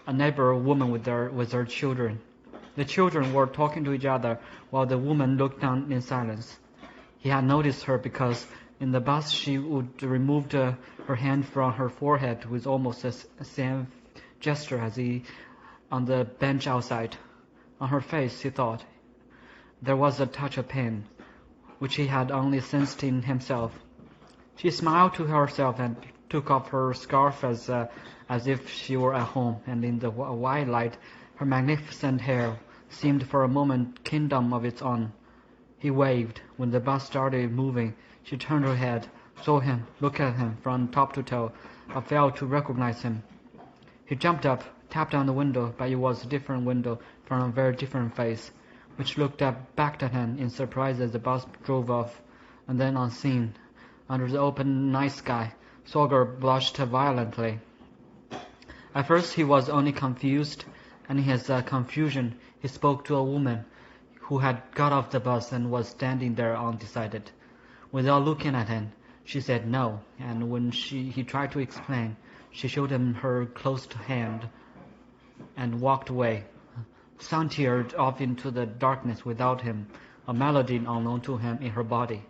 [SPEAKER 1] a neighbor woman with her children. The children were talking to each other while the woman looked on in silence. He had noticed her because in the bus she would remove her hand from her forehead with almost the same gesture as he on the bench outside. On her face, he thought, there was a touch of pain, which he had only sensed in himself. She smiled to herself and took off her scarf as if she were at home, and in the white light her magnificent hair seemed for a moment kingdom of its own. He waved. When the bus started moving, she turned her head, saw him, looked at him from top to toe, but failed to recognize him. He jumped up, tapped on the window, but it was a different window from a very different face, which looked back at him in surprise as the bus drove off, and then unseen, under the open night sky, Sorger blushed violently. At first he was only confused, and in his confusion he spoke to a woman who had got off the bus and was standing there undecided. Without looking at him, she said no, and when he tried to explain, she showed him her closed hand. and walked away. Sauntered off into the darkness without him, a melody unknown to him in her body.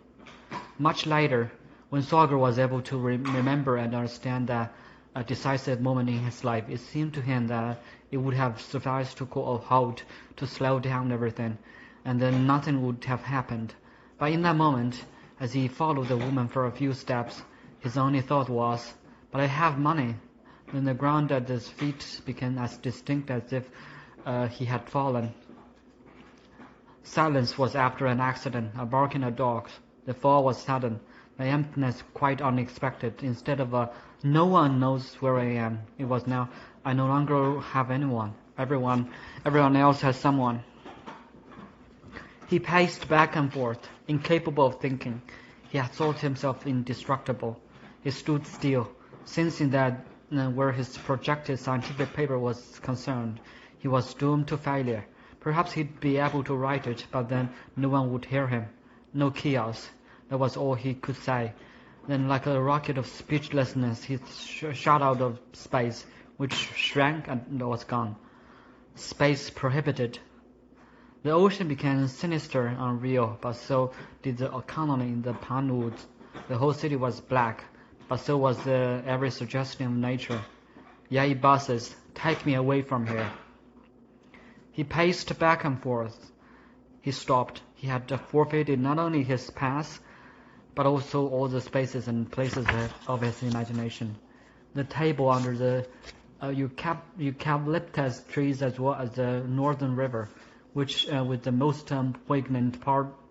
[SPEAKER 1] Much later, when Sorger was able to remember and understand that a decisive moment in his life, it seemed to him that it would have sufficed to call a halt, to slow down everything, and then nothing would have happened. But in that moment, as he followed the woman for a few steps, his only thought was, "But I have money." Then the ground at his feet became as distinct as if he had fallen. Silence was after an accident, a barking of dogs. The fall was sudden, the emptiness quite unexpected. Instead of a "no one knows where I am," it was now, "I no longer have anyone. Everyone else has someone." He paced back and forth, incapable of thinking. He had thought himself indestructible. He stood still, sensing that where his projected scientific paper was concerned, he was doomed to failure. Perhaps he'd be able to write it, but then no one would hear him. No chaos. That was all he could say. Then, like a rocket of speechlessness, he shot out of space, which shrank and was gone. Space prohibited. The ocean became sinister and unreal, but so did the economy in the pine woods. The whole city was black, but so was every suggestion of nature. "Yay, buses, take me away from here." He paced back and forth. He stopped. He had forfeited not only his past, but also all the spaces and places of his imagination. The table under the eucalyptus trees, as well as the northern river, which with the most poignant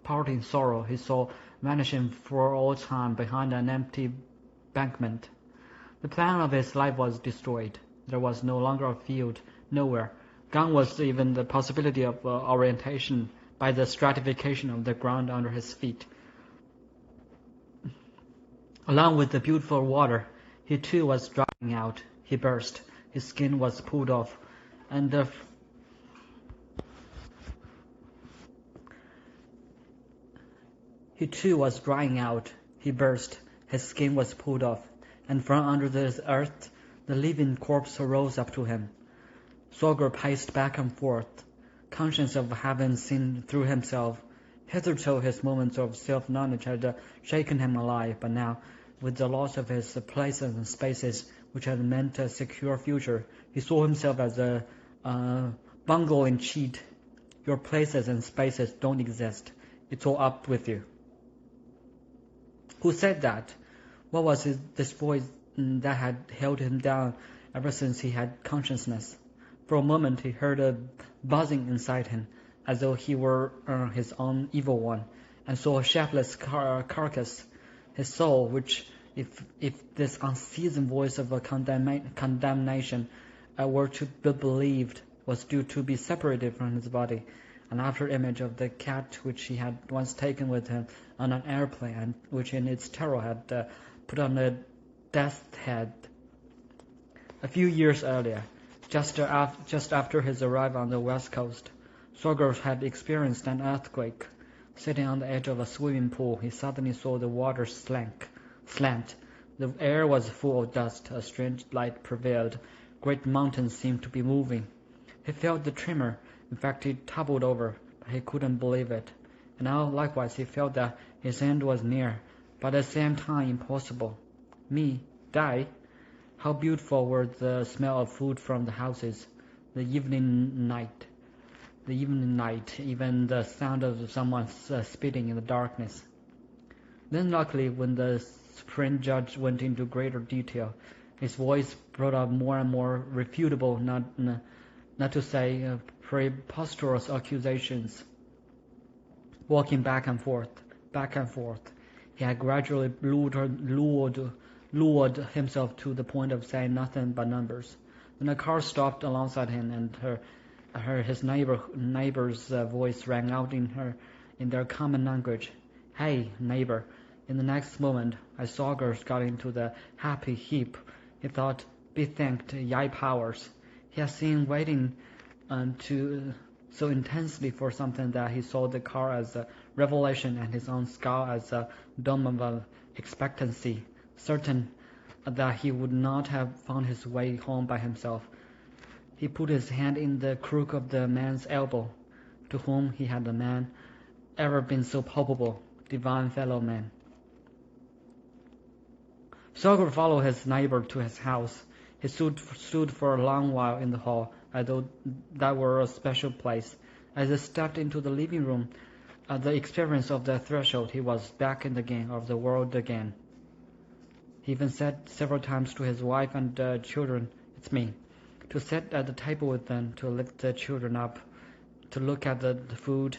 [SPEAKER 1] parting sorrow he saw vanishing for all time behind an empty embankment. The plan of his life was destroyed. There was no longer a field, nowhere. Gone was even the possibility of orientation by the stratification of the ground under his feet. Along with the beautiful water, he too was drying out. He burst. His skin was pulled off, and he too was drying out. He burst. His skin was pulled off, and from under the earth, the living corpse rose up to him. Sorger paced back and forth, conscious of having seen through himself. Hitherto his moments of self-knowledge had shaken him alive, but now, with the loss of his places and spaces, which had meant a secure future, he saw himself as a bungling cheat. Your places and spaces don't exist. It's all up with you. Who said that? What was this voice that had held him down ever since he had consciousness? For a moment he heard a buzzing inside him, as though he were his own evil one, and saw a shapeless carcass. His soul, which, if this unceasing voice of a condemnation were to be believed, was due to be separated from his body, an after image of the cat which he had once taken with him on an airplane, and which in its terror had put on a death's head a few years earlier. Just after his arrival on the west coast, Sorger had experienced an earthquake. Sitting on the edge of a swimming pool, he suddenly saw the water slant. The air was full of dust. A strange light prevailed. Great mountains seemed to be moving. He felt the tremor. In fact, he toppled over, but he couldn't believe it. And now, likewise, he felt that his end was near, but at the same time impossible. Me? Die? How beautiful were the smell of food from the houses, the evening night, even the sound of someone spitting in the darkness. Then luckily, when the Supreme Judge went into greater detail, his voice brought up more and more refutable, not to say preposterous accusations. Walking back and forth, he had gradually lured himself to the point of saying nothing but numbers. Then a car stopped alongside him, and his neighbor's voice rang out in their common language. "Hey, neighbor." In the next moment, Sorger got into the happy heap. He thought, "Be thanked, yai powers." He had seen waiting so intensely for something that he saw the car as a revelation and his own skull as a dome of expectancy, certain that he would not have found his way home by himself. He put his hand in the crook of the man's elbow. To whom he had the man ever been so palpable, divine fellow man? Sorger followed his neighbor to his house. He stood for a long while in the hall, as though that were a special place. As he stepped into the living room, the experience of the threshold, he was back in the game of the world again. He even said several times to his wife and children, "It's me," to sit at the table with them, to lift the children up, to look at the food,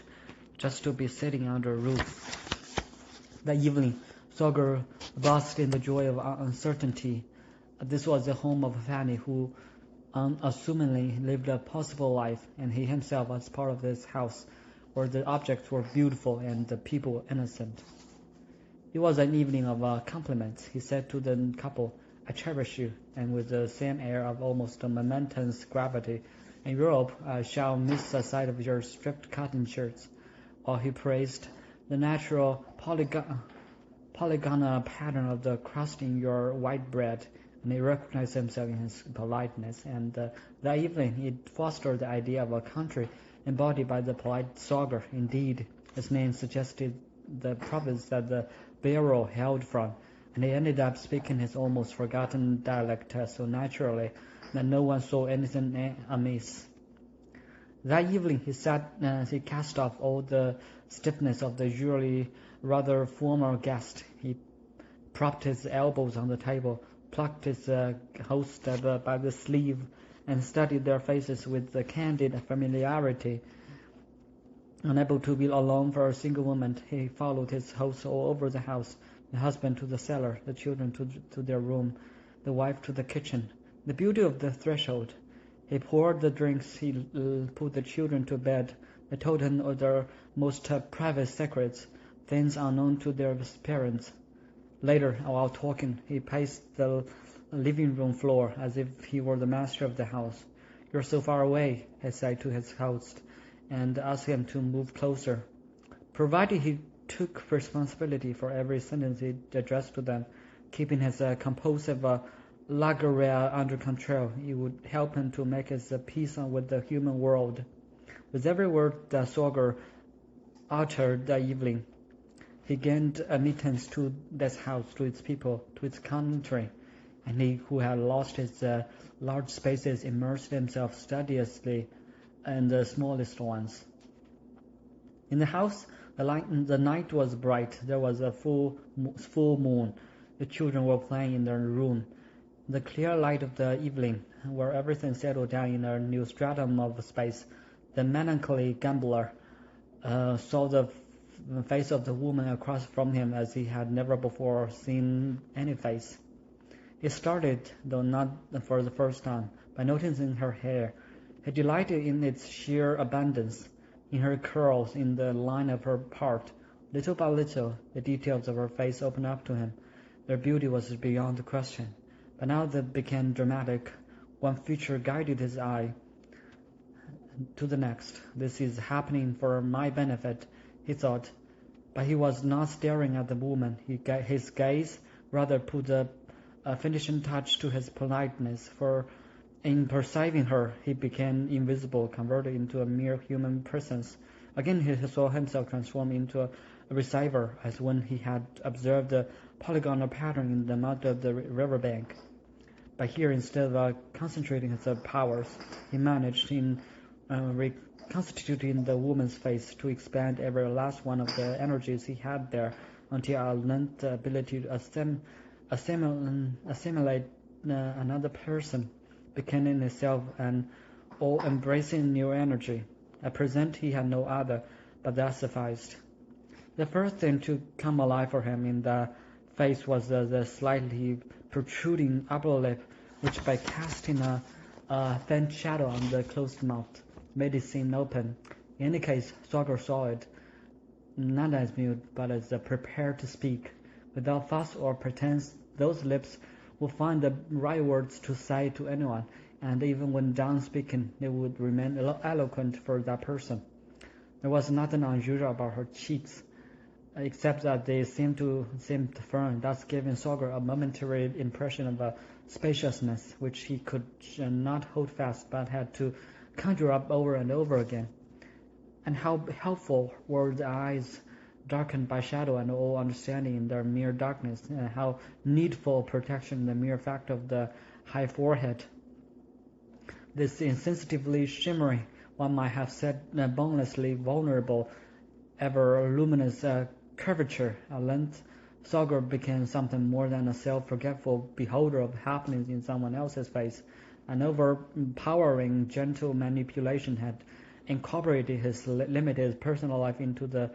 [SPEAKER 1] just to be sitting under a roof. That evening, Sorger basked in the joy of uncertainty. This was the home of Fanny, who unassumingly lived a possible life, and he himself was part of this house, where the objects were beautiful and the people innocent. It was an evening of compliments. He said to the couple, "I cherish you," and with the same air of almost a momentous gravity. "In Europe, I shall miss the sight of your striped cotton shirts," while he praised the natural polygonal pattern of the crust in your white bread, and he recognized himself in his politeness. And that evening it fostered the idea of a country embodied by the polite Sorger. Indeed, his name suggested the province that the bearer hailed from, and he ended up speaking his almost forgotten dialect so naturally that no one saw anything amiss. That evening he cast off all the stiffness of the usually rather formal guest. He propped his elbows on the table, plucked his host by the sleeve, and studied their faces with a candid familiarity. Unable to be alone for a single moment, he followed his host all over the house, the husband to the cellar, the children to their room, the wife to the kitchen. The beauty of the threshold. He poured the drinks, he put the children to bed, he told them of their most private secrets, things unknown to their parents. Later, while talking, he paced the living room floor as if he were the master of the house. "You're so far away," he said to his host, and asked him to move closer. Provided he took responsibility for every sentence he addressed to them, keeping his compulsive logorrhea under control, it would help him to make his peace with the human world. With every word that Sorger uttered that evening, he gained admittance to this house, to its people, to its country, and he who had lost his large spaces immersed himself studiously in the smallest ones. In the house, the night was bright. There was a full moon. The children were playing in their room. The clear light of the evening, where everything settled down in a new stratum of space. The melancholy gambler saw the face of the woman across from him as he had never before seen any face. He started, though not for the first time, by noticing her hair. He delighted in its sheer abundance, in her curls, in the line of her part. Little by little, the details of her face opened up to him. Their beauty was beyond question. But now they became dramatic. One feature guided his eye to the next. "This is happening for my benefit," he thought. But he was not staring at the woman. His gaze rather put a finishing touch to his politeness, for in perceiving her, he became invisible, converted into a mere human presence. Again he saw himself transformed into a receiver, as when he had observed the polygonal pattern in the mud of the river bank. But here, instead of concentrating his powers, he managed, in reconstituting the woman's face, to expand every last one of the energies he had there, until I learned the ability to assimilate another person became in itself an all-embracing new energy. At present he had no other, but that sufficed. The first thing to come alive for him in the face was the slightly protruding upper lip, which by casting a thin shadow on the closed mouth made it seem open. In any case, Sorger saw it, not as mute, but as prepared to speak. Without fuss or pretense, those lips would find the right words to say to anyone, and even when done speaking, they would remain eloquent for that person. There was nothing unusual about her cheeks. except that they seemed firm, thus giving Sorger a momentary impression of a spaciousness which he could not hold fast, but had to conjure up over and over again. And how helpful were the eyes darkened by shadow and all understanding in their mere darkness, and how needful protection the mere fact of the high forehead. This insensitively shimmering, one might have said bonelessly vulnerable, ever luminous curvature. At length, Sorger became something more than a self-forgetful beholder of happenings in someone else's face. An overpowering gentle manipulation had incorporated his limited personal life into the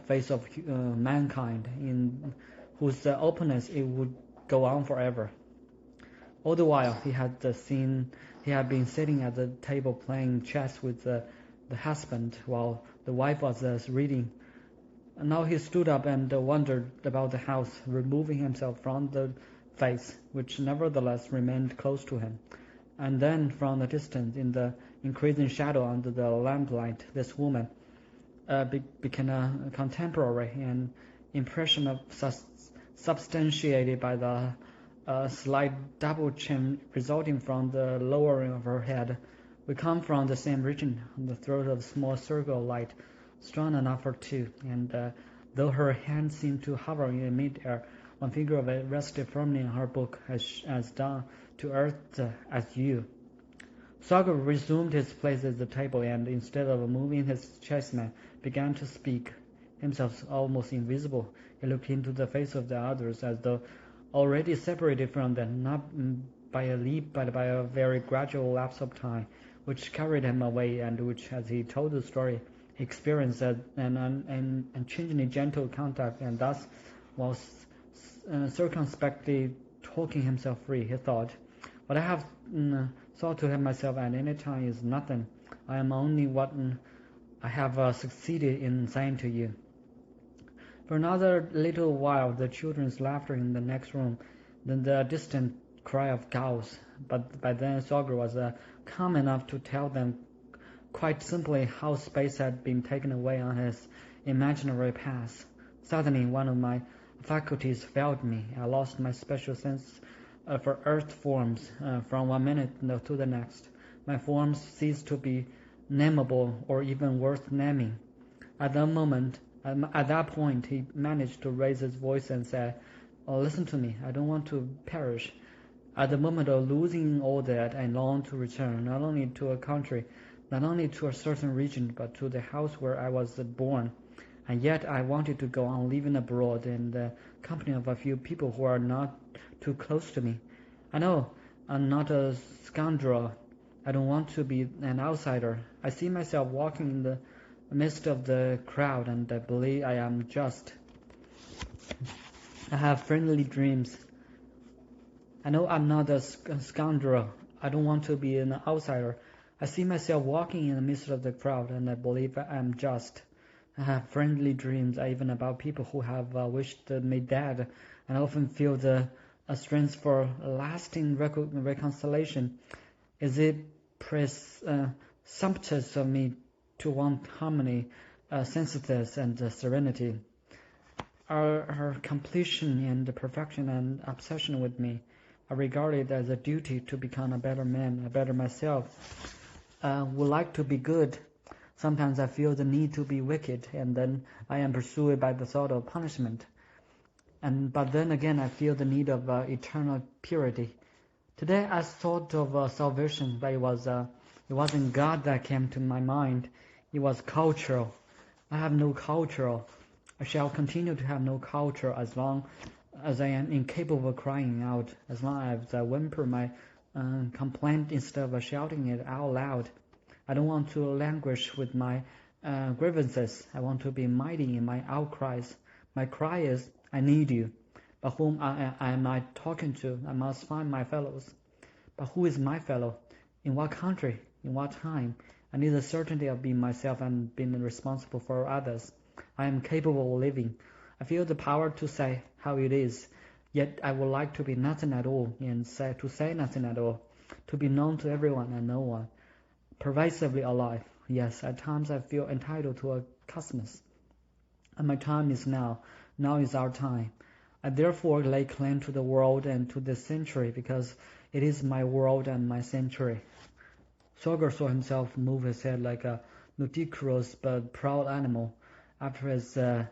[SPEAKER 1] face of mankind, in whose openness it would go on forever. All the while he had been sitting at the table playing chess with the husband, while the wife was reading. And now he stood up and wandered about the house, removing himself from the face, which nevertheless remained close to him. And then, from the distance, in the increasing shadow under the lamplight, this woman became a contemporary, an impression of substantiated by the slight double chin resulting from the lowering of her head. We come from the same region, on the throat of a small circle of light, strong enough for two, and though her hand seemed to hover in mid-air, one finger of it rested firmly in her book, as down to earth as you. Sorger resumed his place at the table, and instead of moving his chessman, began to speak. Himself almost invisible, he looked into the face of the others as though already separated from them, not by a leap, but by a very gradual lapse of time, which carried him away, and which, as he told the story, he experienced an unchangingly gentle contact, and thus, while circumspectly talking himself free, he thought, "What I have thought to have myself at any time is nothing. I am only what I have succeeded in saying to you." For another little while the children's laughter in the next room, then the distant cry of cows. But by then Sorger was calm enough to tell them quite simply how space had been taken away on his imaginary path. Suddenly one of my faculties failed me. I lost my special sense for earth forms from one minute to the next. My forms ceased to be nameable or even worth naming. At that point, he managed to raise his voice and say, "Oh, listen to me. I don't want to perish. At the moment of losing all that, I long to return, not only to a country, not only to a certain region, but to the house where I was born. And yet I wanted to go on living abroad in the company of a few people who are not too close to me. I know I'm not a scoundrel. I don't want to be an outsider. I see myself walking in the midst of the crowd, and I believe I am just. I have friendly dreams. I know I'm not a scoundrel. I don't want to be an outsider. I see myself walking in the midst of the crowd, and I believe I am just. I have friendly dreams, even about people who have wished me dead, and I often feel the strength for lasting reconciliation. Is it presumptuous of me to want harmony, sensitiveness, and serenity? Are her completion and perfection an obsession with me? I regard it as a duty to become a better man, a better myself. Would like to be good. Sometimes I feel the need to be wicked, and then I am pursued by the thought of punishment. But then again, I feel the need of eternal purity. Today I thought of salvation, but it wasn't God that came to my mind. It was cultural. I have no cultural. I shall continue to have no culture as long as I am incapable of crying out, as long as I whimper my complaint instead of shouting it out loud. I don't want to languish with my grievances. I want to be mighty in my outcries. My cry is, I need you. But whom am I talking to? I must find my fellows. But who is my fellow? In what country? In what time? I need the certainty of being myself and being responsible for others. I am capable of living. I feel the power to say how it is. Yet I would like to be nothing at all, and to say nothing at all. To be known to everyone and no one. Pervasively alive. Yes, at times I feel entitled to a cosmos. And my time is now. Now is our time. I therefore lay claim to the world and to this century, because it is my world and my century. Sorger saw himself move his head like a ludicrous but proud animal. After his a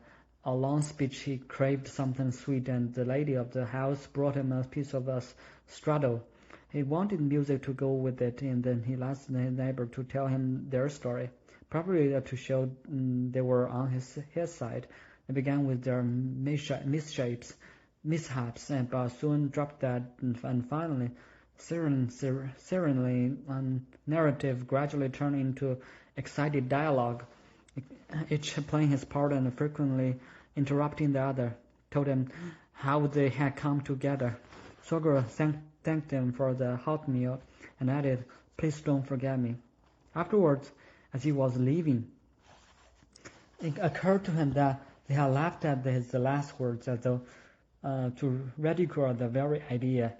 [SPEAKER 1] long speech, he craved something sweet, and the lady of the house brought him a piece of straddle. He wanted music to go with it, and then he asked his neighbor to tell him their story, probably to show they were on his side. They began with their mishaps, but soon dropped that, and finally, serenely, narrative gradually turned into excited dialogue, each playing his part and frequently interrupting the other, told them how they had come together. Sorger thanked them for the hot meal and added, "Please don't forget me." Afterwards, as he was leaving, it occurred to him that they had laughed at his last words as though to ridicule the very idea.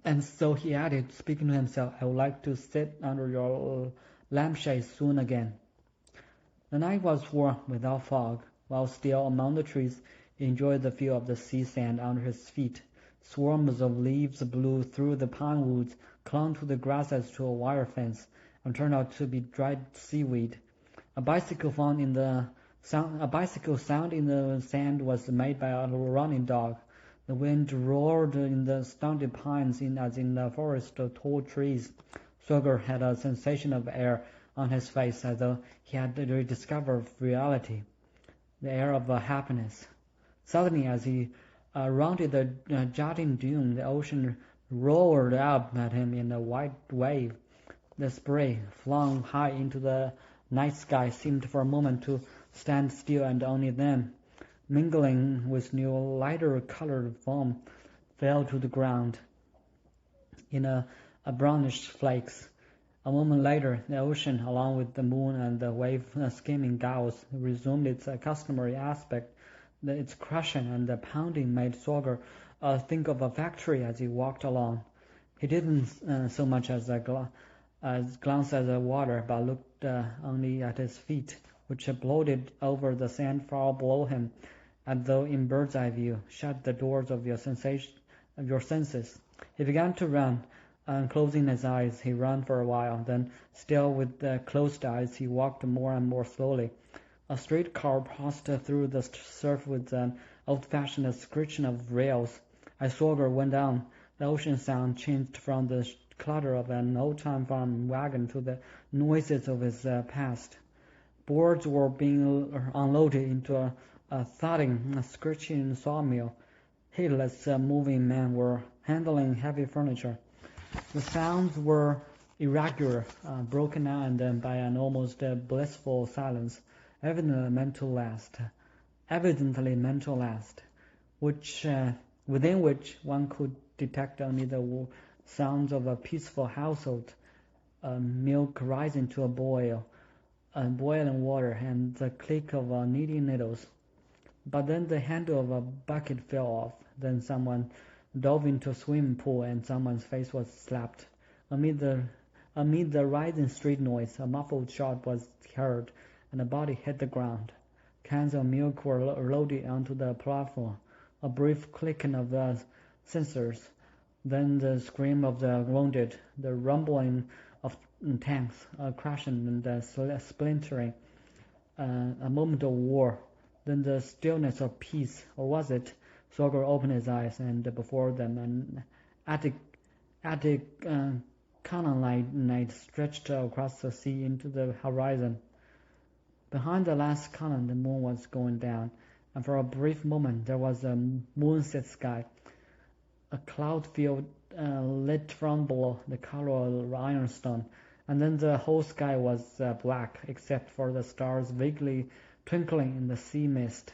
[SPEAKER 1] And so he added, speaking to himself, "I would like to sit under your lampshade soon again." The night was warm, without fog. While still among the trees, he enjoyed the feel of the sea sand under his feet. Swarms of leaves blew through the pine woods, clung to the grass as to a wire fence, and turned out to be dried seaweed. A bicycle sound in the sand was made by a running dog. The wind roared in the stunted pines as in a forest of tall trees. Sorger had a sensation of air on his face, as though he had rediscovered reality, the air of happiness. Suddenly, as he rounded the jutting dune, the ocean roared up at him in a white wave. The spray, flung high into the night sky, seemed for a moment to stand still, and only then, mingling with new lighter-colored foam, fell to the ground in a brownish flakes. A moment later, the ocean, along with the moon and the wave-skimming gulls, resumed its customary aspect. Its crashing and the pounding made Sorger think of a factory as he walked along. He didn't so much as glance at the water, but looked only at his feet, which floated over the sand far below him, as though in bird's eye view. Shut the doors of your senses. He began to run. Closing his eyes, he ran for a while. Then, still with closed eyes, he walked more and more slowly. A streetcar passed through the surf with an old-fashioned screeching of rails. As Sorger went down, the ocean sound changed from the clatter of an old-time farm wagon to the noises of his past. Boards were being unloaded into a thudding, screeching sawmill. Heedless moving men were handling heavy furniture. The sounds were irregular, broken now and then by an almost blissful silence, evidently meant to last, within which one could detect only the sounds of a peaceful household, milk rising to a boil, boiling water, and the click of kneading needles. But then the handle of a bucket fell off. Then someone dove into a swimming pool, and someone's face was slapped. Amid the rising street noise, a muffled shot was heard, and a body hit the ground. Cans of milk were loaded onto the platform. A brief clicking of the censers, then the scream of the wounded, the rumbling of tanks, a crashing and a splintering, a moment of war, then the stillness of peace. Or was it? Sorger opened his eyes, and before them an attic colonnade stretched across the sea into the horizon. Behind the last column the moon was going down, and for a brief moment there was a moonset sky, a cloud field lit from below, the color of ironstone, and then the whole sky was black, except for the stars vaguely twinkling in the sea mist.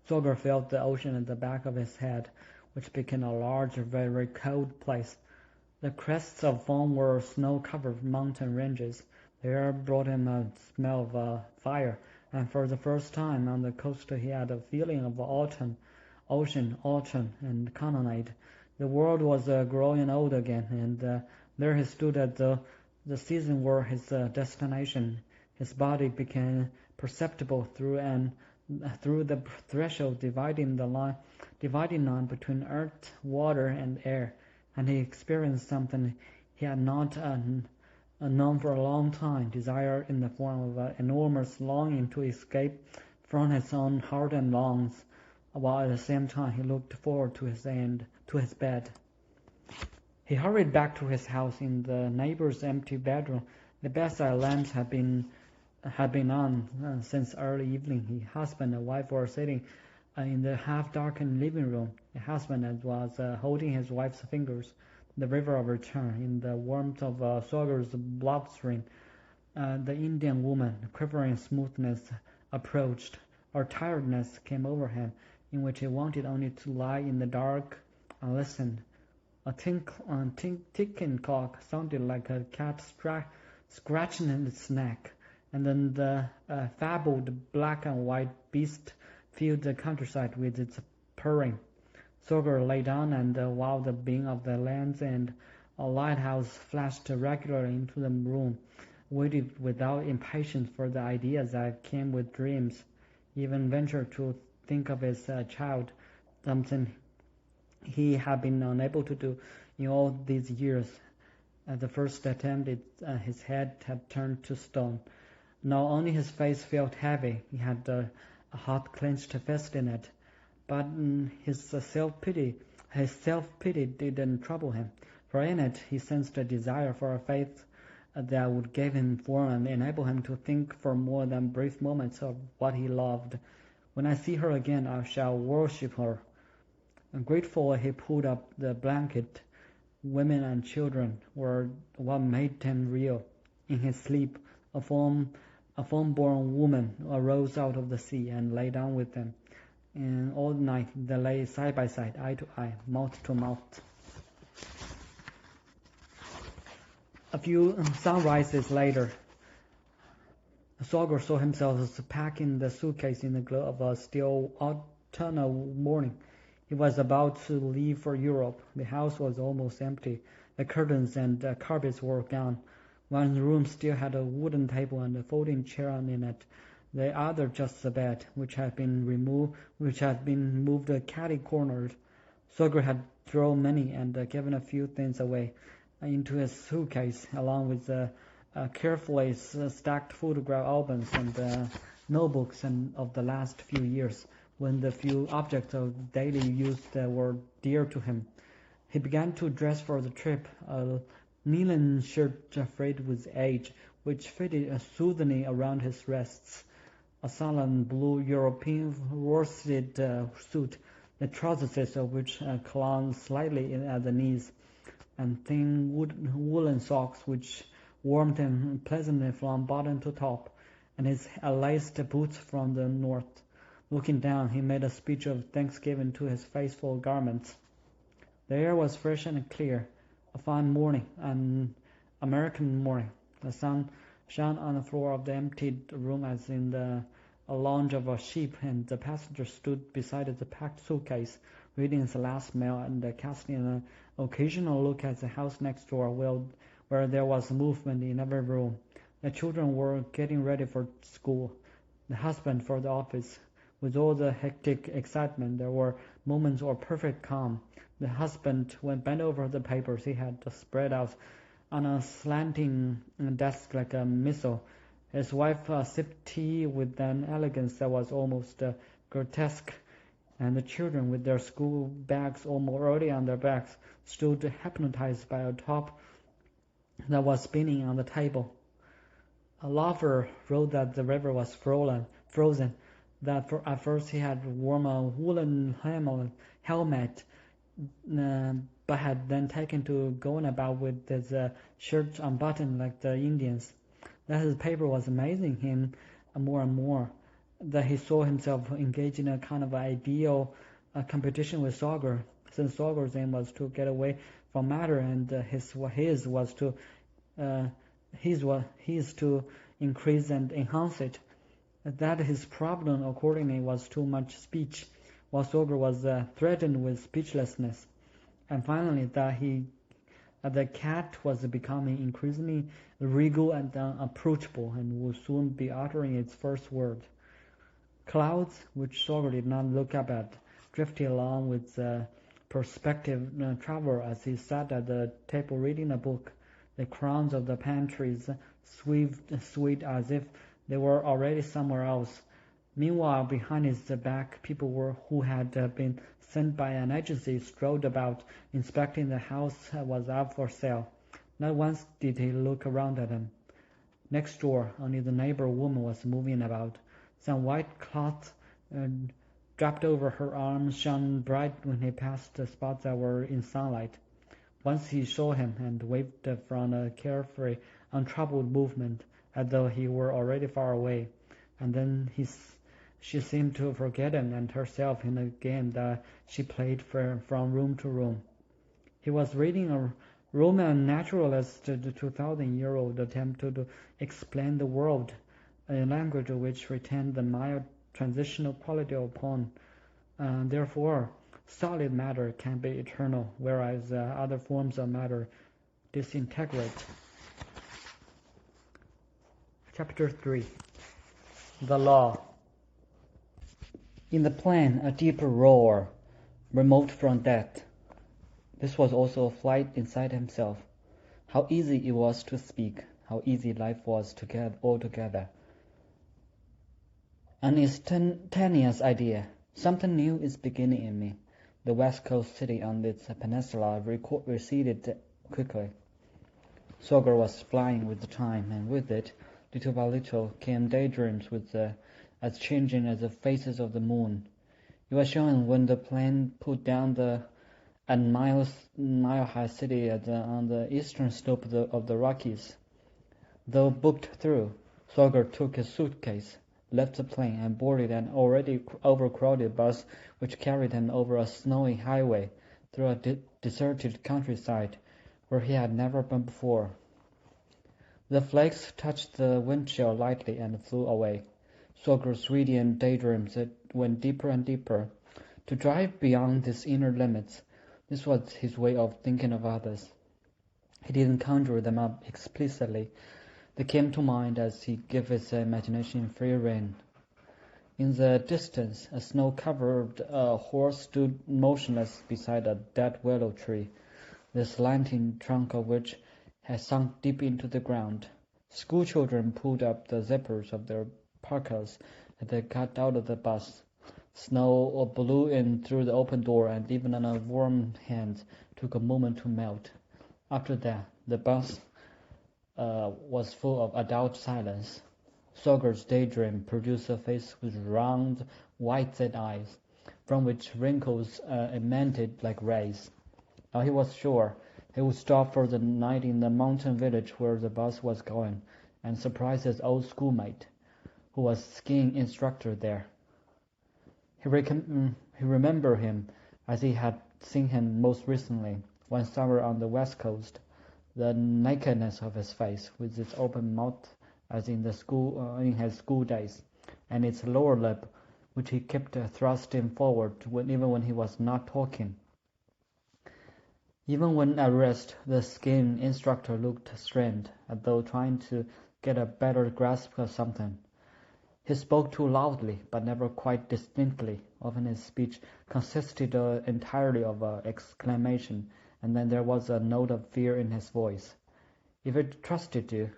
[SPEAKER 1] Sorger felt the ocean at the back of his head, which became a large, very cold place. The crests of foam were snow-covered mountain ranges. The air brought him a smell of fire, and for the first time on the coast he had a feeling of autumn, ocean, autumn, and colonnade. The world was growing old again, and there he stood as though the season were his destination. His body perceptible through the threshold dividing line between earth, water, and air, and he experienced something he had not known for a long time, desire in the form of an enormous longing to escape from his own heart and lungs, while at the same time he looked forward to his bed. He hurried back to his house. In the neighbor's empty bedroom, the bedside lamps had been on since early evening. His husband and wife were sitting in the half-darkened living room. The husband was holding his wife's fingers, the river of return, in the warmth of Sorger's bloodstream. The Indian woman, quivering smoothness, approached. Her tiredness came over him, in which he wanted only to lie in the dark and listen. A ticking clock sounded like a cat scratching its neck, and then the fabled black and white beast filled the countryside with its purring. Sorger lay down, and while the beam of the lamps and a lighthouse flashed regularly into the room, waited without impatience for the ideas that came with dreams. He even ventured to think of his child, something he had been unable to do in all these years. At the first attempt, his head had turned to stone. Not only his face felt heavy, he had a hot clenched fist in it, but his self-pity didn't trouble him, for in it he sensed a desire for a faith that would give him form and enable him to think for more than brief moments of what he loved. When I see her again, I shall worship her. And grateful, he pulled up the blanket. Women and children were what made him real. In his sleep, a foam-born woman arose out of the sea and lay down with them. And all night they lay side by side, eye to eye, mouth to mouth. A few sunrises later, Sorger saw himself packing the suitcase in the glow of a still autumnal morning. He was about to leave for Europe. The house was almost empty. The curtains and carpets were gone. One room still had a wooden table and a folding chair in it. The other just the bed, which had been moved catty-cornered. Sorger had thrown money and given a few things away into his suitcase, along with carefully stacked photograph albums and notebooks of the last few years, when the few objects of daily use that were dear to him. He began to dress for the trip, a nylon shirt frayed with age, which fitted soothingly around his wrists, a sullen blue European worsted suit, the trousers of which clung slightly at the knees, and thin woolen socks which warmed him pleasantly from bottom to top, and his laced boots from the north. Looking down, he made a speech of thanksgiving to his faithful garments. The air was fresh and clear, a fine morning, an American morning. The sun shone on the floor of the emptied room as in the lounge of a ship, and the passenger stood beside the packed suitcase, reading his last mail and casting an occasional look at the house next door, where there was movement in every room. The children were getting ready for school, the husband for the office. With all the hectic excitement, there were moments of perfect calm. The husband, when bent over the papers he had spread out on a slanting desk like a missile, his wife sipped tea with an elegance that was almost grotesque, and the children, with their school bags already on their backs, stood hypnotized by a top that was spinning on the table. A lover wrote that the river was frozen, that at first he had worn a woolen helmet, but had then taken to going about with his shirt unbuttoned like the Indians. That his paper was amazing him more and more, that he saw himself engaged in a kind of ideal competition with Sorger, since Sorger's aim was to get away from matter, and his was to increase and enhance it. That his problem accordingly was too much speech, while Sorger was threatened with speechlessness, and finally that he The cat was becoming increasingly regal and approachable, and would soon be uttering its first word. Clouds, which Sorger did not look up at, drifted along with the prospective traveler as he sat at the table reading a book. The crowns of the pantries swayed as if they were already somewhere else. Meanwhile, behind his back, people who had been sent by an agency strolled about, inspecting the house was up for sale. Not once did he look around at him. Next door, only the neighbor woman was moving about. Some white cloth draped over her arms shone bright when he passed the spots that were in sunlight. Once he saw him and waved from a carefree, untroubled movement, as though he were already far away, and then she seemed to forget him and herself in a game that she played from room to room. He was reading a Roman naturalist's 2,000-year-old attempt to explain the world, a language which retained the mild transitional quality upon. Therefore, solid matter can be eternal, whereas other forms of matter disintegrate. Chapter 3. The Law. In the plain, a deeper roar, remote from death. This was also a flight inside himself. How easy it was to speak, how easy life was altogether. An instantaneous idea. Something new is beginning in me. The west coast city on its peninsula receded quickly. Sorger was flying with the time, and with it, little by little, came daydreams as changing as the faces of the moon. It was shown when the plane put down the mile-high city on the eastern slope of the Rockies. Though booked through, Sorger took his suitcase, left the plane, and boarded an already overcrowded bus which carried him over a snowy highway through a deserted countryside where he had never been before. The flakes touched the windshield lightly and flew away. Sorger's radiant daydreams went deeper and deeper. To drive beyond his inner limits, this was his way of thinking of others. He didn't conjure them up explicitly. They came to mind as he gave his imagination free rein. In the distance, a snow-covered horse stood motionless beside a dead willow tree, the slanting trunk of which had sunk deep into the ground. Schoolchildren pulled up the zippers of their parkas as they got out of the bus. Snow blew in through the open door, and even on a warm hand took a moment to melt. After that, the bus was full of adult silence. Sorger's daydream produced a face with round, white-set eyes, from which wrinkles emanated like rays. Now he was sure he would stop for the night in the mountain village where the bus was going, and surprise his old schoolmate, who was skiing instructor there. He remembered him as he had seen him most recently, one summer on the west coast. The nakedness of his face, with its open mouth as in his school days, and its lower lip, which he kept thrusting forward even when he was not talking. Even when at rest, the skiing instructor looked strained, as though trying to get a better grasp of something. He spoke too loudly, but never quite distinctly. Often his speech consisted entirely of exclamation, and then there was a note of fear in his voice. If he trusted you,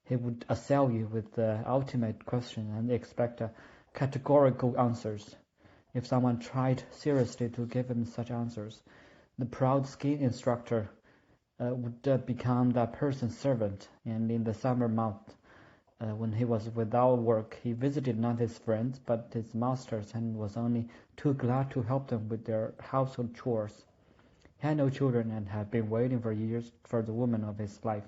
[SPEAKER 1] he would assail you with the ultimate question and expect categorical answers. If someone tried seriously to give him such answers, the proud ski instructor would become that person's servant, and in the summer month, when he was without work, he visited not his friends but his masters, and was only too glad to help them with their household chores. He had no children and had been waiting for years for the woman of his life.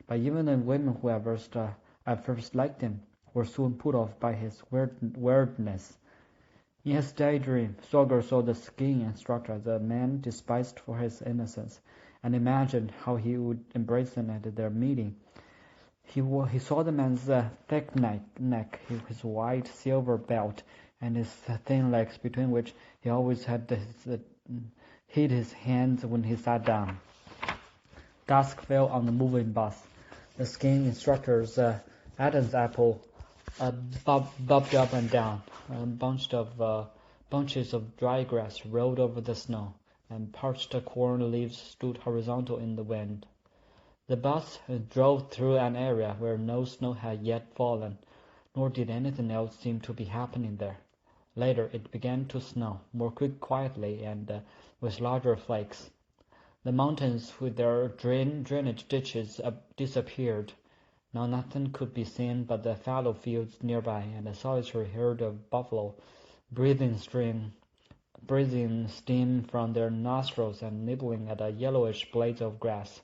[SPEAKER 1] But even the women who at first liked him were soon put off by his weirdness. In his daydream, Sorger saw the skiing instructor as a man despised for his innocence, and imagined how he would embrace him at their meeting. He saw the man's thick neck, his white silver belt, and his thin legs, between which he always had hid his hands when he sat down. Dusk fell on the moving bus. The skiing instructor's Adam's apple bobbed up and down. Bunches of dry grass rolled over the snow, and parched corn leaves stood horizontal in the wind. The bus drove through an area where no snow had yet fallen, nor did anything else seem to be happening there. Later it began to snow, more quietly and with larger flakes. The mountains with their drainage ditches disappeared. Now nothing could be seen but the fallow fields nearby and a solitary herd of buffalo, breathing steam from their nostrils and nibbling at yellowish blades of grass.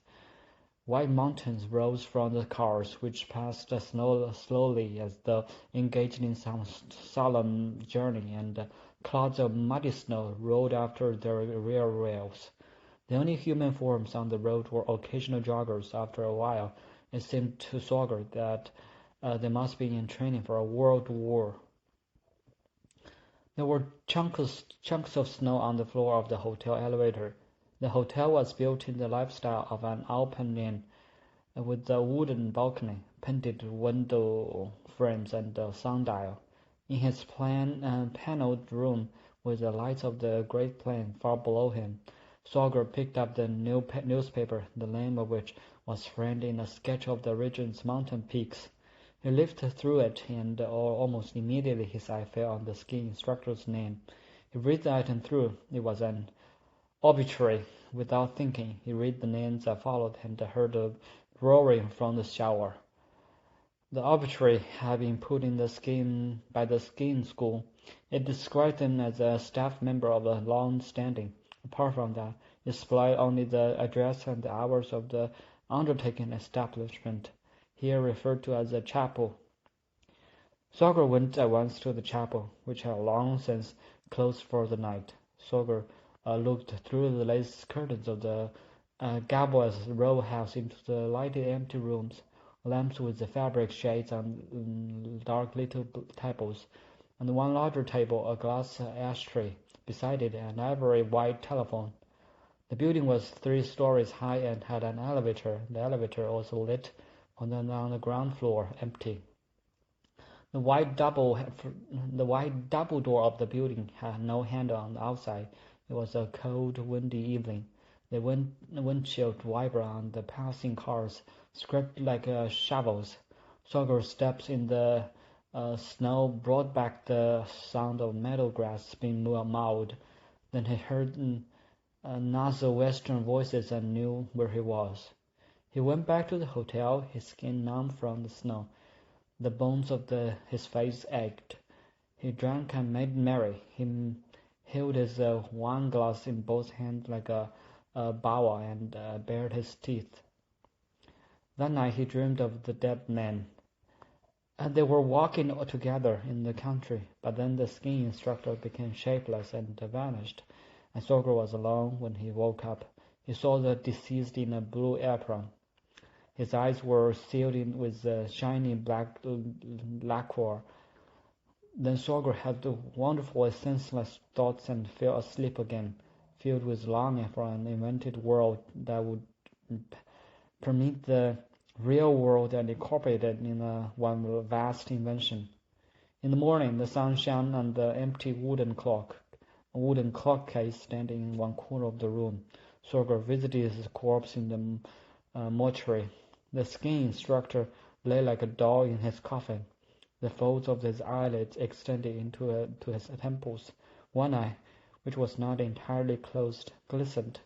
[SPEAKER 1] White mountains rose from the cars, which passed slowly as though engaged in some solemn journey, and clouds of muddy snow rolled after their rear wheels. The only human forms on the road were occasional joggers. After a while, it seemed to Sorger that they must be in training for a world war. There were chunks of snow on the floor of the hotel elevator. The hotel was built in the lifestyle of an Alpine inn, with a wooden balcony, painted window frames, and a sundial. In his paneled room, with the lights of the great plain far below him, Sorger picked up the newspaper, the name of which was framed in a sketch of the region's mountain peaks. He leafed through it, and almost immediately his eye fell on the ski instructor's name. He read the item through. It was an obituary. Without thinking, he read the names that followed and heard a roaring from the shower. The obituary had been put in by the skiing school. It described him as a staff member of a long standing. Apart from that, it supplied only the address and the hours of the undertaking establishment, here referred to as a chapel. Sorger went at once to the chapel, which had long since closed for the night. Sorger looked through the lace curtains of the gabled row house into the lighted empty rooms, lamps with the fabric shades on dark little tables, and one larger table, a glass ashtray, beside it an ivory white telephone. The building was 3 stories high and had an elevator. The elevator also lit on the ground floor, empty. The white double door of the building had no handle on the outside. It was a cold, windy evening. The windshield wiper on the passing cars scraped like shovels. Sorger's steps in the snow brought back the sound of meadow grass being mowed. Then he heard nasal western voices and knew where he was. He went back to the hotel, his skin numb from the snow. The bones of his face ached. He drank and made merry. He held his wine glass in both hands like a boa and bared his teeth. That night he dreamed of the dead men. They were walking together in the country, but then the skiing instructor became shapeless and vanished, and Sorger was alone when he woke up. He saw the deceased in a blue apron. His eyes were sealed in with shiny black lacquer. Then Sorger had the wonderful senseless thoughts and fell asleep again, filled with longing for an invented world that would permit the real world and incorporate it in one vast invention. In the morning, the sun shone on the empty wooden clock case standing in one corner of the room. Sorger visited his corpse in the mortuary. The skiing instructor lay like a doll in his coffin. The folds of his eyelids extended to his temples. One eye, which was not entirely closed, glistened.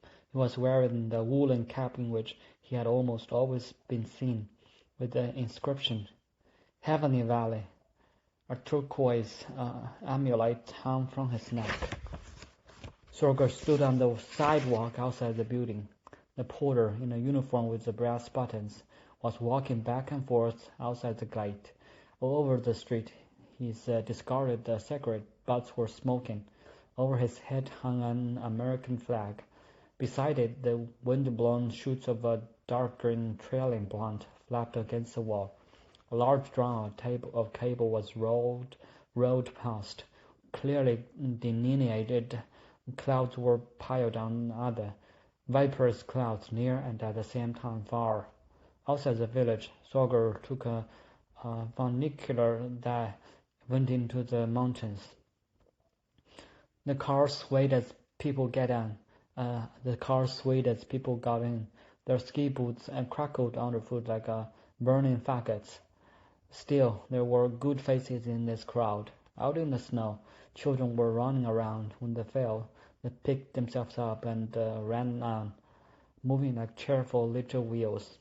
[SPEAKER 1] He was wearing the woolen cap in which he had almost always been seen, with the inscription, "Heavenly Valley." A turquoise amulet hung from his neck. Sorger stood on the sidewalk outside the building. The porter, in a uniform with the brass buttons, was walking back and forth outside the gate. All over the street, his discarded cigarette butts were smoking. Over his head hung an American flag. Beside it, the wind-blown shoots of a dark green trailing plant flapped against the wall. A large drum of cable was rolled past. Clearly delineated clouds were piled on other. vaporous clouds near and at the same time far. Outside the village, Sorger took a funicular that went into the mountains. The car swayed as people got in. Their ski boots crackled underfoot like burning faggots. Still, there were good faces in this crowd. Out in the snow, children were running around. When they fell, they picked themselves up and ran on, moving like cheerful little wheels.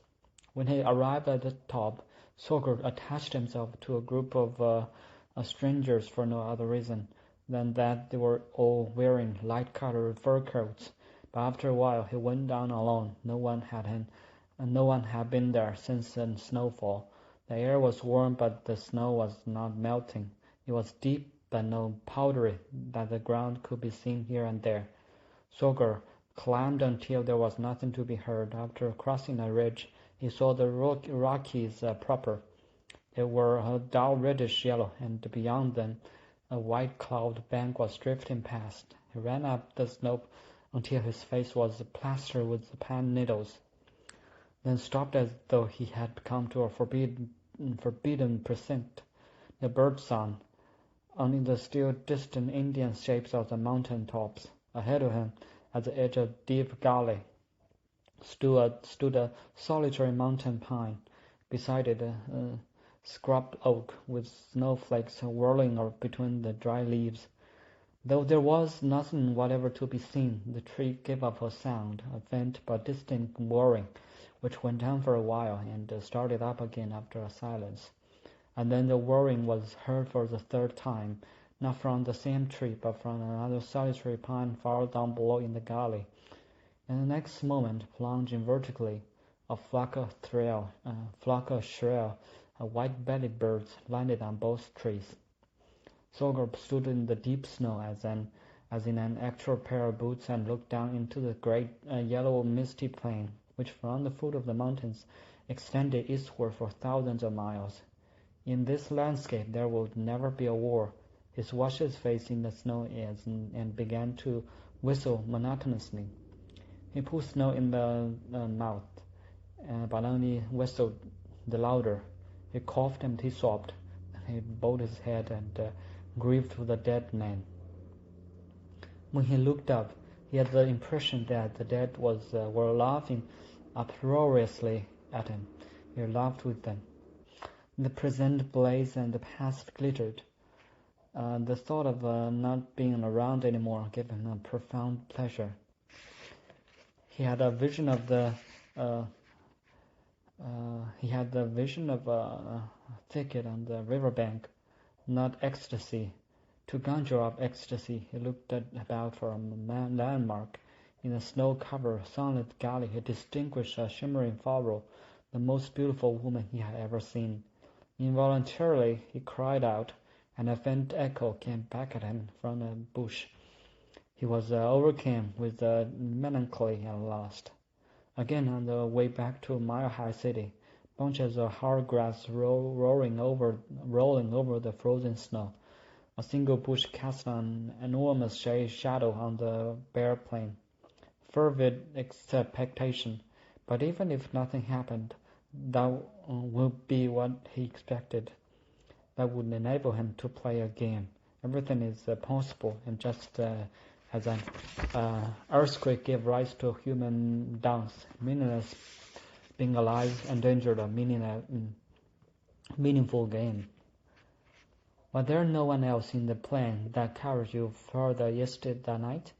[SPEAKER 1] When he arrived at the top, Sorger attached himself to a group of strangers for no other reason than that they were all wearing light-colored fur coats. But after a while, he went down alone. No one had been there since the snowfall. The air was warm, but the snow was not melting. It was deep, but not powdery, that the ground could be seen here and there. Sorger climbed until there was nothing to be heard. After crossing a ridge, he saw the Rockies proper. They were a dull reddish yellow, and beyond them a white cloud bank was drifting past. He ran up the slope until his face was plastered with pine needles, then stopped as though he had come to a forbidden precinct. The bird song, only the still distant Indian shapes of the mountain tops. Ahead of him, at the edge of a deep gully, stood a solitary mountain pine. Beside it, a scrub oak with snowflakes whirling between the dry leaves. Though there was nothing whatever to be seen, the tree gave up a sound, a faint but distinct whirring, which went on for a while and started up again after a silence. And then the whirring was heard for the third time, not from the same tree, but from another solitary pine far down below in the gully. In the next moment, plunging vertically, a flock of shrill, white-bellied birds landed on both trees. Sorger stood in the deep snow as in an actual pair of boots and looked down into the great yellow misty plain, which from the foot of the mountains extended eastward for thousands of miles. In this landscape there would never be a war. He washed his face in the snow and began to whistle monotonously. He put snow in the mouth, but only whistled the louder. He coughed and he sobbed. He bowed his head and grieved for the dead man. When he looked up, he had the impression that the dead were laughing uproariously at him. He laughed with them. The present blazed and the past glittered. The thought of not being around anymore gave him a profound pleasure. He had a vision of a thicket on the riverbank, not ecstasy. To conjure up ecstasy, he looked about for a landmark. In the snow-covered, sunlit gully, he distinguished a shimmering furrow, the most beautiful woman he had ever seen. Involuntarily, he cried out, and a faint echo came back at him from a bush. He was overcome with melancholy and lost. Again, on the way back to Mile High City, bunches of hard grass rolling over the frozen snow. A single bush cast an enormous shadow on the bare plain. Fervid expectation, but even if nothing happened, that would be what he expected. That would enable him to play a game. Everything is possible, and just as an earthquake gave rise to a human dance, meaningless being alive endangered a meaningful game. Was there no one else in the plane that carried you further east that night?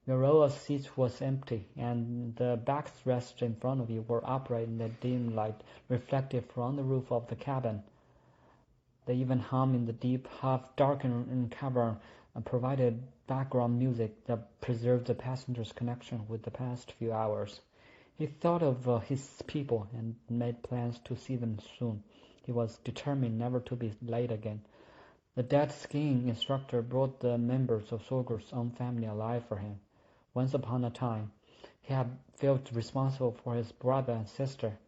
[SPEAKER 1] Your row of seats was empty, and the backrests in front of you were upright in the dim light reflected from the roof of the cabin. The even hum in the deep, half-darkened cavern provided background music that preserved the passenger's connection with the past few hours. He thought of his people and made plans to see them soon. He was determined never to be late again. The dead skiing instructor brought the members of Sorger's own family alive for him. Once upon a time, he had felt responsible for his brother and sister.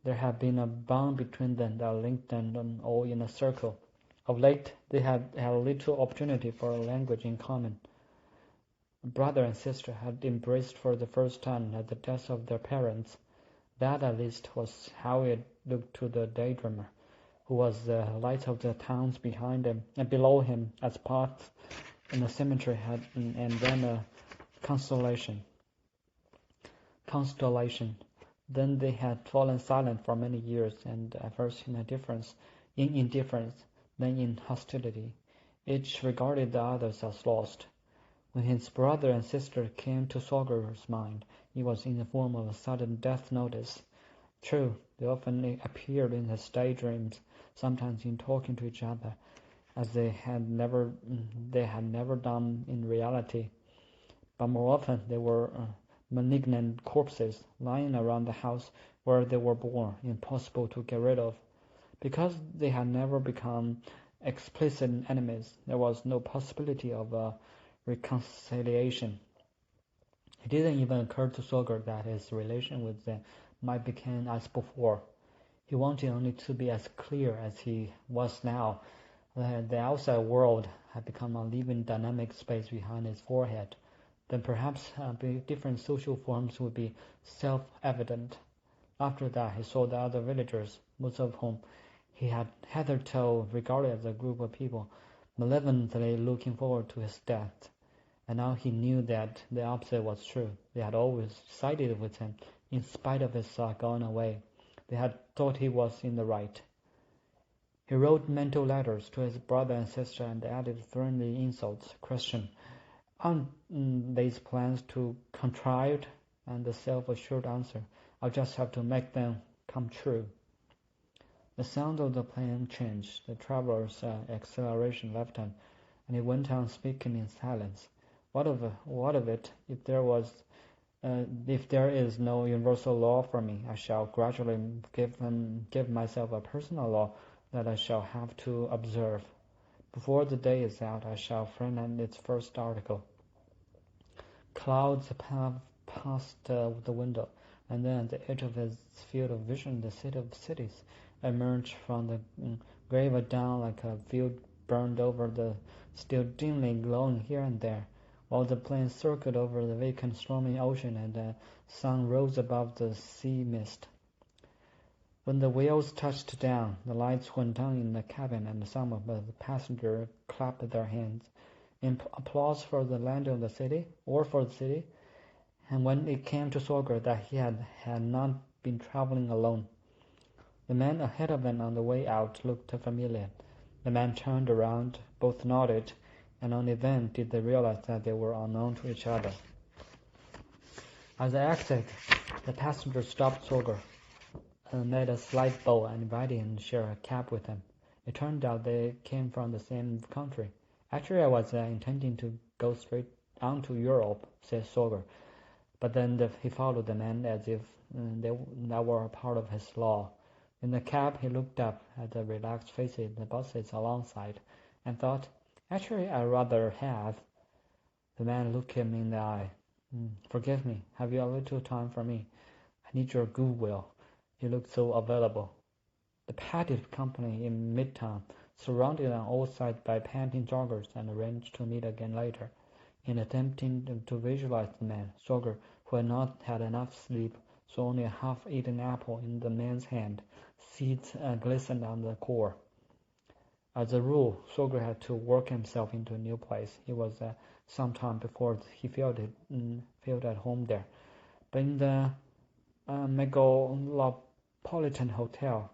[SPEAKER 1] There had been a bond between them that linked them all in a circle. Of late, they had little opportunity for a language in common. Brother and sister had embraced for the first time at the death of their parents. That, at least, was how it looked to the daydreamer, who was the light of the towns behind him and below him, as paths in the cemetery had, and then a constellation. Then they had fallen silent for many years, and first in indifference, then in hostility. Each regarded the others as lost. When his brother and sister came to Sorger's mind, it was in the form of a sudden death notice. True, they often appeared in his daydreams, sometimes in talking to each other, as they had never done in reality. But more often they were malignant corpses lying around the house where they were born, impossible to get rid of. Because they had never become explicit enemies, there was no possibility of reconciliation. It didn't even occur to Sorger that his relation with them might begin as before. He wanted only to be as clear as he was now. The outside world had become a living dynamic space behind his forehead. Then perhaps different social forms would be self-evident. After that, he saw the other villagers, most of whom he had hitherto regarded as a group of people malevolently looking forward to his death. And now he knew that the opposite was true. They had always sided with him, in spite of his going away. They had thought he was in the right. He wrote mental letters to his brother and sister and added friendly insults. Question: aren't these plans too contrived? And the self-assured answer: I'll just have to make them come true. The sound of the plane changed. The traveler's acceleration left him, and he went on speaking in silence. What of it? If there is no universal law for me, I shall gradually give myself a personal law that I shall have to observe. Before the day is out, I shall frame its first article. Clouds passed the window, and then at the edge of his field of vision, the city of cities emerged from the grave down like a field burned over the still dimly glowing here and there, while the plane circled over the vacant stormy ocean and the sun rose above the sea mist. When the wheels touched down, the lights went on in the cabin, and some of the passengers clapped their hands in applause for the landing of the city, or for the city. And when it came to Sorger that he had not been traveling alone, the man ahead of them on the way out looked familiar. The man turned around, both nodded, and only then did they realize that they were unknown to each other. As they exited, the passenger stopped Sorger, made a slight bow, and invited him to share a cab with him. It turned out they came from the same country. Actually, I was intending to go straight on to Europe, said Sorger, but then he followed the man as if that were a part of his law. In the cab, he looked up at the relaxed faces of the buses alongside, and thought, actually, I'd rather have. The man looked him in the eye. Forgive me, have you a little time for me? I need your goodwill. You look so available. The padded company in Midtown, surrounded on all sides by panting joggers, and arranged to meet again later. In attempting to visualize the man, Sorger, who had not had enough sleep, saw only a half-eaten apple in the man's hand. Seeds glistened on the core. As a rule, Sorger had to work himself into a new place. It was some time before he felt at home there. But in the Megalopolitan Hotel,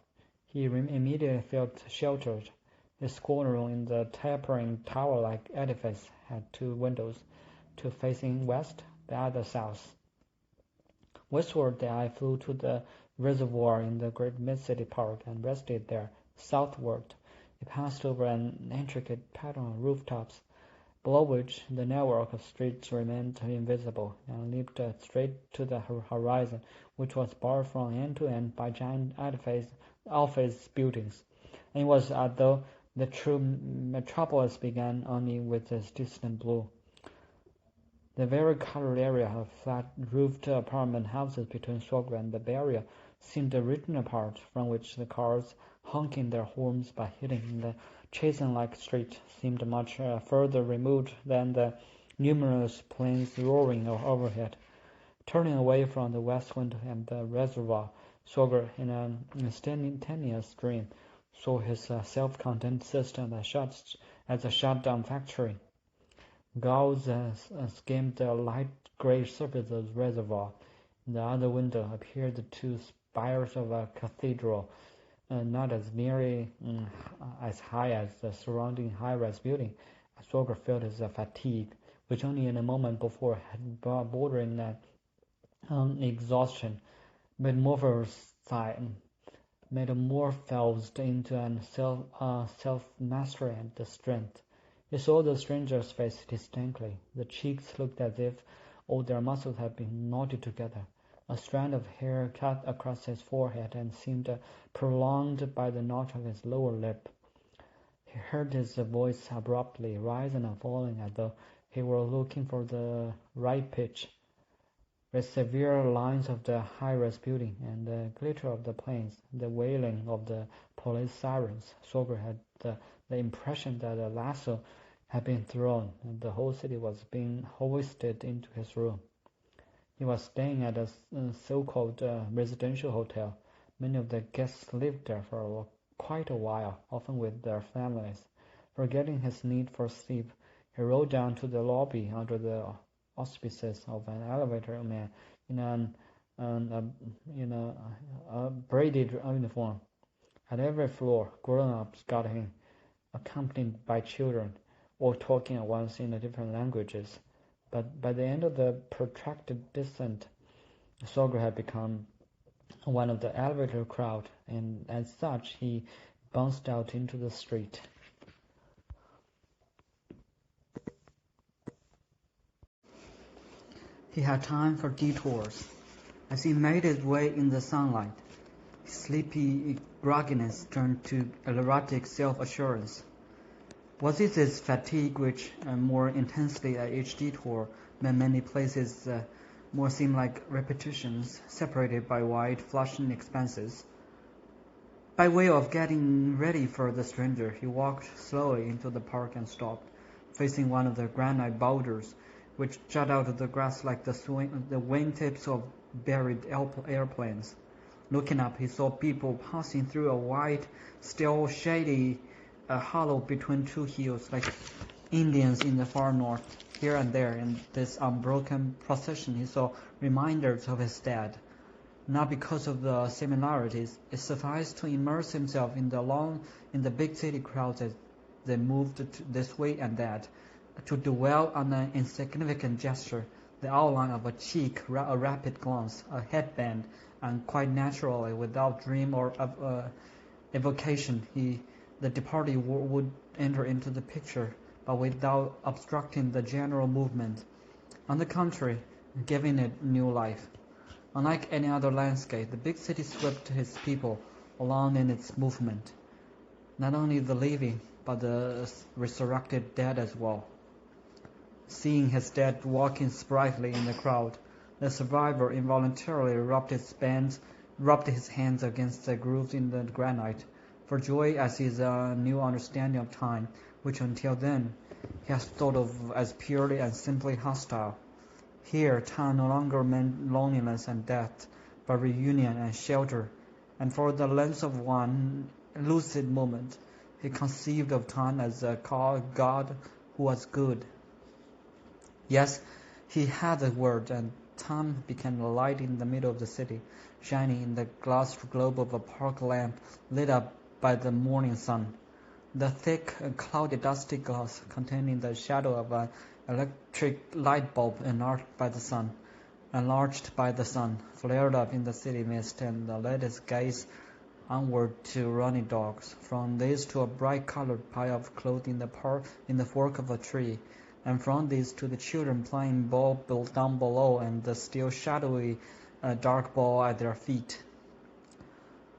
[SPEAKER 1] he immediately felt sheltered. His schoolroom in the tapering tower-like edifice had two windows, two facing west, the other south. Westward, the eye flew to the reservoir in the great mid-city park and rested there. Southward, it passed over an intricate pattern of rooftops, below which the network of streets remained invisible, and leaped straight to the horizon, which was barred from end to end by giant office buildings. And it was as though the true metropolis began only with this distant blue. The vari-colored area of flat-roofed apartment houses between Sorger and the Bay Area seemed a region apart, from which the cars, honking their horns but hitting the Cézanne-like street, seemed much further removed than the numerous planes roaring overhead. Turning away from the west window and the reservoir, Sorger, in an instantaneous dream, saw his self-contained system as a shut-down factory. Gauss skimmed the light grey surface of the reservoir. In the other window appeared the two spires of a cathedral, not as nearly as high as the surrounding high-rise building. Sorger felt his fatigue, which only in a moment before had bordering exhaustion, metamorphosed into an self-mastery and strength. He saw the stranger's face distinctly. The cheeks looked as if all their muscles had been knotted together. A strand of hair cut across his forehead and seemed prolonged by the notch of his lower lip. He heard his voice abruptly rising and falling as though he were looking for the right pitch. With severe lines of the high-rise building and the glitter of the planes, the wailing of the police sirens, Sorger had the impression that a lasso had been thrown and the whole city was being hoisted into his room. He was staying at a so-called residential hotel. Many of the guests lived there for quite a while, often with their families. Forgetting his need for sleep, he rode down to the lobby under the auspices of an elevator man in a braided uniform. At every floor, grown-ups got in, accompanied by children, all talking at once in different languages. But by the end of the protracted descent, Sorger had become one of the elevator crowd, and as such he bounced out into the street. He had time for detours. As he made his way in the sunlight, his sleepy grogginess turned to erotic self-assurance. Was it his fatigue which, more intensely at each detour, made many places more seem like repetitions, separated by wide, flushing expanses? By way of getting ready for the stranger, he walked slowly into the park and stopped, facing one of the granite boulders, which jut out of the grass like the wingtips of buried airplanes. Looking up, he saw people passing through a wide, still shady hollow between two hills, like Indians in the far north. Here and there in this unbroken procession, he saw reminders of his dad. Not because of the similarities, it sufficed to immerse himself in the big city crowds as they moved this way and that, to dwell on an insignificant gesture, the outline of a cheek, a rapid glance, a headband, and quite naturally, without dream or evocation, the departed would enter into the picture, but without obstructing the general movement. On the contrary, giving it new life. Unlike any other landscape, the big city swept his people along in its movement. Not only the living, but the resurrected dead as well. Seeing his dad walking sprightly in the crowd, the survivor involuntarily rubbed his hands against the grooves in the granite, for joy at his new understanding of time, which until then he had thought of as purely and simply hostile. Here, time no longer meant loneliness and death, but reunion and shelter, and for the length of one lucid moment, he conceived of time as a God who was good. Yes, he had the word, and time became a light in the middle of the city, shining in the glass globe of a park lamp lit up by the morning sun. The thick, cloudy, dusty glass containing the shadow of an electric light bulb enlarged by the sun, flared up in the city mist and led his gaze onward to running dogs, from these to a bright-colored pile of clothing in the fork of a tree, and from these to the children playing ball down below and the still shadowy dark ball at their feet.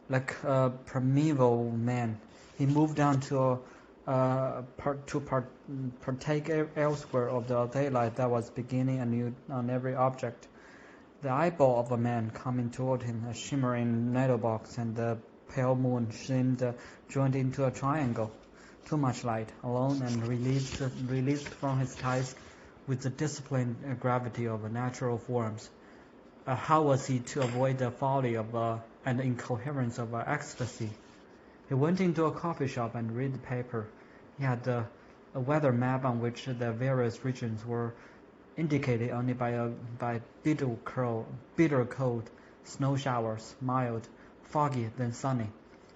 [SPEAKER 1] Like a primeval man, he moved on to partake elsewhere of the daylight that was beginning anew on every object. The eyeball of a man coming toward him, a shimmering needlebox, and the pale moon seemed joined into a triangle. Too much light, alone and released from his task, with the disciplined gravity of natural forms. How was he to avoid the folly of and incoherence of ecstasy? He went into a coffee shop and read the paper. He had a weather map on which the various regions were indicated only by bitter cold, snow showers, mild, foggy, then sunny.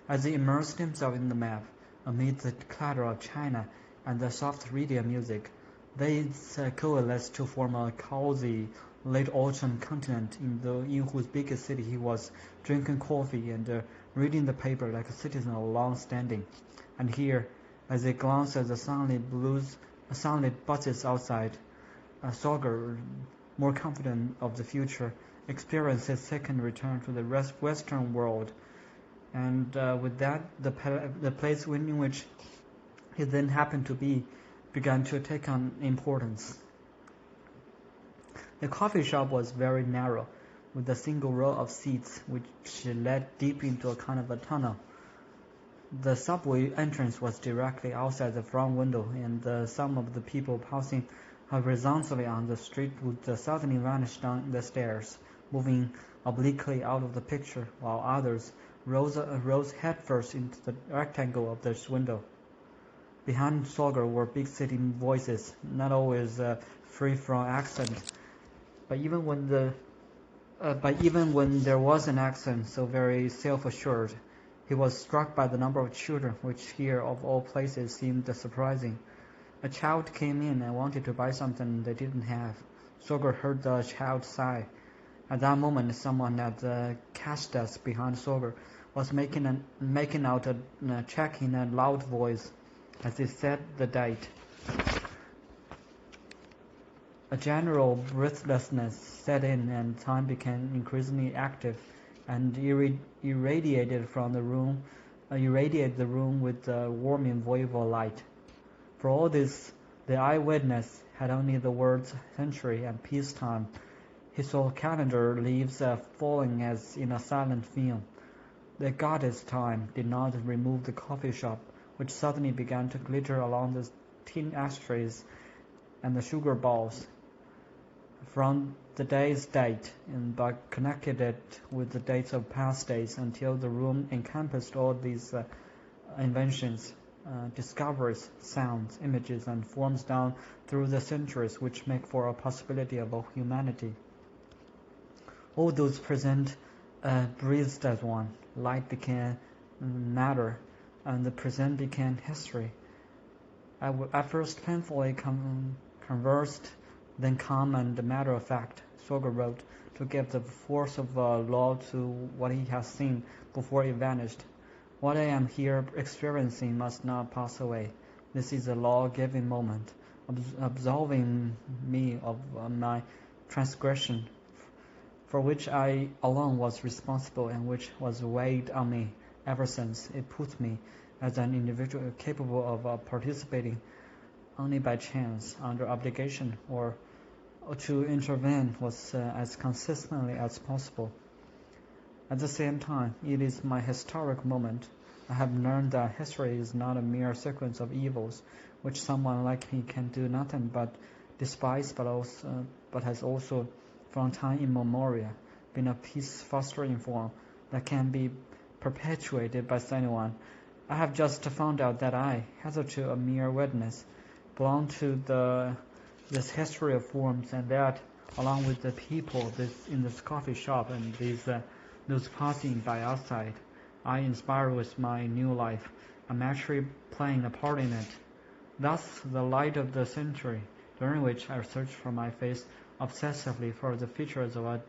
[SPEAKER 1] As he immersed himself in the map, amid the clatter of China and the soft radio music, they coalesced to form a cozy late autumn continent in whose biggest city he was drinking coffee and reading the paper like a citizen of long standing. And here, as he glanced at the sunlit buses outside, Sorger, more confident of the future, experienced his second return to the Western world, and with that, the place in which he then happened to be began to take on importance. The coffee shop was very narrow, with a single row of seats which led deep into a kind of a tunnel. The subway entrance was directly outside the front window, and some of the people passing horizontally on the street would suddenly vanish down the stairs, moving obliquely out of the picture, while others rose headfirst into the rectangle of this window. Behind Sorger were big city voices, not always free from accent, but even when there was an accent so very self-assured, he was struck by the number of children, which here of all places seemed surprising. A child came in and wanted to buy something they didn't have. Sorger heard the child sigh. At that moment, someone at the cash desk behind Sorger was making out a check in a loud voice as he said the date. A general breathlessness set in, and time became increasingly active and irradiated the room with the warming wave of light. For all this, the eyewitness had only the words century and peacetime. He saw calendar leaves falling as in a silent film. The goddess time did not remove the coffee shop, which suddenly began to glitter along the tin ashtrays and the sugar balls from the day's date, but connected it with the dates of past days until the room encompassed all these inventions, discoveries, sounds, images, and forms down through the centuries, which make for a possibility of humanity. All those present breathed as one. Light became matter, and the present became history. At first painfully conversed, then calm and matter-of-fact, Sorger wrote, to give the force of law to what he has seen before it vanished. What I am here experiencing must not pass away. This is a law-giving moment, absolving me of my transgression, for which I alone was responsible and which was weighed on me ever since it put me as an individual capable of participating only by chance, under obligation, or to intervene was as consistently as possible. At the same time, it is my historic moment. I have learned that history is not a mere sequence of evils, which someone like me can do nothing but despise, but has also, from time immemorial, been a peace-fostering form that can be perpetuated by anyone. I have just found out that I, hitherto a mere witness, belong to this history of forms, and that, along with the people in this coffee shop and those passing by outside, I inspire with my new life. I'm actually playing a part in it. Thus, the light of the century, during which I searched for my face obsessively for the features of a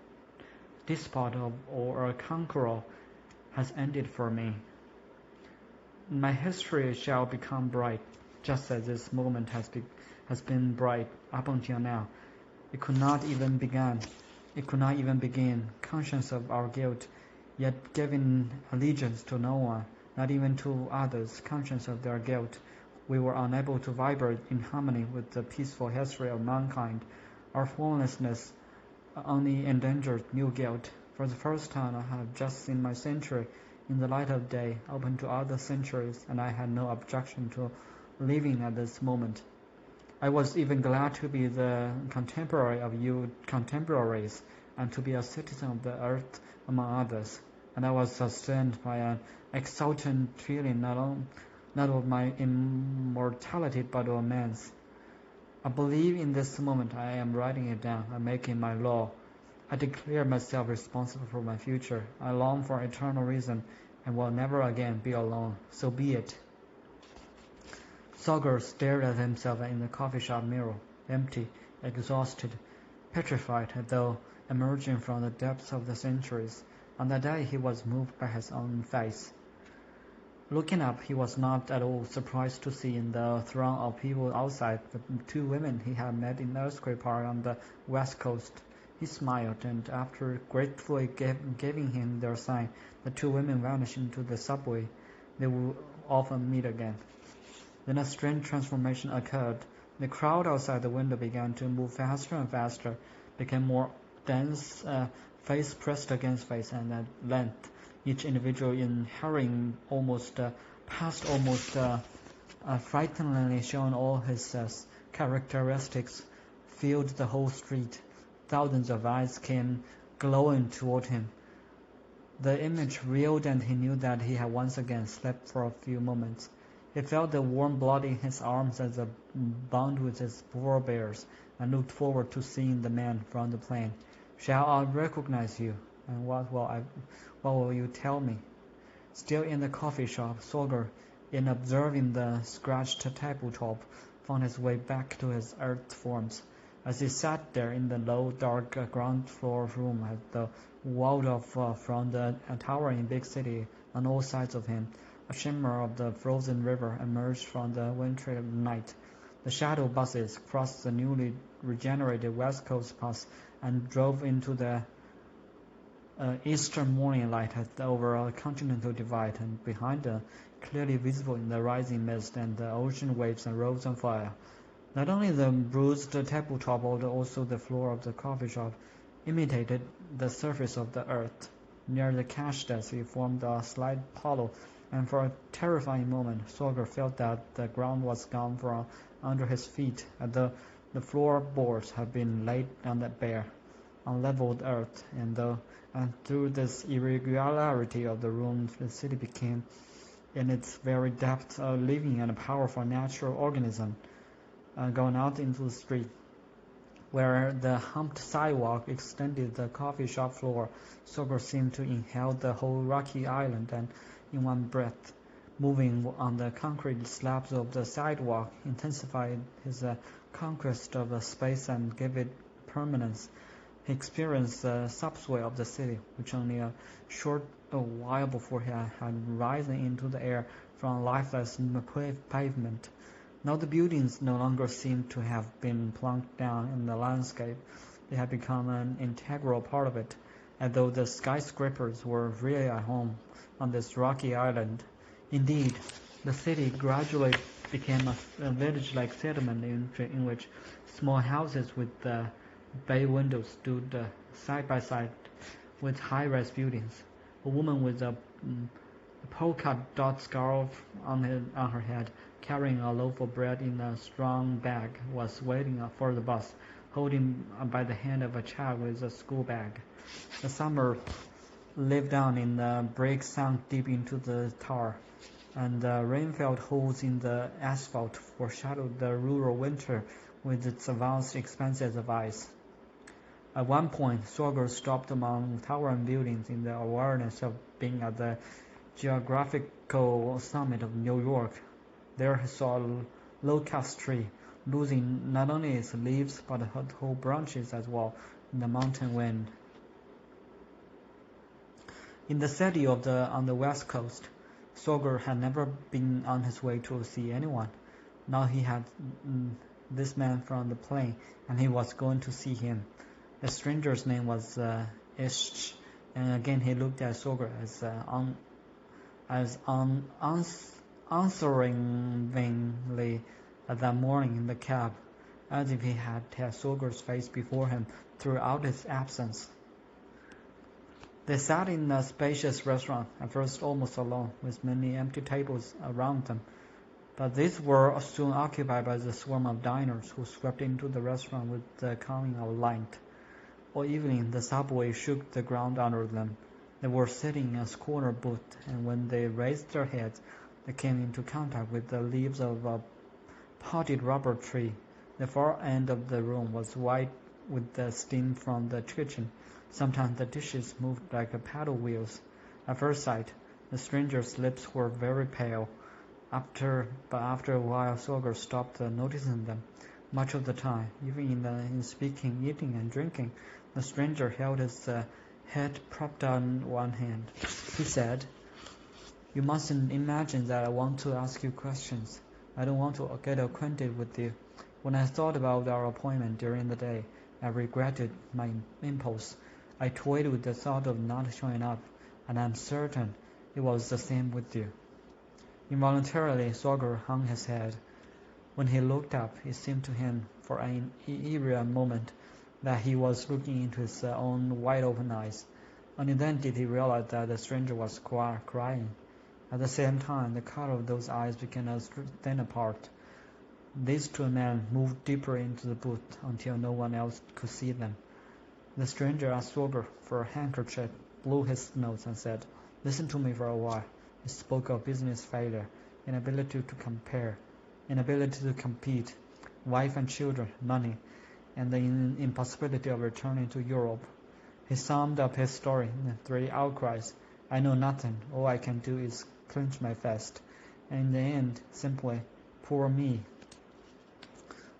[SPEAKER 1] despot or a conqueror, has ended for me. My history shall become bright, just as this moment has been bright up until now. It could not even begin, conscious of our guilt, yet giving allegiance to no one, not even to others, conscious of their guilt. We were unable to vibrate in harmony with the peaceful history of mankind. Our formlessness only engendered new guilt. For the first time, I have just seen my century in the light of day, open to other centuries, and I had no objection to living at this moment. I was even glad to be the contemporary of you contemporaries, and to be a citizen of the earth among others. And I was sustained by an exultant feeling not of my immortality but of man's. I believe in this moment I am writing it down and making my law. I declare myself responsible for my future. I long for eternal reason and will never again be alone. So be it. Sorger stared at himself in the coffee shop mirror, empty, exhausted, petrified, as though emerging from the depths of the centuries. On that day he was moved by his own face. Looking up, he was not at all surprised to see in the throng of people outside the two women he had met in the earthquake park on the west coast. He smiled, and after gratefully giving him their sign, the two women vanished into the subway. They would often meet again. Then a strange transformation occurred. The crowd outside the window began to move faster and faster, became more dense, face pressed against face, and at length each individual in hurrying past frighteningly showing all his characteristics, filled the whole street. Thousands of eyes came glowing toward him. The image reeled, and he knew that he had once again slept for a few moments. He felt the warm blood in his arms as a bond with his forebears, and looked forward to seeing the man from the plane. Shall I recognize you? And what will you tell me? Still in the coffee shop, Sorger, in observing the scratched tabletop, found his way back to his earth forms. As he sat there in the low, dark ground floor room, walled off from the towering big city on all sides of him, a shimmer of the frozen river emerged from the wintry night. The shuttle buses crossed the newly regenerated West Coast Pass and drove into the eastern morning light over a continental divide, and behind them, clearly visible in the rising mist and the ocean waves and rose on fire. Not only the bruised tabletop, but also the floor of the coffee shop imitated the surface of the earth. Near the cash desk, it formed a slight hollow, and for a terrifying moment, Sorger felt that the ground was gone from under his feet, and the floorboards had been laid on the bare, unleveled earth, and through this irregularity of the room, the city became, in its very depth, a living and powerful natural organism, going out into the street. Where the humped sidewalk extended the coffee shop floor, Sorger seemed to inhale the whole rocky island, and in one breath, moving on the concrete slabs of the sidewalk, intensified his conquest of space and gave it permanence. He experienced the subway of the city, which only a short while before he had risen into the air from lifeless pavement. Now the buildings no longer seemed to have been plunked down in the landscape. They had become an integral part of it, as though the skyscrapers were really at home on this rocky island. Indeed, the city gradually became a village-like settlement in which small houses with bay windows stood side by side with high-rise buildings. A woman with a polka dot scarf on her head, carrying a loaf of bread in a strong bag, was waiting for the bus, holding by the hand of a child with a school bag. The summer lived down in the bricks sunk deep into the tar, and the rain-filled holes in the asphalt foreshadowed the rural winter with its vast expanses of ice. At one point, Sorger stopped among towering buildings in the awareness of being at the geographical summit of New York. There he saw a locust tree, losing not only its leaves but whole branches as well in the mountain wind. In the city on the west coast, Sorger had never been on his way to see anyone. Now he had this man from the plane, and he was going to see him. The stranger's name was Ish, and again he looked at Sorger as answeringly as that morning in the cab, as if he had Sorger's face before him throughout his absence. They sat in a spacious restaurant, at first almost alone, with many empty tables around them. But these were soon occupied by the swarm of diners who swept into the restaurant with the coming of light. All evening the subway shook the ground under them. They were sitting in a corner booth, and when they raised their heads, they came into contact with the leaves of a potted rubber tree. The far end of the room was white with the steam from the kitchen. Sometimes the dishes moved like paddle wheels. At first sight, the stranger's lips were very pale. But after a while, Sorger stopped noticing them. Much of the time, even in speaking, eating, and drinking, the stranger held his head propped on one hand. He said, "You mustn't imagine that I want to ask you questions. I don't want to get acquainted with you. When I thought about our appointment during the day, I regretted my impulse. I toyed with the thought of not showing up, and I'm certain it was the same with you." Involuntarily, Sorger hung his head. When he looked up, it seemed to him for an eerie moment that he was looking into his own wide-open eyes. Only then did he realize that the stranger was crying. At the same time, the color of those eyes began to thin apart. These two men moved deeper into the booth until no one else could see them. The stranger asked Sorger for a handkerchief, blew his nose, and said, "Listen to me for a while." He spoke of business failure, inability to compare, inability to compete, wife and children, money, and the impossibility of returning to Europe. He summed up his story in 3 outcries. "I know nothing. All I can do is clench my fist." And in the end, simply, "Poor me."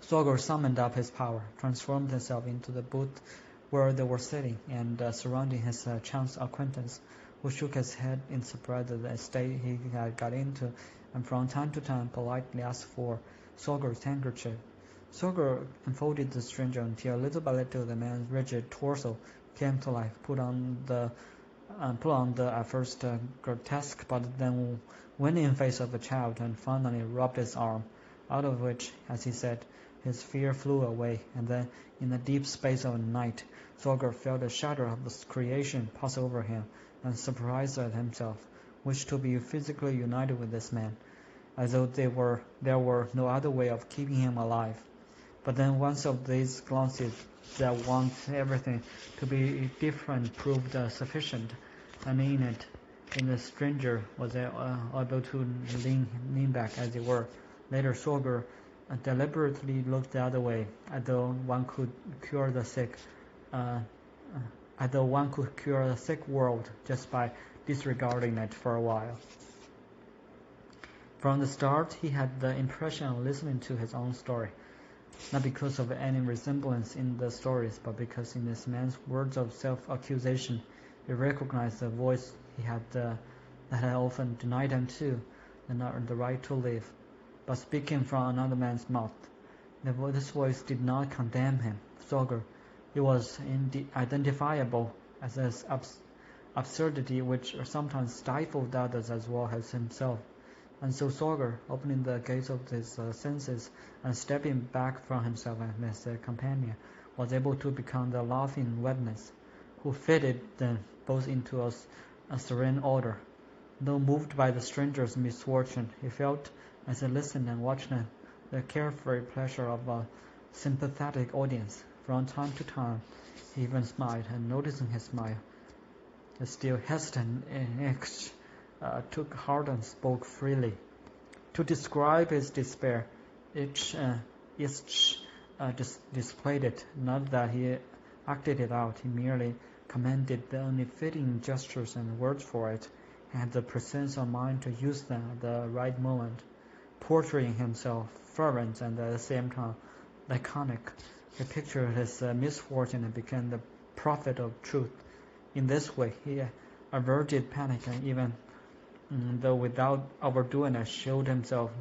[SPEAKER 1] Sorger summoned up his power, transformed himself into the booth where they were sitting, and surrounding his chance acquaintance, who shook his head in surprise at the state he had got into, and from time to time politely asked for Sorger's handkerchief. Sorger enfolded the stranger until little by little the man's rigid torso came to life, put on the at first grotesque but then winning face of a child, and finally rubbed his arm, out of which, as he said, his fear flew away, and then, in the deep space of the night, Sorger felt a shudder of the creation pass over him, and surprised at himself, wished to be physically united with this man, as though there were no other way of keeping him alive. But then once of these glances that want everything to be different proved sufficient, and in the stranger was able to lean back, as it were. Later, Sorger deliberately looked the other way, as though one could cure the sick world just by disregarding it for a while. From the start, he had the impression of listening to his own story, not because of any resemblance in the stories, but because in this man's words of self-accusation, he recognized the voice that had often denied him too, the right to live, but speaking from another man's mouth. This voice did not condemn him, Sorger. It was identifiable as an absurdity which sometimes stifled others as well as himself. And so Sorger, opening the gates of his senses and stepping back from himself and his companion, was able to become the laughing witness, who fitted them both into a serene order. Though moved by the stranger's misfortune, he felt, as he listened and watched them, the carefree pleasure of a sympathetic audience. From time to time, he even smiled, and noticing his smile, the still hesitant X took heart and spoke freely. To describe his despair, each displayed it, not that he acted it out. He merely commanded the only fitting gestures and words for it, and had the presence of mind to use them at the right moment, portraying himself fervent and at the same time laconic. He pictured his misfortune and became the prophet of truth. In this way, he averted panic, and even though without overdoing it, showed himself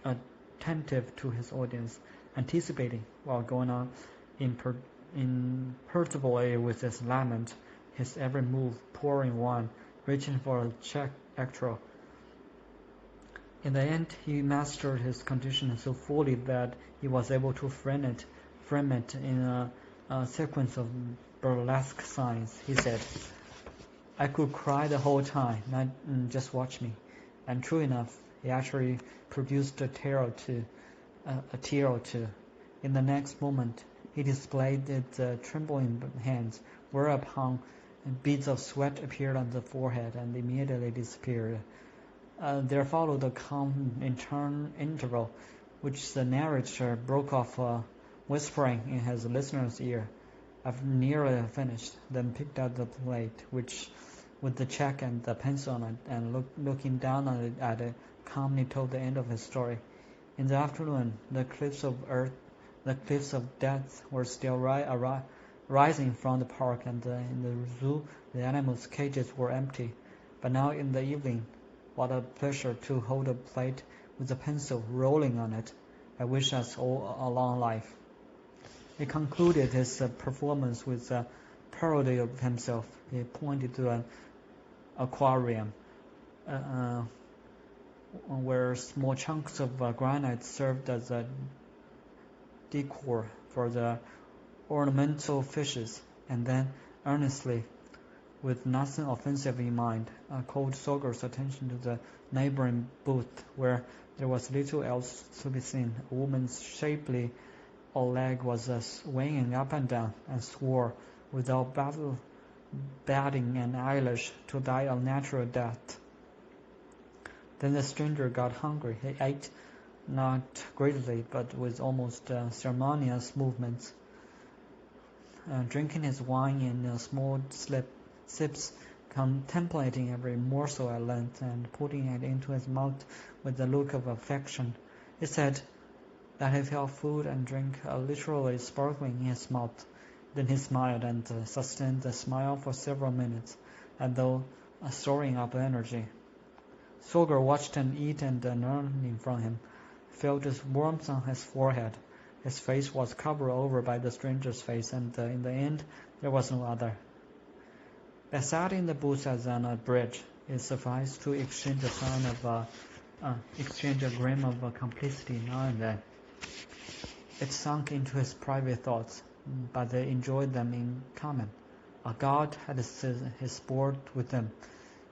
[SPEAKER 1] attentive to his audience, anticipating, while going on imperturbably with his lament, his every move, pouring wine, reaching for a check extra. In the end, he mastered his condition so fully that he was able to frame it in a sequence of burlesque signs. He said, "I could cry the whole time, just watch me." And true enough, He actually produced a tear or two. In the next moment, he displayed its trembling hands, whereupon beads of sweat appeared on the forehead and immediately disappeared. There followed a calm interval, which the narrator broke off, whispering in his listener's ear, "I've nearly finished," then picked up the plate, which, with the check and the pencil on it, and looking down on it, calmly told the end of his story. In the afternoon, the cliffs of death were still rising from the park, and in the zoo the animals' cages were empty. But now in the evening, what a pleasure to hold a plate with a pencil rolling on it. I wish us all a long life. He concluded his performance with a parody of himself. He pointed to an aquarium where small chunks of granite served as a decor for the ornamental fishes, and then earnestly, with nothing offensive in mind, called Sorger's attention to the neighboring booth, where there was little else to be seen. A woman's shapely old leg was swinging up and down, and swore, without batting an eyelash, to die a natural death. Then the stranger got hungry. He ate, not greedily, but with almost ceremonious movements, drinking his wine in small sips, contemplating every morsel at length, and putting it into his mouth with a look of affection. He said that he felt food and drink literally sparkling in his mouth. Then he smiled and sustained the smile for several minutes, as though storing up energy. Sorger watched him eat, and learning from him, felt his warmth on his forehead. His face was covered over by the stranger's face, and in the end there was no other. They sat in the booth as on a bridge. It sufficed to exchange a gleam of complicity now and then. It sunk into his private thoughts, but they enjoyed them in common. A god had his sport with them.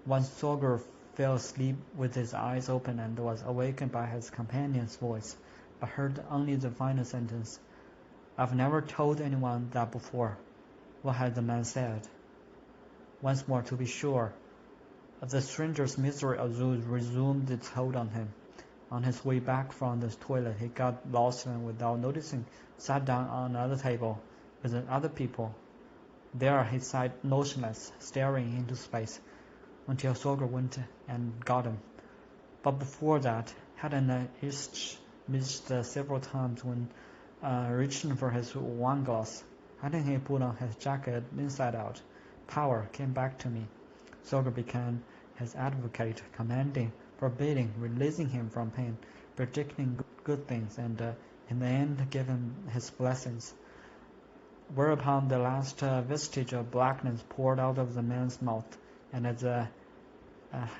[SPEAKER 1] Once Sorger fell asleep with his eyes open and was awakened by his companion's voice, but heard only the final sentence. "I've never told anyone that before." What had the man said? Once more, to be sure, the stranger's misery resumed its hold on him. On his way back from the toilet, he got lost and, without noticing, sat down on another table with other people. There he sat motionless, staring into space, until Sorger went and got him. But before that, hadn't missed several times when reaching for his wine glass. Hadn't he put on his jacket inside out? Power came back to me. Sorger became his advocate, commanding, forbidding, releasing him from pain, predicting good things, and in the end gave him his blessings. Whereupon the last vestige of blackness poured out of the man's mouth, and as a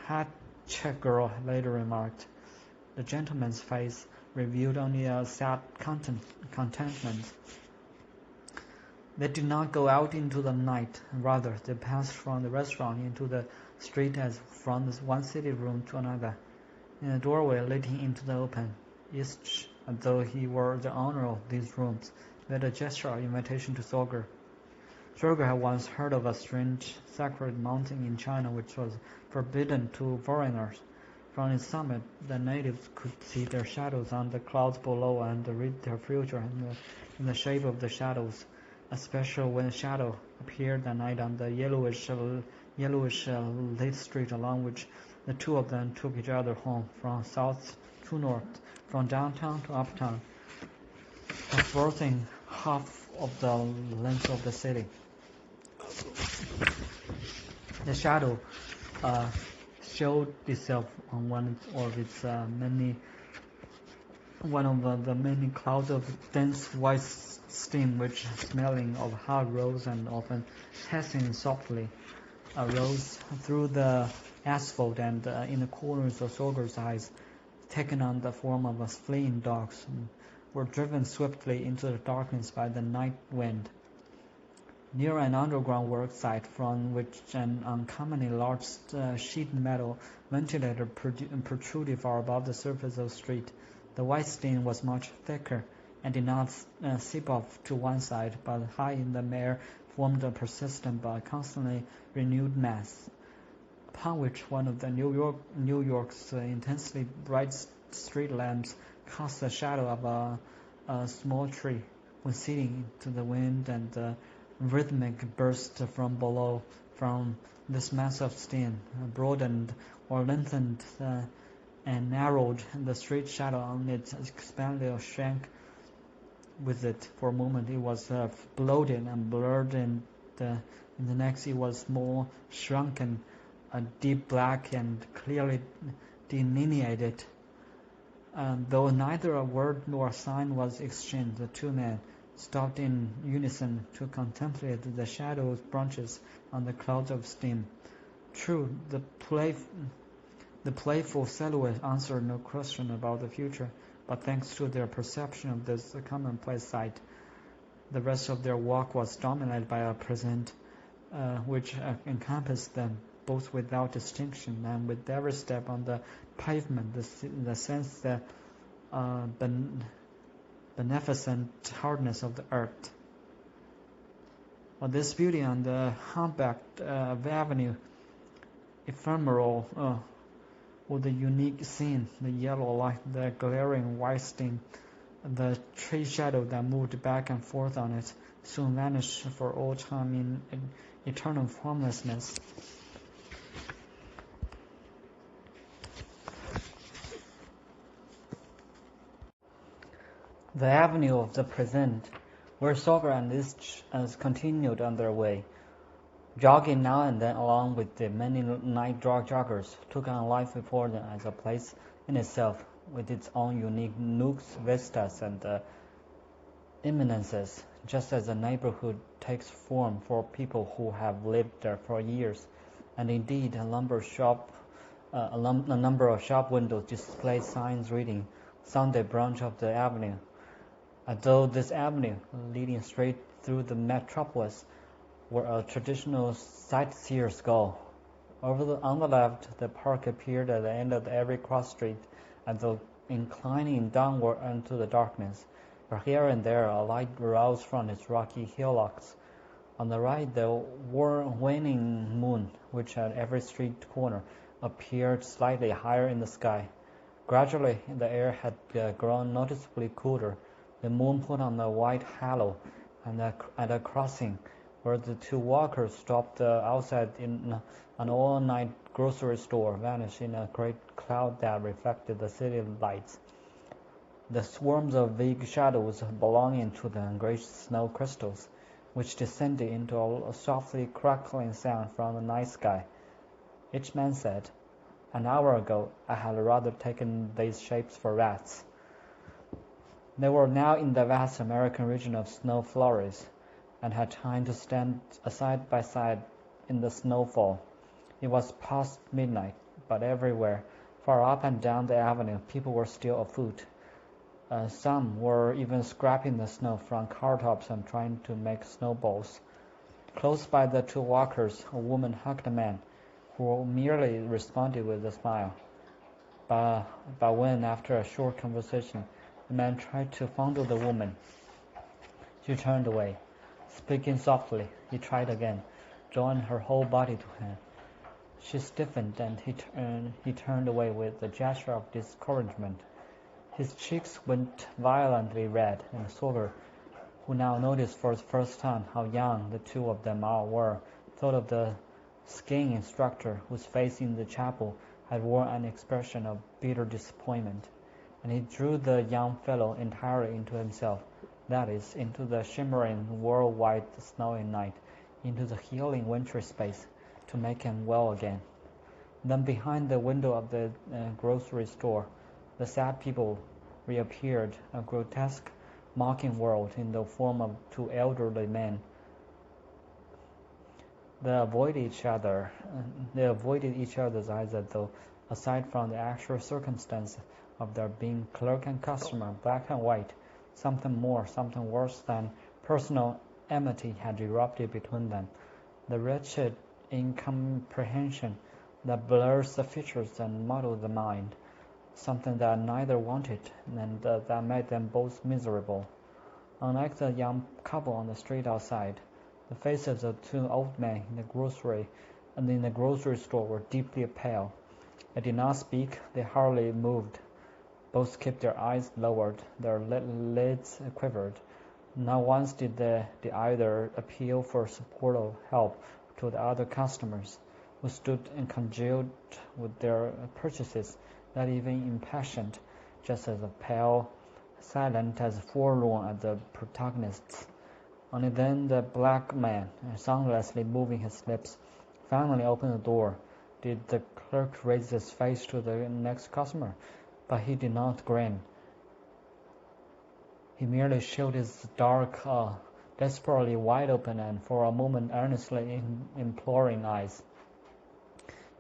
[SPEAKER 1] Handke girl later remarked, the gentleman's face revealed only a sad contentment. They did not go out into the night. Rather, they passed from the restaurant into the street as from one sitting room to another, in a doorway leading into the open. Each, as though he were the owner of these rooms, made a gesture of invitation to Sorger. Sorger had once heard of a strange sacred mountain in China which was forbidden to foreigners. From its summit, the natives could see their shadows on the clouds below and read their future in the shape of the shadows, especially when a shadow appeared at night on the yellowish lit street along which the two of them took each other home, from south to north, from downtown to uptown, traversing half of the length of the city. The shadow showed itself on one of the many clouds of dense white steam which, smelling of hot rolls and often hissing softly, rose through the asphalt, and in the corners of Sorger's eyes, taken on the form of fleeing dogs, were driven swiftly into the darkness by the night wind. near an underground work site from which an uncommonly large sheet metal ventilator protruded far above the surface of the street. The white stain was much thicker and did not seep off to one side, but high in the air formed a persistent but constantly renewed mass, upon which one of the New York's intensely bright street lamps cast the shadow of a small tree. When sitting to the wind and the rhythmic burst from below, from this mass of steam, broadened or lengthened and narrowed, the street shadow on it expanded or shrank with it. For a moment it was bloated and blurred, and in the next it was more shrunken, a deep black and clearly delineated. Though neither a word nor a sign was exchanged, the two men stopped in unison to contemplate the shadowed branches on the clouds of steam. True, the playful silhouette answered no question about the future, but thanks to their perception of this commonplace sight, the rest of their walk was dominated by a present which encompassed them both without distinction, and with every step on the pavement the sense that beneficent hardness of the earth. This beauty on the humpbacked avenue, ephemeral with the unique scene, the yellow light, the glaring white stain, the tree shadow that moved back and forth on it, soon vanished for all time in eternal formlessness. The avenue of the present, where Sorger and Liszt continued on their way, jogging now and then along with the many night joggers, took on life before them as a place in itself, with its own unique nooks, vistas, and eminences, just as a neighborhood takes form for people who have lived there for years. And indeed, a number of shop windows display signs reading Sunday branch of the avenue, as though this avenue, leading straight through the metropolis, were a traditional sightseer's goal. On the left, the park appeared at the end of every cross street, as though inclining downward into the darkness, where here and there a light rose from its rocky hillocks. On the right, the waning moon, which at every street corner appeared slightly higher in the sky. Gradually, the air had grown noticeably cooler. The moon put on a white halo, and at a crossing where the two walkers stopped outside in an all-night grocery store, vanished in a great cloud that reflected the city lights. The swarms of vague shadows belonging to the great snow crystals, which descended into a softly crackling sound from the night sky. Each man said, "An hour ago I had rather taken these shapes for rats." They were now in the vast American region of snow flurries, and had time to stand side by side in the snowfall. It was past midnight, but everywhere, far up and down the avenue, people were still afoot. Some were even scraping the snow from car tops and trying to make snowballs. Close by the two walkers, a woman hugged a man, who merely responded with a smile. But when, after a short conversation, the man tried to fondle the woman, she turned away. Speaking softly, he tried again, drawing her whole body to him. She stiffened, and he turned away with a gesture of discouragement. His cheeks went violently red, and Sorger, who now noticed for the first time how young the two of them all were, thought of the skiing instructor whose face in the chapel had worn an expression of bitter disappointment, and he drew the young fellow entirely into himself, that is, into the shimmering world-wide snowy night, into the healing wintry space, to make him well again. Then behind the window of the grocery store, the sad people reappeared, a grotesque, mocking world in the form of two elderly men. They avoided each other's eyes, as though, aside from the actual circumstance of their being clerk and customer, black and white, something more, something worse than personal enmity had erupted between them. The wretched incomprehension that blurs the features and muddles the mind, something that neither wanted and that made them both miserable. Unlike the young couple on the street outside, the faces of two old men in the grocery store were deeply pale. They did not speak, they hardly moved. Both kept their eyes lowered, their lids quivered. Not once did either appeal for support or help to the other customers, who stood and congealed with their purchases, not even impatient, just as pale, silent, as forlorn as the protagonists. Only then the black man, soundlessly moving his lips, finally opened the door. Did the clerk raise his face to the next customer? But he did not grin. He merely showed his dark, desperately wide open and for a moment earnestly imploring eyes.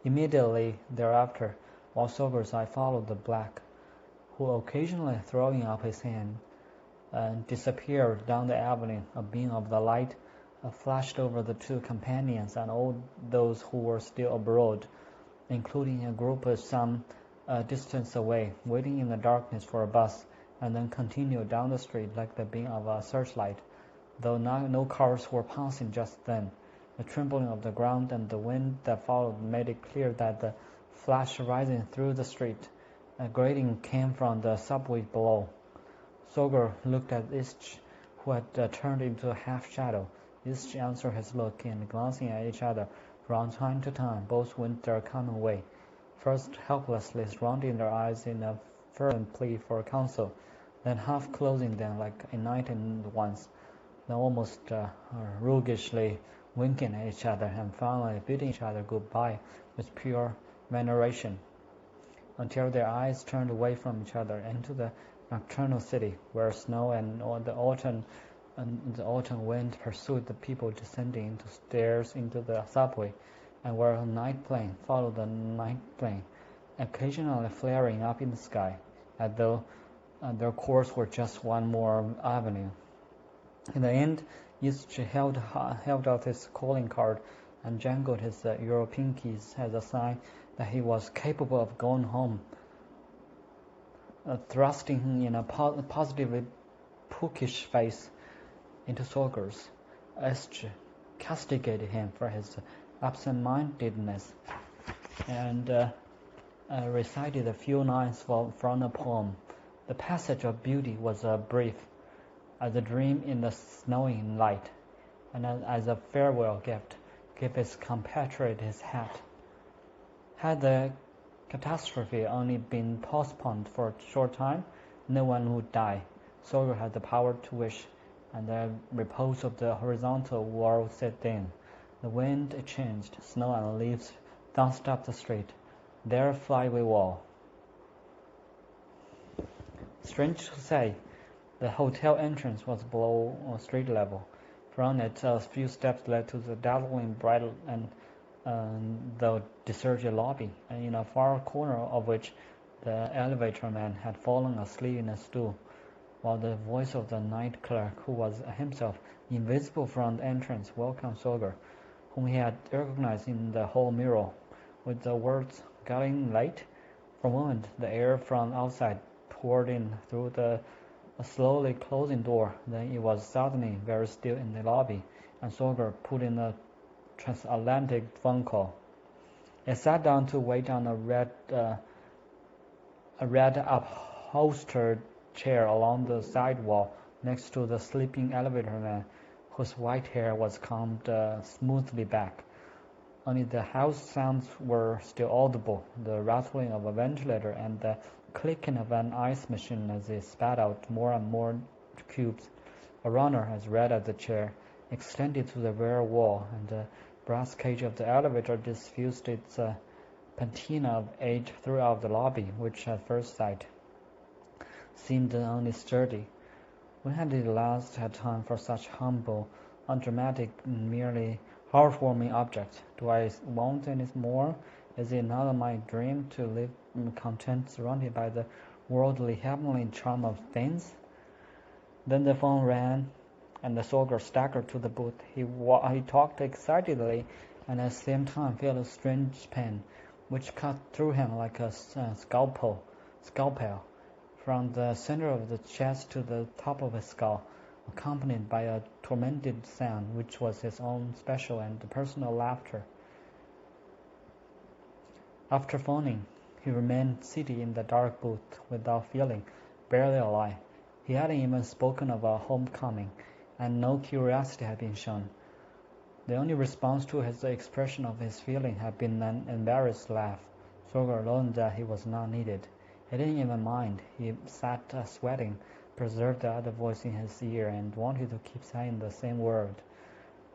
[SPEAKER 1] Immediately thereafter, while Sorger's eye followed the black, who occasionally throwing up his hand, disappeared down the avenue, a beam of the light flashed over the two companions and all those who were still abroad, including a group some distance away, waiting in the darkness for a bus, and then continued down the street like the beam of a searchlight, though no cars were passing just then. The trembling of the ground and the wind that followed made it clear that the flash rising through the street grating came from the subway below. Sorger looked at each, who had turned into a half-shadow. Each answered his look, and glancing at each other from time to time, both went their common way, first helplessly rounding their eyes in a fervent plea for counsel, then half closing them like enlightened ones, then almost roguishly winking at each other, and finally bidding each other goodbye with pure veneration, until their eyes turned away from each other into the nocturnal city, where snow and the autumn wind pursued the people descending the stairs into the subway, and where a night plane followed the night plane, occasionally flaring up in the sky, as though their course were just one more avenue. In the end, each held out his calling card and jangled his European keys as a sign that he was capable of going home, thrusting in a positively puckish face into Sorger's. Esther castigated him for his absent-mindedness and recited a few lines from a poem. The passage of beauty was brief, as a dream in the snowing light, and as a farewell gift, gave his compatriot his hat. Had the catastrophe only been postponed for a short time, no one would die. Sorger had the power to wish, and the repose of the horizontal world set in. The wind changed, snow and leaves danced up the street, their flyway wall. Strange to say, the hotel entrance was below street level. From it, a few steps led to the dazzling bright and the deserted lobby, and in a far corner of which the elevator man had fallen asleep in a stool, while the voice of the night clerk, who was himself invisible from the entrance, welcomed Sorger, whom he had recognized in the hall mirror, with the words, "Getting late?" For a moment, the air from outside poured in through the slowly closing door. Then it was suddenly very still in the lobby, and Sorger put in a transatlantic phone call. He sat down to wait on a red upholstered chair along the side wall next to the sleeping elevator man, whose white hair was combed smoothly back. Only the house sounds were still audible, the rattling of a ventilator and the clicking of an ice machine as it spat out more and more cubes. A runner, as red as the chair, extended to the rear wall, and the brass cage of the elevator diffused its patina of age throughout the lobby, which at first sight seemed only sturdy. When had it last had time for such humble, undramatic, merely heartwarming object? Do I want any more? Is it not my dream to live content, surrounded by the worldly, heavenly charm of things? Then the phone rang. and the Sorger staggered to the booth. He talked excitedly, and at the same time felt a strange pain, which cut through him like a scalpel, from the center of the chest to the top of his skull, accompanied by a tormented sound, which was his own special and personal laughter. After phoning, he remained seated in the dark booth without feeling, barely alive. He hadn't even spoken of a homecoming, and no curiosity had been shown. The only response to his expression of his feeling had been an embarrassed laugh. Sorger learned that he was not needed. He didn't even mind. He sat sweating, preserved the other voice in his ear, and wanted to keep saying the same word.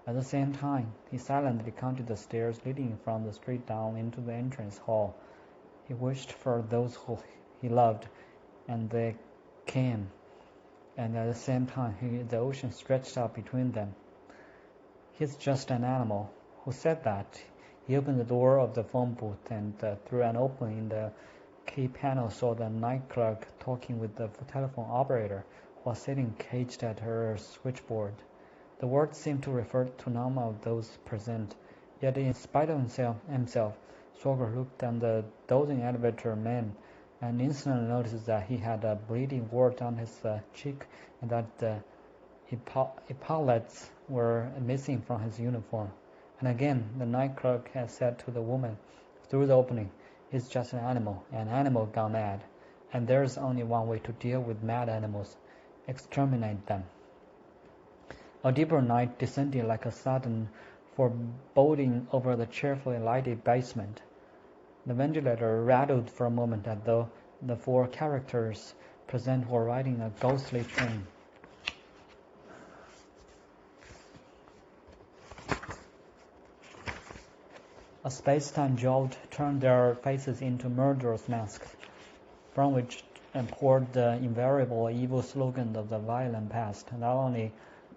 [SPEAKER 1] At the same time, he silently counted the stairs leading from the street down into the entrance hall. He wished for those who he loved, and they came, and at the same time the ocean stretched out between them. He's just an animal. Who said that? He opened the door of the phone booth, and through an opening in the key panel saw the night clerk talking with the telephone operator, who was sitting caged at her switchboard. The words seemed to refer to none of those present, yet in spite of himself, Sorger looked at the dozing elevator man and instantly noticed that he had a bleeding wart on his cheek and that the epaulets were missing from his uniform. And again, the night clerk had said to the woman through the opening, "He's just an animal gone mad, and there's only one way to deal with mad animals: exterminate them." A deeper night descended like a sudden foreboding over the cheerfully lighted basement. The ventilator rattled for a moment as though the four characters present were riding a ghostly train. A space-time jolt turned their faces into murderous masks, from which poured the invariable evil slogan of the violent past, not only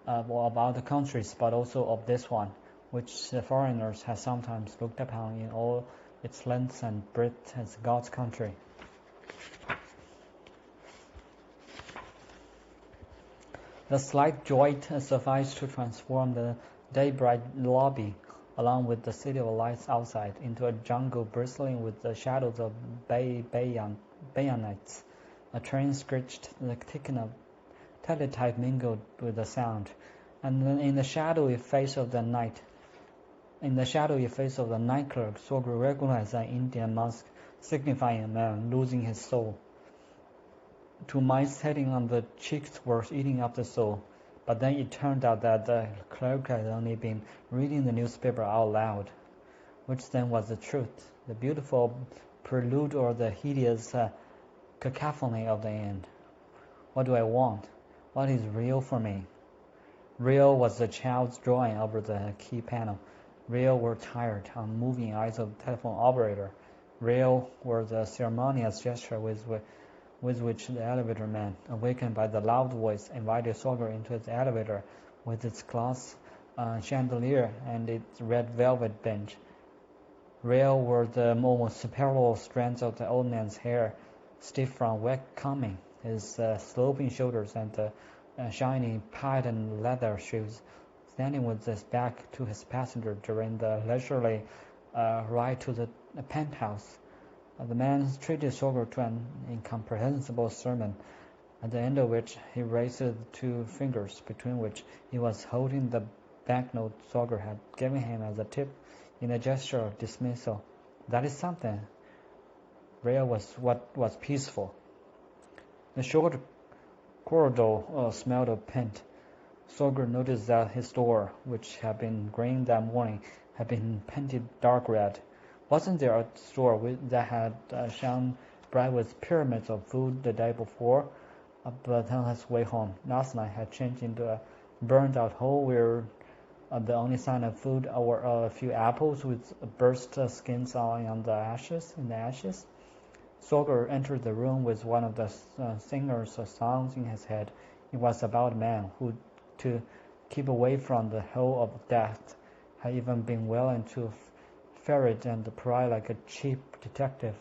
[SPEAKER 1] about the countries, but also of this one, which the foreigners had sometimes looked upon in all its length and breadth as God's country. The slight jolt sufficed to transform the day-bright lobby, along with the city of lights outside, into a jungle bristling with the shadows of bayonets. A train screeched, the ticking of teletype mingled with the sound, and in the shadowy face of the night clerk, Sorger recognized an Indian mask signifying a man losing his soul. Two mice sitting on the cheeks were eating up the soul, but then it turned out that the clerk had only been reading the newspaper out loud, which then was the truth, the beautiful prelude or the hideous cacophony of the end. What do I want? What is real for me? Real was the child's drawing over the key panel. Real were tired, unmoving eyes of the telephone operator. Real were the ceremonious gesture with which the elevator man, awakened by the loud voice, invited Sorger into his elevator with its glass chandelier and its red velvet bench. Real were the almost parallel strands of the old man's hair, stiff from wet combing, his sloping shoulders, and the shiny patent leather shoes, standing with his back to his passenger during the leisurely ride to the penthouse. The man treated Sorger to an incomprehensible sermon, at the end of which he raised the two fingers between which he was holding the banknote Sorger had given him as a tip in a gesture of dismissal. That is something. Real was what was peaceful. The short corridor smelled of paint. Sorger noticed that his door, which had been green that morning, had been painted dark red. Wasn't there a store that had shone bright with pyramids of food the day before? But on his way home, last night had changed into a burned-out hole where the only sign of food were a few apples with burst skins in the ashes. Sorger entered the room with one of the singer's songs in his head. It was about a man who, to keep away from the hole of death, had even been willing to ferret and pry like a cheap detective.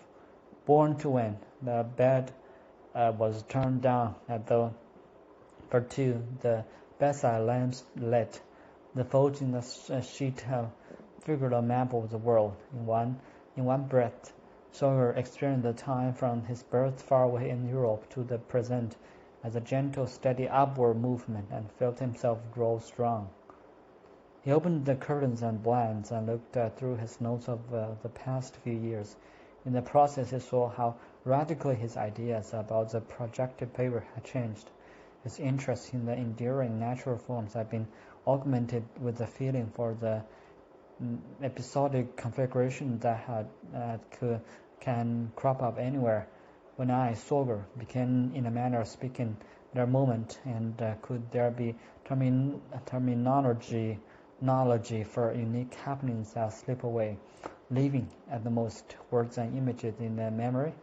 [SPEAKER 1] Born to win, the bed was turned down at the for two. The bedside lamps lit. The folds in the sheet figured a map of the world. In one breath, Sorger experienced the time from his birth far away in Europe to the present as a gentle, steady upward movement, and felt himself grow strong. He opened the curtains and blinds and looked through his notes of the past few years. In the process, he saw how radically his ideas about the projected paper had changed. His interest in the enduring natural forms had been augmented with the feeling for the episodic configuration that can crop up anywhere. When I, Sorger, became, in a manner of speaking, their moment, and could there be terminology for unique happenings that slip away, leaving, at the most, words and images in the memory?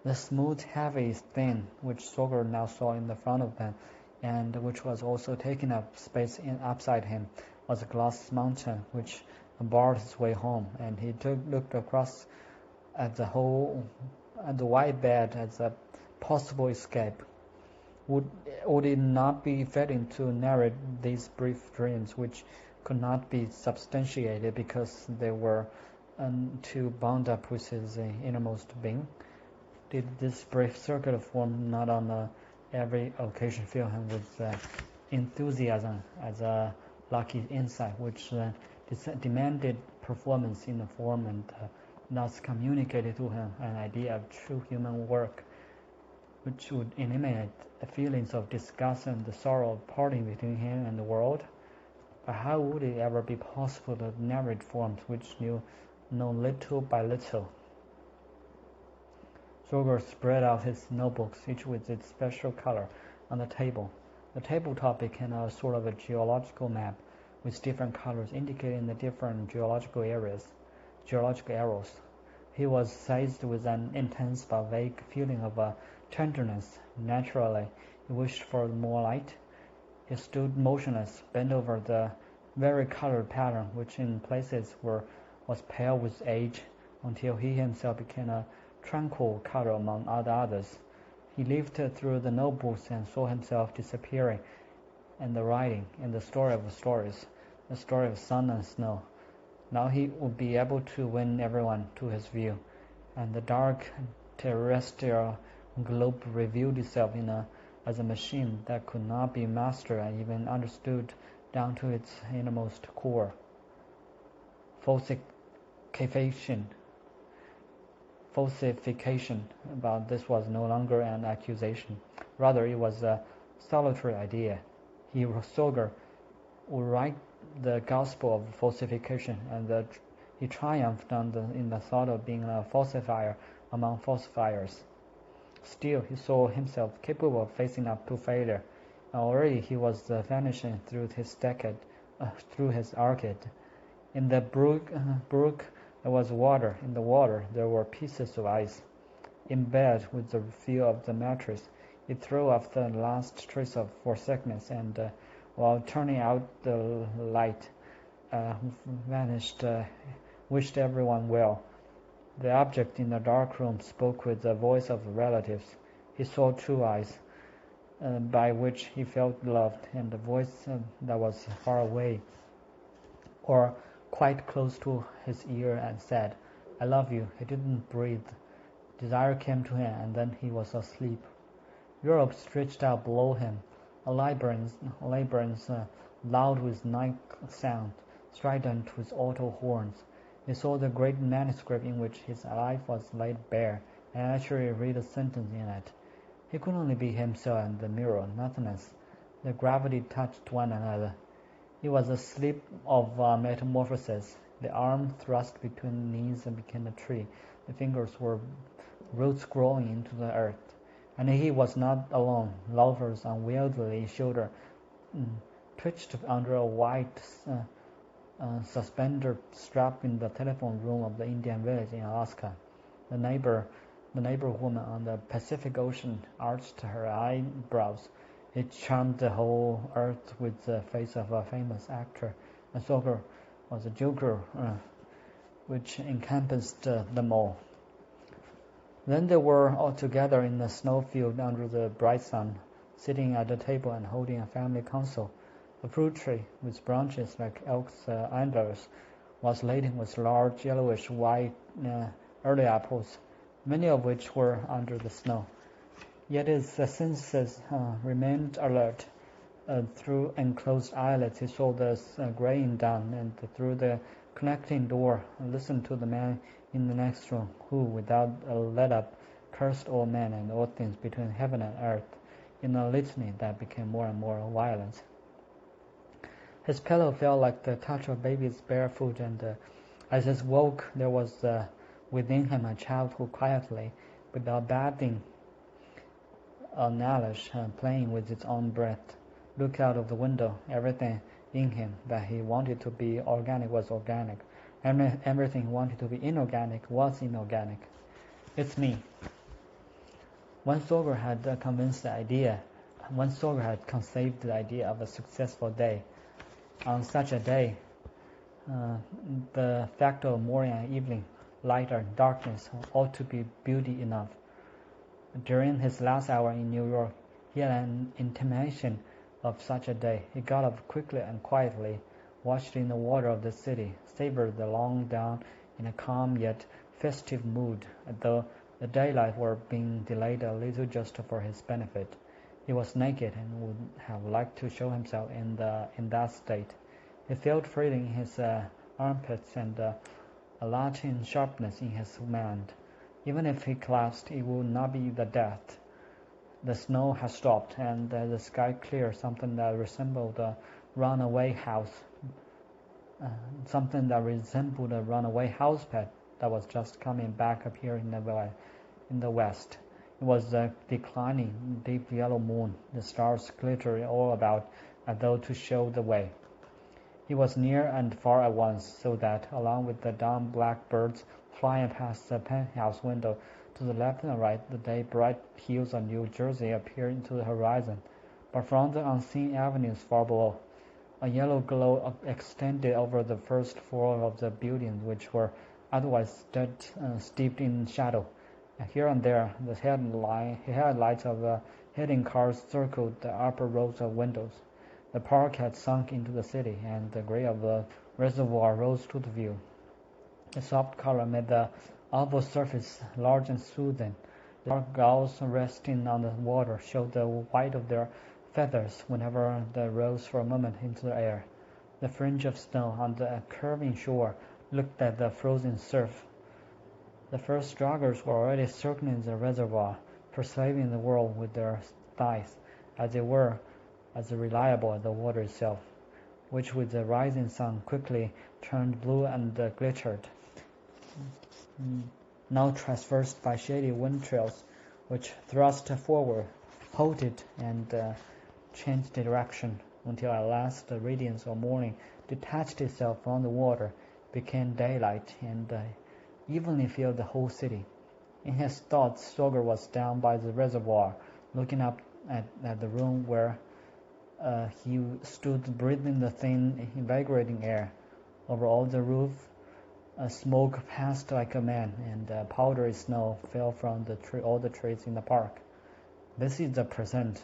[SPEAKER 1] The smooth, heavy thing which Sorger now saw in the front of them, and which was also taking up space upside him, was a glass mountain which barred his way home, and he looked across at the wide bed as a possible escape. Would it not be fitting to narrate these brief dreams, which could not be substantiated because they were too bound up with his innermost being? Did this brief circuit of form not on every occasion fill him with enthusiasm as a lucky insight which demanded performance in the form, and thus communicated to him an idea of true human work which would eliminate feelings of disgust and the sorrow of parting between him and the world? But how would it ever be possible to narrate forms which knew no little by little? Sorger spread out his notebooks, each with its special color, on the table. The table topic had a sort of a geological map, with different colors indicating the different geological areas. He was seized with an intense but vague feeling of tenderness. Naturally, he wished for more light. He stood motionless, bent over the vari-colored pattern, which in places was pale with age, until he himself became a tranquil color among all the others. He lived through the notebooks and saw himself disappearing in the writing, in the story of stories, the story of sun and snow. Now he would be able to win everyone to his view, and the dark terrestrial globe revealed itself as a machine that could not be mastered and even understood down to its innermost core. Falsification about this was no longer an accusation. Rather, it was a solitary idea. He, Sorger, would write the gospel of falsification, and he triumphed in the thought of being a falsifier among falsifiers. Still, he saw himself capable of facing up to failure. Already he was vanishing through his arcade. In the brook there was water. In the water there were pieces of ice. In bed, with the feel of the mattress, he threw off the last trace of forsakenness, and while turning out the light, wished everyone well. The object in the dark room spoke with the voice of relatives. He saw two eyes, by which he felt loved, and a voice that was far away, or quite close to his ear, and said, "I love you." He didn't breathe. Desire came to him, and then he was asleep. Europe stretched out below him, a labyrinth loud with night sound, strident with auto horns. He saw the great manuscript in which his life was laid bare, and actually read a sentence in it. He could only be himself and the mirror, nothingness. The gravity touched one another. He was a sleep of metamorphosis. The arm thrust between the knees and became a tree. The fingers were roots growing into the earth. And he was not alone. Lovers unwieldily shoulder twitched under a white suspender strap in the telephone room of the Indian village in Alaska. The neighbor woman on the Pacific Ocean arched her eyebrows. It charmed the whole earth with the face of a famous actor. And Sorger was a joker which encompassed them all. Then they were all together in the snowfield under the bright sun. sitting at the table and holding a family council. The fruit tree, with branches like elk's antlers, was laden with large yellowish white early apples, many of which were under the snow. Yet his senses remained alert. Through enclosed eyelids he saw the graying dawn, and through the connecting door listened to the man in the next room, who, without a let-up, cursed all men and all things between heaven and earth, in a litany that became more and more violent. His pillow felt like the touch of baby's bare foot, and as he woke there was within him a child who quietly, without batting an eyelash, playing with its own breath, looked out of the window. Everything in him that he wanted to be organic was organic, and everything he wanted to be inorganic was inorganic. It's me. Once Sorger had conceived the idea of a successful day. On such a day, the fact of morning and evening, light or darkness, ought to be beauty enough. During his last hour in New York, he had an intimation of such a day. He got up quickly and quietly, watched in the water of the city, savored the long dawn in a calm yet festive mood, though the daylight were being delayed a little just for his benefit. He was naked and would have liked to show himself in that state. He felt freedom in his armpits and a latent sharpness in his mind. Even if he collapsed, it would not be the death. The snow had stopped, and the sky clear, something that resembled a runaway house pet that was just coming back up here in the west. It was a declining, deep yellow moon, the stars glittering all about as though to show the way. He was near and far at once, so that, along with the dawn black birds flying past the penthouse window to the left and right, the day-bright hills of New Jersey appeared into the horizon. But from the unseen avenues far below, a yellow glow extended over the first floor of the buildings, which were otherwise steeped in shadow. Here and there, the headlights of heading cars circled the upper rows of windows. The park had sunk into the city, and the gray of the reservoir rose to the view. The soft color made the oval surface large and soothing. The dark gulls resting on the water showed the white of their feathers whenever they rose for a moment into the air. The fringe of snow on the curving shore looked at the frozen surf. The first joggers were already circling the reservoir, perceiving the world with their thighs, as they were as reliable as the water itself, which with the rising sun quickly turned blue and glittered, now traversed by shady wind trails, which thrust forward, halted, and changed direction, until at last the radiance of morning detached itself from the water, became daylight, and evenly filled the whole city. In his thoughts, Sorger was down by the reservoir, looking up at the room where he stood breathing the thin, invigorating air. Over all the roof, smoke passed like a man, and powdery snow fell from all the trees in the park. This is the present.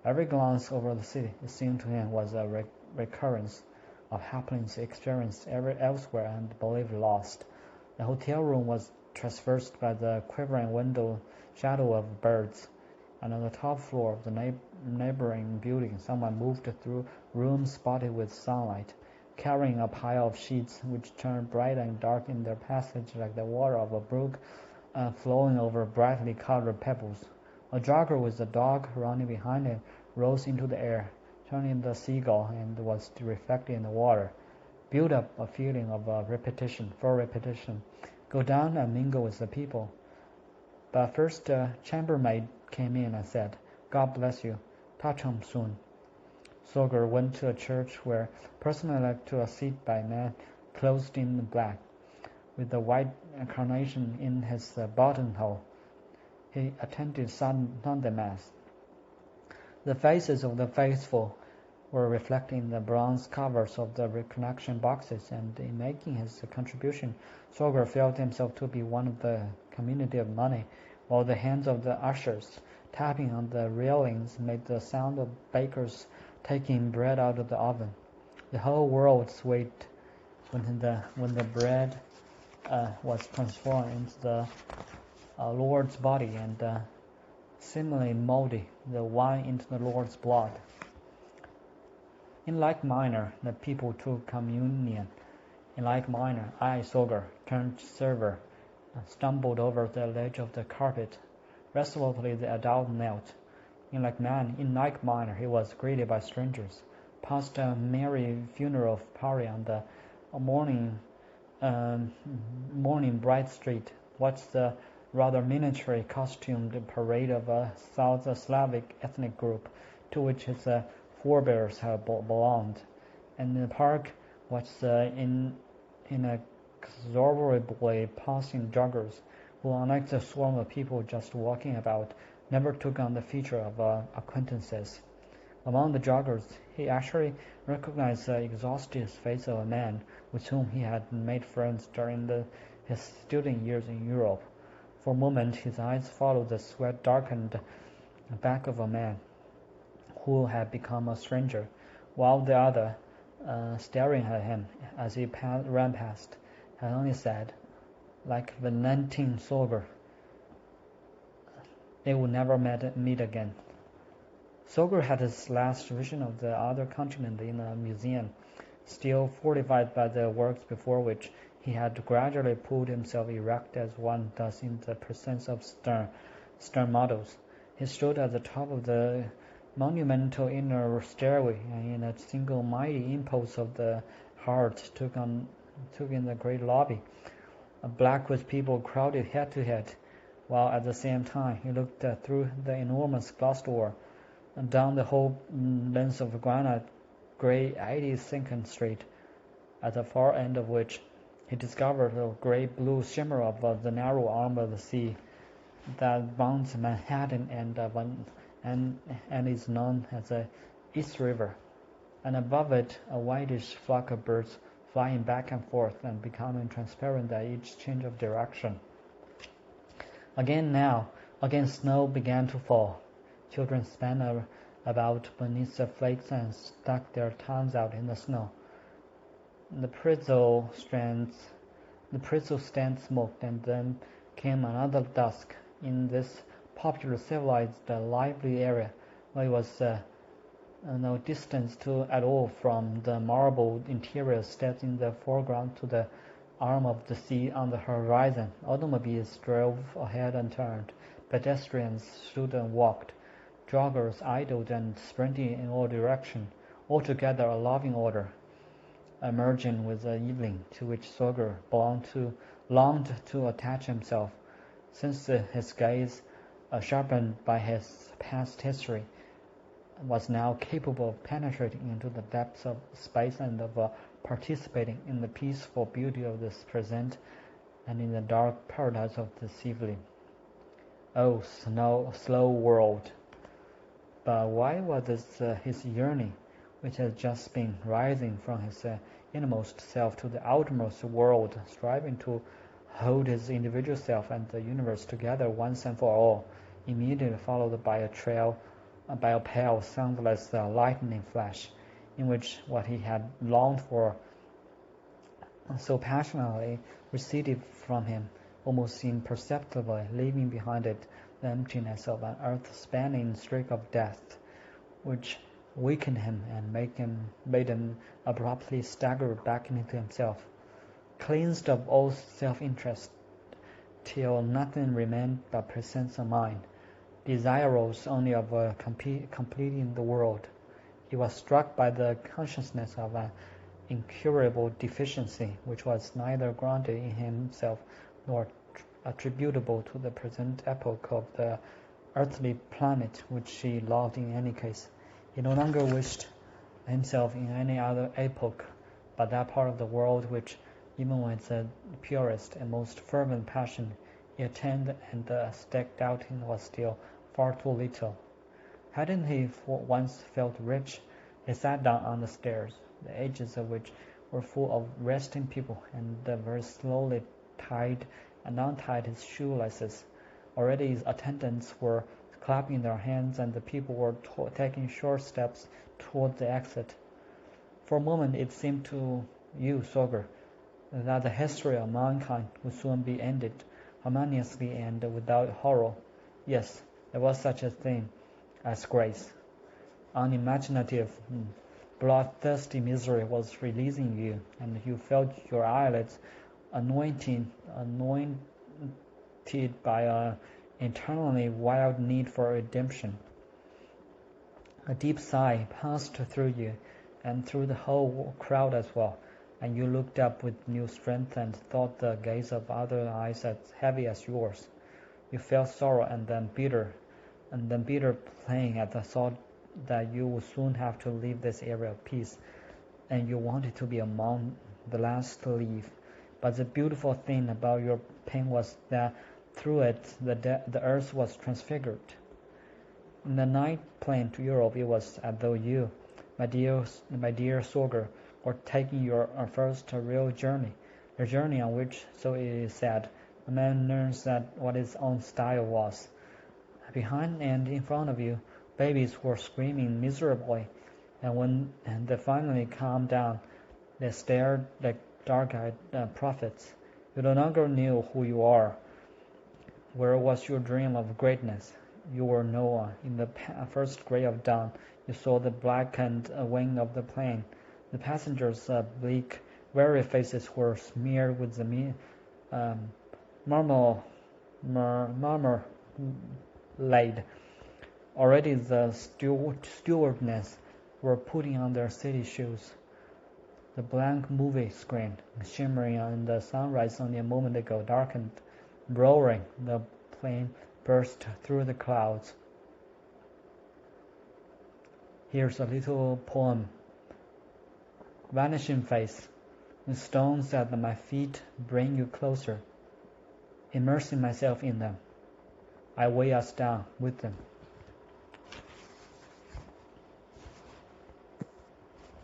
[SPEAKER 1] Every glance over the city, it seemed to him, was a recurrence of happenings experienced elsewhere and believed lost. The hotel room was traversed by the quivering window shadow of birds, and on the top floor of the neighboring building someone moved through rooms spotted with sunlight, carrying a pile of sheets which turned bright and dark in their passage like the water of a brook flowing over brightly colored pebbles. A jogger with a dog running behind him rose into the air, turning the seagull, and was reflected in the water. Build up a feeling of repetition, go down and mingle with the people. But first a chambermaid came in and said, "God bless you. Touch him soon." Sorger went to a church where persons elected to a seat by a man clothed in black, with the white carnation in his buttonhole. He attended Sunday Mass. The faces of the faithful were reflected in the bronze covers of the reconnection boxes, and in making his contribution, Sorger felt himself to be one of the community of money, while the hands of the ushers tapping on the railings made the sound of bakers taking bread out of the oven. The whole world swayed when the bread was transformed into the Lord's body, and similarly moldy, the wine into the Lord's blood. In like manner, the people took communion. In like manner, I, Sorger, turned server, stumbled over the ledge of the carpet. Resolutely the adult knelt. In like manner, he was greeted by strangers. Passed a merry funeral party on the morning bright street. Watched the rather miniature costumed parade of a South Slavic ethnic group to which his forebears had belonged. And in the park, watched inexorably passing joggers, who, unlike the swarm of people just walking about, never took on the feature of acquaintances. Among the joggers, he actually recognized the exhausted face of a man with whom he had made friends during his student years in Europe. For a moment, his eyes followed the sweat-darkened back of a man who had become a stranger, while the other, staring at him as he ran past, had only said, like Valentin Sorger, they would never meet again. Sorger had his last vision of the other continent in a museum, still fortified by the works before which he had gradually pulled himself erect as one does in the presence of stern models. He stood at the top of the monumental inner stairway, and in a single mighty impulse of the heart took in the great lobby, black with people crowded head to head, while at the same time he looked through the enormous glass door and down the whole length of granite grey 82nd Street, at the far end of which he discovered the great blue shimmer of the narrow arm of the sea that bounds Manhattan and is known as the East River, and above it a whitish flock of birds flying back and forth and becoming transparent at each change of direction. Again snow began to fall. Children span about beneath the flakes and stuck their tongues out in the snow. The pretzel stand smoked, and then came another dusk in this popular, civilized, lively area, where it was no distance at all from the marble interior steps in the foreground to the arm of the sea on the horizon. Automobiles drove ahead and turned. Pedestrians stood and walked. Joggers idled and sprinted in all directions, altogether a loving order, emerging with the evening to which Sorger longed to attach himself, since his gaze, sharpened by his past history, was now capable of penetrating into the depths of space and of participating in the peaceful beauty of this present and in the dark paradise of this evening. Oh, slow world! But why was this his yearning, which had just been rising from his innermost self to the outermost world, striving to hold his individual self and the universe together once and for all, immediately followed by a pale, soundless lightning flash, in which what he had longed for so passionately receded from him, almost imperceptibly, leaving behind it the emptiness of an earth-spanning streak of death, which weakened him and made him abruptly stagger back into himself, cleansed of all self-interest, till nothing remained but presence of mind, desirous only of completing the world. He was struck by the consciousness of an incurable deficiency, which was neither grounded in himself nor attributable to the present epoch of the earthly planet which he loved in any case. He no longer wished himself in any other epoch but that part of the world which, even with the purest and most fervent passion he attained and staked out in, was still far too little. Hadn't he for once felt rich? He sat down on the stairs, the edges of which were full of resting people, and very slowly tied and untied his shoelaces. Already his attendants were clapping their hands, and the people were taking short steps toward the exit. For a moment it seemed to you, Sorger, that the history of mankind would soon be ended, harmoniously and without horror. Yes, there was such a thing as grace. Unimaginative, bloodthirsty misery was releasing you, and you felt your eyelids anointed by an eternally wild need for redemption. A deep sigh passed through you, and through the whole crowd as well, and you looked up with new strength and thought the gaze of other eyes as heavy as yours. You felt sorrow and then bitter pain at the thought that you would soon have to leave this area of peace, and you wanted to be among the last to leave. But the beautiful thing about your pain was that through it the earth was transfigured. In the night plane to Europe, it was as though you, my dear Sorger, were taking your first real journey, a journey on which, so it is said, a man learns that what his own style was. Behind and in front of you, babies were screaming miserably, and when they finally calmed down, they stared like dark-eyed prophets. You no longer knew who you are. Where was your dream of greatness? You were Noah. In the first gray of dawn, you saw the blackened wing of the plane. The passengers' bleak, weary faces were smeared with the marmalade. Already the stewardess were putting on their city shoes. The blank movie screen, shimmering in the sunrise only a moment ago, darkened. Roaring, the plane burst through the clouds. Here's a little poem. Vanishing face. The stones at my feet bring you closer. Immersing myself in them, I weigh us down with them.